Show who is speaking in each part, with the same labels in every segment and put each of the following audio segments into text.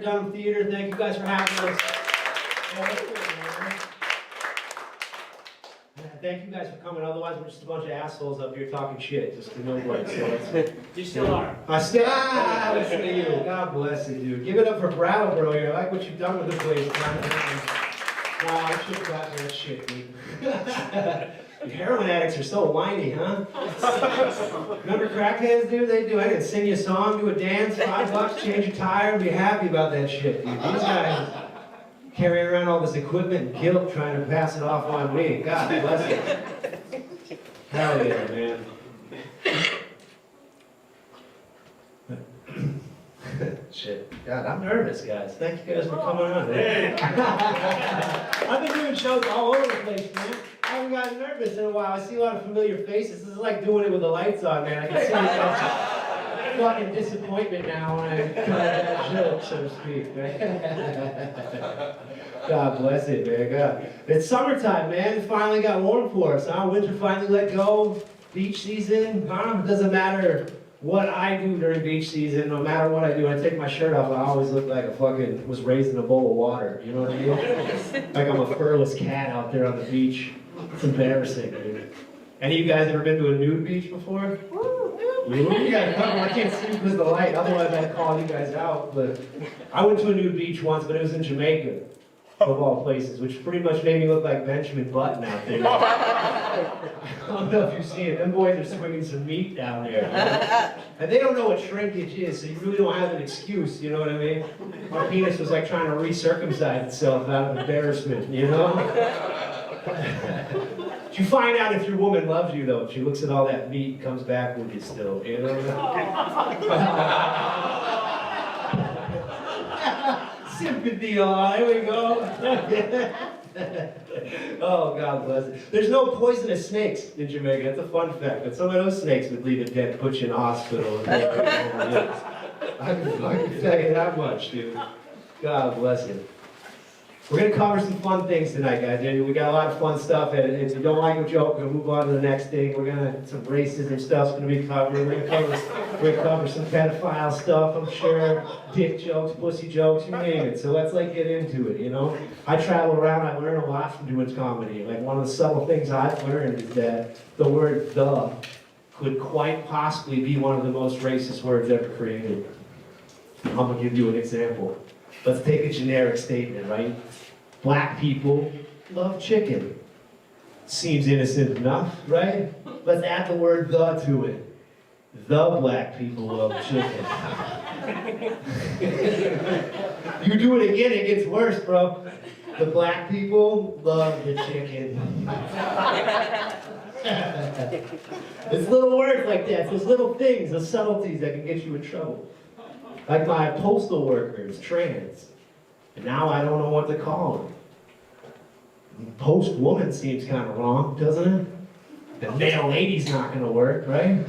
Speaker 1: at Dunham Theater. Thank you guys for having us. Thank you guys for coming. Otherwise, we're just a bunch of assholes up here talking shit. Just to know what. So
Speaker 2: You still are.
Speaker 1: I still, listen to you. God bless you, dude. Give it up for Brattleboro here. I like what you've done with the place, man. Wow, I should have gotten that shit, dude. Heroin addicts are so whiny, huh? Remember crackheads, dude? They do. I could sing you a song, do a dance, $5, change your tire, and be happy about that shit, dude. These guys carrying around all this equipment and guilt, trying to pass it off on me. God bless you. Hell yeah, man. Shit. God, I'm nervous, guys. Thank you guys for coming on. Man. I've been doing shows all over the place, man. I haven't gotten nervous in a while. I see a lot of familiar faces. This is like doing it with the lights on, man. I can see this fucking disappointment now when I try that joke, so to speak, man. God bless it, man. God. It's summertime, man. It finally got warm for us, huh? Winter finally let go. Beach season, huh? It doesn't matter what I do during beach season, no matter what I do, when I take my shirt off, I always look like I fucking was raised in a bowl of water. You know what I mean? Like I'm a furless cat out there on the beach. It's embarrassing, dude. Any of you guys ever been to a nude beach before? You gotta come. I can't see because of the light, otherwise I'd call you guys out. But I went to a nude beach once, but it was in Jamaica, of all places, which pretty much made me look like Benjamin Button out there. I don't know if you've seen it. Them boys are swinging some meat down there. And they don't know what shrinkage is, so you really don't have an excuse, you know what I mean? My penis was like trying to recircumcise itself out of embarrassment, you know? You find out if your woman loves you, though. If she looks at all that meat and comes back with you still, you know? Sympathy, here we go. Oh, God bless it. There's no poisonous snakes in Jamaica. That's a fun fact. But some of those snakes would leave a dead, put you in a hospital. I can tell you that much, dude. God bless you. We're going to cover some fun things tonight, guys. We got a lot of fun stuff. And if you don't like a joke, we're going to move on to the next thing. We're going to, some racism stuff's going to be covered. We're going to cover some pedophile stuff, I'm sure. Dick jokes, pussy jokes, you name it. So let's like get into it, you know? I travel around, I learn a lot from doing comedy. Like one of the subtle things I've learned is that the word "the" could quite possibly be one of the most racist words ever created. I'm going to give you an example. Let's take a generic statement, right? Black people love chicken. Seems innocent enough, right? Let's add the word "the" to it. The black people love chicken. You do it again, it gets worse, bro. The black people love the chicken. It's little words like that, those little things, those subtleties that can get you in trouble. Like my postal workers, trans. And now I don't know what to call them. Post woman seems kind of wrong, doesn't it? The male lady's not going to work, right?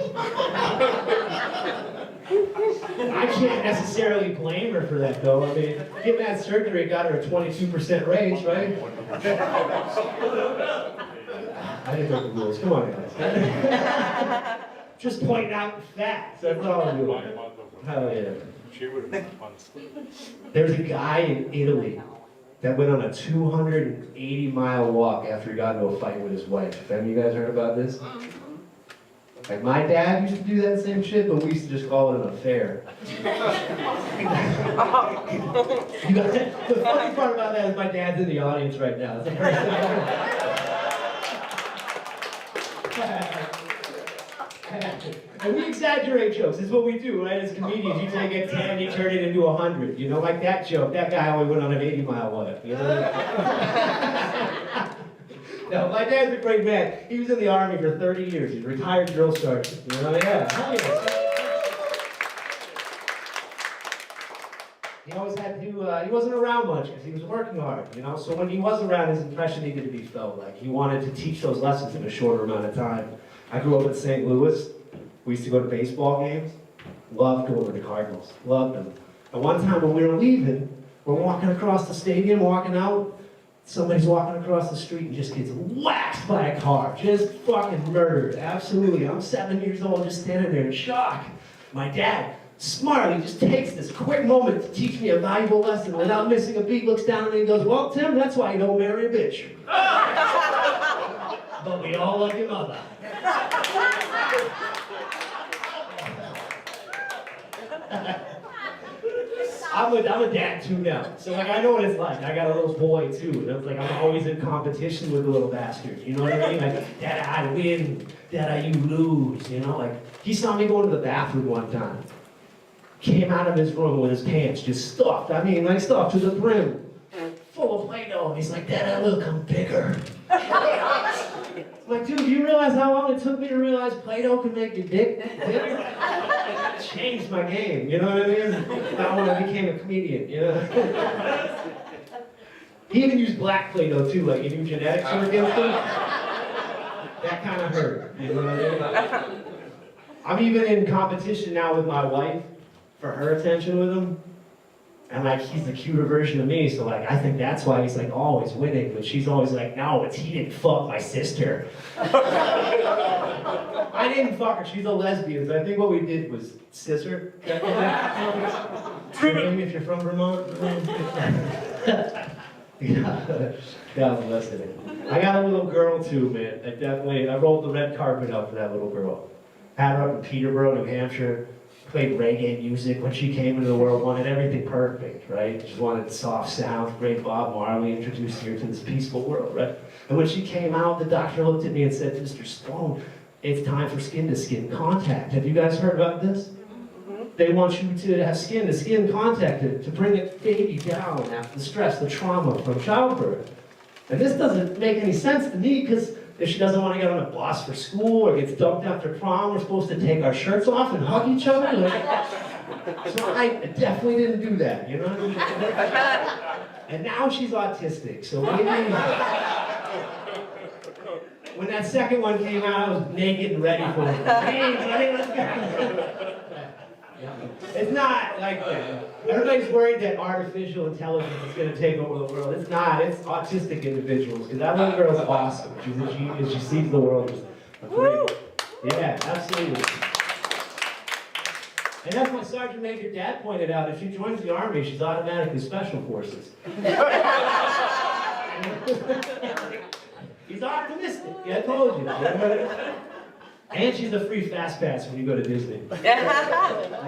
Speaker 1: I can't necessarily blame her for that, though. I mean, getting that surgery got her a 22% raise, right? I didn't know the rules. Come on, guys. Just pointing out the facts. That's all I'm doing. Hell yeah. There's a guy in Italy that went on a 280-mile walk after he got into a fight with his wife. Have any of you guys heard about this? Like my dad used to do that same shit, but we used to just call it an affair. The funny part about that is my dad's in the audience right now. That's the first And we exaggerate jokes. This is what we do, right? As comedians, you take a 10, you turn it into 100. You know, like that joke. That guy only went on an 80-mile walk. You know? No, my dad's a great man. He was in the Army for 30 years. He's a retired drill sergeant. You know, yeah. He always had to, he wasn't around much because he was working hard, you know? So when he was around, his impression needed to be felt. Like, he wanted to teach those lessons in a shorter amount of time. I grew up in St. Louis. We used to go to baseball games. Loved going to the Cardinals. Loved them. And one time when we were leaving, we're walking across the stadium, walking out. Somebody's walking across the street and just gets whacked by a car. Just fucking murdered. Absolutely. I'm 7 years old, just standing there in shock. My dad smartly just takes this quick moment to teach me a valuable lesson without missing a beat, looks down at me and goes, well, Tim, that's why you don't marry a bitch. But we all love your mother. I'm a dad too now, so like I know what it's like. I got a little boy too, and it's like I'm always in competition with the little bastard. You know what I mean? Like, Dad, I win. Dad, you lose. You know, like he saw me going to the bathroom one time. Came out of his room with his pants just stuffed. I mean, like stuffed to the brim, full of Play-Doh. And he's like, Dad, look, I'm bigger. I'm like, dude, do you realize how long it took me to realize Play-Doh could make your dick bigger? Changed my game, you know what I mean? Not when I became a comedian, you know? He even used black Play-Doh too, like he knew genetics were against him. That kind of hurt, you know what I mean? I'm even in competition now with my wife for her attention with him. And like, he's the cuter version of me, so like, I think that's why he's like always winning, but she's always like, no, it's he didn't fuck my sister. I didn't fuck her, she's a lesbian, so I think what we did was scissor. If you're from Vermont. God bless it. I got a little girl too, man. I rolled the red carpet up for that little girl. Had her up in Peterborough, New Hampshire. Played reggae music when she came into the world, wanted everything perfect, right? Just wanted soft sounds, great Bob Marley, introduced her to this peaceful world, right? And when she came out, the doctor looked at me and said, Mr. Stone, it's time for skin-to-skin contact. Have you guys heard about this? They want you to have skin-to-skin contact to bring a baby down after the stress, the trauma from childbirth. And this doesn't make any sense to me because if she doesn't want to get on a bus for school or gets dumped after prom, we're supposed to take our shirts off and hug each other. So I definitely didn't do that, you know? And now she's autistic, so maybe when that second one came out, I was naked and ready for it. Hey, buddy, let's go. It's not like that. Everybody's worried that artificial intelligence is going to take over the world. It's not. It's autistic individuals. Because that little girl's awesome. She's a genius. She sees the world as a great. Yeah, absolutely. And that's what Sergeant Major Dad pointed out. If she joins the Army, she's automatically Special Forces. He's optimistic. Yeah, I told you. And she's a free fast pass when you go to Disney. Like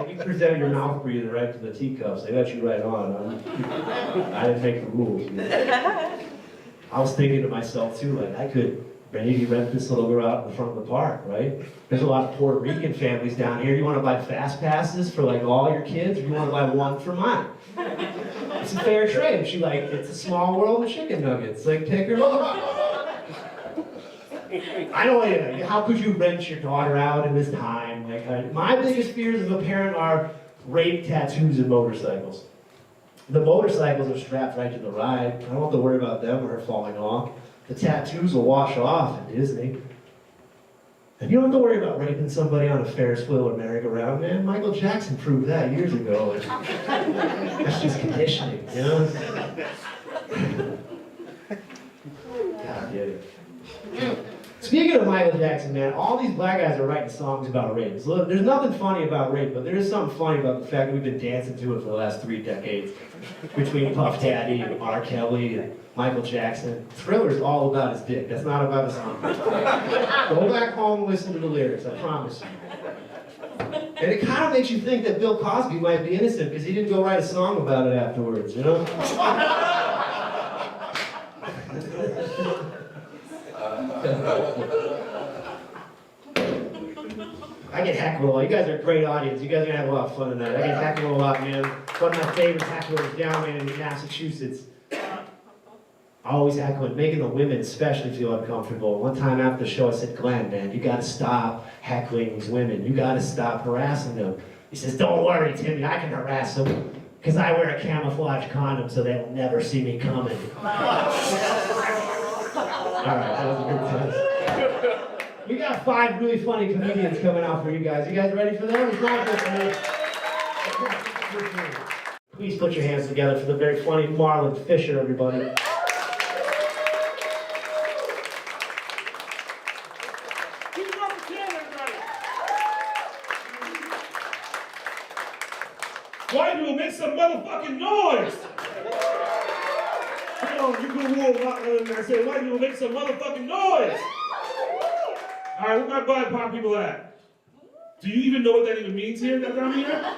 Speaker 1: you present your mouth breather right to the teacups. They let you right on. I didn't make the rules. I was thinking to myself too, like I could maybe rent this little girl out in the front of the park, right? There's a lot of Puerto Rican families down here. You want to buy fast passes for like all your kids, or you want to buy one for mine? It's a fair trade. She like, it's a small world of chicken nuggets. Like take her over. I don't know, how could you rent your daughter out in this time? Like, my biggest fears as a parent are rape, tattoos, and motorcycles. The motorcycles are strapped right to the ride. I don't have to worry about them or her falling off. The tattoos will wash off at Disney. And you don't have to worry about raping somebody on a Ferris wheel or merry-go-round, man. Michael Jackson proved that years ago. That's just conditioning, you know? God, get it. Speaking of Michael Jackson, man, all these black guys are writing songs about rape. So there's nothing funny about rape, but there is something funny about the fact that we've been dancing to it for the last 3 decades. Between Puff Daddy and R. Kelly and Michael Jackson. Thriller's all about his dick. That's not about his song. Go back home and listen to the lyrics, I promise you. And it kind of makes you think that Bill Cosby might be innocent because he didn't go write a song about it afterwards, you know? I get heckled a lot. You guys are a great audience. You guys are going to have a lot of fun tonight. I get heckled a lot, man. One of my favorite hecklers down in Massachusetts. Always heckling, making the women especially feel uncomfortable. One time after the show, I said, Glenn, man, you got to stop heckling these women. You got to stop harassing them. He says, don't worry, Timmy, I can harass them because I wear a camouflage condom so they'll never see me coming. All right, that was a good test. We got 5 really funny comedians coming out for you guys. You guys ready for them? It's not good for me. Please put your hands together for the very funny Marlon Fisher, everybody.
Speaker 2: make some motherfucking noise. Come on, you can roll a lot louder than I said, white people make some motherfucking noise. All right, where my BIPOC people at? Do you even know what that even means here down here?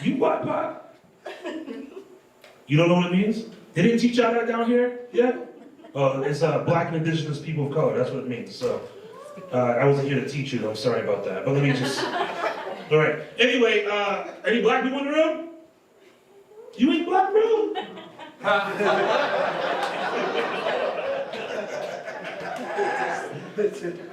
Speaker 2: You BIPOC? You don't know what it means? They didn't teach y'all that down here yet? It's Black and Indigenous people of color, that's what it means. So, I wasn't here to teach you, I'm sorry about that. But let me just, all right. Anyway, any black people in the room? You ain't black, bro?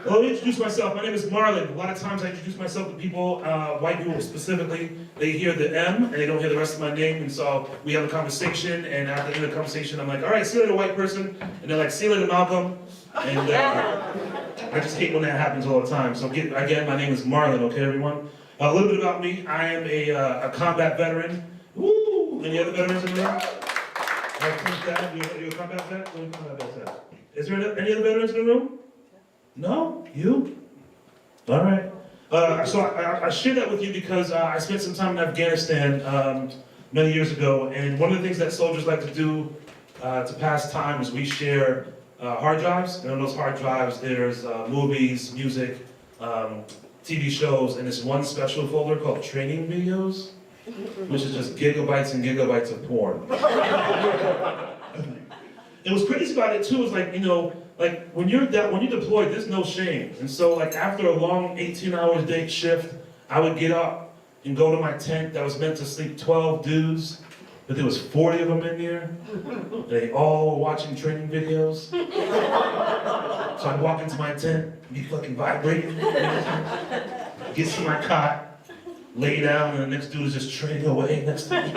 Speaker 2: Well, let me introduce myself. My name is Marlon. A lot of times I introduce myself to people, white people specifically. They hear the M and they don't hear the rest of my name, and so we have a conversation, and at the end of the conversation I'm like, all right, see you later, white person. And they're like, see you later, Malcolm. And I just hate when that happens all the time. So again, my name is Marlon, okay, everyone? A little bit about me. I am a combat veteran. Woo! Any other veterans in the room? You're a combat vet? What are combat vets at? Is there any other veterans in the room? No? You? All right. So I share that with you because I spent some time in Afghanistan many years ago, and one of the things that soldiers like to do to pass time is we share hard drives, and on those hard drives there's movies, music, TV shows, and this one special folder called training videos, which is just gigabytes and gigabytes of porn. And what's crazy about it too is like, you know, like when you're deployed, there's no shame. And so like after a long 18-hour day shift, I would get up and go to my tent that was meant to sleep 12 dudes, but there was 40 of them in there. They all were watching training videos. So I'd walk into my tent, be fucking vibrating, get to my cot, lay down, and the next dude is just training away next to me.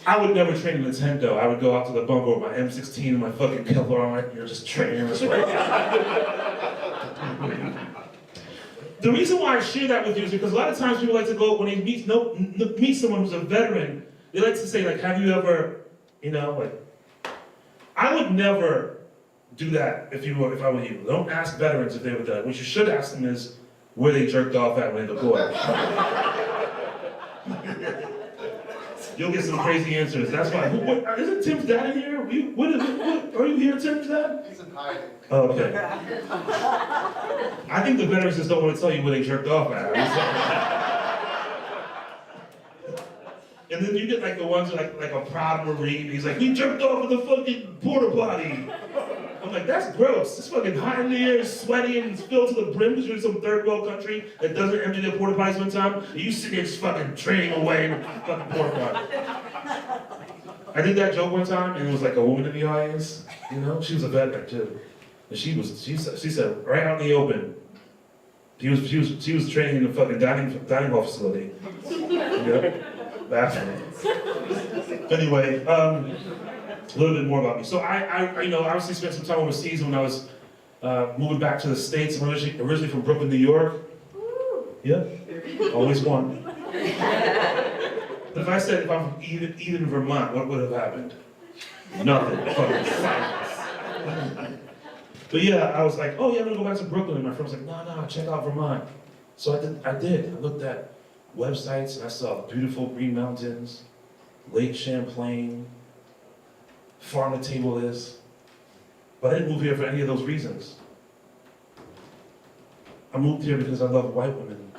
Speaker 2: I would never train in a tent though. I would go out to the bunker with my M16 and my fucking Kevlar on, you know, just training this way. The reason why I share that with you is because a lot of times people like to go, when they meet someone who's a veteran, they like to say like, have you ever, you know, like, I would never do that if I were you. Don't ask veterans if they ever done it. What you should ask them is where they jerked off at when they deployed. You'll get some crazy answers. That's why. Isn't Tim's dad in here? Are you here, Tim's dad?
Speaker 3: He's in hiding.
Speaker 2: Oh, okay. I think the veterans just don't want to tell you where they jerked off at. And then you get like the ones who like a proud Marine. He's like, we jerked off at the fucking porta potty. I'm like, that's gross. This fucking hot in there, sweaty and filled to the brim because you're in some third world country that doesn't empty their porta potties one time. And you sit there just fucking training away in the fucking porta potty. I did that joke one time, and it was like a woman in the audience. You know, she was a veteran too, and she said right out in the open. She was training in the fucking dining hall facility. Yeah, bathroom. Anyway. A little bit more about me. So I you know, obviously spent some time overseas when I was moving back to the States. I'm originally from Brooklyn, New York. Yeah, always one. But if I said if I'm from Eden, Vermont, what would have happened? Nothing. Fucking silence. But yeah, I was like, oh yeah, I'm gonna go back to Brooklyn. And my friend was like, no, check out Vermont. So I did. I looked at websites and I saw beautiful green mountains, Lake Champlain, farm to table is. But I didn't move here for any of those reasons. I moved here because I love white women.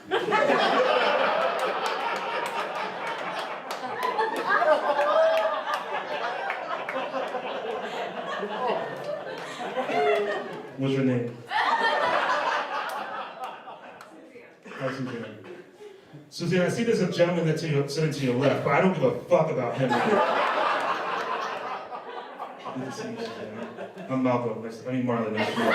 Speaker 2: What's your name? Hi, Suzanne. Suzanne, I see there's a gentleman that's sitting to your left, but I don't give a fuck about him. Good to see you, Suzanne. I'm Malcolm. I mean Marlon. Nice to meet you.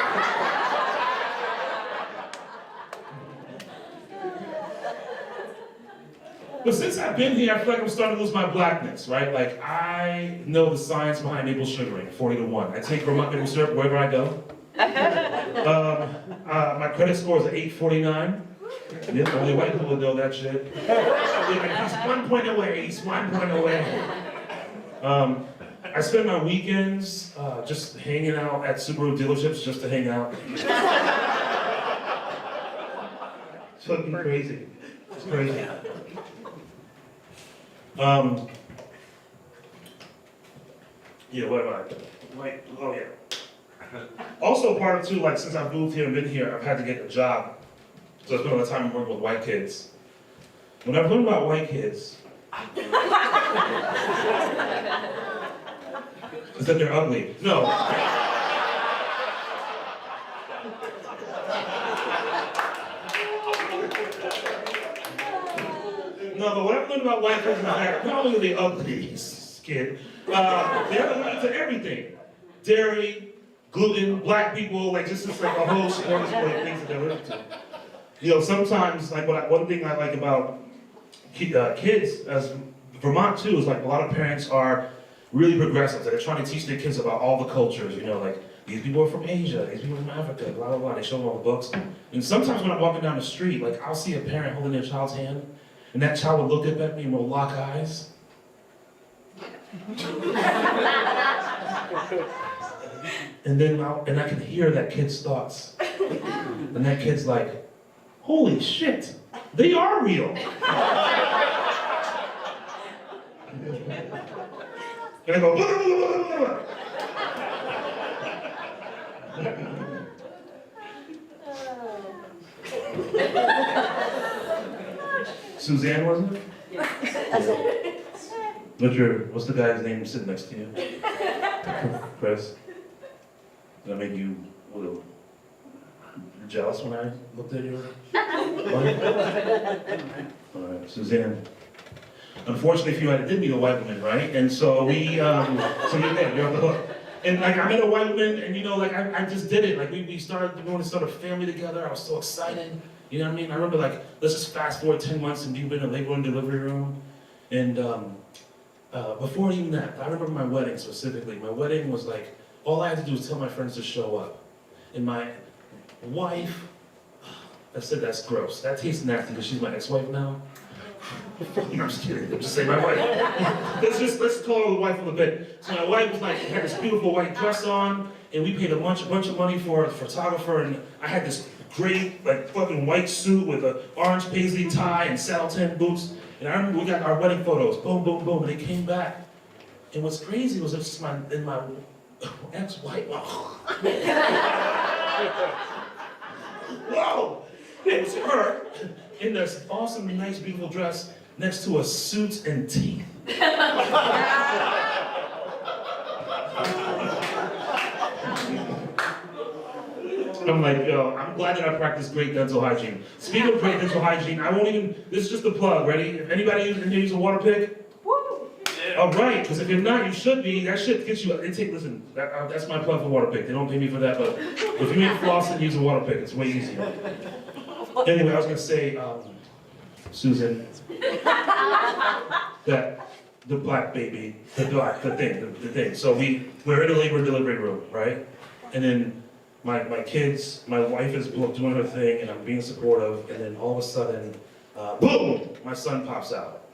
Speaker 2: But since I've been here, I feel like I'm starting to lose my blackness, right? Like, I know the science behind maple sugaring, 40-1. I take Vermont maple syrup wherever I go. My credit score is 849. Yeah, only white people know that shit. He's 1 point away. He's 1 point away. I spend my weekends just hanging out at Subaru dealerships just to hang out. It's fucking crazy. It's crazy. Yeah, what am I? Wait, oh yeah. Also part of too, like since I've moved here and been here, I've had to get a job. So I spent a lot of time working with white kids. When I've learned about white kids, is that they're ugly. No. No, but what I've learned about white kids is that not only are they ugly, kid, they're allergic to everything. Dairy, gluten, black people, like just like a whole smorgasbord of things that they're allergic to. You know, sometimes, like one thing I like about kids, as Vermont too, is like a lot of parents are really progressive. They're trying to teach their kids about all the cultures, you know, like these people are from Asia, these people are from Africa, blah, blah, blah. They show them all the books. And sometimes when I'm walking down the street, like I'll see a parent holding their child's hand, and that child will look up at me and we'll lock eyes. And then I can hear that kid's thoughts. And that kid's like, holy shit, they are real. And I go, blah, blah, blah, blah, blah. Suzanne, wasn't it? What's the guy's name sitting next to you? Chris? Did I make you a little jealous when I looked at you? All right, Suzanne. Unfortunately for you, I did meet a white woman, right? And so so you're there, you're on the hook. And like I met a white woman, and you know, like I just did it. Like we started going to start a family together. I was so excited. You know what I mean? I remember like, let's just fast forward 10 months and you've been in a labor and delivery room. And before even that, I remember my wedding specifically. My wedding was like, all I had to do was tell my friends to show up. And my wife, I said that's gross. That tastes nasty because she's my ex-wife now. No, I'm just kidding. I'm just saying my wife. let's call her the wife a little bit. So my wife was like, had this beautiful white dress on, and we paid a bunch of money for a photographer, and I had this great like fucking white suit with an orange paisley tie and saddle tan boots. And I remember we got our wedding photos, boom, boom, boom, and they came back. And what's crazy was just my ex-wife. Whoa! It was her in this awesome, nice, beautiful dress next to a suit and teeth. I'm like, yo, I'm glad that I practice great dental hygiene. Speaking of great dental hygiene, I won't even, this is just a plug, ready? If anybody use a water pick? Woo! Yeah. All right, because if you're not, you should be. That shit gets you, listen, that's my plug for water pick. They don't pay me for that, but if you ain't flossing, use a water pick. It's way easier. Anyway, I was gonna say, Susan, that the black baby, the thing. So we're in a labor and delivery room, right? And then my kids, my wife is doing her thing, and I'm being supportive, and then all of a sudden, boom, my son pops out,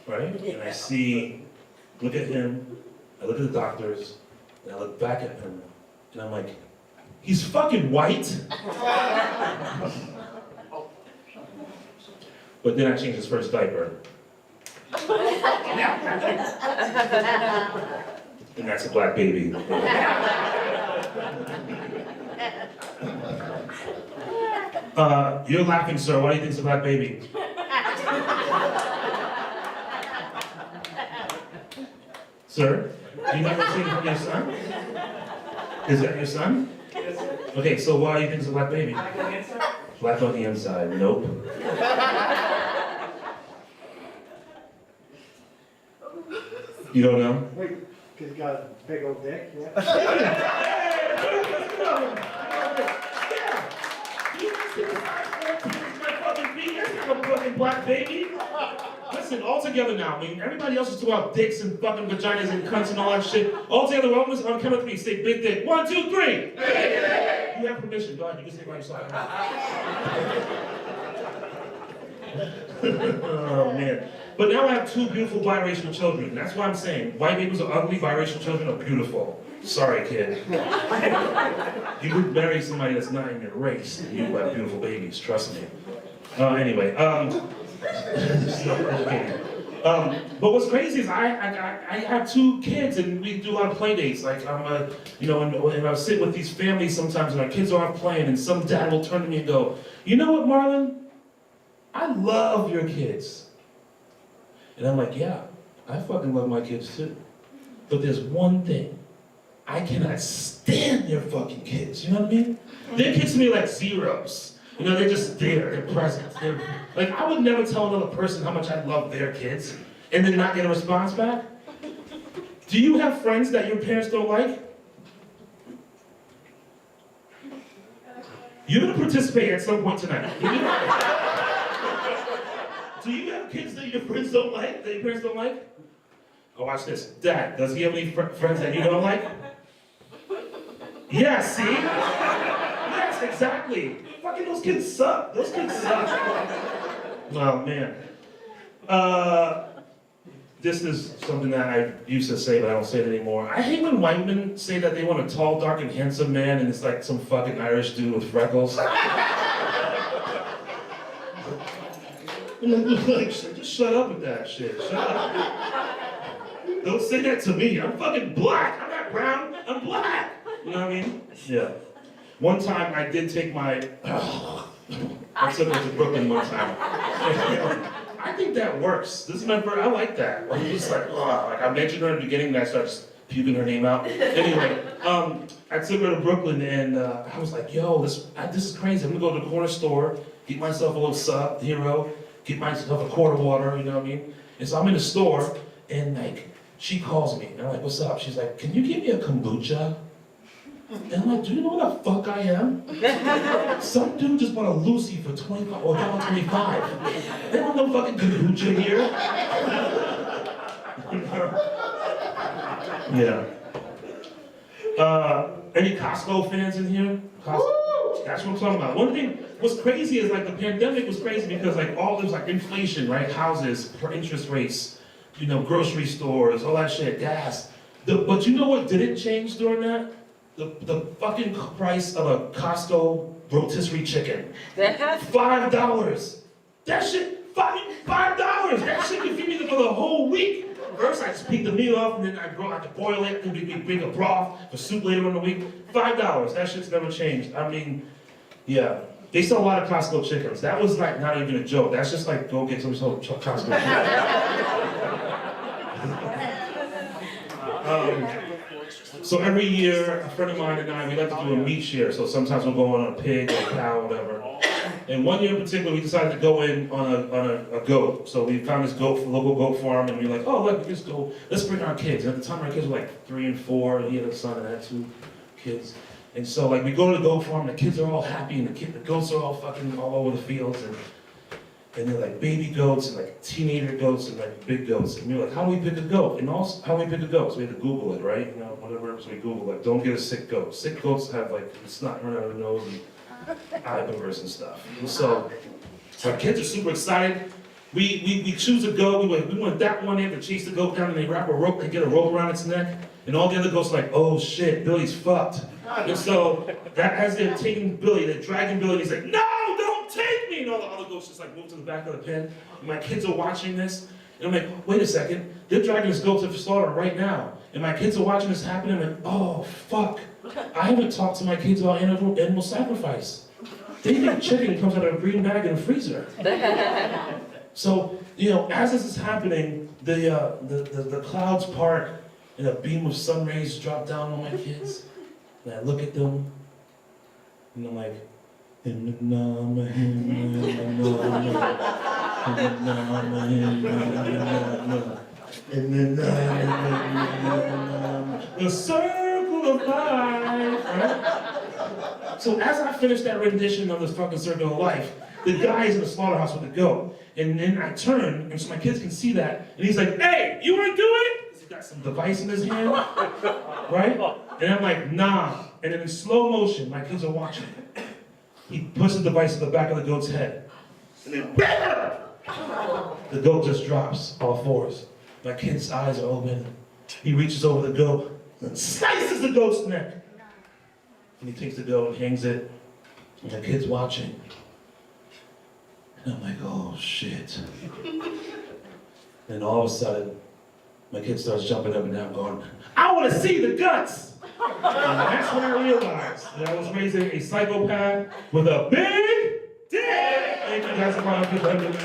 Speaker 2: right? And I look at him, I look at the doctors, and I look back at him, and I'm like, he's fucking white. But then I changed his first diaper. And that's a black baby. You're laughing, sir. Why do you think it's a black baby? Sir, do you never see it from your son? Is that your son? Yes, sir. Okay, so why do you think it's a black baby? Black on the inside? Black on the inside. Nope. You don't know?
Speaker 3: Wait, because he got a big old dick, yeah.
Speaker 2: Fucking black baby. Listen, all together now. I mean, everybody else is talking about dicks and fucking vaginas and cunts and all that shit. All together, we're almost on count of three. Say big dick. 1, 2, 3. You have permission. Go ahead. You can say by yourself. Oh man. But now I have 2 beautiful biracial children. That's why I'm saying white babies are ugly, biracial children are beautiful. Sorry, kid. You would marry somebody that's not in your race, and you have beautiful babies, trust me. Anyway, but what's crazy is I have 2 kids and we do a lot of play dates. Like and I sit with these families sometimes and our kids are off playing and some dad will turn to me and go, you know what, Marlon? I love your kids. And I'm like, yeah, I fucking love my kids too. But there's one thing. I cannot stand their fucking kids. You know what I mean? Their kids to me are like zeros. You know, they're just there, they're present. Like, I would never tell another person how much I love their kids and then not get a response back. Do you have friends that your parents don't like? You're gonna participate at some point tonight. Do you have kids that your friends don't like, that your parents don't like? Oh, watch this. Dad, does he have any friends that you don't like? Yeah, see? Yes, exactly. Fucking those kids suck. Those kids suck. Oh, man. This is something that I used to say, but I don't say it anymore. I hate when white men say that they want a tall, dark, and handsome man, and it's like some fucking Irish dude with freckles. Like, just shut up with that shit. Shut up. Don't say that to me. I'm fucking black. I'm not brown. I'm black. You know what I mean? Yeah. One time I did take my... I took her to Brooklyn one time. I think that works. This is my first... I like that. I'm just like, ugh. Like I mentioned her in the beginning, and I started just puking her name out. Anyway, I took her to Brooklyn, and I was like, yo, this is crazy. I'm gonna go to the corner store, get myself a little sub, hero, get myself a quart of water, you know what I mean? And so I'm in the store, and like, she calls me, and I'm like, what's up? She's like, can you give me a kombucha? And I'm like, do you know what the fuck I am? Some dude just bought a Lucy for $25 or $25. They don't know fucking kombucha here. Yeah. Any Costco fans in here? Costco? That's what I'm talking about. One thing, what's crazy is like the pandemic was crazy because like all this like inflation, right? Houses, interest rates, you know, grocery stores, all that shit, gas. But you know what didn't change during that? The fucking price of a Costco rotisserie chicken. $5. That shit, $5. That shit can feed me for the whole week. First, I just pick the meat off, and then I could boil it, and we make a broth for soup later in the week. $5. That shit's never changed. I mean, yeah. They sell a lot of Costco chickens. That was like not even a joke. That's just like, go get some Costco chicken. So every year, a friend of mine and I, we like to do a meat share. So sometimes we'll go on a pig or a cow or whatever. And one year in particular, we decided to go in on a goat. So we found this local goat farm, and we were like, oh, look, let's go, let's bring our kids. And at the time, our kids were like 3 and 4, and he had a son and I had 2 kids. And so like we go to the goat farm, the kids are all happy, and the goats are all fucking all over the fields, and they're like baby goats and like teenager goats and like big goats. And we were like, how do we pick a goat? And also, how do we pick a goat? So we had to Google it, right? You know, whatever. So we Google it. Don't get a sick goat. Sick goats have like snot running out of the nose and eye boogers and stuff. And so our kids are super excited. We choose a goat. We want that one. They have to chase the goat down, and they wrap a rope. They get a rope around its neck. And all the other goats are like, oh shit, Billy's fucked. And so that as they're taking Billy, they're dragging Billy, and he's like, no, don't take me! And all the other goats just like move to the back of the pen. And my kids are watching this, and I'm like, wait a second, they're dragging this goat to the slaughter right now. And my kids are watching this happen, and I'm like, oh fuck. I haven't talked to my kids about animal sacrifice. They think chicken comes out of a green bag in a freezer. So, you know, as this is happening, the clouds part, and a beam of sun rays drop down on my kids. And I look at them, and I'm like, the circle of life, right? So as I finish that rendition of this fucking circle of life, the guy is in the slaughterhouse with the goat. And then I turn, and so my kids can see that, and he's like, hey, you wanna do it? He's got some device in his hand, right? And I'm like, nah. And then in slow motion, my kids are watching. He puts the device in the back of the goat's head. And then, BAM! The goat just drops, all fours. My kid's eyes are open. He reaches over the goat and slices the goat's neck. And he takes the goat and hangs it. And the kid's watching. And I'm like, oh shit. And all of a sudden, my kid starts jumping up and down going, I want to see the guts! And that's when I realized that I was raising a psychopath with a big dick! Thank you guys for my opinion.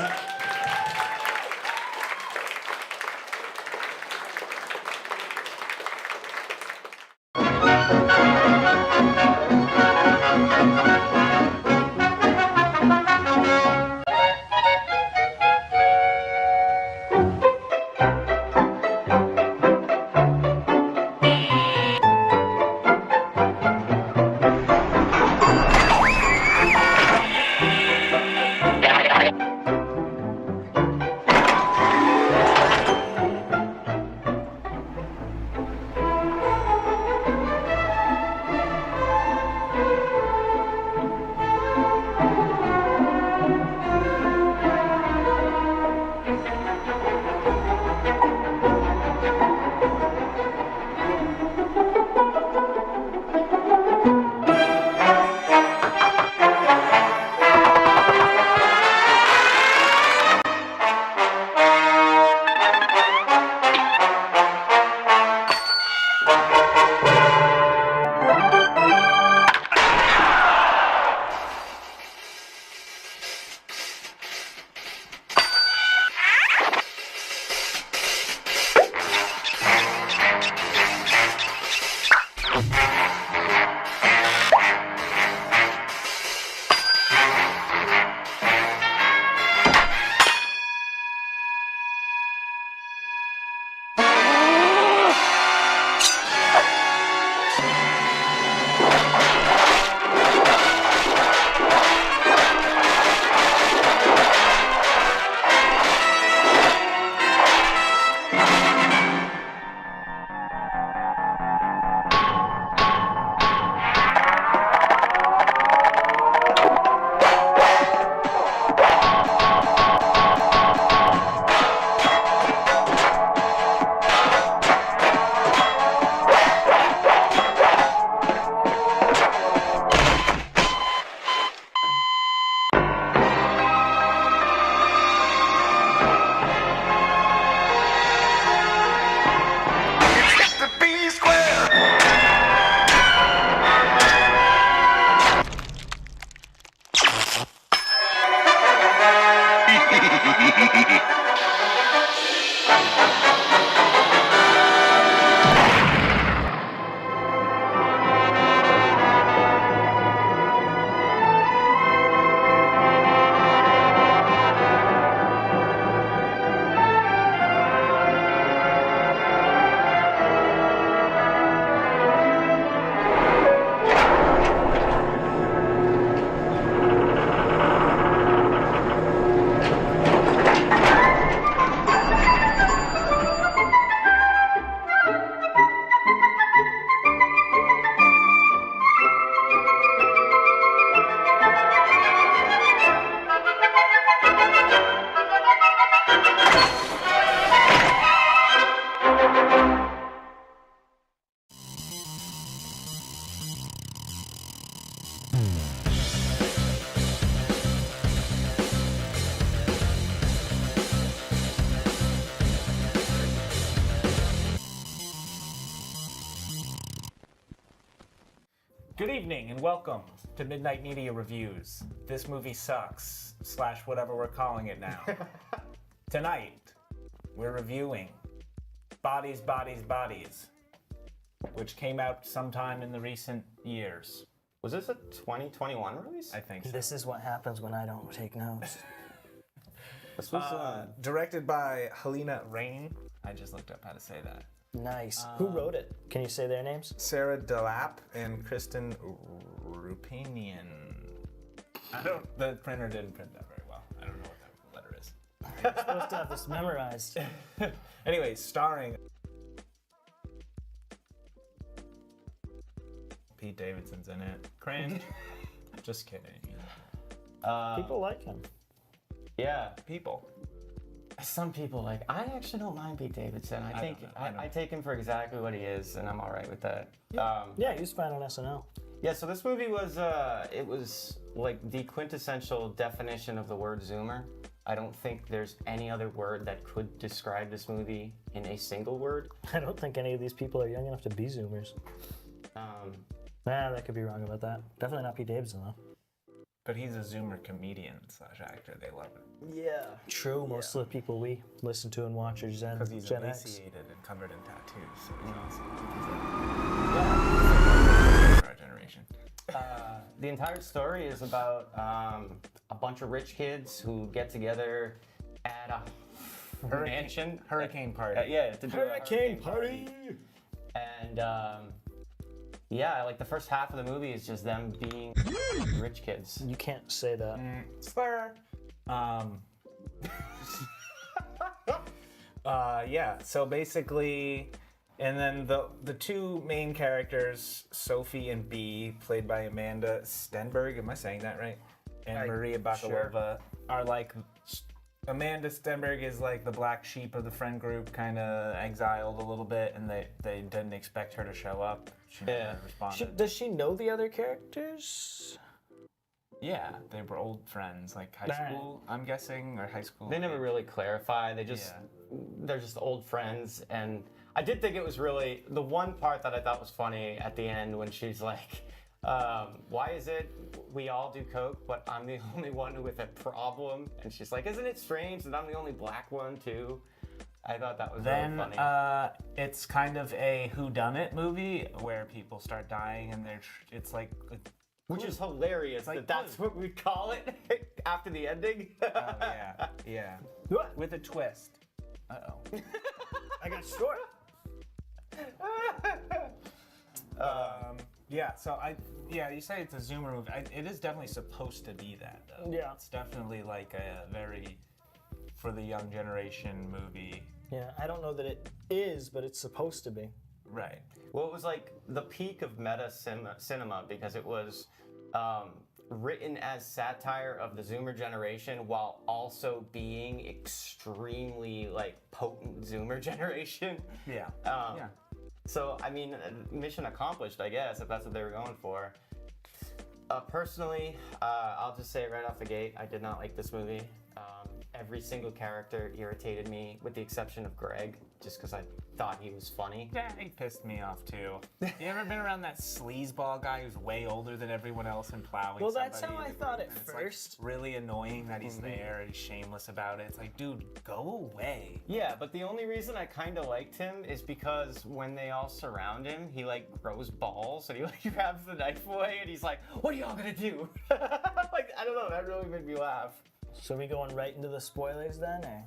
Speaker 4: Good evening and welcome to Midnight Media Reviews. This movie sucks, / whatever we're calling it now. Tonight, we're reviewing Bodies, Bodies, Bodies, which came out sometime in the recent years.
Speaker 5: Was this a 2021 release?
Speaker 4: I think so.
Speaker 6: This is what happens when I don't take notes.
Speaker 5: This was
Speaker 4: Directed by Helena Rain. I just looked up how to say that.
Speaker 6: Nice. Who wrote it? Can you say their names?
Speaker 4: Sarah Delap and Kristen Rupinian. The printer didn't print that very well. I don't know what that letter is.
Speaker 6: I'm supposed to have this memorized.
Speaker 4: Anyway, starring Pete Davidson's in it. Cringe. Just kidding.
Speaker 6: People like him.
Speaker 5: yeah.
Speaker 4: People.
Speaker 5: Some people like. I actually don't mind Pete Davidson. I
Speaker 4: don't know.
Speaker 5: take him for exactly what he is, and I'm all right with that.
Speaker 6: Yeah, he was fine on SNL.
Speaker 5: Yeah, so this movie was, it was like the quintessential definition of the word Zoomer. I don't think there's any other word that could describe this movie in a single word.
Speaker 6: I don't think any of these people are young enough to be Zoomers. Nah, that could be wrong about that. Definitely not Pete Davidson, though.
Speaker 4: But he's a Zoomer comedian / actor. They love it.
Speaker 6: Yeah. True, most of the people we listen to and watch are
Speaker 4: Because he's
Speaker 6: Gen X.
Speaker 4: emaciated and covered in tattoos, so he's awesome. For our generation.
Speaker 5: The entire story is about a bunch of rich kids who get together at a mansion.
Speaker 4: Hurricane party.
Speaker 5: Yeah, to do a
Speaker 6: Hurricane party!
Speaker 5: And yeah, like the first half of the movie is just them being rich kids.
Speaker 6: You can't say that.
Speaker 4: Slur. Yeah, so basically, and then the two main characters, Sophie and B, played by Amanda Stenberg, am I saying that right? And Maria Bakalova are like, Amanda Stenberg is like the black sheep of the friend group, kind of exiled a little bit, and they didn't expect her to show up. She never responded.
Speaker 6: Does she know the other characters?
Speaker 4: Yeah, they were old friends, like high school, I'm guessing, or high school.
Speaker 5: They never really clarify. They just they're just old friends. And I did think it was really the one part that I thought was funny at the end when she's like, why is it we all do coke, but I'm the only one with a problem? And she's like, isn't it strange that I'm the only black one too? I thought that was really funny.
Speaker 4: It's kind of a whodunit movie where people start dying, and it's like.
Speaker 5: Which is hilarious
Speaker 4: like
Speaker 5: that's what we call it after the ending.
Speaker 4: Oh, yeah.
Speaker 6: What?
Speaker 4: With a twist. Uh-oh.
Speaker 6: I got short.
Speaker 4: Yeah, so you say it's a Zoomer movie. It is definitely supposed to be that, though.
Speaker 6: Yeah.
Speaker 4: It's definitely like a very, for the young generation movie.
Speaker 6: Yeah, I don't know that it is, but it's supposed to be.
Speaker 4: Right.
Speaker 5: Well, it was like the peak of meta cinema because it was written as satire of the Zoomer generation while also being extremely like potent Zoomer generation.
Speaker 4: Yeah.
Speaker 5: So, I mean, mission accomplished, I guess, if that's what they were going for. Personally, I'll just say right off the gate, I did not like this movie. Every single character irritated me, with the exception of Greg, just because I thought he was funny.
Speaker 4: Yeah, he pissed me off too. You ever been around that sleazeball guy who's way older than everyone else and plowing?
Speaker 6: Well, that's
Speaker 4: somebody
Speaker 6: how I
Speaker 4: in the
Speaker 6: thought
Speaker 4: group,
Speaker 6: at
Speaker 4: and it's,
Speaker 6: first.
Speaker 4: Like, really annoying that he's there and he's shameless about it. It's like, dude, go away.
Speaker 5: Yeah, but the only reason I kind of liked him is because when they all surround him, he like grows balls and he like grabs the knife away and he's like, "What are y'all gonna do?" Like, I don't know, that really made me laugh.
Speaker 6: So we going right into the spoilers then, or?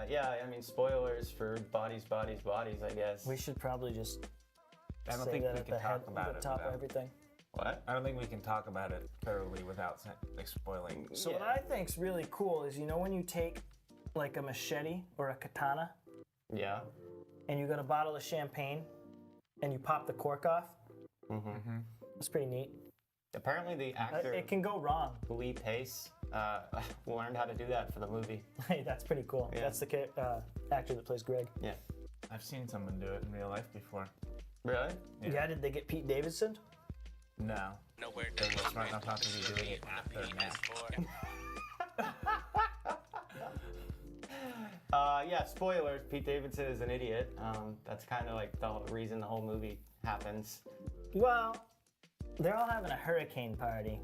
Speaker 5: Yeah, I mean, spoilers for bodies, I guess.
Speaker 6: We should probably just
Speaker 4: I don't
Speaker 6: say
Speaker 4: think
Speaker 6: that
Speaker 4: we
Speaker 6: at
Speaker 4: can
Speaker 6: the
Speaker 4: talk about
Speaker 6: the
Speaker 4: it
Speaker 6: top of
Speaker 4: without.
Speaker 6: everything.
Speaker 5: What?
Speaker 4: I don't think we can talk about it thoroughly without like spoiling.
Speaker 6: So what I think's really cool is, you know, when you take like a machete or a katana
Speaker 5: Yeah.
Speaker 6: and you got a bottle of champagne and you pop the cork off.
Speaker 5: Mm-hmm.
Speaker 6: That's pretty neat.
Speaker 5: Apparently the actor
Speaker 6: It can go wrong.
Speaker 5: Lee Pace learned how to do that for the movie.
Speaker 6: Hey, that's pretty cool.
Speaker 5: Yeah.
Speaker 6: That's the actor that plays Greg.
Speaker 5: Yeah.
Speaker 4: I've seen someone do it in real life before.
Speaker 5: Really?
Speaker 6: Yeah, did they get Pete Davidson?
Speaker 4: No.
Speaker 7: Nowhere
Speaker 4: They were smart enough not to be doing it after a match.
Speaker 5: Yeah, spoilers. Pete Davidson is an idiot. That's kind of like the whole reason the whole movie happens.
Speaker 6: Well, they're all having a hurricane party.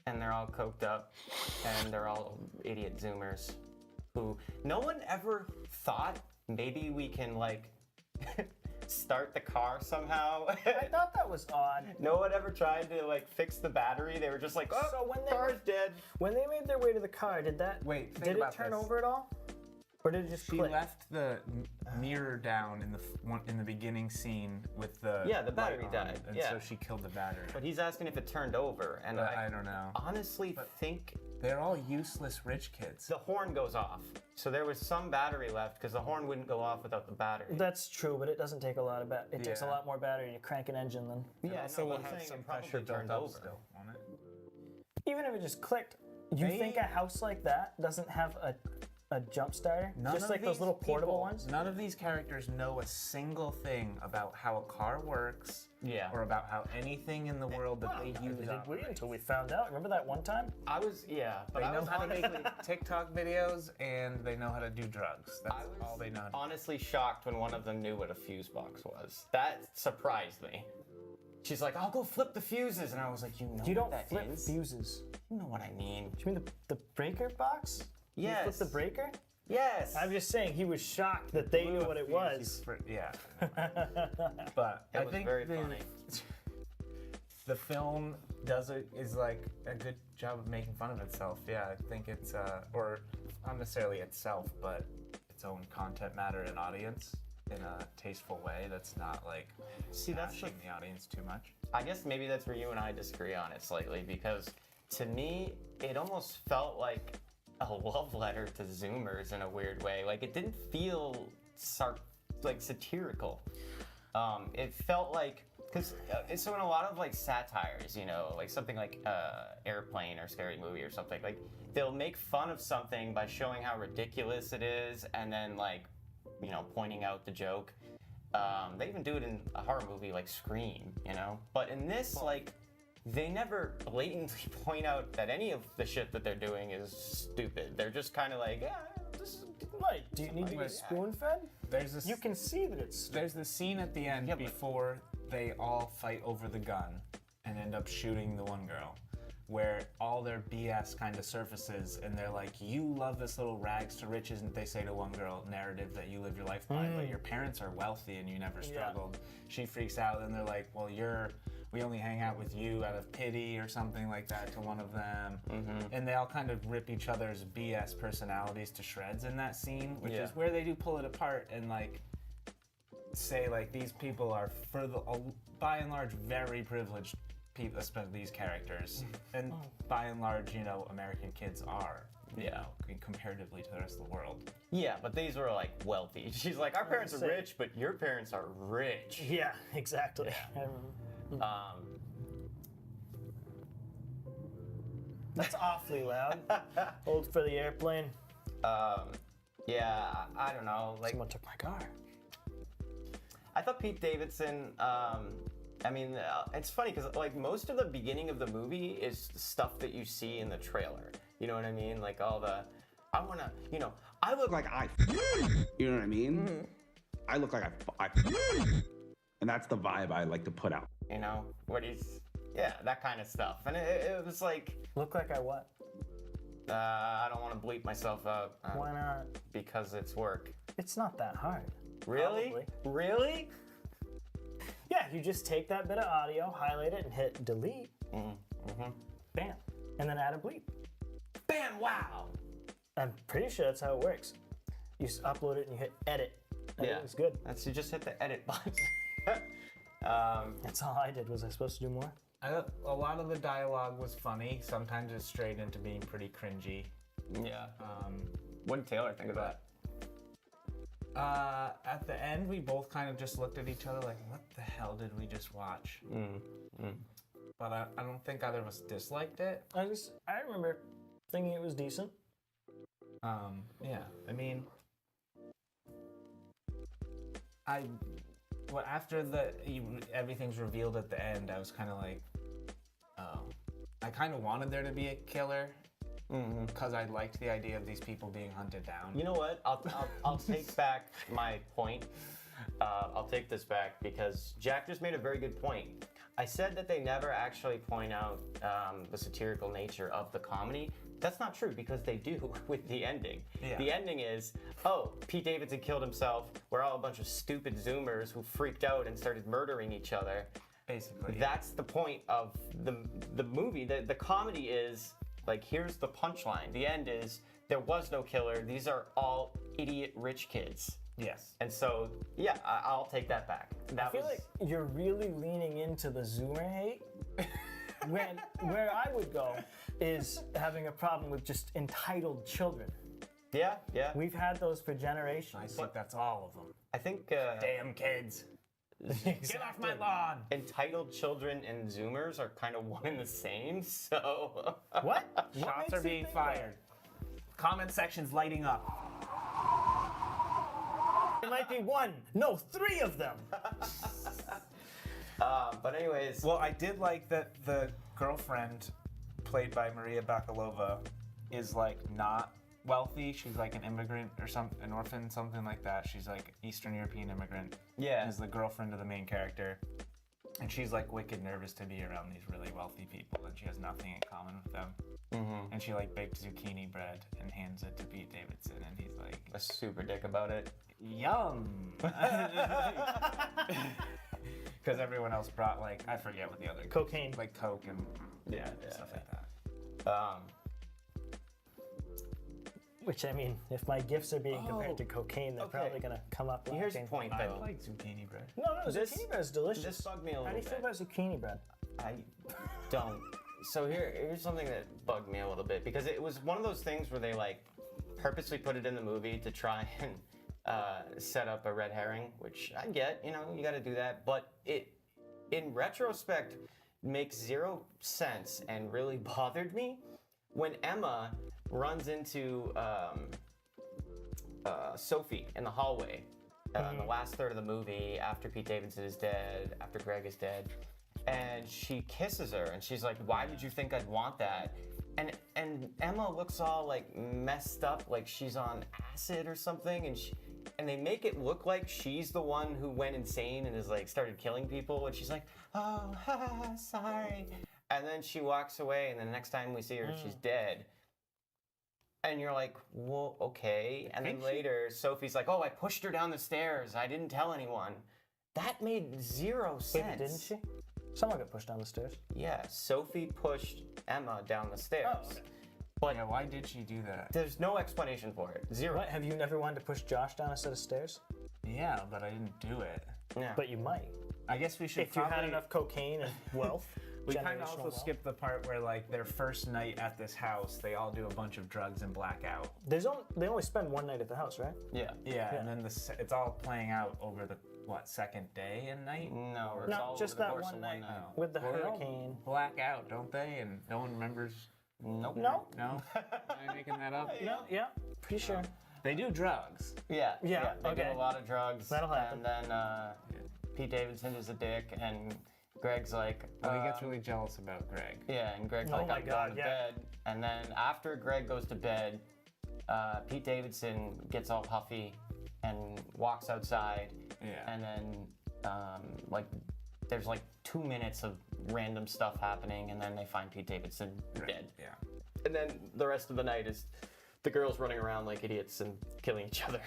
Speaker 5: And they're all coked up, and they're all idiot Zoomers who no one ever thought maybe we can like start the car somehow.
Speaker 6: I thought that was odd.
Speaker 5: No one ever tried to like fix the battery. They were just like, oh,
Speaker 6: So when they
Speaker 5: car's
Speaker 6: were-
Speaker 5: dead.
Speaker 6: When they made their way to the car, did
Speaker 4: Wait, think
Speaker 6: did it
Speaker 4: about
Speaker 6: turn
Speaker 4: this.
Speaker 6: over at all? Or did it just
Speaker 4: She
Speaker 6: click?
Speaker 4: left the mirror down in the beginning scene with the
Speaker 5: Yeah, the battery
Speaker 4: light on,
Speaker 5: died,
Speaker 4: and
Speaker 5: yeah.
Speaker 4: so she killed the battery.
Speaker 5: But he's asking if it turned over, and
Speaker 4: But
Speaker 5: I
Speaker 4: I don't know.
Speaker 5: honestly think
Speaker 4: They're all useless rich kids.
Speaker 5: the horn goes off. So there was some battery left because the horn wouldn't go off without the battery.
Speaker 6: That's true, but it doesn't take a lot of It takes a
Speaker 4: Yeah.
Speaker 6: lot more battery to crank an engine than.
Speaker 5: Yeah,
Speaker 4: also
Speaker 5: no,
Speaker 4: will
Speaker 5: I'm
Speaker 4: have
Speaker 5: saying
Speaker 4: some
Speaker 5: it
Speaker 4: pressure
Speaker 5: probably
Speaker 4: built
Speaker 5: turned
Speaker 4: up
Speaker 5: over.
Speaker 4: still on it.
Speaker 6: Even if it just clicked, you
Speaker 4: They-
Speaker 6: think a house like that doesn't have a a jump starter,
Speaker 4: None
Speaker 6: just
Speaker 4: of
Speaker 6: like those
Speaker 4: these
Speaker 6: little portable
Speaker 4: people-
Speaker 6: ones.
Speaker 4: None of these characters know a single thing about how a car works,
Speaker 5: Yeah.
Speaker 4: or about how anything in the world that they use.
Speaker 6: Did we
Speaker 4: operates.
Speaker 6: until we found out? Remember that one time?
Speaker 5: I was, yeah, but
Speaker 4: They
Speaker 5: I
Speaker 4: know
Speaker 5: was
Speaker 4: how to
Speaker 5: honestly,
Speaker 4: make TikTok videos and they know how to do drugs. That's
Speaker 5: I was
Speaker 4: all they know. How to do.
Speaker 5: honestly shocked when one of them knew what a fuse box was. That surprised me. She's like, I'll go flip the fuses, and I was like, you know
Speaker 6: You
Speaker 5: what
Speaker 6: don't
Speaker 5: that
Speaker 6: flip
Speaker 5: is?
Speaker 6: fuses.
Speaker 5: You know what I mean?
Speaker 6: Do you mean the breaker box? You
Speaker 5: Yes.
Speaker 6: flip the breaker?
Speaker 5: Yes.
Speaker 6: I'm just saying he was shocked that they knew what it was.
Speaker 4: Yeah. But
Speaker 5: It
Speaker 4: I
Speaker 5: was
Speaker 4: think
Speaker 5: very funny.
Speaker 4: the film is like a good job of making fun of itself. Yeah, I think it's or not necessarily itself, but its own content matter and audience in a tasteful way that's not like
Speaker 5: that's
Speaker 4: bashing the audience too much.
Speaker 5: I guess maybe that's where you and I disagree on it slightly, because to me, it almost felt like a love letter to Zoomers in a weird way. Like, it didn't feel satirical. It felt like, because so in a lot of like satires, you know, like something like Airplane or Scary Movie or something, like they'll make fun of something by showing how ridiculous it is, and then like, you know, pointing out the joke. They even do it in a horror movie like Scream, you know? But in this, like, they never blatantly point out that any of the shit that they're doing is stupid. They're just kind of like, yeah, this is...
Speaker 6: Right, do you need to be spoon-fed?
Speaker 4: There's this.
Speaker 6: You can see that it's...
Speaker 4: There's the scene at the end before they all fight over the gun and end up shooting the one girl, where all their BS kind of surfaces, and they're like, you love this little rags to riches, and they say to one girl, narrative that you live your life by, but your parents are wealthy and you never struggled. She freaks out, and they're like, well, we only hang out with you out of pity or something like that to one of them. And they all kind of rip each other's BS personalities to shreds in that scene, which is where they do pull it apart and like say like these people are by and large very privileged people, especially these characters, and by and large, you know, American kids are, you know, comparatively to the rest of the world.
Speaker 5: Yeah, but these were like wealthy. She's like, our parents are
Speaker 6: say-
Speaker 5: rich, but your parents are rich.
Speaker 6: Yeah, exactly. That's awfully loud. Hold for the airplane.
Speaker 5: Yeah, I don't know. Like,
Speaker 6: Someone took my car.
Speaker 5: I thought Pete Davidson. I mean, it's funny because like most of the beginning of the movie is stuff that you see in the trailer. You know what I mean? Like all the, I wanna, you know, I look like
Speaker 7: like you know what I mean? I look like I and that's the vibe I like to put out.
Speaker 5: you know, what he's, yeah, that kind of stuff. And it was like,
Speaker 6: Look like I what?
Speaker 5: I don't want to bleep myself out
Speaker 6: Why not?
Speaker 5: because it's work.
Speaker 6: It's not that hard.
Speaker 5: Really?
Speaker 6: Probably.
Speaker 5: Really?
Speaker 6: Yeah, you just take that bit of audio, highlight it, and hit delete. Bam. And then add a bleep.
Speaker 5: Bam! Wow!
Speaker 6: I'm pretty sure that's how it works. You just upload it and you hit edit. Everything's good.
Speaker 5: That's, you just hit the edit button.
Speaker 6: That's all I did. Was I supposed to do more?
Speaker 4: A lot of the dialogue was funny. Sometimes it strayed into being pretty cringy.
Speaker 5: Yeah. What did Taylor think of that?
Speaker 4: At the end, we both kind of just looked at each other like, what the hell did we just watch? But I don't think either of us disliked it.
Speaker 6: I remember thinking it was decent.
Speaker 4: Yeah, I mean, after everything's revealed at the end, I was kind of like, oh, I kind of wanted there to be a killer because I liked the idea of these people being hunted down.
Speaker 5: You know what? I'll take back my point. I'll take this back because Jack just made a very good point. I said that they never actually point out the satirical nature of the comedy. That's not true because they do with the ending.
Speaker 4: Yeah.
Speaker 5: The ending is, oh, Pete Davidson killed himself. We're all a bunch of stupid Zoomers who freaked out and started murdering each other.
Speaker 4: Basically.
Speaker 5: That's the point of the movie. The comedy is, like, here's the punchline. The end is, there was no killer. These are all idiot rich kids.
Speaker 4: Yes.
Speaker 5: And so, yeah, I'll take that back.
Speaker 6: I feel like you're really leaning into the Zoomer hate. Where I would go is having a problem with just entitled children.
Speaker 5: yeah.
Speaker 6: We've had those for generations.
Speaker 4: I think that's all of them.
Speaker 5: I think
Speaker 4: Damn kids. Get off my lawn.
Speaker 5: entitled children and Zoomers are kind of one and the same. So
Speaker 6: What?
Speaker 4: Shots are being fired. comment section's lighting up.
Speaker 6: It might be one, no, 3 of them.
Speaker 5: But anyways,
Speaker 4: Well, I did like that the girlfriend, played by Maria Bakalova, is like not wealthy. She's like an immigrant or an orphan, something like that. She's like Eastern European immigrant.
Speaker 5: Yeah.
Speaker 4: Is the girlfriend of the main character. And she's like wicked nervous to be around these really wealthy people, and she has nothing in common with them. And she like baked zucchini bread and hands it to Pete Davidson, and he's like,
Speaker 5: a super dick about it.
Speaker 4: "Yum!" Because everyone else brought like, I forget what the other
Speaker 6: Cocaine.
Speaker 4: like Coke and
Speaker 5: Yeah,
Speaker 4: stuff like that.
Speaker 6: Which, I mean, if my gifts are being compared to cocaine, they're
Speaker 5: okay.
Speaker 6: probably gonna come up lacking.
Speaker 5: Here's the point,
Speaker 4: I
Speaker 5: though.
Speaker 4: like zucchini bread.
Speaker 6: No,
Speaker 5: This-
Speaker 6: zucchini bread is delicious.
Speaker 5: This bugged me a
Speaker 6: How do
Speaker 5: little
Speaker 6: you feel
Speaker 5: bit.
Speaker 6: about zucchini bread?
Speaker 5: I don't. So here's something that bugged me a little bit, because it was one of those things where they like purposely put it in the movie to try and set up a red herring, which I get, you know, you got to do that, but it, in retrospect, makes 0 sense and really bothered me when Emma runs into Sophie in the hallway in the last third of the movie, after Pete Davidson is dead, after Greg is dead, and she kisses her, and she's like, "Why did you think I'd want that?" And Emma looks all like messed up, like she's on acid or something, and they make it look like she's the one who went insane and is like started killing people, and she's like, "Oh, sorry," and then she walks away, and the next time we see her, she's dead. And you're like, well, okay. And then later, Sophie's like, "Oh, I pushed her down the stairs. I didn't tell anyone." That made 0 sense.
Speaker 6: Wait, didn't she? Someone got pushed down the stairs.
Speaker 5: Yeah, Sophie pushed Emma down the stairs.
Speaker 6: Oh, okay.
Speaker 5: But
Speaker 4: Yeah, why did she do that?
Speaker 5: there's no explanation for it. 0.
Speaker 6: What? Have you never wanted to push Josh down a set of stairs?
Speaker 4: Yeah, but I didn't do it.
Speaker 5: Yeah.
Speaker 6: But you might.
Speaker 4: I guess we should
Speaker 6: If you
Speaker 4: probably...
Speaker 6: had enough cocaine and wealth.
Speaker 4: We kind of
Speaker 6: generational
Speaker 4: also
Speaker 6: wealth.
Speaker 4: skipped the part where, like, their first night at this house, they all do a bunch of drugs and black out.
Speaker 6: They only spend one night at the house, right?
Speaker 5: Yeah.
Speaker 4: Yeah, and then it's all playing out over the, second day and night?
Speaker 5: No, it's
Speaker 6: No,
Speaker 5: all
Speaker 6: just
Speaker 5: over the
Speaker 6: that
Speaker 5: course
Speaker 6: one
Speaker 5: of
Speaker 6: night.
Speaker 5: one night.
Speaker 6: With the
Speaker 4: Well, they all
Speaker 6: hurricane.
Speaker 4: black out, don't they? And no one remembers?
Speaker 5: Nope.
Speaker 6: No?
Speaker 4: No? Am I making that up?
Speaker 6: No, yeah, pretty sure.
Speaker 4: They do drugs.
Speaker 5: Yeah.
Speaker 6: Yeah,
Speaker 5: They
Speaker 6: okay.
Speaker 5: do a lot of drugs.
Speaker 6: That'll happen.
Speaker 5: And then Pete Davidson is a dick, and Greg's like,
Speaker 4: He gets really jealous about Greg.
Speaker 5: yeah, and Greg's
Speaker 6: Oh
Speaker 5: like,
Speaker 6: my
Speaker 5: "I'm
Speaker 6: God,
Speaker 5: going to
Speaker 6: yeah.
Speaker 5: bed." And then after Greg goes to bed, Pete Davidson gets all huffy and walks outside.
Speaker 4: Yeah.
Speaker 5: And then, there's like 2 minutes of random stuff happening, and then they find Pete Davidson dead.
Speaker 4: Yeah.
Speaker 5: And then the rest of the night is the girls running around like idiots and killing each other.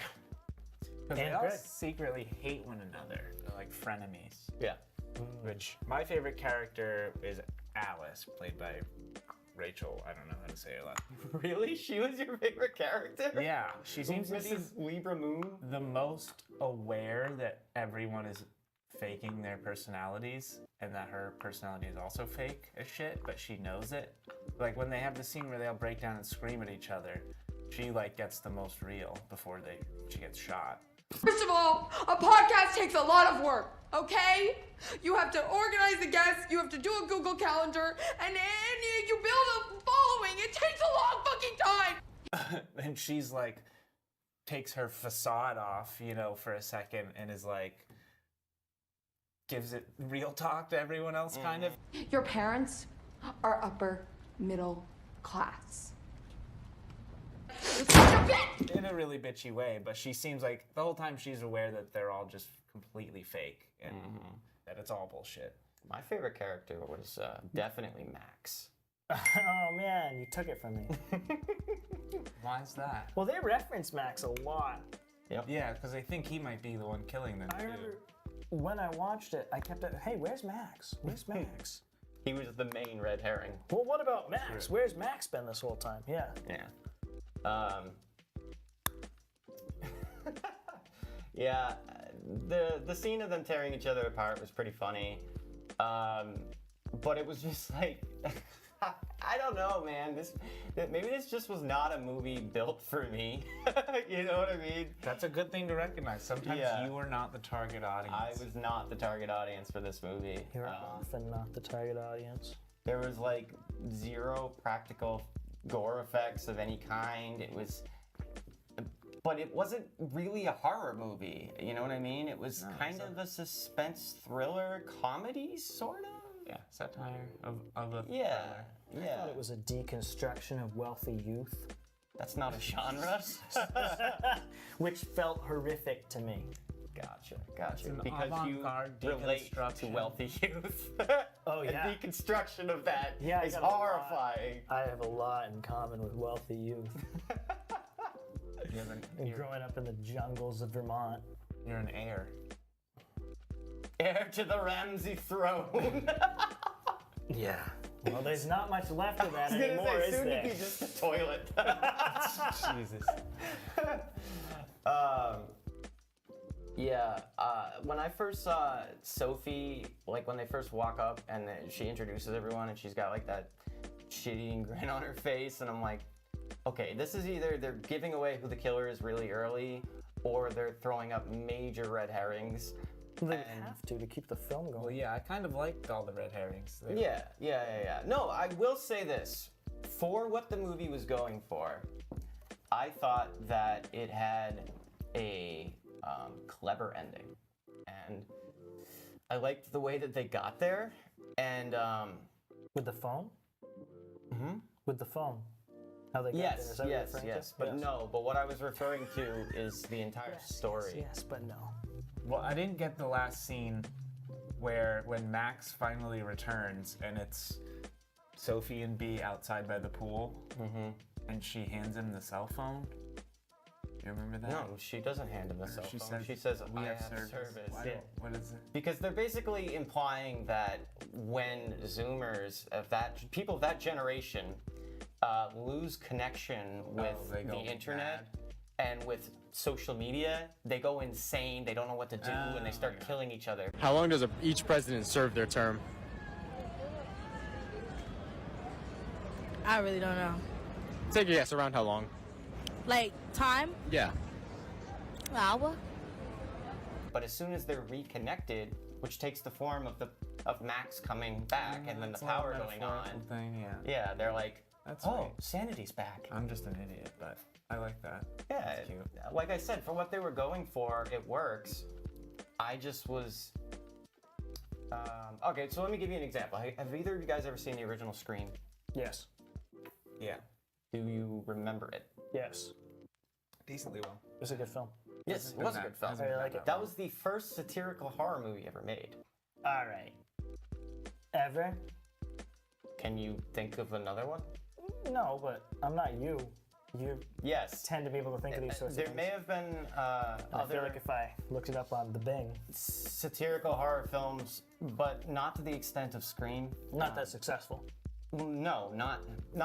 Speaker 4: Because they
Speaker 6: And
Speaker 4: all
Speaker 6: Greg.
Speaker 4: secretly hate one another. They're like frenemies.
Speaker 5: Yeah.
Speaker 4: Which, my favorite character is Alice, played by Rachel. I don't know how to say her last name.
Speaker 5: Really? She was your favorite character?
Speaker 4: Yeah, she seems to be
Speaker 5: Mrs. Libra Moon?
Speaker 4: the most aware that everyone is faking their personalities and that her personality is also fake as shit, but she knows it. Like when they have the scene where they all break down and scream at each other, she like gets the most real before she gets shot.
Speaker 8: First of all, a podcast takes a lot of work, okay? You have to organize the guests, you have to do a Google Calendar, and you build a following. It takes a long fucking time.
Speaker 4: And she's like, takes her facade off, for a second and is like, gives it real talk to everyone else, kind of.
Speaker 8: Your parents are upper middle class. You're such a bitch!
Speaker 4: In a really bitchy way, but she seems like the whole time she's aware that they're all just completely fake and that it's all bullshit.
Speaker 5: My favorite character was definitely Max.
Speaker 6: Oh man, you took it from me.
Speaker 4: Why is that?
Speaker 6: Well, they reference Max a lot.
Speaker 4: Yeah, because I think he might be the one killing them
Speaker 6: I
Speaker 4: too.
Speaker 6: remember when I watched it, I kept hey, where's Max? Where's Max?
Speaker 5: He was the main red herring.
Speaker 6: Well, what about Max? Where's Max been this whole time? Yeah.
Speaker 5: Yeah. Yeah, the scene of them tearing each other apart was pretty funny. But it was just like, I don't know, man. Maybe this just was not a movie built for me. You know what I mean?
Speaker 4: That's a good thing to recognize. Sometimes
Speaker 5: Yeah.
Speaker 4: you are not the target audience.
Speaker 5: I was not the target audience for this movie.
Speaker 6: You're often not the target audience.
Speaker 5: There was like 0 practical gore effects of any kind. But it wasn't really a horror movie. You know what I mean? It was kind of a suspense thriller comedy, sort of.
Speaker 4: Yeah, satire of a
Speaker 5: Yeah,
Speaker 6: I
Speaker 5: yeah.
Speaker 6: thought it was a deconstruction of wealthy youth,
Speaker 5: That's not a genre.
Speaker 6: which felt horrific to me.
Speaker 5: Gotcha.
Speaker 4: an
Speaker 5: Because you
Speaker 4: avant-garde
Speaker 5: relate to
Speaker 4: deconstruction.
Speaker 5: wealthy youth.
Speaker 6: Oh, yeah.
Speaker 5: A deconstruction of that
Speaker 6: Yeah, I
Speaker 5: is
Speaker 6: got a lot.
Speaker 5: horrifying.
Speaker 6: I have a lot in common with wealthy youth. And
Speaker 4: You're
Speaker 6: growing up in the jungles of Vermont.
Speaker 4: an heir.
Speaker 5: Heir to the Ramsey throne.
Speaker 6: Yeah. Well, there's not much left of that
Speaker 5: I was gonna
Speaker 6: anymore,
Speaker 5: say,
Speaker 6: is
Speaker 5: soon
Speaker 6: there?
Speaker 5: to be just a toilet.
Speaker 4: Jesus.
Speaker 5: When I first saw Sophie, like when they first walk up and then she introduces everyone and she's got like that shit-eating grin on her face, and I'm like, okay, this is either they're giving away who the killer is really early, or they're throwing up major red herrings.
Speaker 6: They
Speaker 5: And-
Speaker 6: have to keep the film going.
Speaker 4: Well, yeah, I kind of liked all the red herrings.
Speaker 5: Yeah. No, I will say this. For what the movie was going for, I thought that it had a clever ending. And I liked the way that they got there. And
Speaker 6: With the phone?
Speaker 5: Mhm.
Speaker 6: With the phone. How they got there. Is that what you're referring to?
Speaker 5: But no, but what I was referring to is the entire story.
Speaker 6: Yes, but no.
Speaker 4: Well, I didn't get the last scene when Max finally returns and it's Sophie and B outside by the pool, and she hands him the cell phone. You remember that?
Speaker 5: No, she doesn't hand him the cell
Speaker 4: She
Speaker 5: phone.
Speaker 4: says,
Speaker 5: She says,
Speaker 4: "We
Speaker 5: I
Speaker 4: have
Speaker 5: have
Speaker 4: service."
Speaker 5: Yeah.
Speaker 4: What is it?
Speaker 5: Because they're basically implying that when Zoomers of people of that generation lose connection with
Speaker 4: they go
Speaker 5: the internet
Speaker 4: mad.
Speaker 5: and with social media, they go insane. They don't know what to do, and they start killing each other.
Speaker 9: How long does each president serve their term?
Speaker 10: I really don't know.
Speaker 9: Take a guess around how long?
Speaker 10: Like, time?
Speaker 9: Yeah.
Speaker 10: An hour?
Speaker 5: But as soon as they're reconnected, which takes the form of Max coming back and then the
Speaker 4: It's a
Speaker 5: power
Speaker 4: little
Speaker 5: going on,
Speaker 4: metaphorical thing, yeah.
Speaker 5: yeah, they're like,
Speaker 4: That's
Speaker 5: oh,
Speaker 4: right.
Speaker 5: sanity's back.
Speaker 4: I'm just an idiot, but I like that.
Speaker 5: Yeah,
Speaker 4: That's cute.
Speaker 5: like I said, for what they were going for, it works. I just was. Okay, so let me give you an example. Have either of you guys ever seen the original Scream?
Speaker 6: Yes.
Speaker 4: Yeah,
Speaker 5: Do you remember it?
Speaker 6: Yes.
Speaker 4: decently well.
Speaker 6: It's a good film.
Speaker 5: Yes, it
Speaker 4: been
Speaker 5: was a
Speaker 4: that-
Speaker 5: good film.
Speaker 4: hasn't been
Speaker 6: I like
Speaker 4: that
Speaker 6: it.
Speaker 5: That was the first satirical horror movie ever made.
Speaker 6: All right. Ever?
Speaker 5: Can you think of another one?
Speaker 6: No, but I'm not you. You
Speaker 5: Yes.
Speaker 6: tend to be able to think of these sorts of
Speaker 5: There
Speaker 6: things.
Speaker 5: may have been
Speaker 6: I
Speaker 5: other
Speaker 6: feel like if I looked it up on the Bing,
Speaker 5: satirical horror films, but not to the extent of Scream.
Speaker 6: not that successful.
Speaker 5: No, not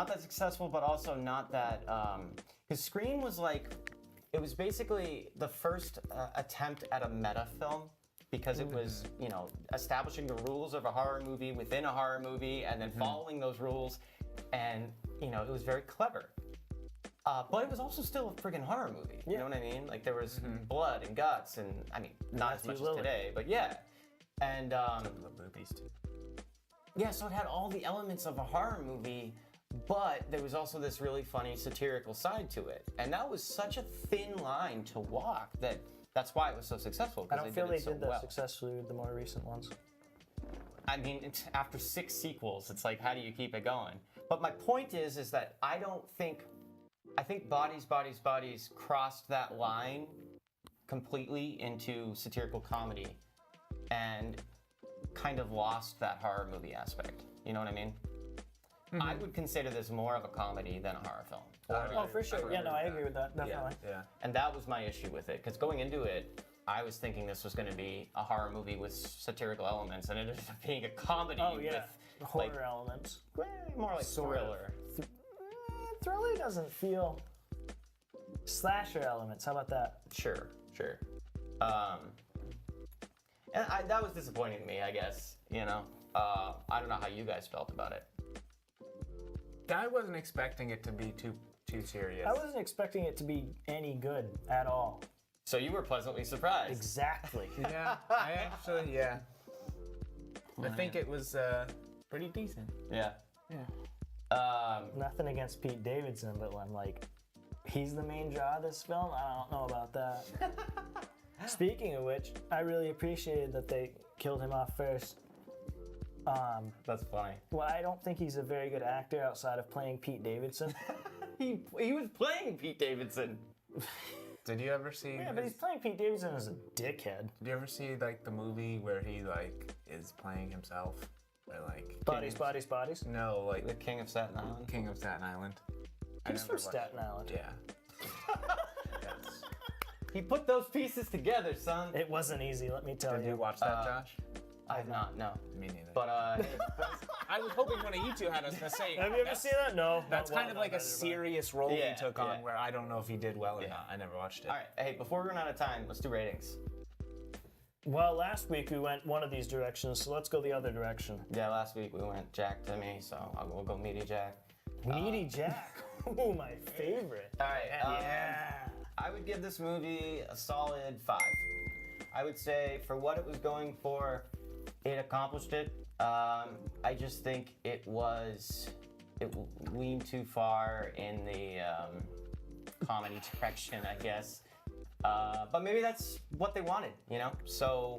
Speaker 5: that successful, but also not that because Scream was like, it was basically the first attempt at a meta film, because it was, you know, establishing the rules of a horror movie within a horror movie and then following those rules, and you know, it was very clever. But it was also still a friggin' horror movie. You know what I mean? Like there was blood and guts, and I mean, not as much as
Speaker 6: Lily.
Speaker 5: today, but yeah. And
Speaker 4: The boobies too.
Speaker 5: yeah, so it had all the elements of a horror movie, but there was also this really funny satirical side to it. And that was such a thin line to walk that's why it was so successful.
Speaker 6: I don't feel they
Speaker 5: it so
Speaker 6: did that
Speaker 5: well.
Speaker 6: successfully with the more recent ones.
Speaker 5: I mean, after 6 sequels, it's like, how do you keep it going? But my point is that I think Bodies, Bodies, Bodies crossed that line completely into satirical comedy and kind of lost that horror movie aspect. You know what I mean? I would consider this more of a comedy than a horror film.
Speaker 6: Oh, for sure. Yeah, no, I agree with that. Definitely.
Speaker 4: Yeah.
Speaker 5: And that was my issue with it, because going into it, I was thinking this was going to be a horror movie with satirical elements, and it ended up being a comedy
Speaker 6: Oh, yeah.
Speaker 5: with
Speaker 6: Horror
Speaker 5: like,
Speaker 6: elements.
Speaker 5: more like
Speaker 6: Sort of.
Speaker 5: thriller.
Speaker 6: Thriller doesn't feel. Slasher elements. How about that?
Speaker 5: Sure. And that was disappointing to me, I guess. You know, I don't know how you guys felt about it.
Speaker 4: I wasn't expecting it to be too serious.
Speaker 6: I wasn't expecting it to be any good at all.
Speaker 5: So you were pleasantly surprised.
Speaker 6: Exactly.
Speaker 4: Yeah, I actually, yeah. I think it was pretty decent.
Speaker 5: Yeah.
Speaker 4: Yeah.
Speaker 6: Nothing against Pete Davidson, but I'm like, he's the main draw of this film? I don't know about that. Speaking of which, I really appreciated that they killed him off first.
Speaker 5: That's funny.
Speaker 6: Well, I don't think he's a very good actor outside of playing Pete Davidson.
Speaker 5: He was playing Pete Davidson.
Speaker 4: Did you ever see?
Speaker 6: Yeah, but he's playing Pete Davidson as a dickhead.
Speaker 4: Did you ever see like the movie where he like is playing himself? Or like
Speaker 6: Bodies, bodies, bodies.
Speaker 4: no, like
Speaker 5: The King of Staten Island.
Speaker 4: King of Staten Island.
Speaker 6: He's
Speaker 4: never
Speaker 6: from
Speaker 4: watched
Speaker 6: Staten Island.
Speaker 4: Yeah. Yes.
Speaker 5: He put those pieces together, son.
Speaker 6: It wasn't easy, let me tell
Speaker 4: Did
Speaker 6: you.
Speaker 4: you watch that, Josh?
Speaker 5: I have not, no.
Speaker 4: Me neither.
Speaker 5: But
Speaker 4: I was hoping one of you two had. I was gonna say.
Speaker 6: Have you ever seen that? No.
Speaker 4: That's
Speaker 6: Not
Speaker 4: kind
Speaker 6: well,
Speaker 4: of like
Speaker 6: not
Speaker 4: a
Speaker 6: better,
Speaker 4: serious role
Speaker 5: Yeah,
Speaker 4: he took on,
Speaker 5: yeah.
Speaker 4: where I don't know if he did well or
Speaker 5: Yeah.
Speaker 4: not. I never watched it.
Speaker 5: all right, hey, before we run out of time, let's do ratings.
Speaker 6: but- Well, last week we went one of these directions, so let's go the other direction.
Speaker 5: Yeah, last week we went Jack to me, so we'll go Meaty Jack.
Speaker 6: Meaty Jack. Oh, my favorite.
Speaker 5: All right.
Speaker 6: Yeah.
Speaker 5: I would give this movie a solid 5. I would say for what it was going for, it accomplished it. I just think it leaned too far in the comedy direction, I guess. But maybe that's what they wanted, you know? So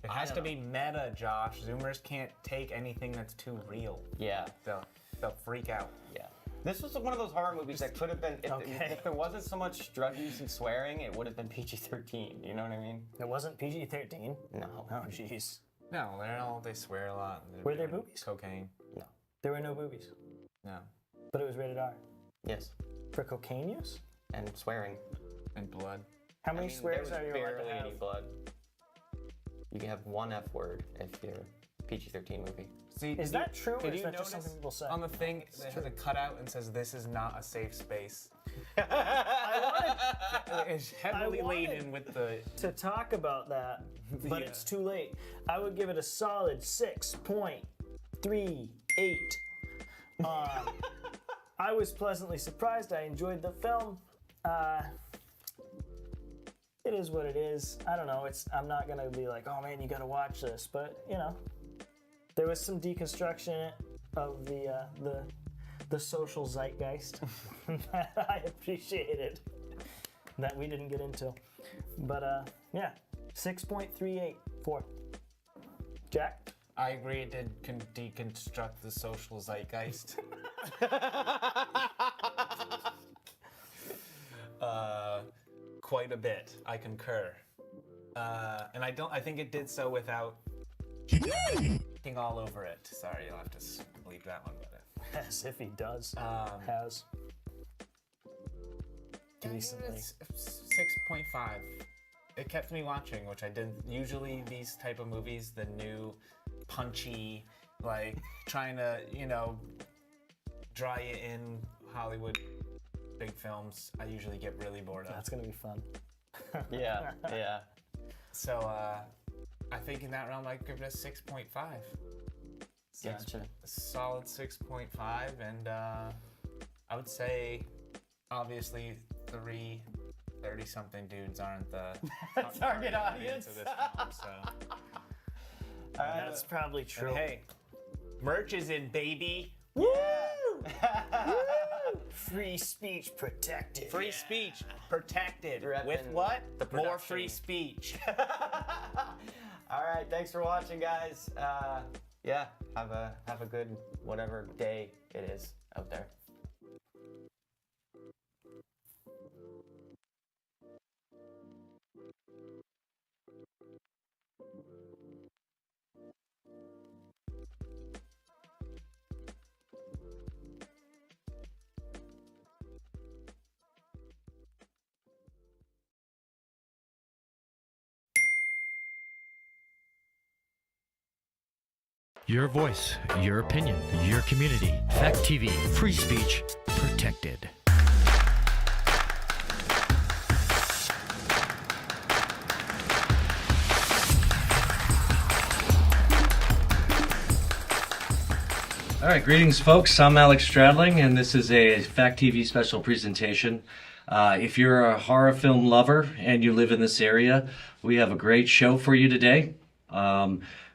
Speaker 4: It has
Speaker 5: I
Speaker 4: to
Speaker 5: don't
Speaker 4: be meta, Josh. Zoomers can't take anything that's too real.
Speaker 5: yeah.
Speaker 4: They'll freak out.
Speaker 5: Yeah. This was one of those horror movies that could have been, if there wasn't so much drug use and swearing, it would have been PG-13. You know what I mean?
Speaker 6: It wasn't PG-13?
Speaker 5: No.
Speaker 6: Oh, jeez.
Speaker 4: No, they swear a lot. They're
Speaker 6: Were there
Speaker 4: doing
Speaker 6: boobies?
Speaker 4: Cocaine.
Speaker 6: There were no boobies,
Speaker 4: No.
Speaker 6: but it was rated R.
Speaker 5: Yes.
Speaker 6: For cocaine use?
Speaker 5: And swearing.
Speaker 4: And blood.
Speaker 6: How many
Speaker 5: I mean,
Speaker 6: swears
Speaker 5: there
Speaker 6: are
Speaker 5: was
Speaker 6: you allowed
Speaker 5: barely
Speaker 6: to
Speaker 5: any
Speaker 6: have?
Speaker 5: blood. You can have one F word if you're a PG-13 movie.
Speaker 4: See,
Speaker 6: Is that true, or
Speaker 4: did
Speaker 6: is
Speaker 4: you
Speaker 6: that just
Speaker 4: notice
Speaker 6: something people say?
Speaker 4: on the thing that has a cutout and says this is not a safe space? It's heavily
Speaker 6: wanted-
Speaker 4: laden with the.
Speaker 6: To talk about that, but
Speaker 4: Yeah.
Speaker 6: it's too late. I would give it a solid 6.38. I was pleasantly surprised. I enjoyed the film. It is what it is. I don't know. I'm not gonna be like, oh man, you gotta watch this. But you know, there was some deconstruction in it of the social zeitgeist that I appreciated that we didn't get into. But yeah, 6.384. Jack?
Speaker 4: I agree. It did deconstruct the social zeitgeist. Quite a bit. I concur. And I think it did so without being all over it. Sorry, you'll have to bleep that one. But
Speaker 6: As if he does. Has. Recently.
Speaker 4: It's 6.5. It kept me watching, which I didn't. Usually these type of movies, the new, punchy, like trying to, draw you in Hollywood big films, I usually get really bored of.
Speaker 6: That's gonna be fun.
Speaker 5: Yeah, yeah.
Speaker 4: So I think in that realm I'd give it a 6.5.
Speaker 5: Gotcha.
Speaker 4: A solid 6.5, and I would say obviously 30-something dudes aren't the
Speaker 5: Target audience.
Speaker 4: of this film, so.
Speaker 6: That's probably true.
Speaker 4: And hey, merch is in, baby.
Speaker 6: Woo! Free speech protected.
Speaker 4: Free speech protected.
Speaker 5: Reppin'
Speaker 4: With what?
Speaker 5: the
Speaker 4: More
Speaker 5: production.
Speaker 4: free speech.
Speaker 5: All right, thanks for watching, guys. Yeah, have a good whatever day it is out there.
Speaker 11: Your voice, your opinion, your community. Fact TV, free speech protected.
Speaker 12: All right, greetings, folks. I'm Alex Stradling, and this is a Fact TV special presentation. If you're a horror film lover and you live in this area, we have a great show for you today.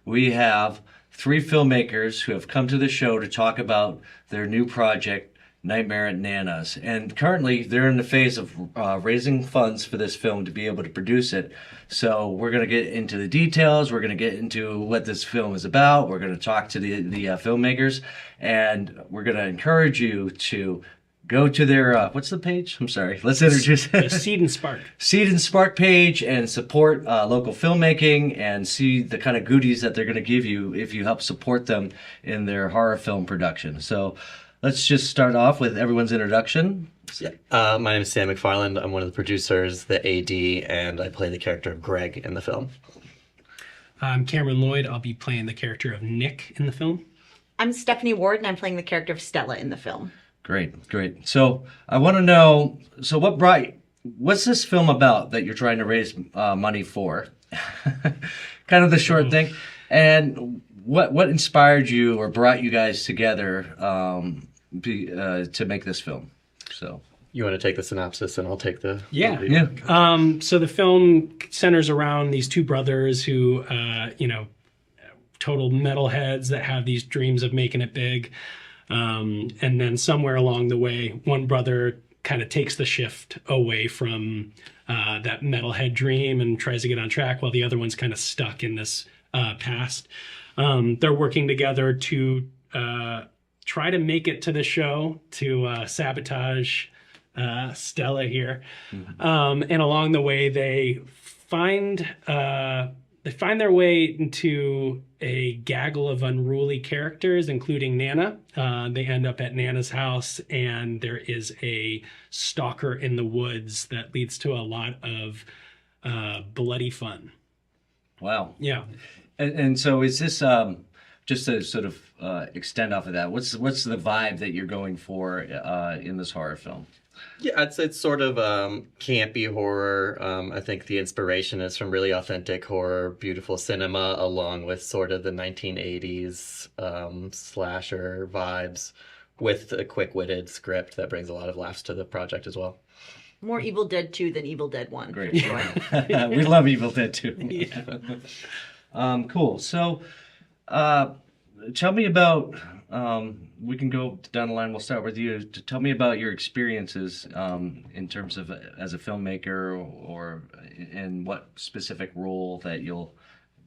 Speaker 12: We have 3 filmmakers who have come to the show to talk about their new project, Nightmare at Nana's. And currently, they're in the phase of raising funds for this film to be able to produce it. So we're going to get into the details. We're going to get into what this film is about. We're going to talk to the filmmakers. And we're going to encourage you to go to their, what's the page? I'm sorry. Let's introduce
Speaker 13: the Seed and Spark.
Speaker 12: Seed and Spark page, and support local filmmaking and see the kind of goodies that they're going to give you if you help support them in their horror film production. So let's just start off with everyone's introduction.
Speaker 14: My name is Sam McFarland. I'm one of the producers, the AD, and I play the character of Greg in the film.
Speaker 13: I'm Cameron Lloyd. I'll be playing the character of Nick in the film.
Speaker 15: I'm Stephanie Ward, and I'm playing the character of Stella in the film.
Speaker 12: Great, great. So I want to know, so what's this film about that you're trying to raise money for? Kind of the short thing. And what inspired you or brought you guys together to make this film? So
Speaker 14: you want to take the synopsis and I'll take the
Speaker 13: Yeah.
Speaker 14: movie?
Speaker 13: So the film centers around these 2 brothers who, total metalheads that have these dreams of making it big. And then somewhere along the way, one brother kind of takes the shift away from that metalhead dream and tries to get on track, while the other one's kind of stuck in this past. They're working together to try to make it to the show, to sabotage Stella here. And along the way, they find their way into a gaggle of unruly characters, including Nana. They end up at Nana's house, and there is a stalker in the woods that leads to a lot of bloody fun.
Speaker 12: Wow.
Speaker 13: Yeah.
Speaker 12: And so is this, just to sort of extend off of that, what's the vibe that you're going for in this horror film?
Speaker 14: Yeah, I'd say it's sort of campy horror. I think the inspiration is from really authentic horror, beautiful cinema, along with sort of the 1980s slasher vibes, with a quick-witted script that brings a lot of laughs to the project as well.
Speaker 15: More Evil Dead 2 than Evil Dead 1.
Speaker 12: Great. We love Evil Dead 2.
Speaker 13: Yeah.
Speaker 12: Cool. So tell me about, we can go down the line. We'll start with you. Tell me about your experiences in terms of as a filmmaker, or in what specific role that you'll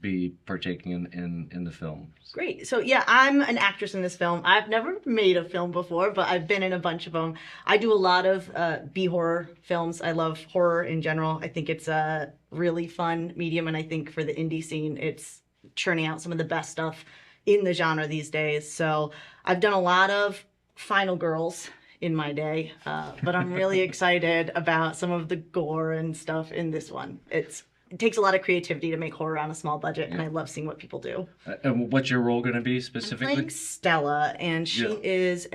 Speaker 12: be partaking in the film.
Speaker 15: Great. So yeah, I'm an actress in this film. I've never made a film before, but I've been in a bunch of them. I do a lot of B-horror films. I love horror in general. I think it's a really fun medium, and I think for the indie scene, it's churning out some of the best stuff in the genre these days. So I've done a lot of Final Girls in my day, but I'm really excited about some of the gore and stuff in this one. It takes a lot of creativity to make horror on a small budget, and I love seeing what people do.
Speaker 12: And what's your role going to be specifically?
Speaker 15: I'm playing Stella, and she is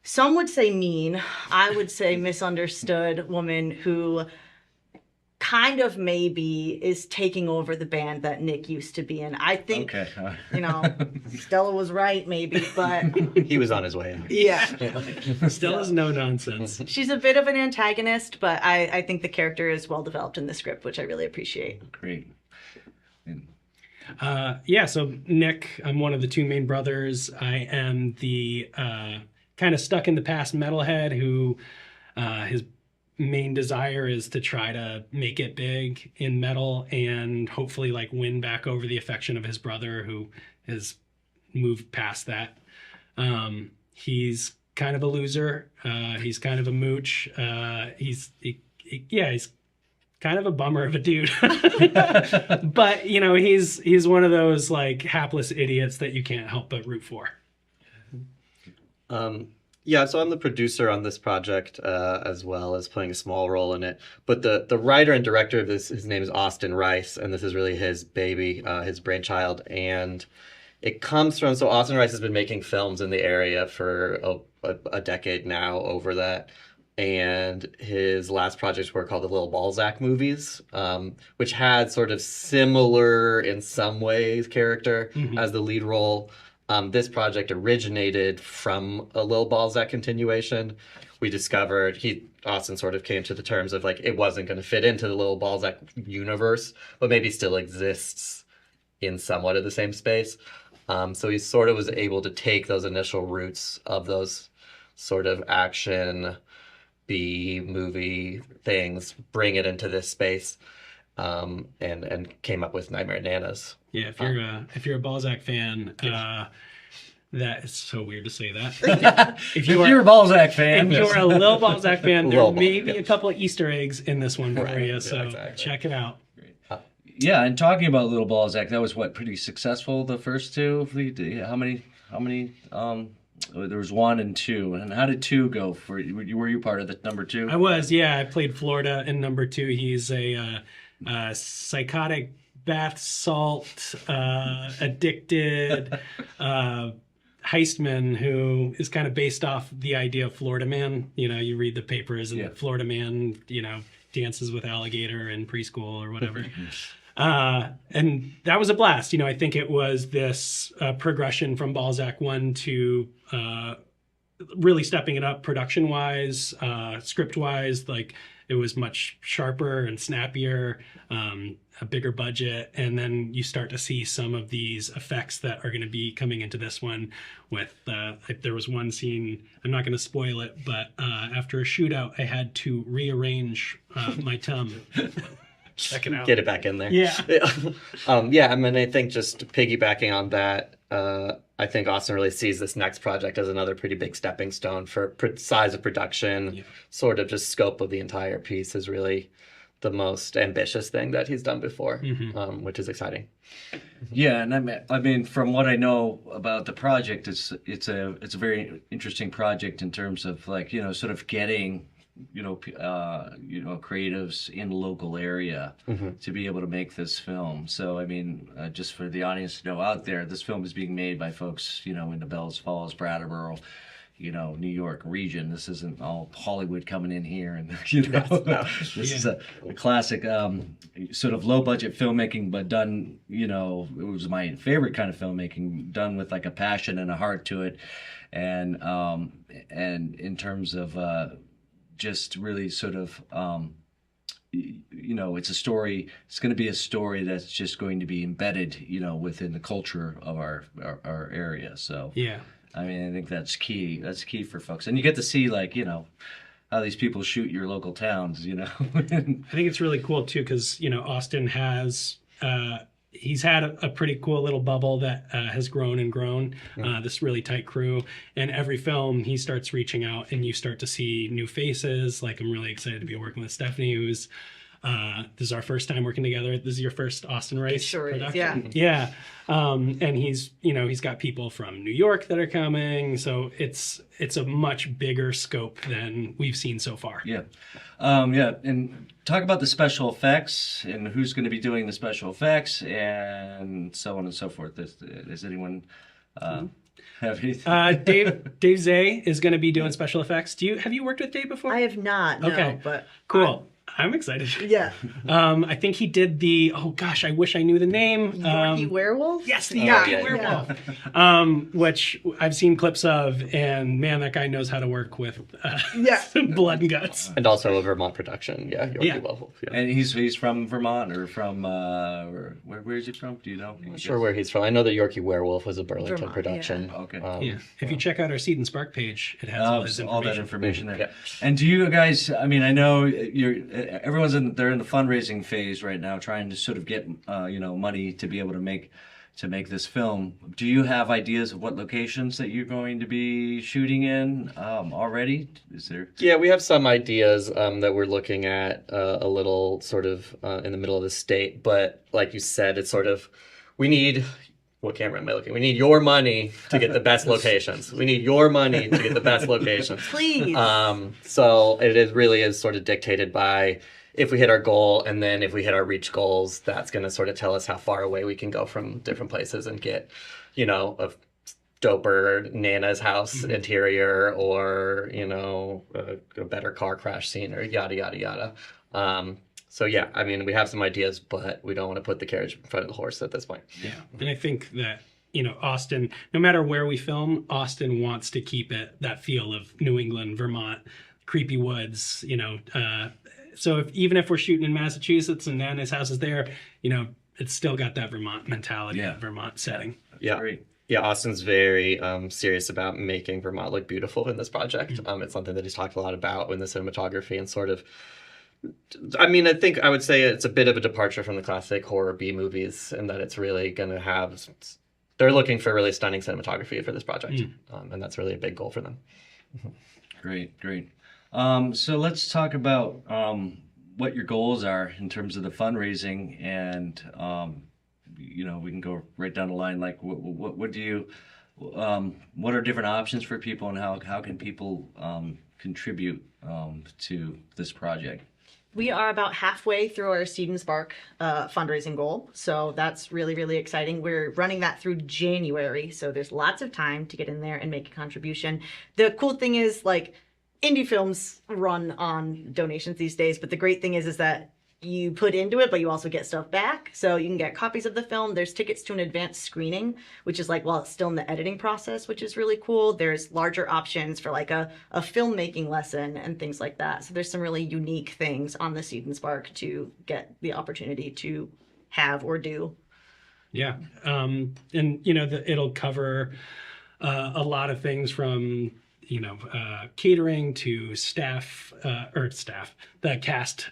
Speaker 15: some would say mean, I would say misunderstood woman who kind of maybe is taking over the band that Nick used to be in. I think, Stella was right maybe, but...
Speaker 14: He was on his way out.
Speaker 15: Yeah.
Speaker 13: Stella's no nonsense.
Speaker 15: She's a bit of an antagonist, but I think the character is well developed in the script, which I really appreciate.
Speaker 12: Great.
Speaker 13: So Nick, I'm one of the 2 main brothers. I am the kind of stuck in the past metalhead who his main desire is to try to make it big in metal and hopefully win back over the affection of his brother, who has moved past that. He's kind of a loser. He's kind of a mooch. He's kind of a bummer of a dude. But he's one of those hapless idiots that you can't help but root for.
Speaker 14: So I'm the producer on this project, as well as playing a small role in it. But the writer and director of this, his name is Austin Rice, and this is really his baby, his brainchild. And it comes from, so Austin Rice has been making films in the area for a decade now, over that. And his last projects were called the Little Balzac movies, which had sort of similar, in some ways, character as the lead role. This project originated from a Lil Balzac continuation. We discovered, Austin sort of came to the terms of it wasn't going to fit into the Lil Balzac universe, but maybe still exists in somewhat of the same space. So he sort of was able to take those initial roots of those sort of action B movie things, bring it into this space, and came up with Nightmare Nanas.
Speaker 13: Yeah, if you're a Balzac fan, that is so weird to say that.
Speaker 12: If you're a Balzac fan,
Speaker 13: if you're a little Balzac fan, there
Speaker 14: Little
Speaker 13: may be a couple of Easter eggs in this one for you. So check it out.
Speaker 12: Yeah, and talking about Little Balzac, that was pretty successful. The first two. How many? There was 1 and 2, and how did 2 go for you? Were you part of the number 2?
Speaker 13: I was, yeah. I played Florida in number 2. He's a psychotic bath salt addicted heistman who is kind of based off the idea of Florida Man. You know, you read the papers and Florida Man, you know, dances with alligator in preschool or whatever. And that was a blast. You know, I think it was this progression from Balzac 1 to really stepping it up production-wise, script-wise. Like, it was much sharper and snappier, a bigger budget. And then you start to see some of these effects that are going to be coming into this one with, there was one scene, I'm not going to spoil it, but after a shootout, I had to rearrange my tum. Check it out.
Speaker 14: Get it back in there.
Speaker 13: Yeah.
Speaker 14: Yeah, I mean, I think just piggybacking on that, I think Austin really sees this next project as another pretty big stepping stone for size of production, sort of just scope of the entire piece is really the most ambitious thing that he's done before, which is exciting.
Speaker 12: Yeah, and I mean, from what I know about the project, it's a very interesting project in terms of, like, you know, sort of getting creatives in the local area to be able to make this film. So, I mean, just for the audience to know out there, this film is being made by folks, you know, in the Bells Falls, Brattleboro, you know, New York region. This isn't all Hollywood coming in here, and you know, this is a classic sort of low budget filmmaking, but done, you know, it was my favorite kind of filmmaking, done with like a passion and a heart to it, and in terms of just really sort of, you know, it's a story. It's going to be a story that's just going to be embedded, you know, within the culture of our area. So
Speaker 13: yeah,
Speaker 12: I mean, I think that's key. That's key for folks, and you get to see, like, you know, how these people shoot your local towns. You know,
Speaker 13: I think it's really cool too, because, you know, Austin has. He's had a pretty cool little bubble that has grown and grown, this really tight crew. And every film, he starts reaching out and you start to see new faces. Like, I'm really excited to be working with Stephanie, who's, this is our first time working together. This is your first Austin Rice production. Yeah. And he's, you know, he's got people from New York that are coming. So it's a much bigger scope than we've seen so far.
Speaker 12: Yeah. Yeah. And talk about the special effects and who's going to be doing the special effects and so on and so forth. Does anyone have anything?
Speaker 13: Dave Zay is going to be doing special effects. Have you worked with Dave before?
Speaker 15: I have not. No,
Speaker 13: okay.
Speaker 15: But
Speaker 13: cool. I'm excited.
Speaker 15: Yeah.
Speaker 13: I think he did the, oh gosh, I wish I knew the name.
Speaker 15: Yorkie Werewolf?
Speaker 13: Yes, the Yorkie Werewolf. Which I've seen clips of, and man, that guy knows how to work with blood and guts.
Speaker 14: And also a Vermont production, Yorkie Werewolf. Yeah.
Speaker 12: And he's from Vermont, or from, where is he from? Do you know?
Speaker 14: I'm not sure where he's from. I know that Yorkie Werewolf was a Burlington
Speaker 15: Vermont,
Speaker 14: production.
Speaker 12: Yeah. Okay.
Speaker 13: If you check out our Seed and Spark page, it has
Speaker 12: all that information there. Yeah. And do you guys, I mean, I know everyone's they're in the fundraising phase right now, trying to sort of get money to be able to make this film. Do you have ideas of what locations that you're going to be shooting in already? Is there?
Speaker 14: Yeah, we have some ideas that we're looking at a little sort of in the middle of the state, but like you said, it's sort of, we need. What camera am I looking? We need your money to get the best locations. We need your money to get the best locations.
Speaker 15: Please.
Speaker 14: So it really is sort of dictated by if we hit our goal, and then if we hit our reach goals, that's going to sort of tell us how far away we can go from different places and get, you know, a doper Nana's house interior, or, you know, a better car crash scene, or yada, yada, yada. So yeah, I mean, we have some ideas, but we don't want to put the carriage in front of the horse at this point.
Speaker 13: Yeah, and I think that, you know, Austin, no matter where we film, Austin wants to keep that feel of New England, Vermont, creepy woods, you know. So even if we're shooting in Massachusetts and Nana's house is there, you know, it's still got that Vermont mentality, Vermont setting.
Speaker 14: Yeah.
Speaker 12: Great.
Speaker 14: Yeah, Austin's very serious about making Vermont look beautiful in this project. It's something that he's talked a lot about in the cinematography and sort of. I mean, I would say it's a bit of a departure from the classic horror B movies in that it's really going to have. They're looking for really stunning cinematography for this project, and that's really a big goal for them.
Speaker 12: Great. So let's talk about what your goals are in terms of the fundraising, and we can go right down the line. Like, what do you? What are different options for people, and how can people contribute to this project?
Speaker 15: We are about halfway through our Seed and Spark fundraising goal, so that's really, really exciting. We're running that through January, so there's lots of time to get in there and make a contribution. The cool thing is, like, indie films run on donations these days, but the great thing is that you put into it, but you also get stuff back. So you can get copies of the film. There's tickets to an advanced screening, which is like while it's still in the editing process, which is really cool. There's larger options for like a filmmaking lesson and things like that. So there's some really unique things on the Seed and Spark to get the opportunity to have or do.
Speaker 13: Yeah. And, it'll cover a lot of things from, catering to the cast,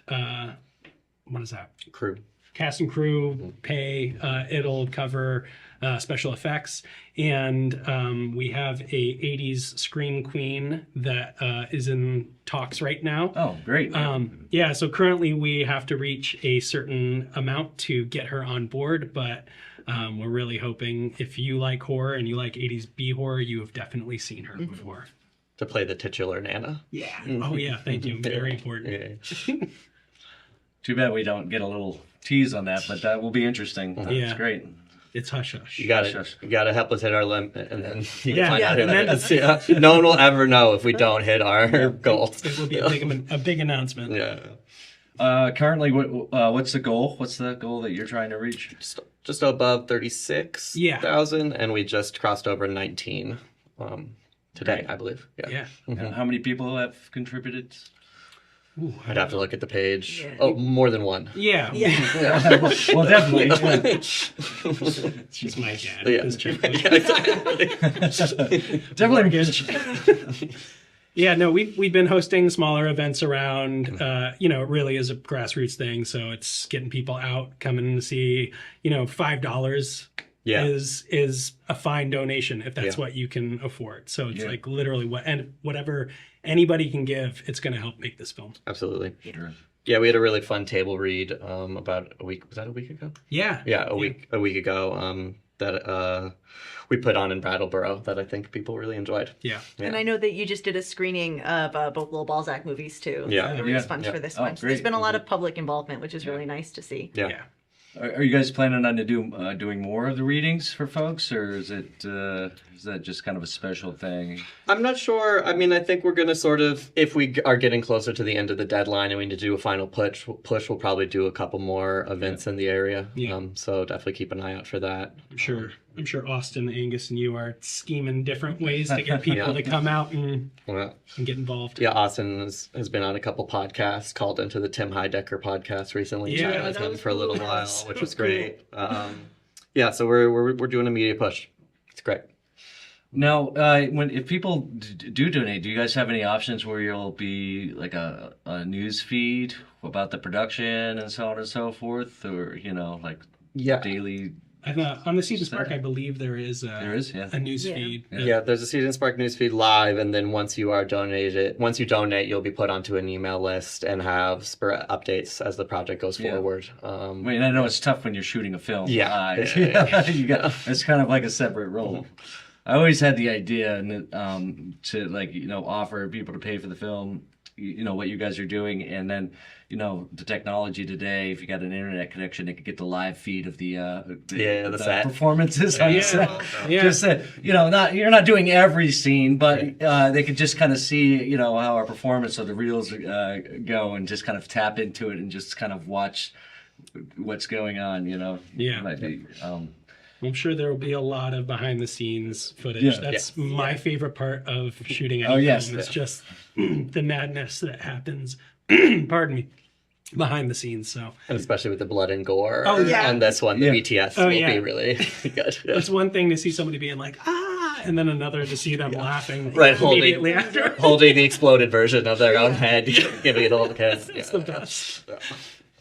Speaker 13: what is that?
Speaker 14: Crew.
Speaker 13: Cast and crew pay. It'll cover special effects. And we have a 80s scream queen that is in talks right now.
Speaker 12: Oh, great.
Speaker 13: Yeah, so currently we have to reach a certain amount to get her on board, but we're really hoping if you like horror and you like 80s B horror, you have definitely seen her before.
Speaker 14: To play the titular Nana.
Speaker 13: Yeah. Oh, yeah, thank you. Very important.
Speaker 14: Yeah.
Speaker 12: Too bad we don't get a little tease on that, but that will be interesting. That's great.
Speaker 13: It's hush hush.
Speaker 14: You gotta help us hit our limit, and then you
Speaker 13: Yeah,
Speaker 14: can find
Speaker 13: yeah,
Speaker 14: out who
Speaker 13: and
Speaker 14: that
Speaker 13: then-
Speaker 14: is. Yeah. No one will ever know if we don't hit our goal.
Speaker 13: It will be a big announcement.
Speaker 14: Yeah.
Speaker 12: Currently, what's the goal? What's the goal that you're trying to reach?
Speaker 14: Just above 36,000, and we just crossed over 19 today, I believe. Yeah.
Speaker 12: And how many people have contributed?
Speaker 13: Ooh,
Speaker 14: I'd have to look at the page. Oh, more than one.
Speaker 13: Yeah.
Speaker 12: Well, definitely.
Speaker 13: She's my dad.
Speaker 14: Yeah.
Speaker 13: Definitely good. Yeah, no, we've been hosting smaller events around. It really is a grassroots thing, so it's getting people out, coming to see. $5 is a fine donation if that's what you can afford. So it's like literally whatever anybody can give, it's going to help make this film.
Speaker 14: Absolutely.
Speaker 12: Sure.
Speaker 14: Yeah, we had a really fun table read about a week. Was that a week ago?
Speaker 13: Yeah.
Speaker 14: Yeah, a week ago. That we put on in Brattleboro that I think people really enjoyed.
Speaker 13: Yeah.
Speaker 15: And I know that you just did a screening of both Lil Balzac movies too.
Speaker 14: Yeah.
Speaker 15: So raise funds for this one. So there's been a lot of public involvement, which is really nice to see.
Speaker 14: Yeah.
Speaker 12: Are you guys planning on doing more of the readings for folks, or is that just kind of a special thing?
Speaker 14: I'm not sure. I mean, I think we're going to sort of, if we are getting closer to the end of the deadline and we need to do a final push, we'll probably do a couple more events in the area.
Speaker 13: Yeah.
Speaker 14: So definitely keep an eye out for that.
Speaker 13: I'm sure Austin, Angus, and you are scheming different ways to get people to come out and get involved.
Speaker 14: Yeah, Austin has been on a couple podcasts, called into the Tim Heidecker podcast recently.
Speaker 13: Yeah,
Speaker 14: chatted with
Speaker 13: that
Speaker 14: him
Speaker 13: was
Speaker 14: for a little
Speaker 13: cool.
Speaker 14: while,
Speaker 13: That
Speaker 14: which
Speaker 13: was
Speaker 14: was great. So we're doing a media push. It's great.
Speaker 12: Now, if people do donate, do you guys have any options where you'll be like a news feed about the production and so on and so forth, or daily?
Speaker 13: On the Seed and Spark, I believe there is a news feed.
Speaker 14: Yeah, there's a Seed and Spark newsfeed live, and then once you donate, you'll be put onto an email list and have updates as the project goes forward.
Speaker 12: I mean, I know it's tough when you're shooting a film.
Speaker 14: Yeah.
Speaker 12: It's kind of like a separate role. I always had the idea to offer people to pay for the film, what you guys are doing, and then the technology today, if you got an internet connection, it could get the live feed of the
Speaker 14: set
Speaker 12: performances on the set.
Speaker 13: Yeah.
Speaker 12: Just that, you're not doing every scene, but they could just kind of see, how our performance or the reels go, and just kind of tap into it and just kind of watch what's going on.
Speaker 13: Yeah.
Speaker 12: Might be,
Speaker 13: I'm sure there will be a lot of behind the scenes footage.
Speaker 12: Yeah.
Speaker 13: That's my favorite part of shooting
Speaker 12: Oh,
Speaker 13: any
Speaker 12: yes.
Speaker 13: film. It's just the madness that happens. Pardon me. behind the scenes. So,
Speaker 14: and especially with the blood and gore.
Speaker 13: Oh, yeah.
Speaker 14: And this one, the BTS will be really good. Yeah.
Speaker 13: It's one thing to see somebody being like, and then another to see them laughing
Speaker 14: Right,
Speaker 13: immediately after.
Speaker 14: holding the exploded version of their own head, giving it all the kids.
Speaker 13: It's the best.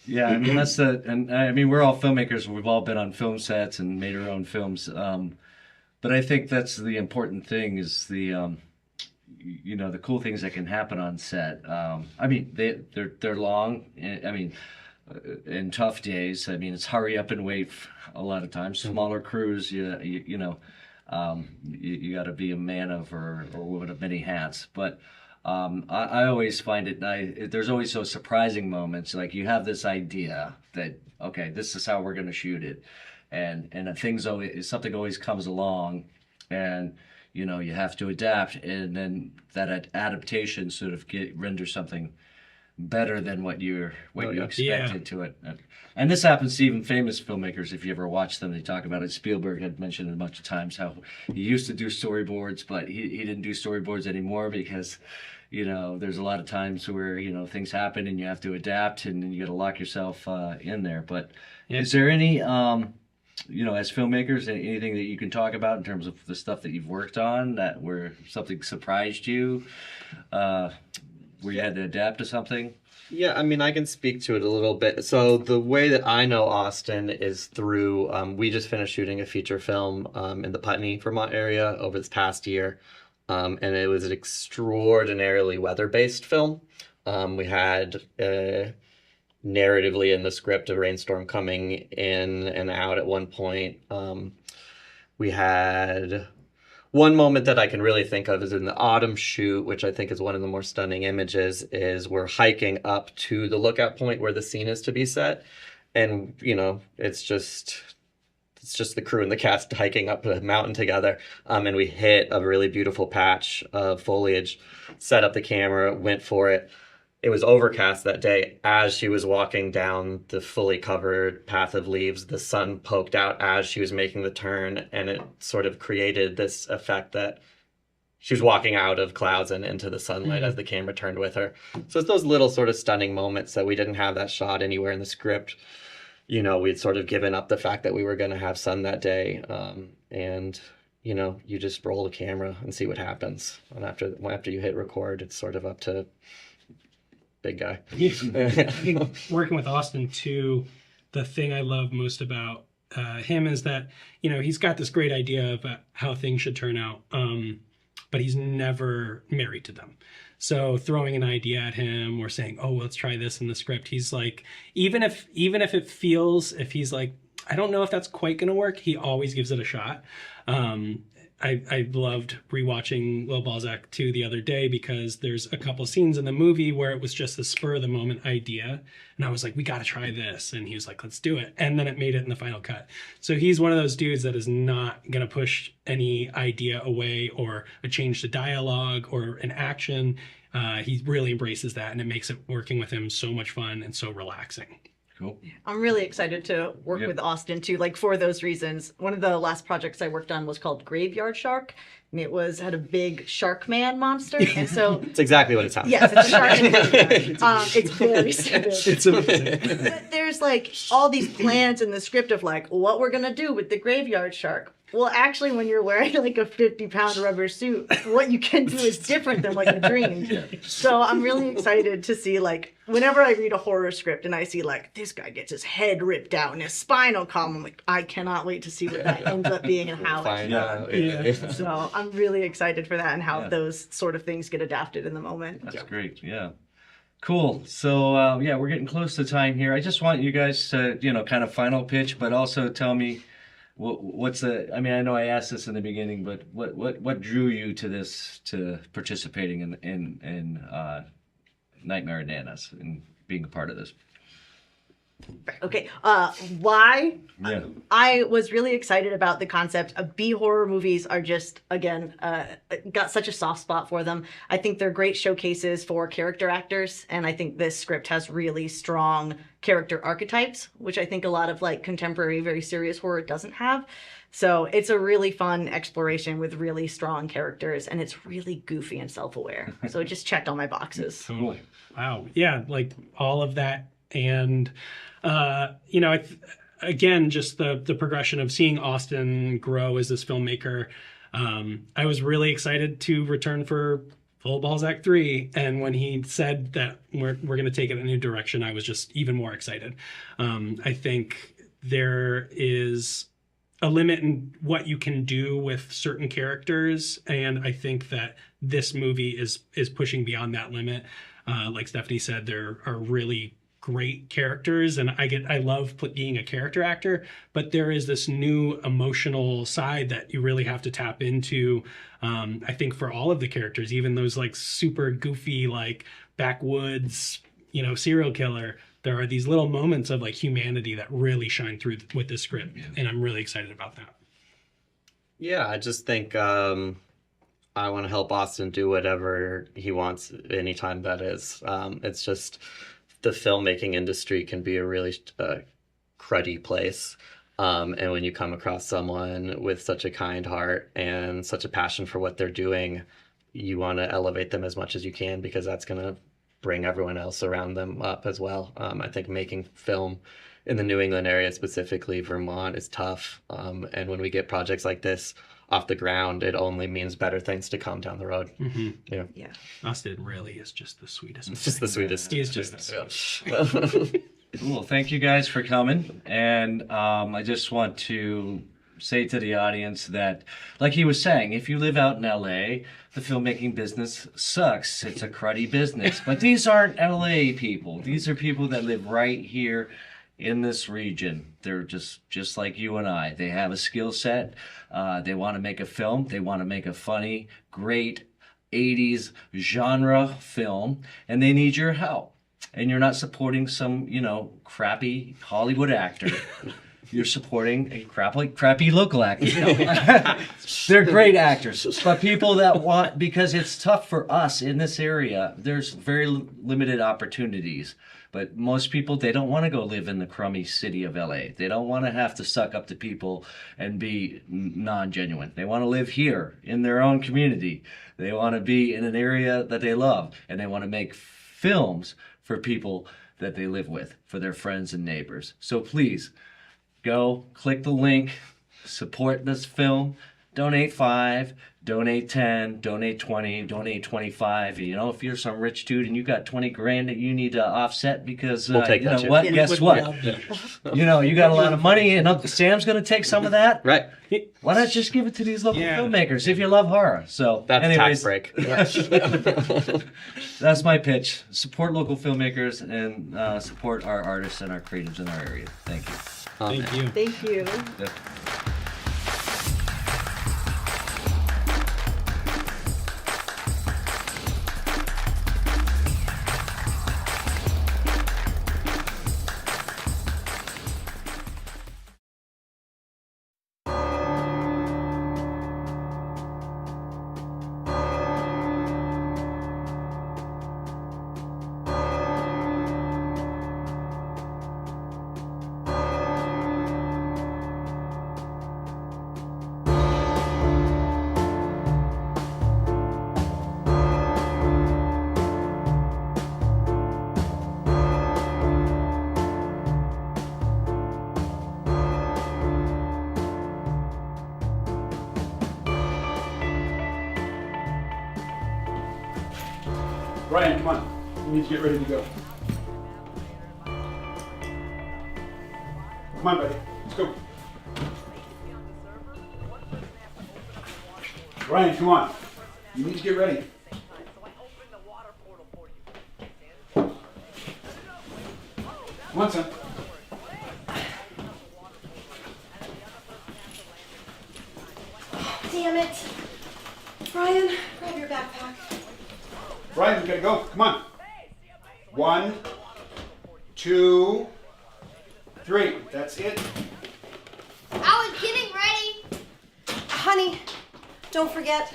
Speaker 12: Yeah, I mean and I mean we're all filmmakers. We've all been on film sets and made our own films. But I think that's the important thing is the the cool things that can happen on set. I mean they're long. I mean in tough days. I mean it's hurry up and wait a lot of times. Smaller crews, you got to be a man of or woman of many hats. But I always find there's always those surprising moments. Like you have this idea that, okay, this is how we're going to shoot it. And something always comes along and, you have to adapt. And then that adaptation sort of renders something better than what you expected to it. And this happens to even famous filmmakers. If you ever watch them, they talk about it. Spielberg had mentioned a bunch of times how he used to do storyboards, but he didn't do storyboards anymore because, there's a lot of times where, things happen and you have to adapt and then you got to lock yourself in there. But is there any, as filmmakers, anything that you can talk about in terms of the stuff that you've worked on where something surprised you, where you had to adapt to something?
Speaker 14: Yeah, I mean, I can speak to it a little bit. So the way that I know Austin is through, we just finished shooting a feature film in the Putney, Vermont area over this past year. And it was an extraordinarily weather-based film. We had narratively in the script a rainstorm coming in and out at one point. We had one moment that I can really think of is in the autumn shoot, which I think is one of the more stunning images, is we're hiking up to the lookout point where the scene is to be set. And, it's just the crew and the cast hiking up the mountain together. And we hit a really beautiful patch of foliage, set up the camera, went for it. It was overcast that day. As she was walking down the fully covered path of leaves, the sun poked out as she was making the turn, and it sort of created this effect that she was walking out of clouds and into the sunlight as the camera turned with her. So it's those little sort of stunning moments that we didn't have that shot anywhere in the script. We'd sort of given up the fact that we were going to have sun that day. And you just roll the camera and see what happens. And after you hit record, it's sort of up to big guy.
Speaker 13: Working with Austin too, the thing I love most about him is that he's got this great idea of how things should turn out, but he's never married to them. So throwing an idea at him or saying, "Oh, let's try this in the script," he's like, even if he's like, I don't know if that's quite gonna work, he always gives it a shot. I loved rewatching Lil Balzac 2 the other day because there's a couple scenes in the movie where it was just a spur of the moment idea. And I was like, we got to try this. And he was like, let's do it. And then it made it in the final cut. So he's one of those dudes that is not going to push any idea away or a change to dialogue or an action. He really embraces that, and it makes it working with him so much fun and so relaxing.
Speaker 12: Cool.
Speaker 15: I'm really excited to work with Austin too, like for those reasons. One of the last projects I worked on was called Graveyard Shark, and it had a big shark man monster, and so
Speaker 14: it's exactly what it sounds.
Speaker 15: Yes, it's a shark. It's very stupid.
Speaker 13: It's amazing.
Speaker 15: But there's like all these plans in the script of like what we're gonna do with the graveyard shark. Well, actually, when you're wearing like a 50-pound rubber suit, what you can do is different than what you dreamed. So I'm really excited to see, like, whenever I read a horror script and I see, like, this guy gets his head ripped out and his spinal column, I'm like, I cannot wait to see what that ends up being and how it's done. So I'm really excited for that and how those sort of things get adapted in the moment.
Speaker 12: That's great, yeah. Cool. So, we're getting close to time here. I just want you guys to, kind of final pitch, but also tell me, what's I know I asked this in the beginning, but what drew you to participating in Nightmare at Nana's and being a part of this?
Speaker 15: Okay, why?
Speaker 12: Yeah.
Speaker 15: I was really excited about the concept of B-horror movies are just, again, got such a soft spot for them. I think they're great showcases for character actors, and I think this script has really strong character archetypes, which I think a lot of like contemporary, very serious horror doesn't have. So it's a really fun exploration with really strong characters, and it's really goofy and self-aware. So it just checked all my boxes.
Speaker 13: Totally. Wow. Yeah, like all of that And again, just the progression of seeing Austin grow as this filmmaker. I was really excited to return for Full Balzac 3, and when he said that we're going to take it in a new direction, I was just even more excited. I think there is a limit in what you can do with certain characters, and I think that this movie is pushing beyond that limit. Like Stephanie said, there are really great characters, and I love being a character actor, but there is this new emotional side that you really have to tap into. I think for all of the characters, even those like super goofy, like backwoods, serial killer, there are these little moments of like humanity that really shine through with this script, and I'm really excited about that.
Speaker 14: Yeah, I just think I want to help Austin do whatever he wants anytime that is. It's just the filmmaking industry can be a really cruddy place. And when you come across someone with such a kind heart and such a passion for what they're doing, you want to elevate them as much as you can, because that's going to bring everyone else around them up as well. I think making film in the New England area, specifically Vermont, is tough. And when we get projects like this off the ground, it only means better things to come down the road.
Speaker 13: Mm-hmm.
Speaker 15: Yeah.
Speaker 13: Austin really is just the sweetest.
Speaker 14: It's just the sweetest.
Speaker 13: He's just the sweetest.
Speaker 12: Cool. Thank you guys for coming. And I just want to say to the audience that, like he was saying, if you live out in LA, the filmmaking business sucks. It's a cruddy business. But these aren't LA people. These are people that live right here in this region. They're just like you and I. They have a skill set. They want to make a film. They want to make a funny, great 80s genre film, and they need your help. And you're not supporting some, crappy Hollywood actor. You're supporting a crappy local actor. They're great actors, but people that want, because it's tough for us in this area, there's very limited opportunities. But most people, they don't want to go live in the crummy city of LA. They don't want to have to suck up to people and be non-genuine. They want to live here in their own community. They want to be in an area that they love, and they want to make films for people that they live with, for their friends and neighbors. So please, go click the link, support this film, donate 5, donate 10, donate 20, donate 25. If you're some rich dude and you got 20 grand that you need to offset because
Speaker 14: we'll take
Speaker 12: you
Speaker 14: that
Speaker 12: know what?
Speaker 14: shit.
Speaker 12: Guess what? You got a lot of money and Uncle Sam's going to take some of that.
Speaker 14: Right.
Speaker 12: Why not just give it to these local filmmakers if you love horror? So
Speaker 14: that's
Speaker 12: anyways,
Speaker 14: tax break.
Speaker 12: That's my pitch. Support local filmmakers and support our artists and our creatives in our area. Thank you.
Speaker 13: Thank you.
Speaker 15: Thank you.
Speaker 12: Yeah.
Speaker 16: Ryan, come on. We need to get ready to go. Come on, buddy. Let's go. Ryan, come on. You need to get ready. Come on, son.
Speaker 17: Damn it. Ryan, grab your backpack.
Speaker 16: Ryan, we gotta go. Come on. 1, 2, 3. That's it.
Speaker 17: I was getting ready. Honey, don't forget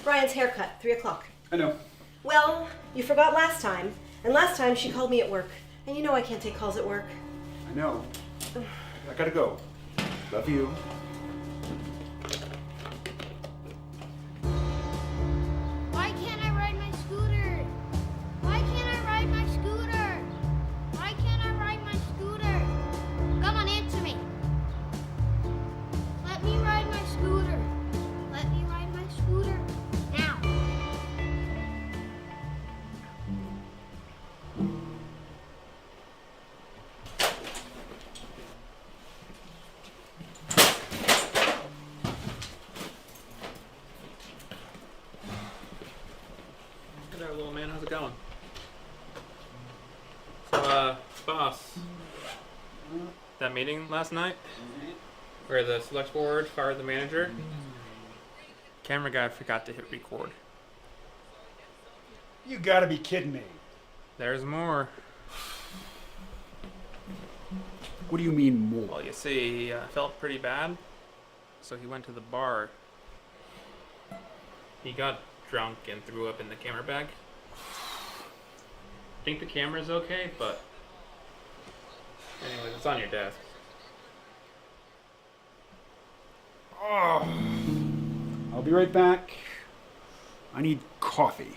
Speaker 17: Brian's haircut, 3 o'clock.
Speaker 16: I know.
Speaker 17: Well, you forgot last time, and last time she called me at work, and you know I can't take calls at work.
Speaker 16: I know. I gotta go. Love you.
Speaker 10: Why can't I ride my scooter? Why can't I ride my scooter? Why can't I
Speaker 9: that meeting last night? Where the select board fired the manager? Camera guy forgot to hit record.
Speaker 3: You gotta be kidding me.
Speaker 9: There's more.
Speaker 16: What do you mean more?
Speaker 9: Well, you see, he felt pretty bad, so he went to the bar. He got drunk and threw up in the camera bag. I think the camera's okay, but anyways, it's on your desk.
Speaker 16: Oh, I'll be right back. I need coffee.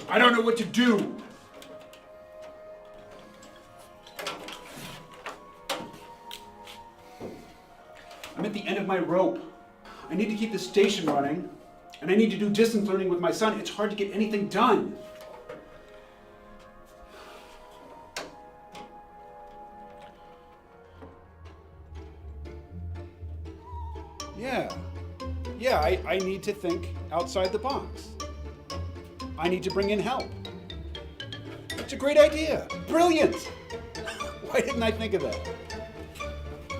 Speaker 16: I don't know what to do. I'm at the end of my rope. I need to keep the station running, and I need to do distance learning with my son. It's hard to get anything done. Yeah, I need to think outside the box. I need to bring in help. It's a great idea. Brilliant. Why didn't I think of that?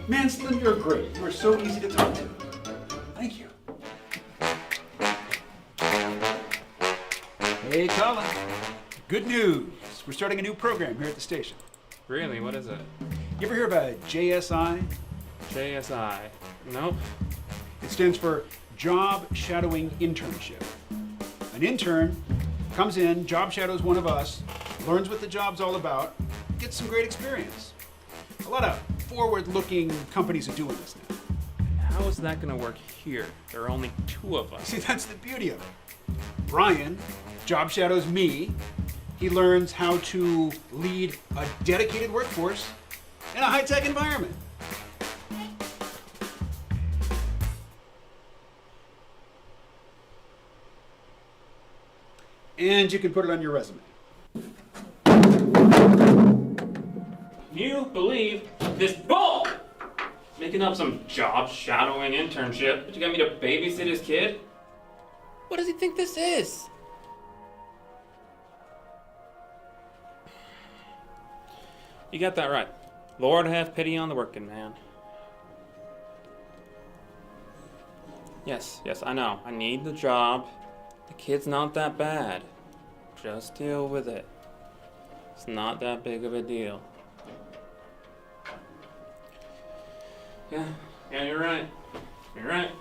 Speaker 16: Man, Slim, you're great. You are so easy to talk to. Thank you. Hey, Colin. Good news. We're starting a new program here at the station.
Speaker 9: Really? What is it?
Speaker 16: You ever hear of a JSI?
Speaker 9: JSI. Nope.
Speaker 16: It stands for Job Shadowing Internship. An intern comes in, job shadows one of us, learns what the job's all about, gets some great experience. A lot of forward-looking companies are doing this now.
Speaker 9: How is that gonna work here? There are only 2 of us.
Speaker 16: See, that's the beauty of it. Brian job shadows me. He learns how to lead a dedicated workforce in a high-tech environment. And you can put it on your resume.
Speaker 9: You believe this bull? Making up some job shadowing internship, but you got me to babysit his kid? What does he think this is? You got that right. Lord have pity on the working man. Yes, I know. I need the job. The kid's not that bad. Just deal with it. It's not that big of a deal. Yeah, you're right. You're right.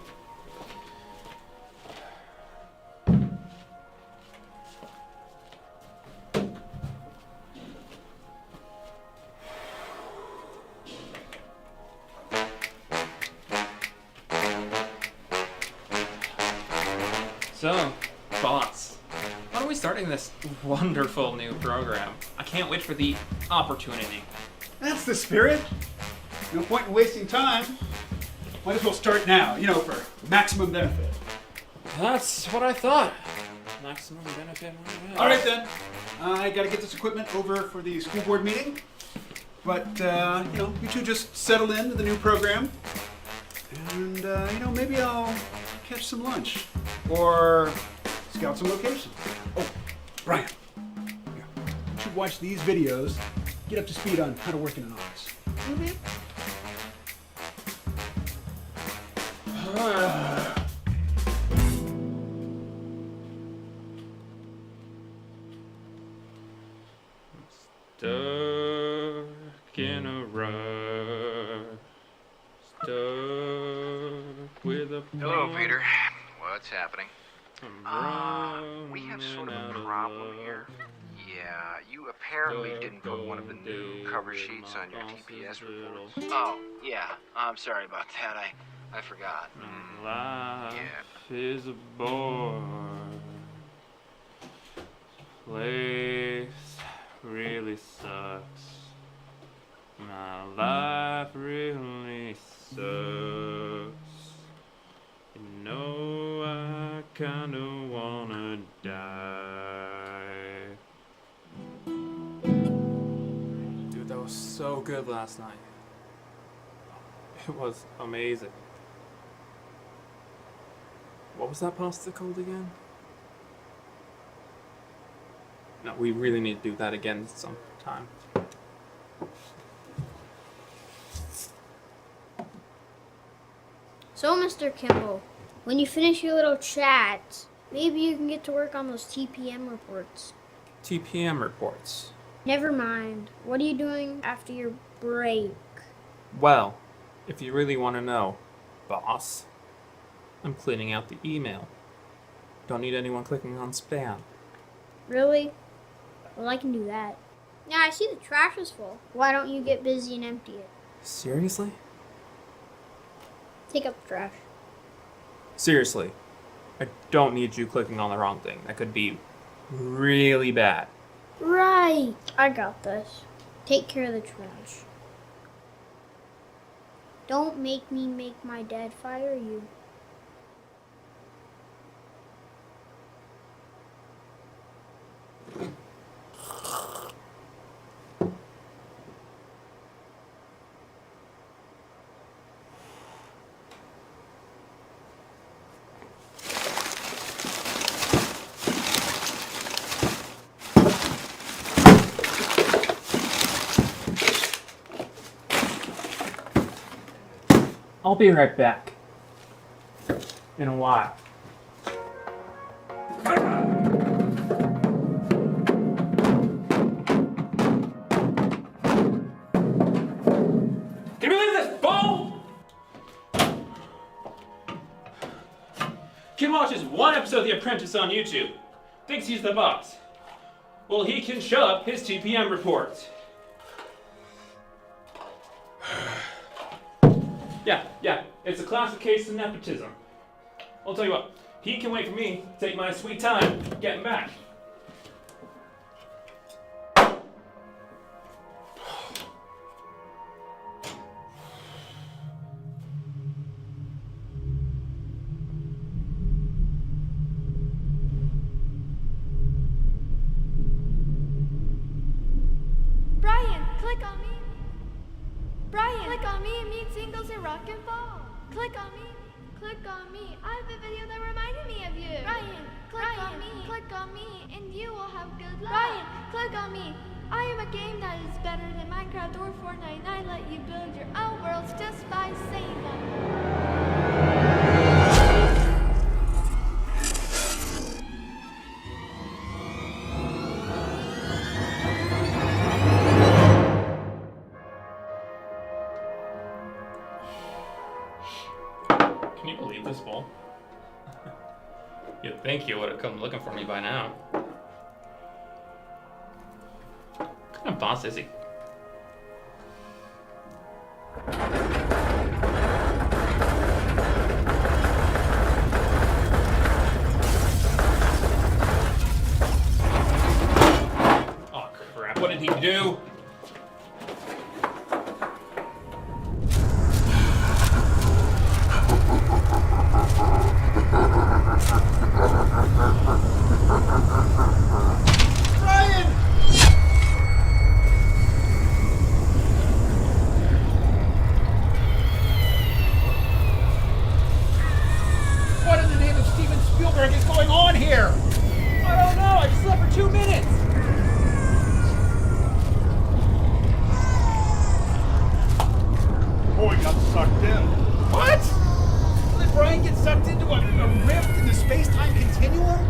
Speaker 9: So, boss, when are we starting this wonderful new program? I can't wait for the opportunity.
Speaker 16: That's the spirit. No point in wasting time. Might as well start now, for maximum benefit.
Speaker 9: That's what I thought. Maximum benefit.
Speaker 16: All right then. I gotta get this equipment over for the school board meeting. But, you two just settle into the new program. And, maybe I'll catch some lunch. Or scout some locations. Oh, Brian. You should watch these videos. Get up to speed on how to work in an office.
Speaker 9: Stuck in a rut. Stuck with a
Speaker 18: Hello, Peter. What's happening? We have sort of a problem here. Yeah, you apparently didn't put one of the new cover sheets on your TPS reports. Oh, yeah. I'm sorry about that. I forgot.
Speaker 9: Life is a bore. Place really sucks. My life really sucks. I kinda wanna die. Dude, that was so good last night. It was amazing. What was that pasta called again? No, we really need to do that again sometime.
Speaker 10: So, Mr. Kimball, when you finish your little chat, maybe you can get to work on those TPM reports.
Speaker 9: TPM reports.
Speaker 10: Never mind. What are you doing after your break?
Speaker 9: Well, if you really want to know, boss, I'm cleaning out the email. Don't need anyone clicking on spam.
Speaker 10: Really? Well, I can do that. Yeah, I see the trash is full. Why don't you get busy and empty it?
Speaker 9: Seriously?
Speaker 10: Take up the trash.
Speaker 9: Seriously. I don't need you clicking on the wrong thing. That could be really bad.
Speaker 10: Right. I got this. Take care of the trash. Don't make me make my dad fire you.
Speaker 9: I'll be right back. In a while. Can you believe this bull? Kid watches one episode of The Apprentice on YouTube. Thinks he's the boss. Well, he can show up his TPM reports. Yeah, it's a classic case of nepotism. I'll tell you what, he can wait for me to take my sweet time getting back.
Speaker 8: Brian, click on me. Brian, click on me. It means singles and rock and fall. Click on me. Click on me. I have a video that reminded me of you. Brian, click on me. Click on me, and you will have good luck. Brian, click on me. I am a game that is better than Minecraft or Fortnite. I let you build your own worlds just by saying them.
Speaker 9: Can you believe this bull? You'd think you would have come looking for me by now. What kind of boss is he? Oh crap, what did he do?
Speaker 16: Brian! What in the name of Steven Spielberg is going on here?
Speaker 9: I don't know, I just slept for 2 minutes!
Speaker 16: Boy got sucked in. What? Did Brian get sucked into a rift in the space-time continuum?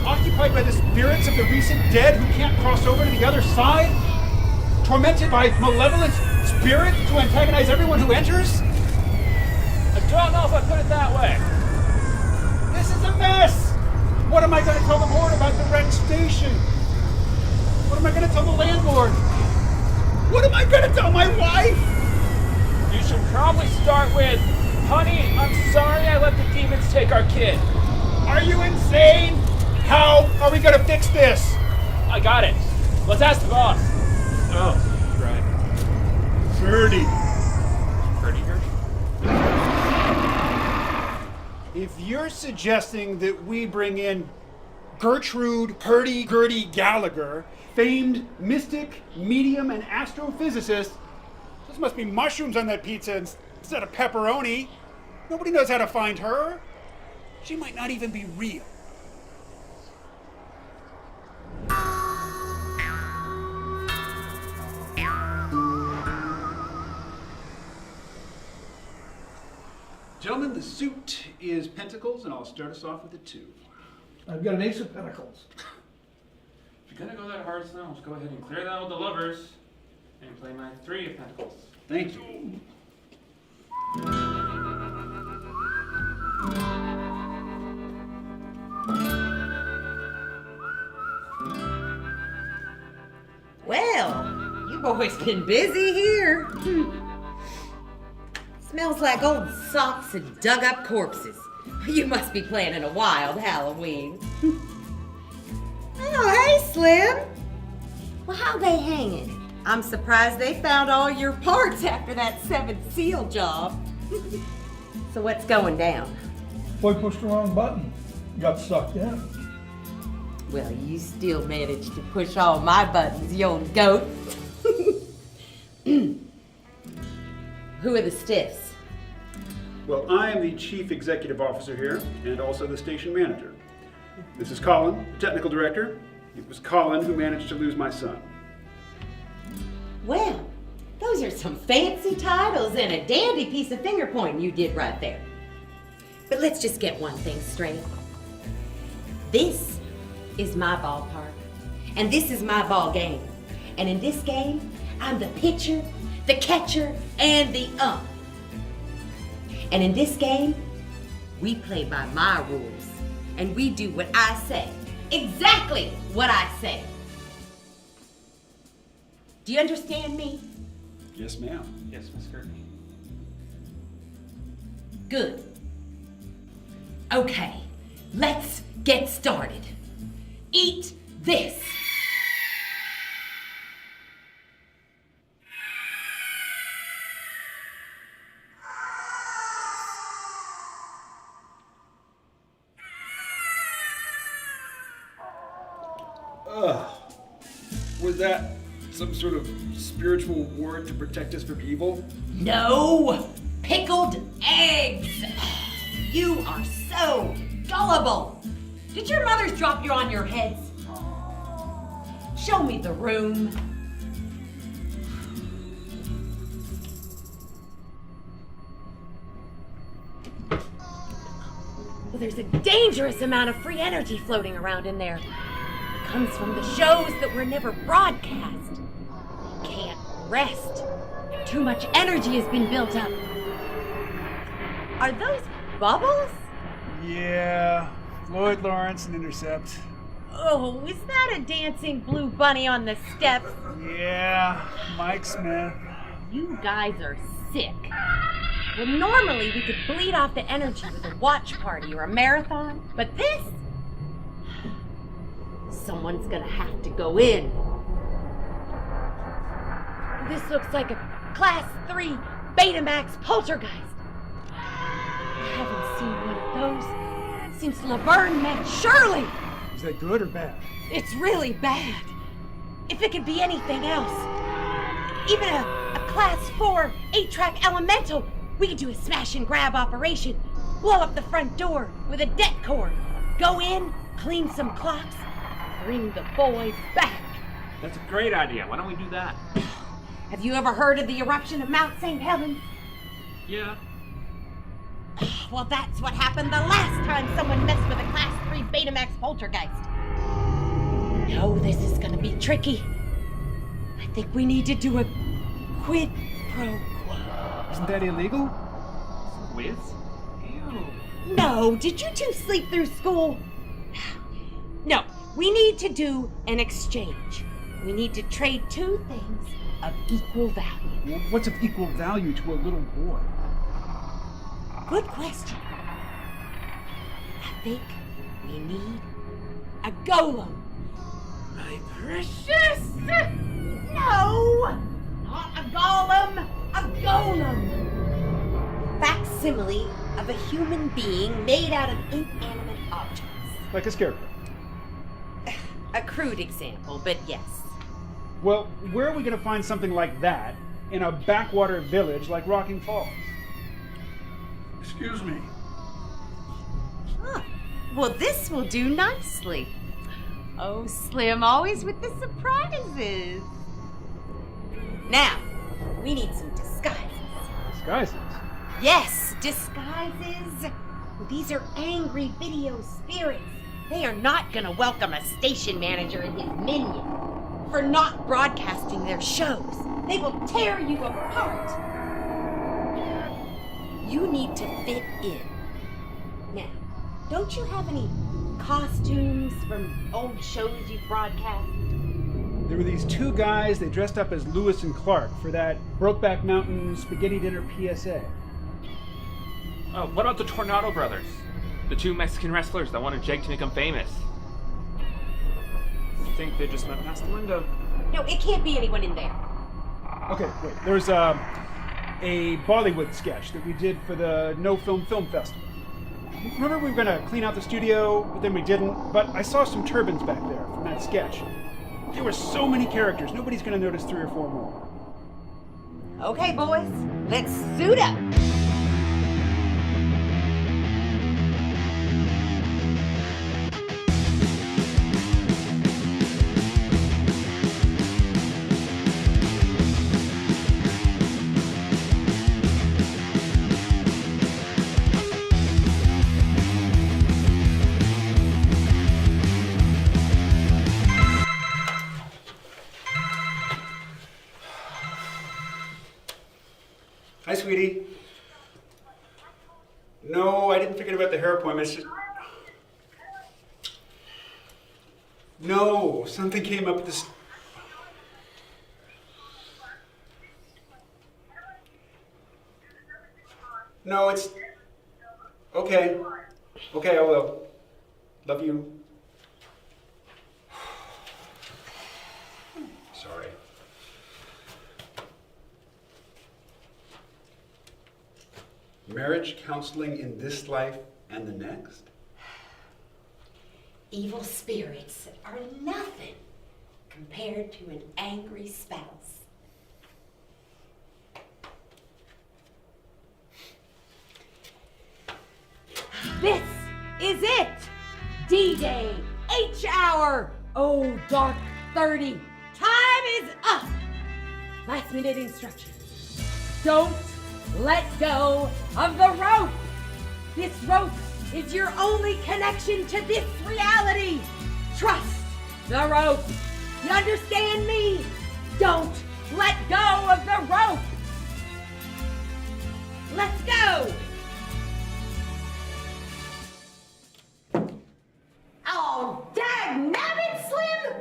Speaker 16: Occupied by the spirits of the recent dead who can't cross over to the other side? Tormented by malevolent spirits to antagonize everyone who enters?
Speaker 9: I don't know if I put it that way.
Speaker 16: This is a mess! What am I going to tell the board about the wrecked station? What am I going to tell the landlord? What am I going to tell my wife?
Speaker 9: You should probably start with, honey, I'm sorry I let the demons take our kid.
Speaker 16: Are you insane? How are we gonna fix this?
Speaker 9: I got it. Let's ask the boss. Oh, right.
Speaker 16: Gertie.
Speaker 9: Gertie?
Speaker 16: If you're suggesting that we bring in Gertrude Gertie Gallagher, famed mystic, medium, and astrophysicist, this must be mushrooms on that pizza instead of pepperoni. Nobody knows how to find her. she might not even be real. Gentlemen, the suit is Pentacles, and I'll start us off with a 2.
Speaker 3: I've got an Ace of Pentacles.
Speaker 9: If you're gonna go that hard, Snow, let's go ahead and clear that with the lovers and play my 3 of Pentacles.
Speaker 16: Thank you.
Speaker 19: Well, you boys been busy here. Smells like old socks and dug up corpses. You must be planning a wild Halloween. Oh, hey, Slim. Well, how they hanging? I'm surprised they found all your parts after that 7th Seal job. So what's going down?
Speaker 3: Boy pushed the wrong button. Got sucked in.
Speaker 19: Well, you still managed to push all my buttons, you old goat. Who are the stiffs?
Speaker 16: Well, I am the Chief Executive Officer here, and also the station manager. This is Colin, the technical director. It was Colin who managed to lose my son.
Speaker 19: Well, those are some fancy titles and a dandy piece of finger pointing you did right there. But let's just get one thing straight. This is my ballpark, and this is my ball game. And in this game, I'm the pitcher, the catcher, and the ump. And in this game, we play by my rules, and we do what I say. Exactly what I say. Do you understand me?
Speaker 16: Yes, ma'am.
Speaker 9: Yes, Miss Courtney.
Speaker 19: Good. Okay, let's get started. Eat this.
Speaker 16: Was that some sort of spiritual ward to protect us from evil?
Speaker 19: No! Pickled eggs! You are so gullible! Did your mothers drop you on your heads? Show me the room. Well, there's a dangerous amount of free energy floating around in there. It comes from the shows that were never broadcast. You can't rest. Too much energy has been built up. Are those bubbles?
Speaker 16: Yeah, Lloyd Lawrence and Intercept.
Speaker 19: Oh, is that a dancing blue bunny on the steps?
Speaker 16: Yeah, Mike Smith.
Speaker 19: You guys are sick. Well, normally we could bleed off the energy with a watch party or a marathon, but this? Someone's gonna have to go in. This looks like a Class 3 Betamax poltergeist. I haven't seen one of those since Laverne met Shirley.
Speaker 3: Is that good or bad?
Speaker 19: It's really bad. If it could be anything else, even a Class 4 8-track Elemental, we could do a smash and grab operation, blow up the front door with a det cord, go in, clean some clocks, bring the boy back.
Speaker 9: That's a great idea. Why don't we do that?
Speaker 19: Have you ever heard of the eruption of Mount St. Helens?
Speaker 9: Yeah.
Speaker 19: Well, that's what happened the last time someone messed with a Class 3 Betamax poltergeist. No, this is gonna be tricky. I think we need to do a quid pro quo.
Speaker 16: Isn't that illegal?
Speaker 9: Quiz? Ew.
Speaker 19: No, did you two sleep through school? No, we need to do an exchange. We need to trade two things of equal value.
Speaker 16: What's of equal value to a little boy?
Speaker 19: Good question. I think we need a golem.
Speaker 9: My precious!
Speaker 19: No! Not a golem! A golem! Facsimile of a human being made out of inanimate objects.
Speaker 16: Like a scarecrow.
Speaker 19: A crude example, but yes.
Speaker 16: Well, where are we going to find something like that in a backwater village like Rocking Falls?
Speaker 3: Excuse me.
Speaker 19: Huh. Well, this will do nicely. Oh, Slim, always with the surprises. Now, we need some disguises.
Speaker 16: Disguises?
Speaker 19: Yes, disguises. These are angry video spirits. They are not gonna welcome a station manager and his minion for not broadcasting their shows. They will tear you apart. You need to fit in. Now, don't you have any costumes from old shows you've broadcast?
Speaker 16: There were these two guys, they dressed up as Lewis and Clark for that Brokeback Mountain Spaghetti Dinner PSA.
Speaker 9: Oh, what about the Tornado Brothers? The two Mexican wrestlers that wanted Jake to make them famous. I think they just met past the window.
Speaker 19: No, it can't be anyone in there.
Speaker 16: Okay, wait, there's a Bollywood sketch that we did for the No Film Film Festival. Remember we were gonna clean out the studio, but then we didn't? But I saw some turbans back there from that sketch. There were so many characters, nobody's gonna notice 3 or 4 more.
Speaker 19: Okay, boys, let's suit up.
Speaker 16: Hi, sweetie. No, I didn't forget about the hair appointment. It's just... No, something came up at this... No, it's... Okay. Okay, I will. Love you. Sorry. Marriage counseling in this life and the next?
Speaker 19: Evil spirits are nothing compared to an angry spouse. This is it! D-Day, H-Hour, oh, dark 30. Time is up! Last minute instructions. Don't let go of the rope! This rope is your only connection to this reality! Trust the rope! You understand me? Don't let go of the rope! Let's go! Oh, dagnabbit, Slim!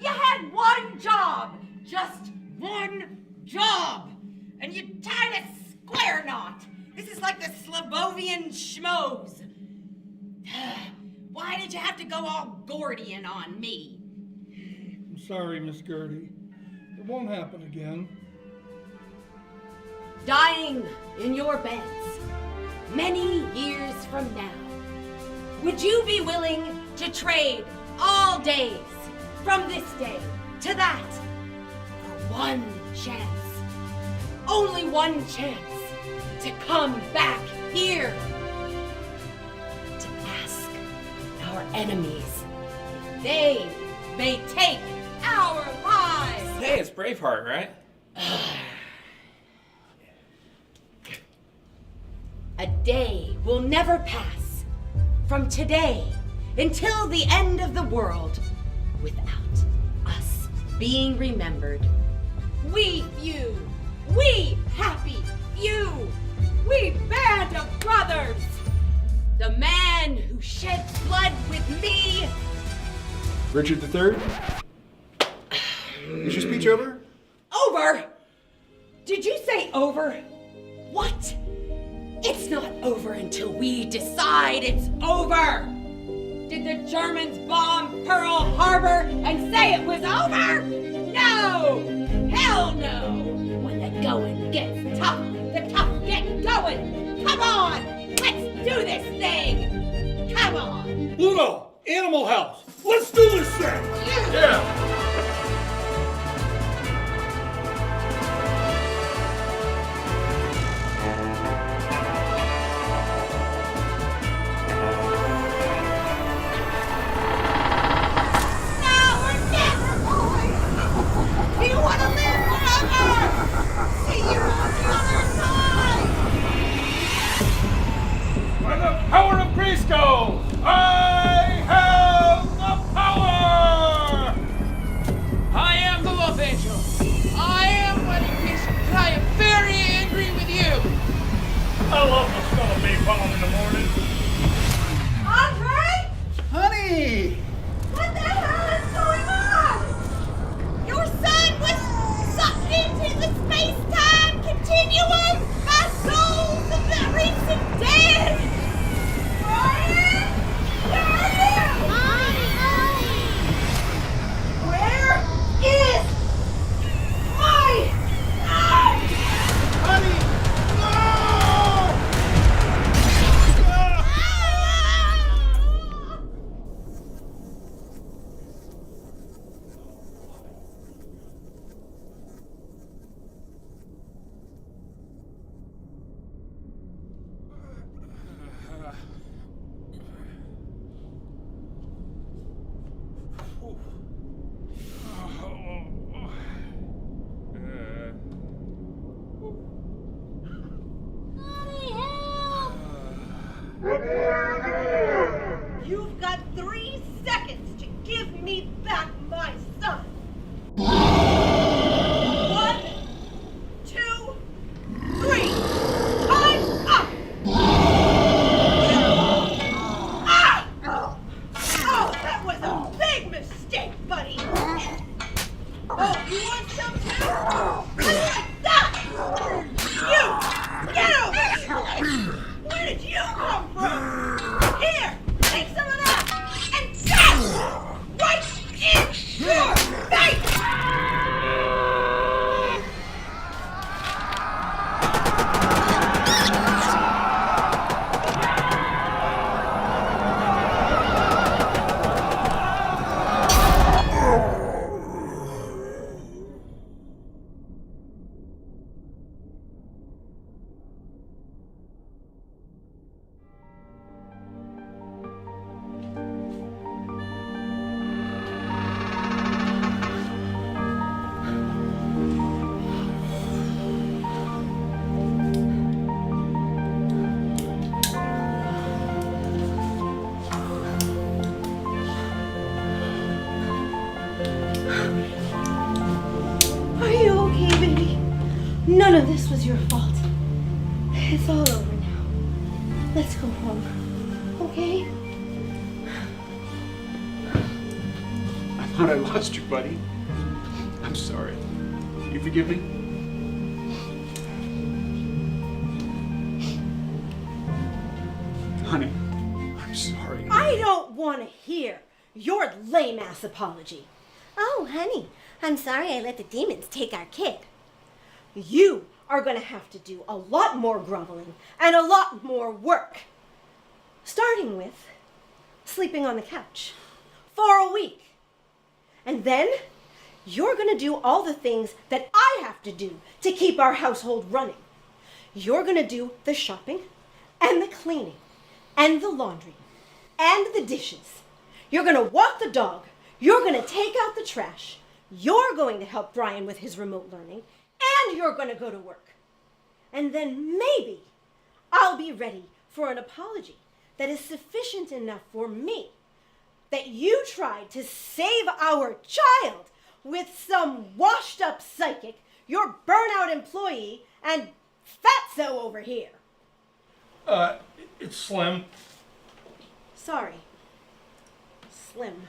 Speaker 19: You had one job! Just one job! And you tied a square knot! This is like the Slavovian schmoes! Why did you have to go all Gordian on me?
Speaker 3: I'm sorry, Miss Gertie. It won't happen again.
Speaker 19: Dying in your beds, many years from now, would you be willing to trade all days from this day to that for one chance? Only one chance to come back here to ask our enemies if they may take our lives.
Speaker 9: Hey, it's Braveheart, right?
Speaker 19: A day will never pass from today until the end of the world without us being remembered. We few, we happy few, we band of brothers. The man who sheds blood with me.
Speaker 16: Richard III? Is your speech over?
Speaker 19: Over? Did you say over? What? It's not over until we decide it's over! Did the Germans bomb Pearl Harbor and say it was over? No! Hell no! When the going gets tough, the tough get going! Come on! Let's do this thing! Come on!
Speaker 3: Pluto! Animal House! Let's do this thing! Yeah!
Speaker 20: Grayskull, I have the power!
Speaker 21: I am the Love Angel. I am Wedding Peace, and I am very angry with you.
Speaker 20: I love the smell of napalm in the morning.
Speaker 17: Andre?
Speaker 16: Honey!
Speaker 17: What the hell is going on? Your son was sucked into the space-time continuum by souls of the recent dead! Brian? Where are you? Where is my son?
Speaker 20: Honey!
Speaker 17: You've got 3 seconds to give me back my son. 1, 2, 3. Time's up. Ah! Oh, that was a big mistake, buddy. Oh, you want some too? Like that. You, get over here. Where did you come from? Here, take some of that, and that right in your face! Are you okay, baby? None of this was your fault. It's all over now. Let's go home, okay?
Speaker 16: I thought I lost you, buddy. I'm sorry. You forgive me? Honey, I'm sorry.
Speaker 17: I don't want to hear your lame-ass apology. Oh, honey, I'm sorry I let the demons take our kid. You are going to have to do a lot more groveling and a lot more work. Starting with sleeping on the couch for a week. And then you're going to do all the things that I have to do to keep our household running. You're going to do the shopping and the cleaning and the laundry and the dishes. You're going to walk the dog. You're going to take out the trash. You're going to help Brian with his remote learning. And you're going to go to work. And then maybe I'll be ready for an apology that is sufficient enough for me that you tried to save our child with some washed up psychic, your burnout employee, and fatso over here.
Speaker 3: It's Slim.
Speaker 17: Sorry. Slim.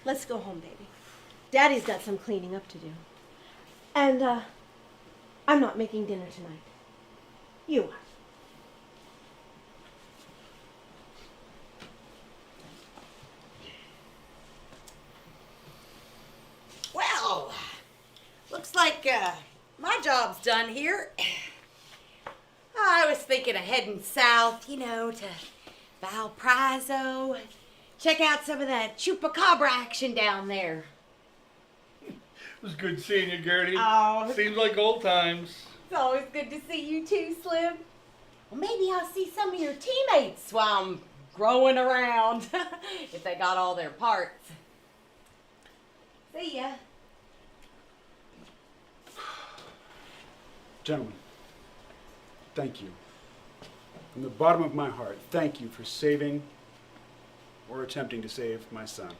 Speaker 17: Let's go home, baby. Daddy's got some cleaning up to do. And, I'm not making dinner tonight. You are.
Speaker 19: Well, looks like my job's done here. I was thinking of heading south, you know, to Valparaiso. Check out some of that chupacabra action down there.
Speaker 3: It was good seeing you, Gertie.
Speaker 19: Oh.
Speaker 3: Seems like old times.
Speaker 19: It's always good to see you too, Slim. Well, maybe I'll see some of your teammates while I'm growing around, if they got all their parts. See ya.
Speaker 16: Gentlemen, thank you. From the bottom of my heart, thank you for saving or attempting to save my son.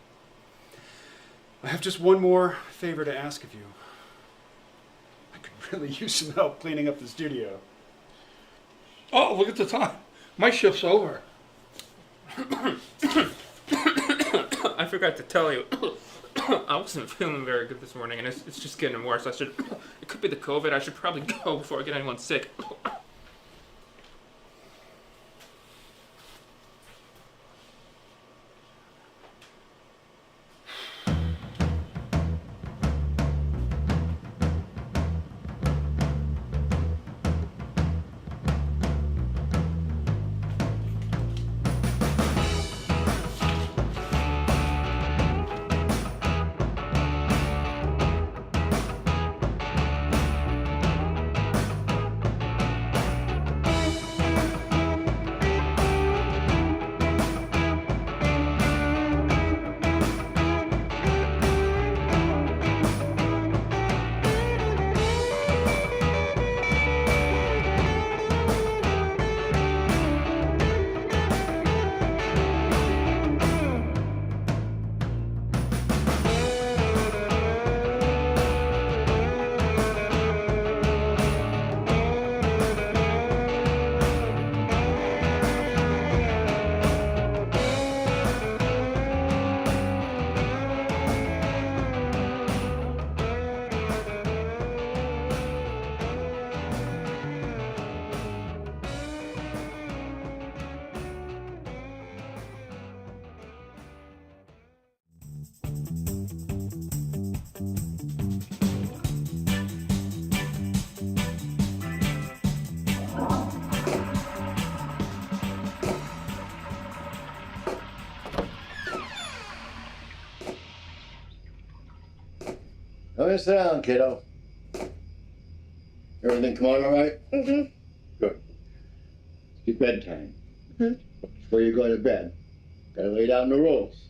Speaker 16: I have just one more favor to ask of you. I could really use some help cleaning up the studio.
Speaker 3: Oh, look at the time. My shift's over.
Speaker 9: I forgot to tell you. I wasn't feeling very good this morning, and it's just getting worse. It could be the COVID. I should probably go before I get anyone sick.
Speaker 1: Come and sit down, kiddo. Everything come out all right?
Speaker 10: Mm-hmm.
Speaker 1: Good. It's your bedtime. Before you go to bed, gotta lay down the rules.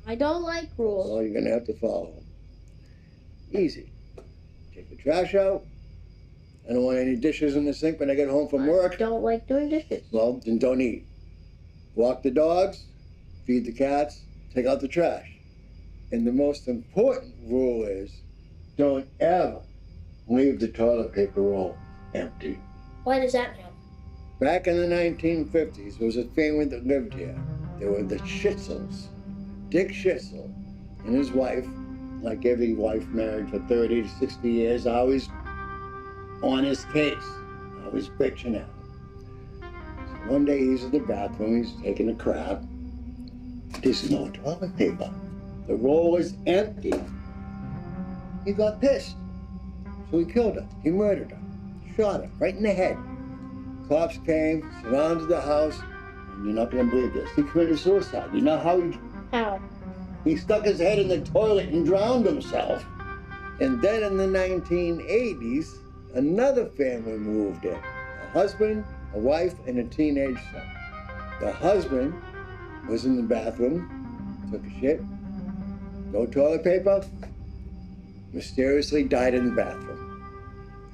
Speaker 10: I don't like rules.
Speaker 1: Well, you're gonna have to follow them. Easy. Take the trash out. I don't want any dishes in the sink when I get home from work.
Speaker 10: I don't like doing dishes.
Speaker 1: Well, then don't eat. Walk the dogs, feed the cats, take out the trash. And the most important rule is don't ever leave the toilet paper roll empty.
Speaker 10: Why does that matter?
Speaker 1: Back in the 1950s, there was a family that lived here. They were the Schitzels. Dick Schitzel and his wife, like every wife married for 30 to 60 years, always on his case, always bitching at him. So one day he's in the bathroom, he's taking a crap. There's no toilet paper. The roll is empty. He got pissed. So he killed her. He murdered her. Shot her right in the head. Cops came, surrounded the house, and you're not gonna believe this. He committed suicide. You know how he...
Speaker 10: How?
Speaker 1: He stuck his head in the toilet and drowned himself. And then in the 1980s, another family moved in. A husband, a wife, and a teenage son. The husband was in the bathroom, took a shit, no toilet paper, mysteriously died in the bathroom.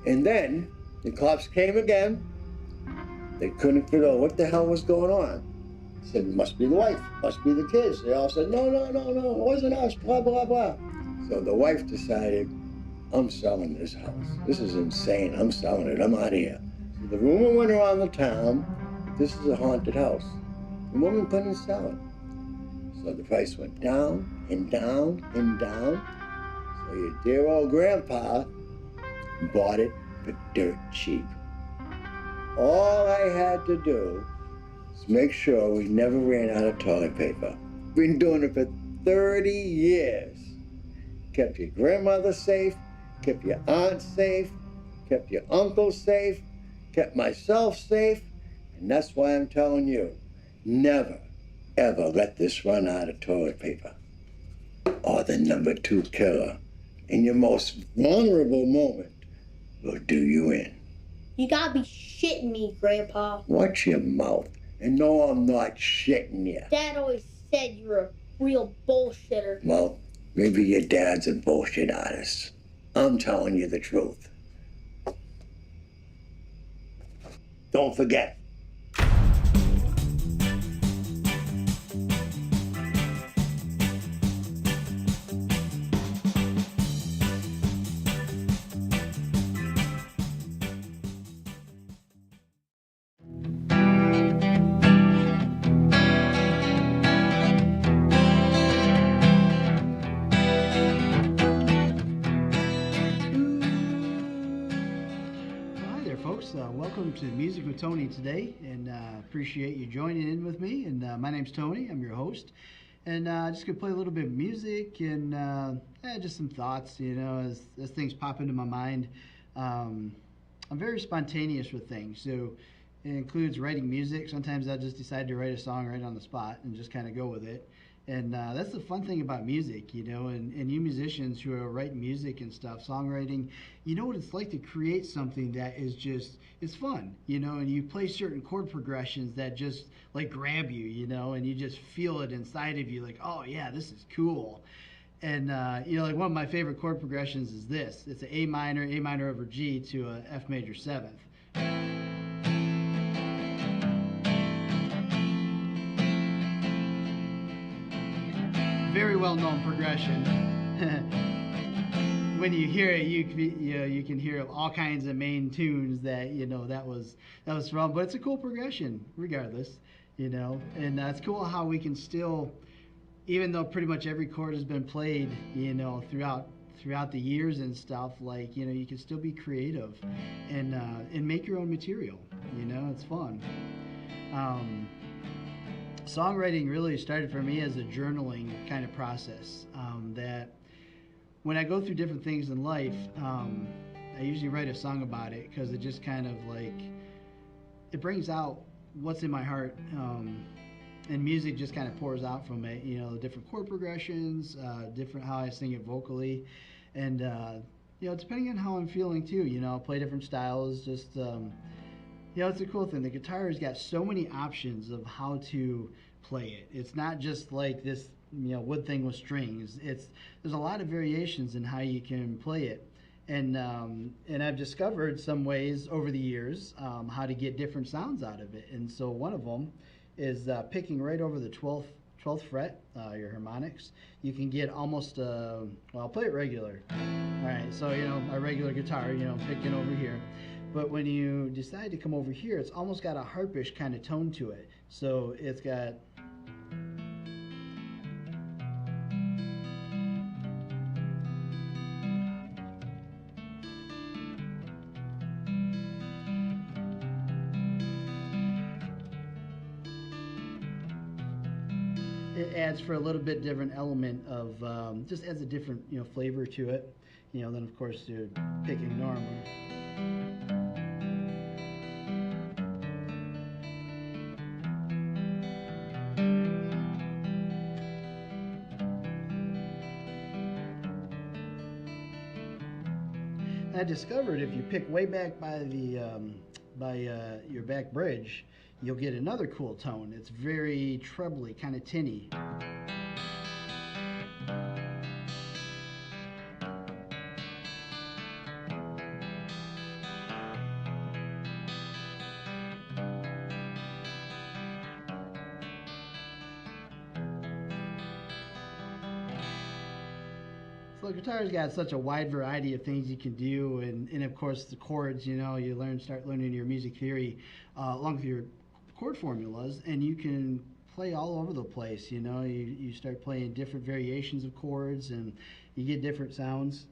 Speaker 1: And then the cops came again. They couldn't figure out what the hell was going on. They said, it must be the wife, must be the kids. They all said, no, it wasn't us, blah, blah, blah. So the wife decided, I'm selling this house. This is insane, I'm selling it, I'm out of here. So the rumor went around the town, this is a haunted house. The woman couldn't sell it. So the price went down and down and down. So your dear old grandpa bought it for dirt cheap. All I had to do was make sure we never ran out of toilet paper. Been doing it for 30 years. Kept your grandmother safe, kept your aunt safe, kept your uncle safe, kept myself safe, and that's why I'm telling you, never, ever let this run out of toilet paper. Or the number 2 killer in your most vulnerable moment will do you in.
Speaker 10: You gotta be shitting me, Grandpa.
Speaker 1: Watch your mouth. And no, I'm not shitting you.
Speaker 10: Dad always said you were a real bullshitter.
Speaker 1: Well, maybe your dad's a bullshit artist. I'm telling you the truth. Don't forget,
Speaker 2: to Music with Tony today, and appreciate you joining in with me. And my name's Tony. I'm your host, and just gonna play a little bit of music and just some thoughts, as things pop into my mind. I'm very spontaneous with things, so it includes writing music. Sometimes I just decide to write a song right on the spot and just kind of go with it. And that's the fun thing about music, and you musicians who are writing music and stuff, songwriting, you know what it's like to create something that is just, it's fun, and you play certain chord progressions that just like grab you, and you just feel it inside of you like, oh yeah, this is cool. And, like one of my favorite chord progressions is this. It's an A minor over G to a F major 7th. Very well-known progression. When you hear it, you can hear all kinds of main tunes that that was from. But it's a cool progression, regardless. And it's cool how we can still, even though pretty much every chord has been played, throughout the years and stuff, like you can still be creative and make your own material. It's fun. Songwriting really started for me as a journaling kind of process, that when I go through different things in life, I usually write a song about it because it just kind of like, it brings out what's in my heart, and music just kind of pours out from it, the different chord progressions, different how I sing it vocally, and depending on how I'm feeling too, I play different styles, just it's a cool thing. The guitar has got so many options of how to play it. It's not just like this, wood thing with strings. There's a lot of variations in how you can play it. And I've discovered some ways over the years how to get different sounds out of it. And so one of them is picking right over the 12th fret, your harmonics. You can get almost, well, I'll play it regular. All right, so, a regular guitar, picking over here. But when you decide to come over here, it's almost got a harpish kind of tone to it. So it's got... It adds for a little bit different element of, just adds a different, flavor to it. Then of course you're picking normal. I discovered if you pick way back by the your back bridge, you'll get another cool tone. It's very trebly, kind of tinny. So the guitar's got such a wide variety of things you can do, and of course the chords, you start learning your music theory along with your chord formulas, and you can play all over the place. You start playing different variations of chords, and you get different sounds.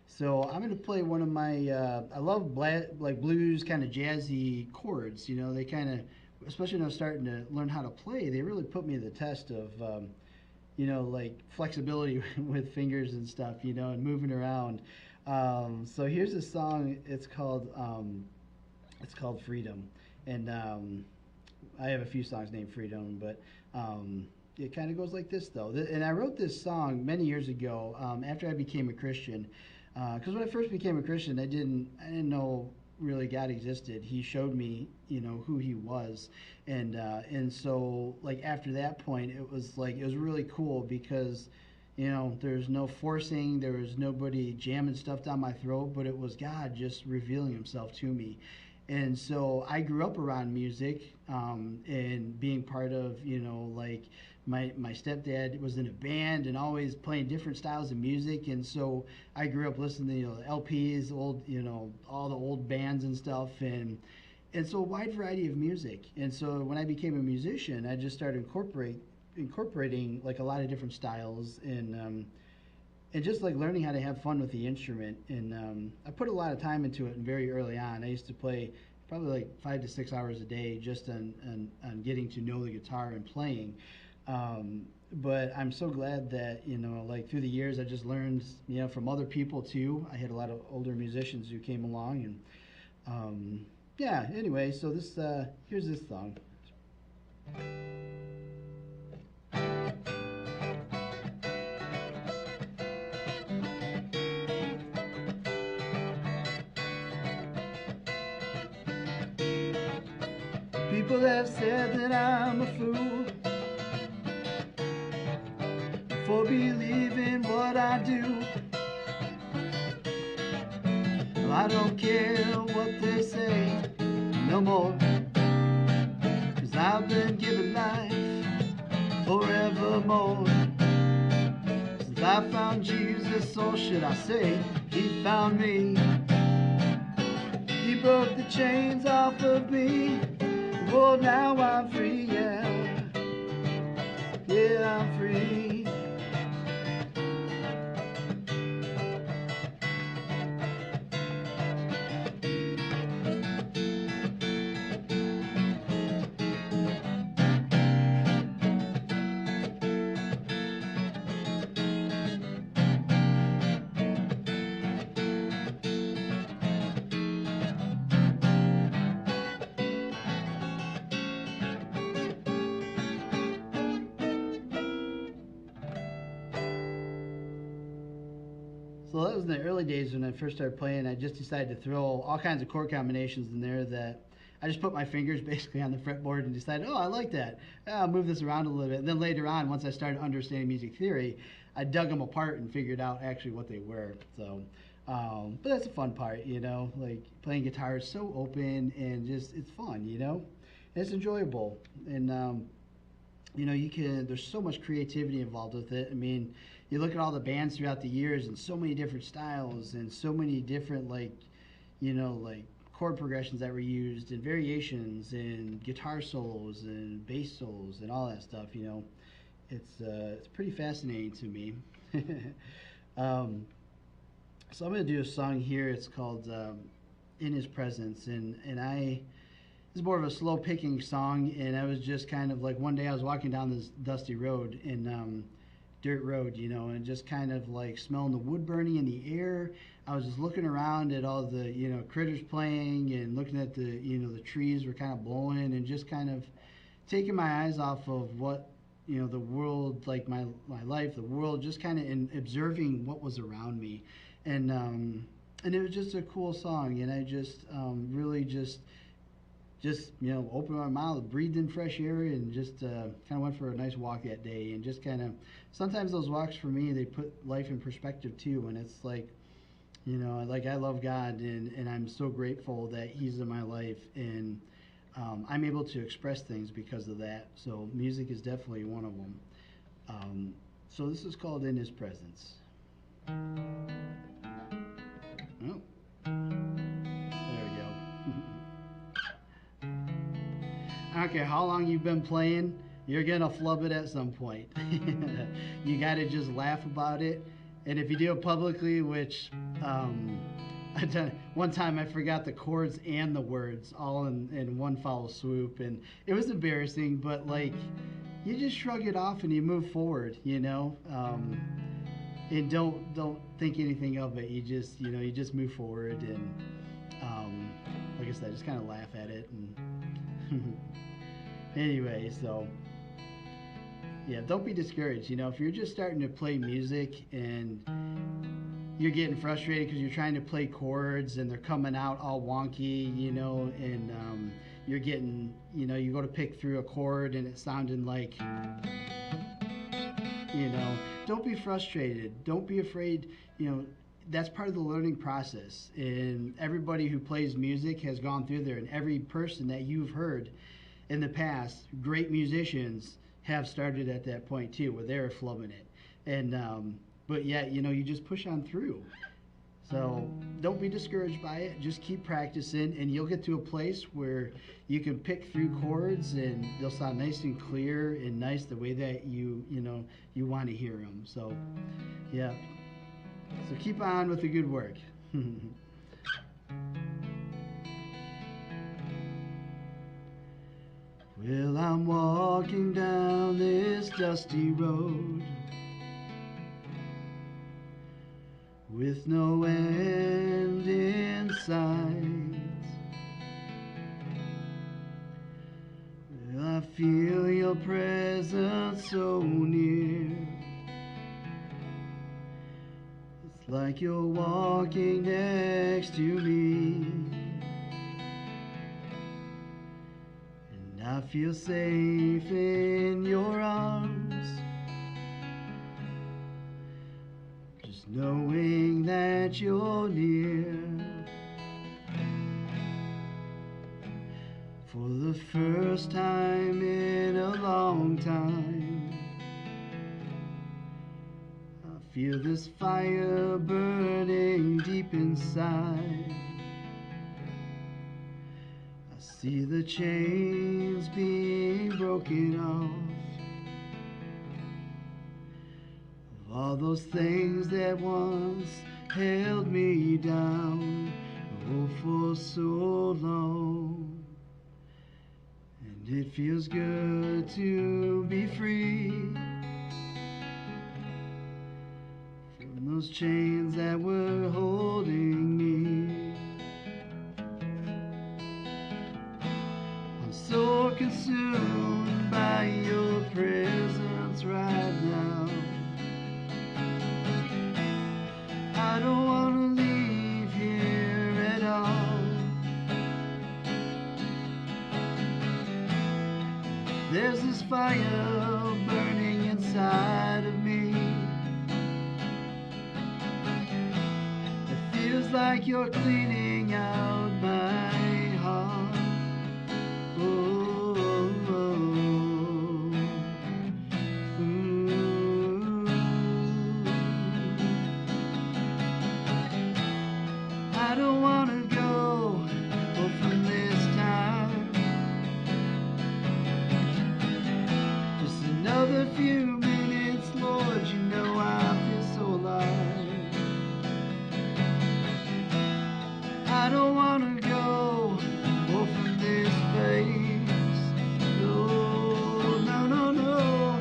Speaker 2: So I'm going to play one of my, I love like blues kind of jazzy chords. They kind of, especially when I was starting to learn how to play, they really put me to the test of like flexibility with fingers and stuff, and moving around. So here's a song. It's called Freedom, and I have a few songs named Freedom, but it kind of goes like this though. And I wrote this song many years ago after I became a Christian, because when I first became a Christian, I didn't know really God existed. He showed me, who he was. And so like after that point, it was really cool because, there's no forcing, there was nobody jamming stuff down my throat, but it was God just revealing himself to me. And so I grew up around music, and being part of, like my stepdad was in a band and always playing different styles of music. And so I grew up listening to LPs, old, all the old bands and stuff. And so a wide variety of music. And so when I became a musician, I just started incorporating like a lot of different styles. And and just like learning how to have fun with the instrument. And I put a lot of time into it very early on. I used to play probably like 5 to 6 hours a day just on getting to know the guitar and playing. But I'm so glad that, you know, like through the years I just learned, you know, from other people too. I had a lot of older musicians who came along, and yeah, anyway, so this here's this song. People have said that I'm a fool for believing what I do. Well, I don't care what they say no more, 'cause I've been given life forevermore. Since I found Jesus, or should I say, he found me. He broke the chains off of me. Oh, now I'm free, yeah. Yeah, I'm free. So that was in the early days when I first started playing. I just decided to throw all kinds of chord combinations in there that I just put my fingers basically on the fretboard and decided, oh, I like that. I'll move this around a little bit. And then later on, once I started understanding music theory, I dug them apart and figured out actually what they were. So, but that's the fun part, you know, like playing guitar is so open and just, it's fun, you know, and it's enjoyable. And, you know, there's so much creativity involved with it. I mean, you look at all the bands throughout the years and so many different styles and so many different, like, you know, like chord progressions that were used and variations and guitar solos and bass solos and all that stuff, you know. It's pretty fascinating to me. So I'm going to do a song here. It's called In His Presence. And it's more of a slow picking song. And I was just kind of like, one day I was walking down this dusty road in dirt road, you know, and just kind of like smelling the wood burning in the air. I was just looking around at all the, you know, critters playing and looking at the, you know, the trees were kind of blowing and just kind of taking my eyes off of what, you know, the world, like my life, the world, just kind of in observing what was around me. And it was just a cool song. And I just really just, you know, opened my mouth, breathed in fresh air, and just kind of went for a nice walk that day. And just kind of, sometimes those walks for me, they put life in perspective too. And it's like, you know, like I love God, and I'm so grateful that He's in my life, and I'm able to express things because of that. So music is definitely one of them. So this is called In His Presence. Oh. There we go. I don't care how long you've been playing, you're gonna flub it at some point. You gotta just laugh about it. And if you do it publicly, which one time I forgot the chords and the words all in one foul swoop, and it was embarrassing, but like you just shrug it off and you move forward, you know. And don't think anything of it. You just, you know, you just move forward, and like I said, just kind of laugh at it. And anyway, so yeah, don't be discouraged. You know, if you're just starting to play music and you're getting frustrated because you're trying to play chords and they're coming out all wonky, you know, and you're getting, you know, you go to pick through a chord and it's sounding like, you know, don't be frustrated. Don't be afraid. You know, that's part of the learning process. And everybody who plays music has gone through there. And every person that you've heard in the past, great musicians, have started at that point too, where they're flubbing it. And but yet, you know, you just push on through. So don't be discouraged by it. Just keep practicing, and you'll get to a place where you can pick through chords, and they'll sound nice and clear and nice the way that you know you want to hear them. So, yeah, So keep on with the good work. Well, I'm walking down this dusty road with no end in sight. Well, I feel your presence so near. It's like you're walking next to me. And I feel safe in your arms, just knowing that you're near. For the first time in a long time, I feel this fire burning deep inside. I see the chains being broken off of all those things that once held me down, oh, for so long. And it feels good to be free from those chains that were holding me. I'm so consumed by your presence right now. I don't want to leave here at all. There's this fire burning inside of me. It feels like you're cleaning out my heart. Oh, oh, oh. Ooh. I don't want to go from this time. Just another few minutes, Lord, you know I feel so alive. I don't want to go from this place. Oh, no, no, no.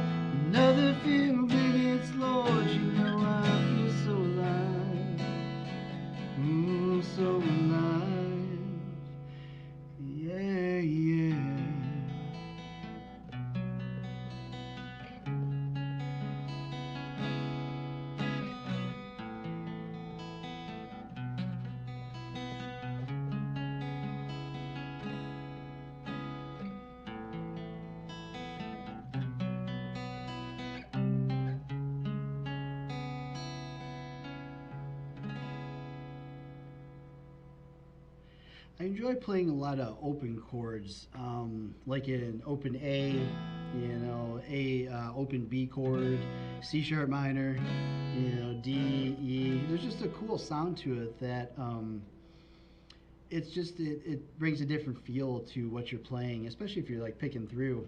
Speaker 2: Another few minutes, Lord, you know I feel so alive. Ooh, so alive. Yeah, yeah. I enjoy playing a lot of open chords, like an open A, open B chord, C sharp minor, D, E. There's just a cool sound to it that it brings a different feel to what you're playing, especially if you're like picking through.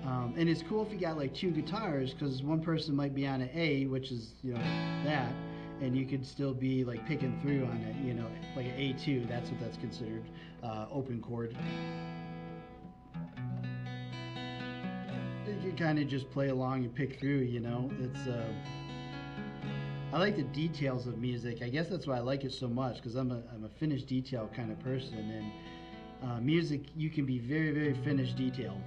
Speaker 2: And it's cool if you got like two guitars, because one person might be on an A, which is that. And you could still be like picking through on it, like an A2. That's what that's considered, open chord. You can kind of just play along and pick through, It's I like the details of music. I guess that's why I like it so much, because I'm a finished detail kind of person, and music, you can be very, very finished detail.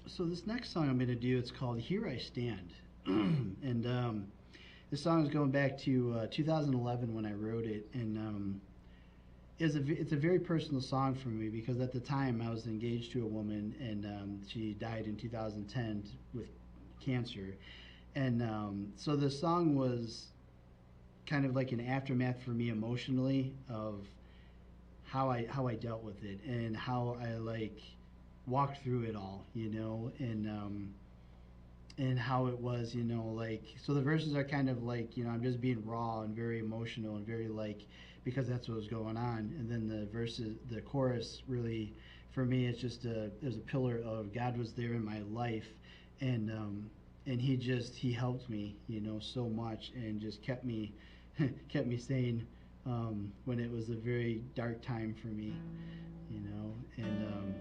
Speaker 2: So this next song I'm going to do, it's called Here I Stand. And this song is going back to 2011 when I wrote it. And it's a very personal song for me, because at the time I was engaged to a woman, and she died in 2010 with cancer. And so the song was kind of like an aftermath for me emotionally of how I dealt with it and how I like walked through it all, you know, and how it was, you know, like, so the verses are kind of like, you know, I'm just being raw and very emotional and very like, because that's what was going on. And then the chorus really, for me, it's just it was a pillar of God was there in my life, and he helped me, you know, so much, and just kept me sane when it was a very dark time for me, you know, and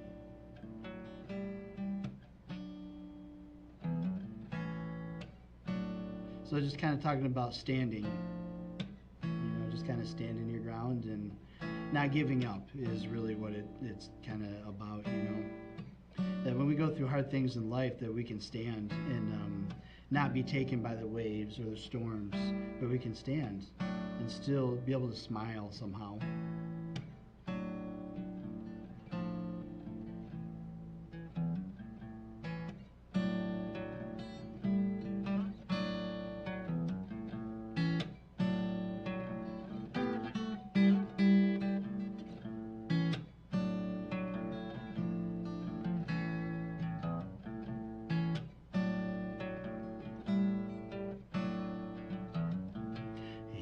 Speaker 2: so just kind of talking about standing, you know, just kind of standing your ground and not giving up is really what it's kind of about, you know. That when we go through hard things in life, that we can stand and not be taken by the waves or the storms, but we can stand and still be able to smile somehow.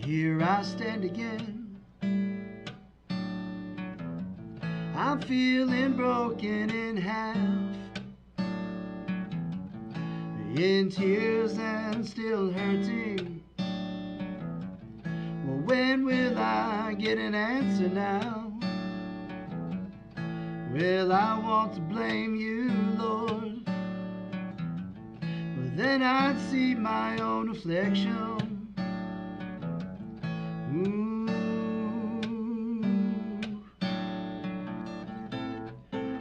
Speaker 2: Here I stand again. I'm feeling broken in half, in tears and still hurting. Well, when will I get an answer now? Well, I want to blame you, Lord, but then I'd see my own reflection.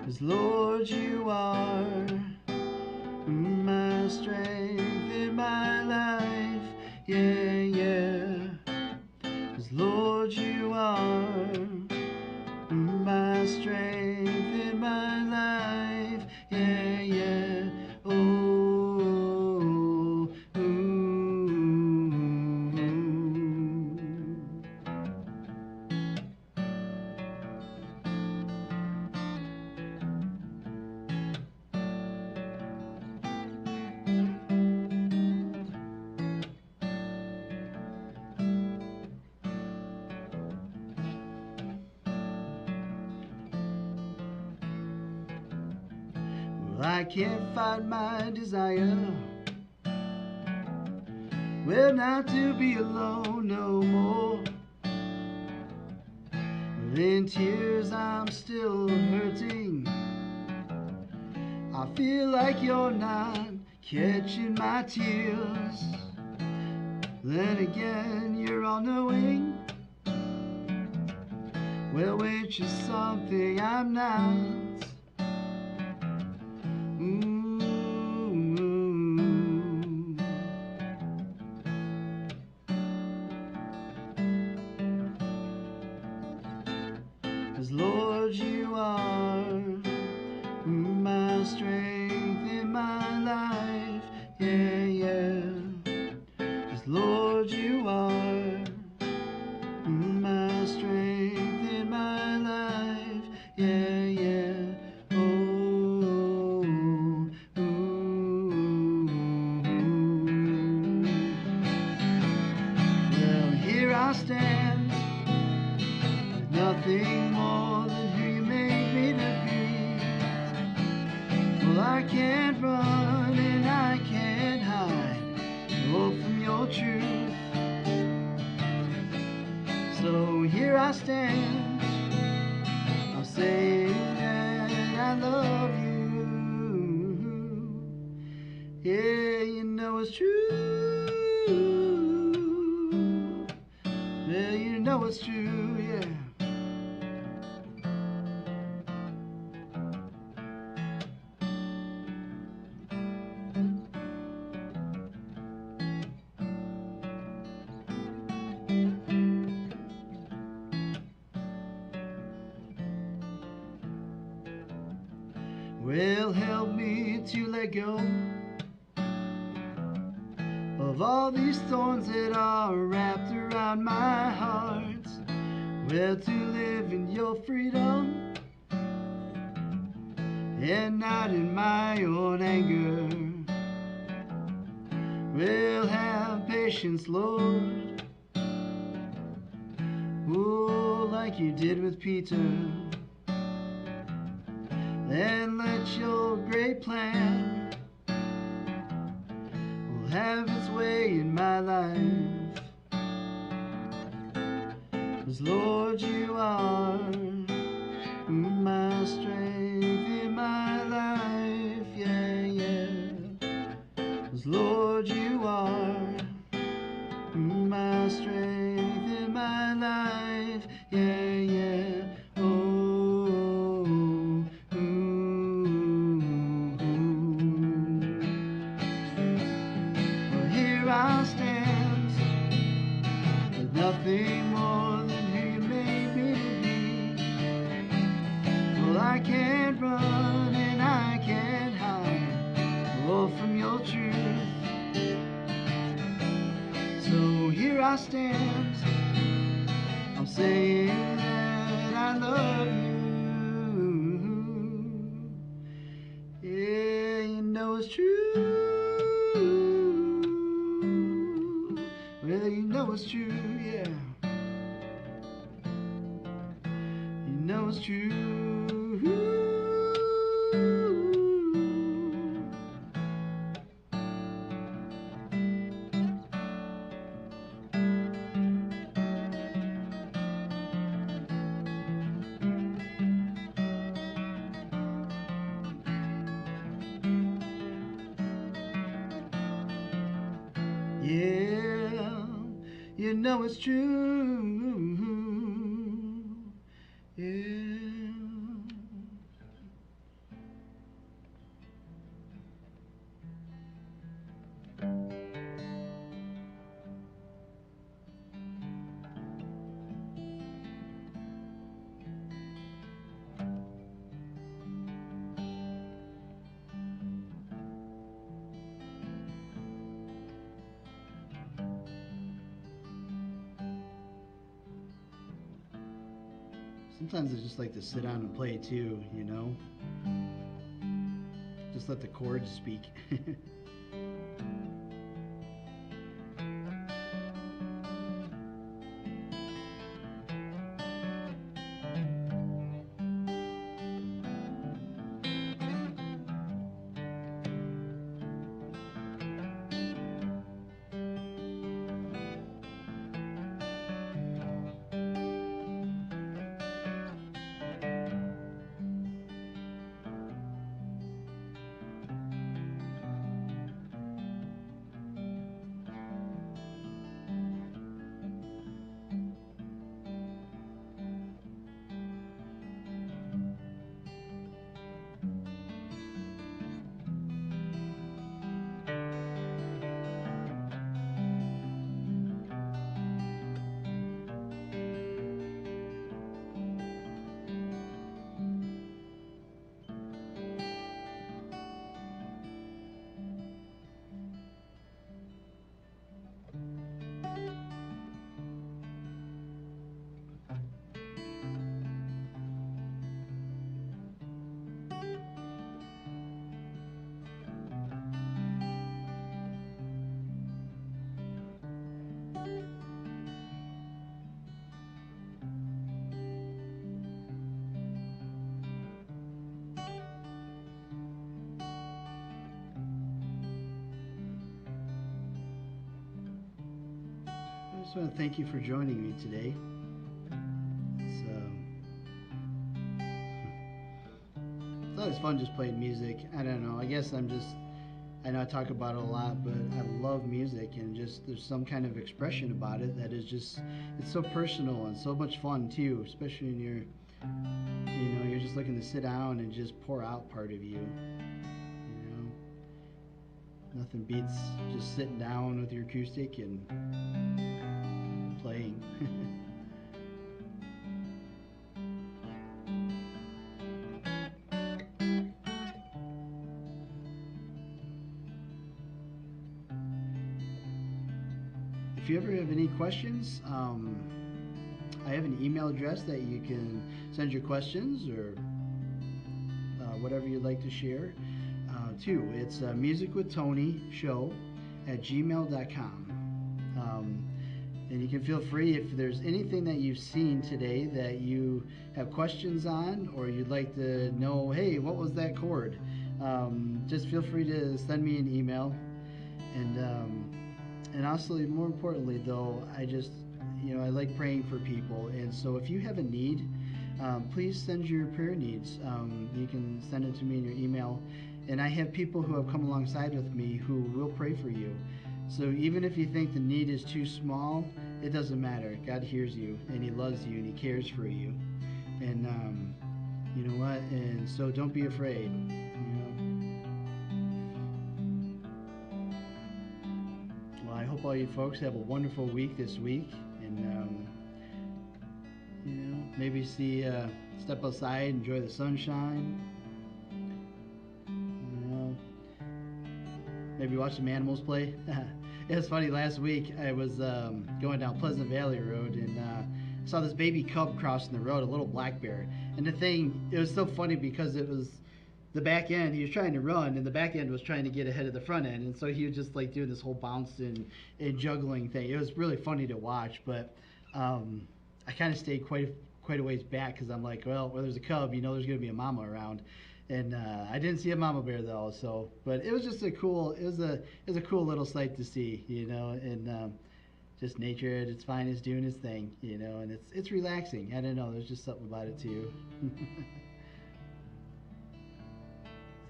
Speaker 2: 'Cause Lord, you are my strength in my life, yeah, yeah. 'Cause Lord, you are my strength in my life, yeah, yeah. Oh. I can't find my desire, well, not to be alone no more. In tears I'm still hurting. I feel like you're not catching my tears. Then again, you're all-knowing. Well, which is something I'm not. 'Cause Lord, you are my strength in my life, yeah, yeah. 'Cause Lord, you are my strength in my life, yeah, yeah. Oh, well, here I stand, with nothing more than who you made me to be. Well, I can't run and I can't hide, oh, from your truth. So here I stand, I'm saying that I love you. Yeah, you know it's true. Yeah, you know it's true, yeah. Well, help me to let go of all these thorns that are wrapped around my heart. Well, to live in your your freedom and not in my own anger. Well, have patience, Lord, oh, like you did with Peter, and let your great plan will have its way in my life. 'Cause Lord, you are my strength in my life, yeah, yeah. 'Cause Lord, you are my strength in my life, yeah, yeah. Oh, well, here I stand with nothing more than who you made me to be. Well, I can't run and I can't hide, oh, from your truth. So here I stand, I'm saying that I love you. Yeah, you know it's true. Well, you know it's true, yeah. You know it's true. Yeah, you know it's true. Yeah. Sometimes I just like to sit down and play too, you know? Just let the chords speak. I just want to thank you for joining me today. It's always fun just playing music. I don't know. I guess I know I talk about it a lot, but I love music, and just there's some kind of expression about it that is just, it's so personal and so much fun too, especially when you're just looking to sit down and just pour out part of you. Nothing beats just sitting down with your acoustic and playing. If you ever have any questions, I have an email address that you can send your questions or whatever you'd like to share to. It's musicwithtonyshow@gmail.com. And you can feel free, if there's anything that you've seen today that you have questions on, or you'd like to know, hey, what was that chord? Just feel free to send me an email. And also, more importantly, though, I like praying for people. And so if you have a need, please send your prayer needs. You can send it to me in your email. And I have people who have come alongside with me who will pray for you. So even if you think the need is too small, it doesn't matter. God hears you, and He loves you, and He cares for you. And you know what? And so don't be afraid. Well, I hope all you folks have a wonderful week this week, and maybe step outside, enjoy the sunshine. Maybe watch some animals play. It was funny, last week I was going down Pleasant Valley Road and saw this baby cub crossing the road, a little black bear. And it was so funny because it was the back end, he was trying to run, and the back end was trying to get ahead of the front end. And so he was just like doing this whole bounce and juggling thing. It was really funny to watch, but I kind of stayed quite a ways back because I'm like, well, where there's a cub, there's going to be a mama around. And I didn't see a mama bear though, but it was just a cool little sight to see, and just nature at its finest doing its thing, and it's relaxing. I don't know, there's just something about it too.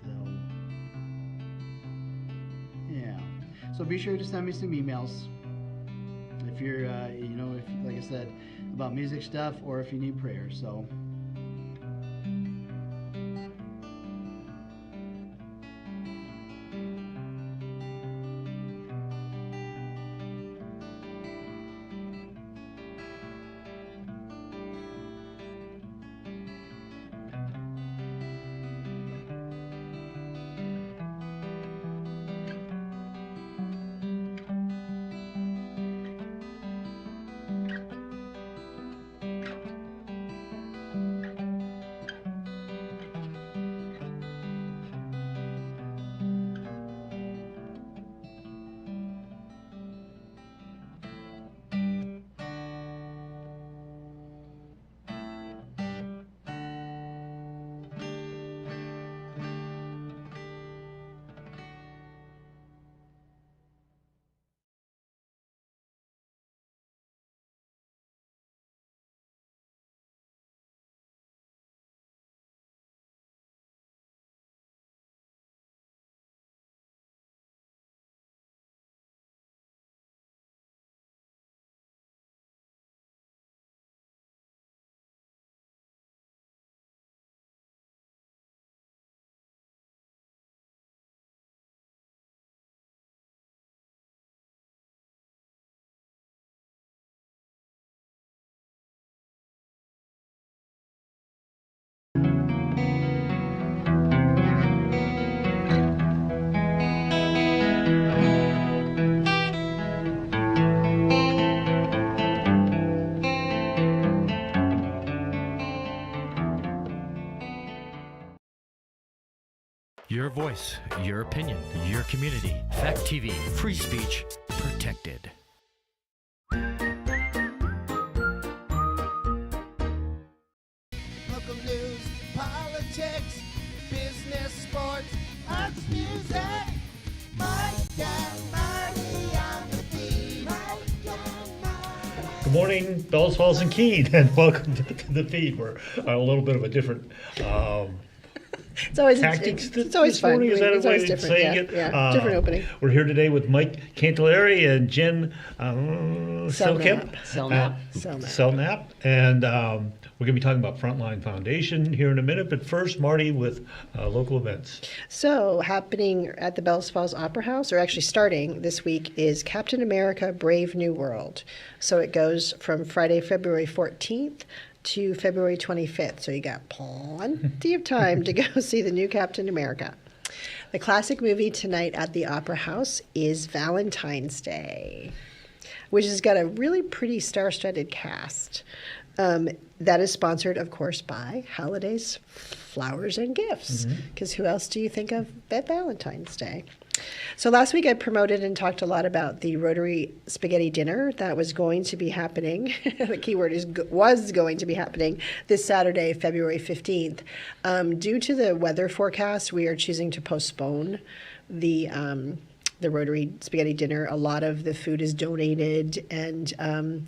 Speaker 2: So yeah, so be sure to send me some emails if you're, if like I said, about music stuff, or if you need prayer. So.
Speaker 11: Your voice, your opinion, your community. Fact TV, free speech protected.
Speaker 7: Local news, politics, business, sports, arts, music. Mike and Marty on the beat.
Speaker 22: Good morning, Bells Falls and Keene, and welcome to the feed. We're on a little bit of a different
Speaker 23: It's always
Speaker 22: tactics.
Speaker 23: it's always fun.
Speaker 22: Is that
Speaker 23: It's
Speaker 22: a way
Speaker 23: always
Speaker 22: of
Speaker 23: different.
Speaker 22: saying
Speaker 23: Yeah,
Speaker 22: it?
Speaker 23: yeah. Different opening.
Speaker 22: We're here today with Mike Cantillari and Jen Selkemp. Selknap. And we're going to be talking about Frontline Foundation here in a minute. But first, Marty with local events.
Speaker 23: So, happening at the Bells Falls Opera House, or actually starting this week, is Captain America: Brave New World. So it goes from Friday, February 14th to February 25th. So you got plenty of time to go see the new Captain America. The classic movie tonight at the Opera House is Valentine's Day, which has got a really pretty star-studded cast. That is sponsored, of course, by Holidays, Flowers, and Gifts. Because who else do you think of at Valentine's Day? So last week I promoted and talked a lot about the Rotary Spaghetti Dinner that was going to be happening. The keyword is was going to be happening this Saturday, February 15th. Due to the weather forecast, we are choosing to postpone the Rotary Spaghetti Dinner. A lot of the food is donated, and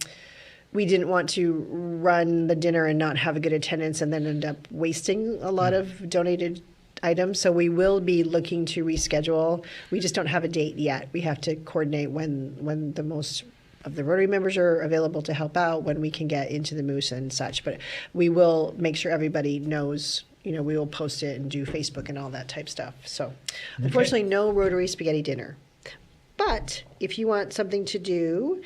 Speaker 23: we didn't want to run the dinner and not have a good attendance and then end up wasting a lot of donated items. So we will be looking to reschedule. We just don't have a date yet. We have to coordinate when the most of the Rotary members are available to help out, when we can get into the moose and such. But we will make sure everybody knows. We will post it and do Facebook and all that type stuff. So unfortunately, no Rotary Spaghetti Dinner. But if you want something to do,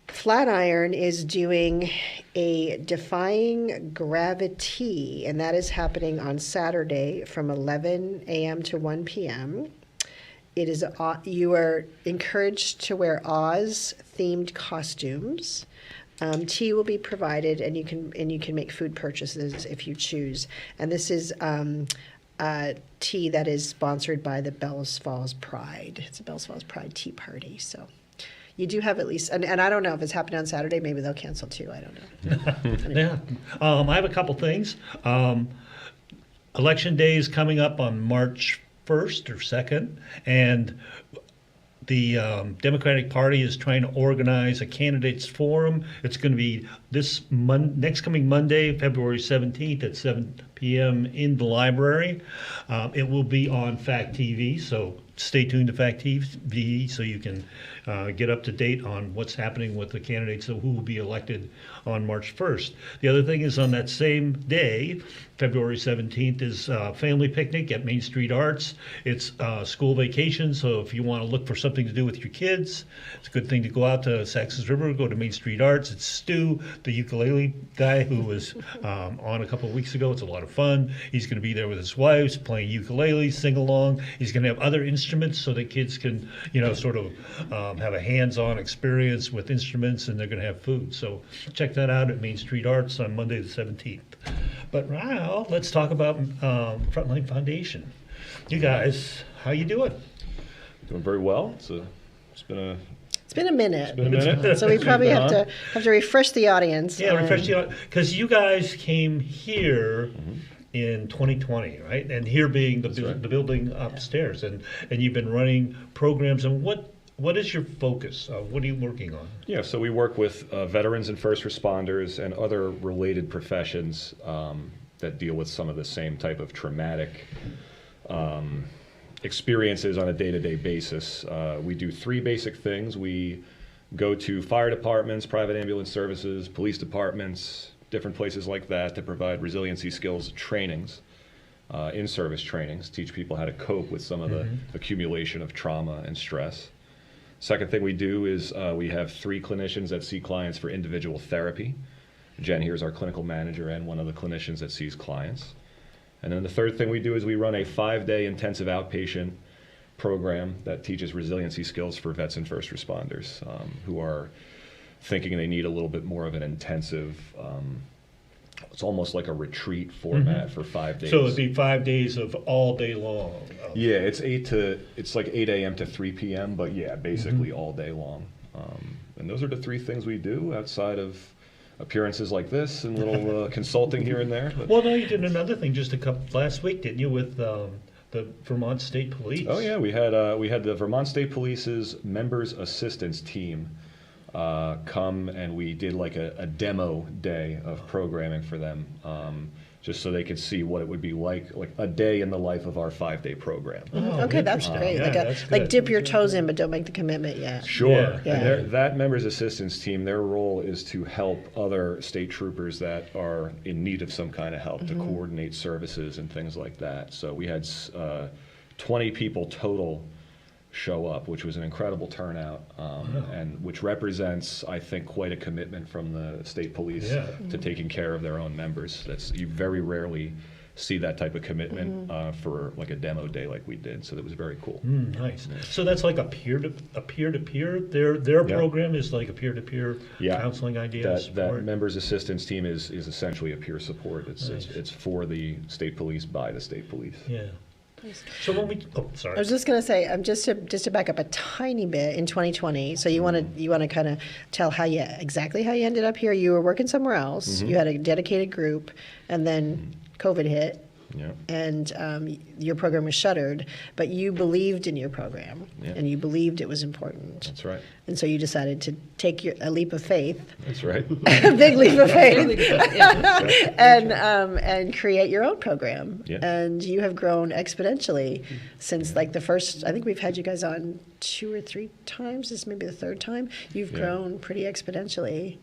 Speaker 23: Flatiron is doing a Defying Gravity, and that is happening on Saturday from 11 a.m. to 1 p.m. It is you are encouraged to wear Oz-themed costumes. Tea will be provided, and you can make food purchases if you choose. And this is tea that is sponsored by the Bells Falls Pride. It's a Bells Falls Pride tea party, so. You do have at least, and I don't know if it's happening on Saturday. Maybe they'll cancel too. I don't know.
Speaker 22: Yeah. I have a couple things. Election Day is coming up on March 1st or 2nd, and the Democratic Party is trying to organize a candidates forum. It's going to be this next coming Monday, February 17th at 7 p.m. in the library. It will be on Fact TV, so stay tuned to Fact TV so you can get up to date on what's happening with the candidates who will be elected on March 1st. The other thing is on that same day, February 17th, is family picnic at Main Street Arts. It's school vacation, so if you want to look for something to do with your kids, it's a good thing to go out to Saxons River, go to Main Street Arts. It's Stu, the ukulele guy who was on a couple of weeks ago. It's a lot of fun. He's going to be there with his wife playing ukulele, sing along. He's going to have other instruments so that kids can, sort of have a hands-on experience with instruments, and they're going to have food. So check that out at Main Street Arts on Monday the 17th. But now let's talk about Frontline Foundation. You guys, how you doing?
Speaker 4: Doing very well. It's been a minute.
Speaker 23: So we probably have to refresh the audience.
Speaker 22: Yeah, refresh the audience, because you guys came here in 2020, right? And here being the building upstairs, and you've been running programs. And what is your focus? What are you working on?
Speaker 4: Yeah, so we work with veterans and first responders and other related professions that deal with some of the same type of traumatic experiences on a day-to-day basis. We do three basic things. We go to fire departments, private ambulance services, police departments, different places like that to provide resiliency skills trainings, in-service trainings, teach people how to cope with some of the accumulation of trauma and stress. Second thing we do is we have 3 clinicians that see clients for individual therapy. Jen here is our clinical manager and one of the clinicians that sees clients. And then the third thing we do is we run a 5-day intensive outpatient program that teaches resiliency skills for vets and first responders who are thinking they need a little bit more of an intensive, it's almost like a retreat format for 5 days.
Speaker 22: So it'd be 5 days of all day long.
Speaker 4: Yeah, it's like 8 a.m. to 3 p.m., but yeah, basically all day long. And those are the 3 things we do outside of appearances like this and little consulting here and there. But.
Speaker 22: Well, no, you did another thing just last week, didn't you, with the Vermont State Police?
Speaker 4: Oh yeah, we had the Vermont State Police's members assistance team come, and we did like a demo day of programming for them, just so they could see what it would be like a day in the life of our 5-day program.
Speaker 23: Okay, that's great. Like dip your toes in, but don't make the commitment yet.
Speaker 4: Sure.
Speaker 23: Yeah.
Speaker 4: And that members assistance team, their role is to help other state troopers that are in need of some kind of help, to coordinate services and things like that. So we had 20 people total show up, which was an incredible turnout, and which represents, I think, quite a commitment from the state police to taking care of their own members. You very rarely see that type of commitment for like a demo day like we did. So that was very cool.
Speaker 22: Nice. So that's like a peer-to-peer. Their program is like a peer-to-peer counseling idea.
Speaker 4: That members assistance team is essentially a peer support. It's for the state police by the state police.
Speaker 22: Yeah. So when we, sorry.
Speaker 23: I was just going to say, just to back up a tiny bit, in 2020. So you want to kind of tell exactly how you ended up here. You were working somewhere else. You had a dedicated group, and then COVID hit.
Speaker 4: Yeah.
Speaker 23: And your program was shuttered, but you believed in your program, and you believed it was important.
Speaker 4: That's right.
Speaker 23: And so you decided to take a leap of faith.
Speaker 4: That's right.
Speaker 23: A big leap of faith. And create your own program.
Speaker 4: Yeah.
Speaker 23: And you have grown exponentially since like the first, I think we've had you guys on 2 or 3 times. This may be the 3rd time. You've grown pretty exponentially.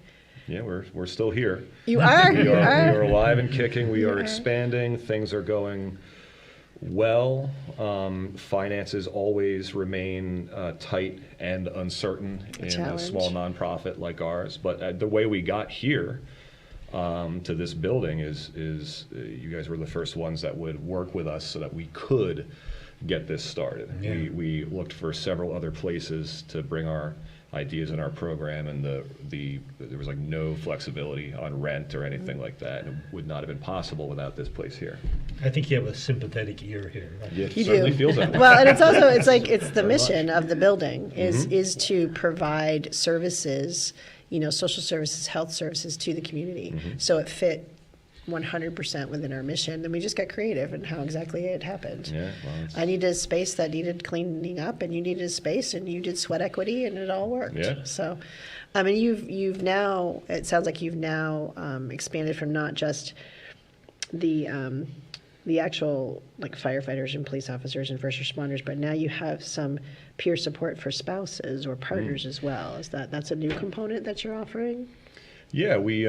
Speaker 4: Yeah, we're still here.
Speaker 23: You are.
Speaker 4: We are alive and kicking. We are expanding. Things are going well. Finances always remain tight and uncertain in a small nonprofit like ours. But the way we got here to this building is you guys were the first ones that would work with us so that we could get this started.
Speaker 22: Yeah.
Speaker 4: We looked for several other places to bring our ideas in our program, and there was like no flexibility on rent or anything like that, and it would not have been possible without this place here.
Speaker 22: I think you have a sympathetic ear here. Right?
Speaker 4: Yeah, it
Speaker 23: You
Speaker 4: certainly
Speaker 23: do.
Speaker 4: feels that way.
Speaker 23: Well, and it's also it's the mission of the building is to provide services, social services, health services to the community. So it fit 100% within our mission. Then we just got creative in how exactly it happened.
Speaker 4: Yeah, well,
Speaker 23: I needed a space that needed cleaning up, and you needed a space, and you did sweat equity, and it all worked.
Speaker 4: Yeah.
Speaker 23: So, I mean, you've now, it sounds like you've now expanded from not just the actual like firefighters and police officers and first responders, but now you have some peer support for spouses or partners as well. Is that's a new component that you're offering?
Speaker 4: Yeah, we've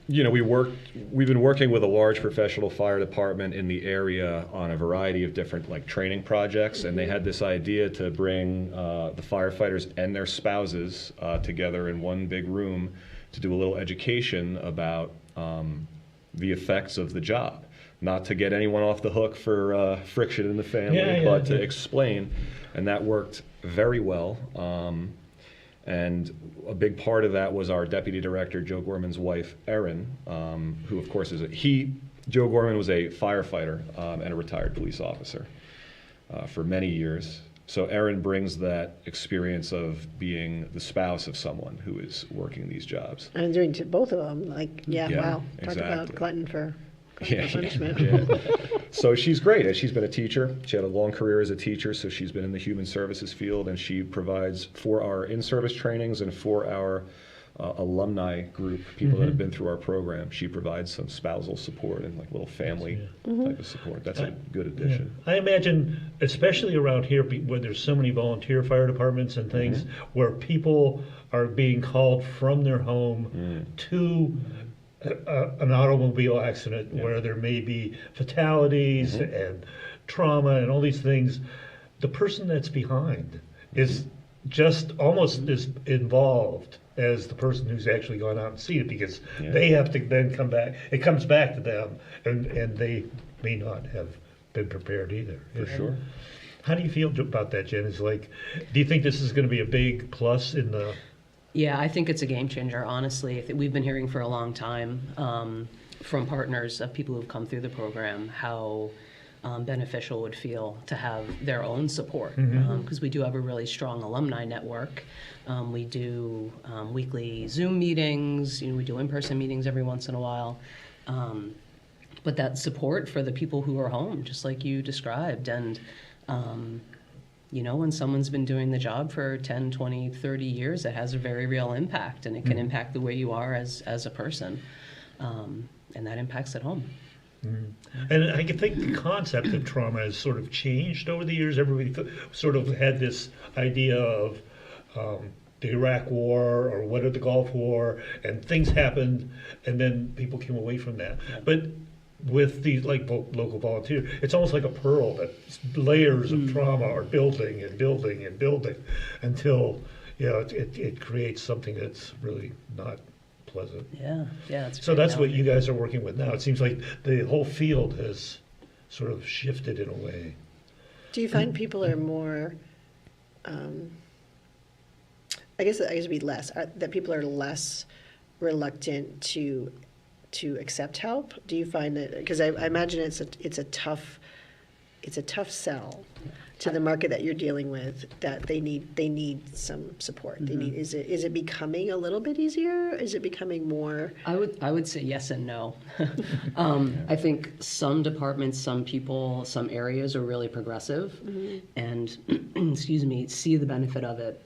Speaker 4: been working with a large professional fire department in the area on a variety of different like training projects, and they had this idea to bring the firefighters and their spouses together in one big room to do a little education about the effects of the job. Not to get anyone off the hook for friction in the family, but to explain, and that worked very well. And a big part of that was our deputy director, Joe Gorman's wife, Erin, who of course Joe Gorman was a firefighter and a retired police officer for many years. So Erin brings that experience of being the spouse of someone who is working these jobs.
Speaker 23: And doing to both of them, wow. Talk
Speaker 4: Exactly.
Speaker 23: about glutton for punishment.
Speaker 4: Yeah. So she's great. She's been a teacher. She had a long career as a teacher, so she's been in the human services field, and she provides for our in-service trainings and for our alumni group, people that have been through our program. She provides some spousal support and like little family type of support. That's a good addition.
Speaker 22: I imagine, especially around here where there's so many volunteer fire departments and things, where people are being called from their home to an automobile accident where there may be fatalities and trauma and all these things. The person that's behind is just almost as involved as the person who's actually gone out and seen it, because they have to then come back. It comes back to them, and they may not have been prepared either.
Speaker 4: For sure.
Speaker 22: How do you feel about that, Jen? Do you think this is going to be a big plus in the...
Speaker 5: Yeah, I think it's a game changer, honestly. We've been hearing for a long time from partners of people who've come through the program how beneficial it would feel to have their own support, because we do have a really strong alumni network. We do weekly Zoom meetings, we do in-person meetings every once in a while. But that support for the people who are home, just like you described, and when someone's been doing the job for 10, 20, 30 years, it has a very real impact, and it can impact the way you are as a person. And that impacts at home.
Speaker 22: And I can think the concept of trauma has sort of changed over the years. Everybody sort of had this idea of the Iraq War or what of the Gulf War, and things happened, and then people came away from that. But with these local volunteers, it's almost like a pearl that layers of trauma are building and building and building until it creates something that's really not Pleasant.
Speaker 5: Yeah, that's
Speaker 22: So
Speaker 5: great
Speaker 22: that's what
Speaker 5: analogy.
Speaker 22: you guys are working with now. It seems like the whole field has sort of shifted in a way.
Speaker 23: Do you find people are more, I guess it'd be less, that people are less reluctant to accept help? Do you find that, because I imagine it's a tough sell to the market that you're dealing with, that they need some support. They need, is it becoming a little bit easier? Is it becoming more?
Speaker 5: I would say yes and no. I think some departments, some people, some areas are really progressive and excuse me, see the benefit of it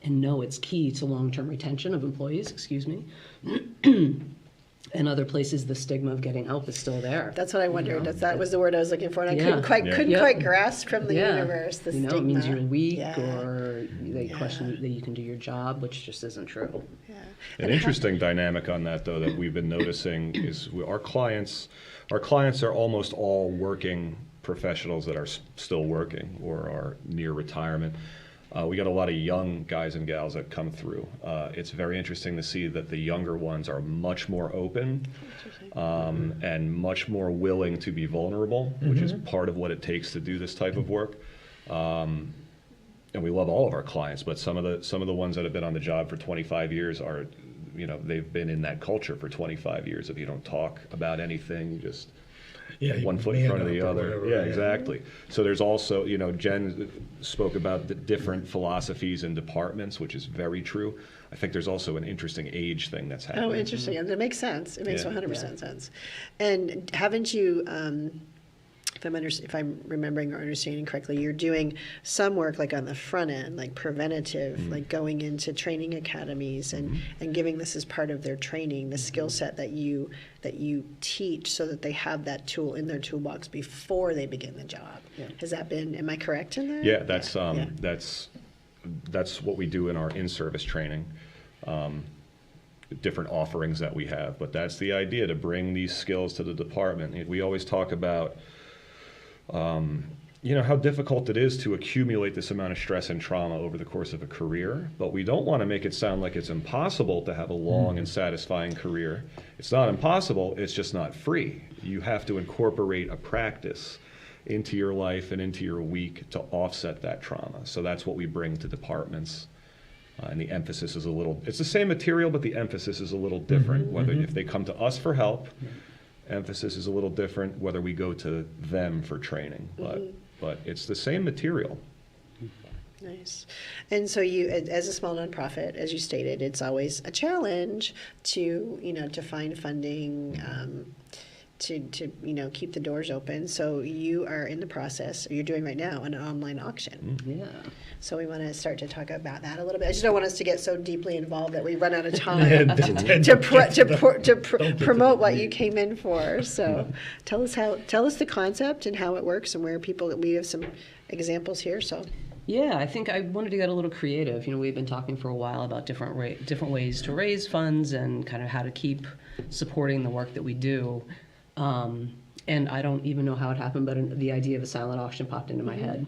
Speaker 5: and know it's key to long-term retention of employees, excuse me. And other places, the stigma of getting help is still there.
Speaker 23: That's what I wondered. That was the word I was looking for, and I
Speaker 5: Yeah.
Speaker 23: couldn't quite grasp from the
Speaker 5: Yeah.
Speaker 23: universe the
Speaker 5: You know,
Speaker 23: stigma.
Speaker 5: it means you're weak,
Speaker 23: Yeah.
Speaker 5: or they question that you can do your job, which just isn't true.
Speaker 4: An interesting dynamic on that, though, that we've been noticing is our clients are almost all working professionals that are still working or are near retirement. We got a lot of young guys and gals that come through. It's very interesting to see that the younger ones are much more open and much more willing to be vulnerable, which is part of what it takes to do this type of work. And we love all of our clients, but some of the ones that have been on the job for 25 years are, they've been in that culture for 25 years. If you don't talk about anything, you just one foot in front of the other. Yeah, exactly. So there's also, Jen spoke about the different philosophies and departments, which is very true. I think there's also an interesting age thing that's happening.
Speaker 23: Oh, interesting. And it makes sense. It makes
Speaker 4: Yeah.
Speaker 23: 100% sense. And haven't you, if I'm remembering or understanding correctly, you're doing some work like on the front end, like preventative, like going into training academies and giving this as part of their training, the skill set that you teach, so that they have that tool in their toolbox before they begin the job. Has that been? Am I correct in that?
Speaker 4: Yeah, that's what we do in our in-service training. Different offerings that we have, but that's the idea, to bring these skills to the department. We always talk about how difficult it is to accumulate this amount of stress and trauma over the course of a career, but we don't want to make it sound like it's impossible to have a long and satisfying career. It's not impossible, it's just not free. You have to incorporate a practice into your life and into your week to offset that trauma. So that's what we bring to departments. And the emphasis is it's the same material, but the emphasis is a little different. If they come to us for help, emphasis is a little different whether we go to them for training, but it's the same material.
Speaker 23: Nice. And so you, as a small nonprofit, as you stated, it's always a challenge to find funding, to keep the doors open. So you are in the process, or you're doing right now, an online auction.
Speaker 5: Yeah.
Speaker 23: So we want to start to talk about that a little bit. I just don't want us to get so deeply involved that we run out of time to promote what you came in for. So tell us the concept and how it works and where we have some examples here. So.
Speaker 5: Yeah, I think I wanted to get a little creative. We've been talking for a while about different ways to raise funds and kind of how to keep supporting the work that we do. And I don't even know how it happened, but the idea of a silent auction popped into my head.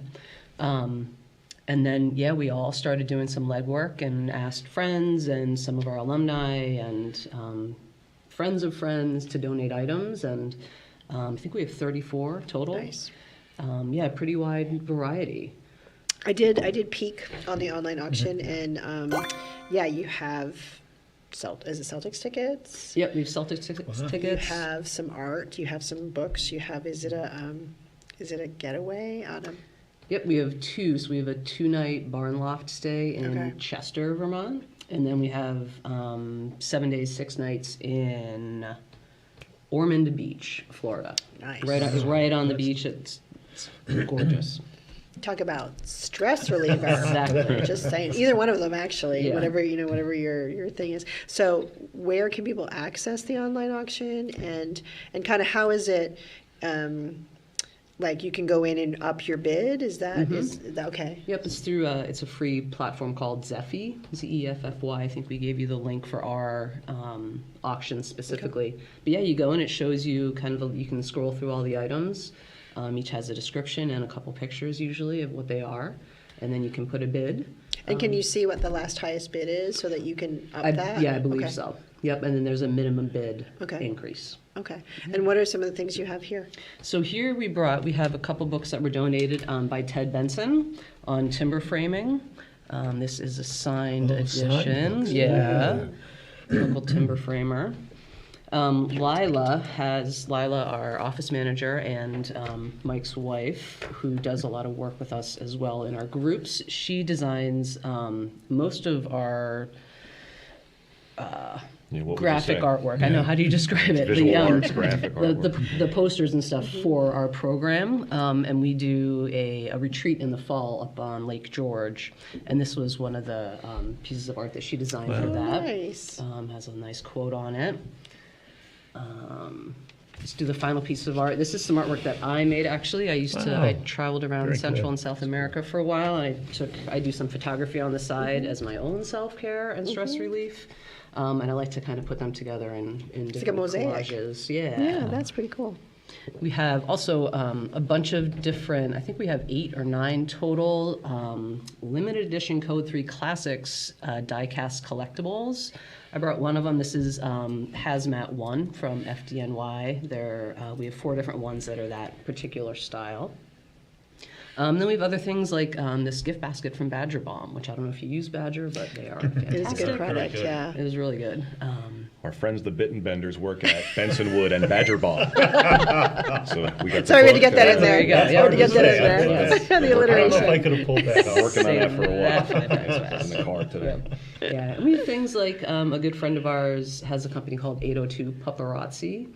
Speaker 5: And then, we all started doing some legwork and asked friends and some of our alumni and friends of friends to donate items. And I think we have 34 total. Nice. Pretty wide variety.
Speaker 23: I did peek on the online auction, and you have is it Celtics tickets?
Speaker 5: Yep, we have Celtics tickets.
Speaker 23: You have some art. You have some books. You have is it a getaway on a?
Speaker 5: Yep, we have two. So we have a 2-night barn loft stay in Chester, Vermont, and then we have 7 days, 6 nights in Ormond Beach, Florida.
Speaker 23: Nice.
Speaker 5: Right on the beach. It's gorgeous.
Speaker 23: Talk about stress reliever.
Speaker 5: Exactly.
Speaker 23: Just saying. Either one of them, actually.
Speaker 5: Yeah.
Speaker 23: Whatever your thing is. So, where can people access the online auction, and kind of how is it? Like you can go in and up your bid. Is that okay?
Speaker 5: Yep, it's through it's a free platform called Zeffy, Zeffy. I think we gave you the link for our auction specifically. Okay. But you go in, it shows you kind of you can scroll through all the items. Each has a description and a couple pictures usually of what they are, and then you can put a bid.
Speaker 23: And can you see what the last highest bid is so that you can up that?
Speaker 5: Yeah, I believe
Speaker 23: Okay.
Speaker 5: so. Yep, and then there's a minimum bid
Speaker 23: Okay.
Speaker 5: increase.
Speaker 23: Okay. And what are some of the things you have here?
Speaker 5: So here we have a couple books that were donated by Ted Benson on timber framing. This is a signed
Speaker 22: signed
Speaker 5: edition.
Speaker 22: books.
Speaker 5: Yeah. Local timber framer. Lila, our office manager, and Mike's wife, who does a lot of work with us as well in our groups. She designs most of our graphic artwork. I know, how do you describe it?
Speaker 4: Visual arts, graphic
Speaker 5: artwork. The posters and stuff for our program. And we do a retreat in the fall up on Lake George. And this was one of the pieces of art that she designed for that.
Speaker 23: Nice.
Speaker 5: Has a nice quote on it. Let's do the final piece of art. This is some artwork that I made, actually. I traveled around
Speaker 22: Very
Speaker 5: Central
Speaker 22: cool.
Speaker 5: and South America for a while, and I do some photography on the side as my own self-care and stress relief. And I like to kind of put them together in
Speaker 23: It's like a
Speaker 5: different
Speaker 23: mosaic.
Speaker 5: collages. Yeah.
Speaker 23: Yeah, that's pretty cool.
Speaker 5: We have also a bunch of different, I think we have 8 or 9 total limited edition Code 3 Classics die-cast collectibles. I brought one of them. This is Hazmat 1 from FDNY. We have 4 different ones that are that particular style. Then we have other things like this gift basket from Badger Bomb, which I don't know if you use Badger, but they are fantastic.
Speaker 23: It is a good product, yeah.
Speaker 5: It was really good.
Speaker 4: Our friends, the Bitten Benders, work at Benson Wood and Badger Bomb. So we got.
Speaker 23: Sorry, we had to get that in there.
Speaker 5: There you go.
Speaker 23: We had to get that in there.
Speaker 5: Yes.
Speaker 23: The
Speaker 22: I don't know
Speaker 23: alliteration.
Speaker 22: if I could have pulled that off.
Speaker 4: Working on that for a
Speaker 5: That
Speaker 4: while.
Speaker 5: 5 times fast.
Speaker 4: In the car today.
Speaker 5: Yeah, we have things like a good friend of ours has a company called 802 Paparazzi.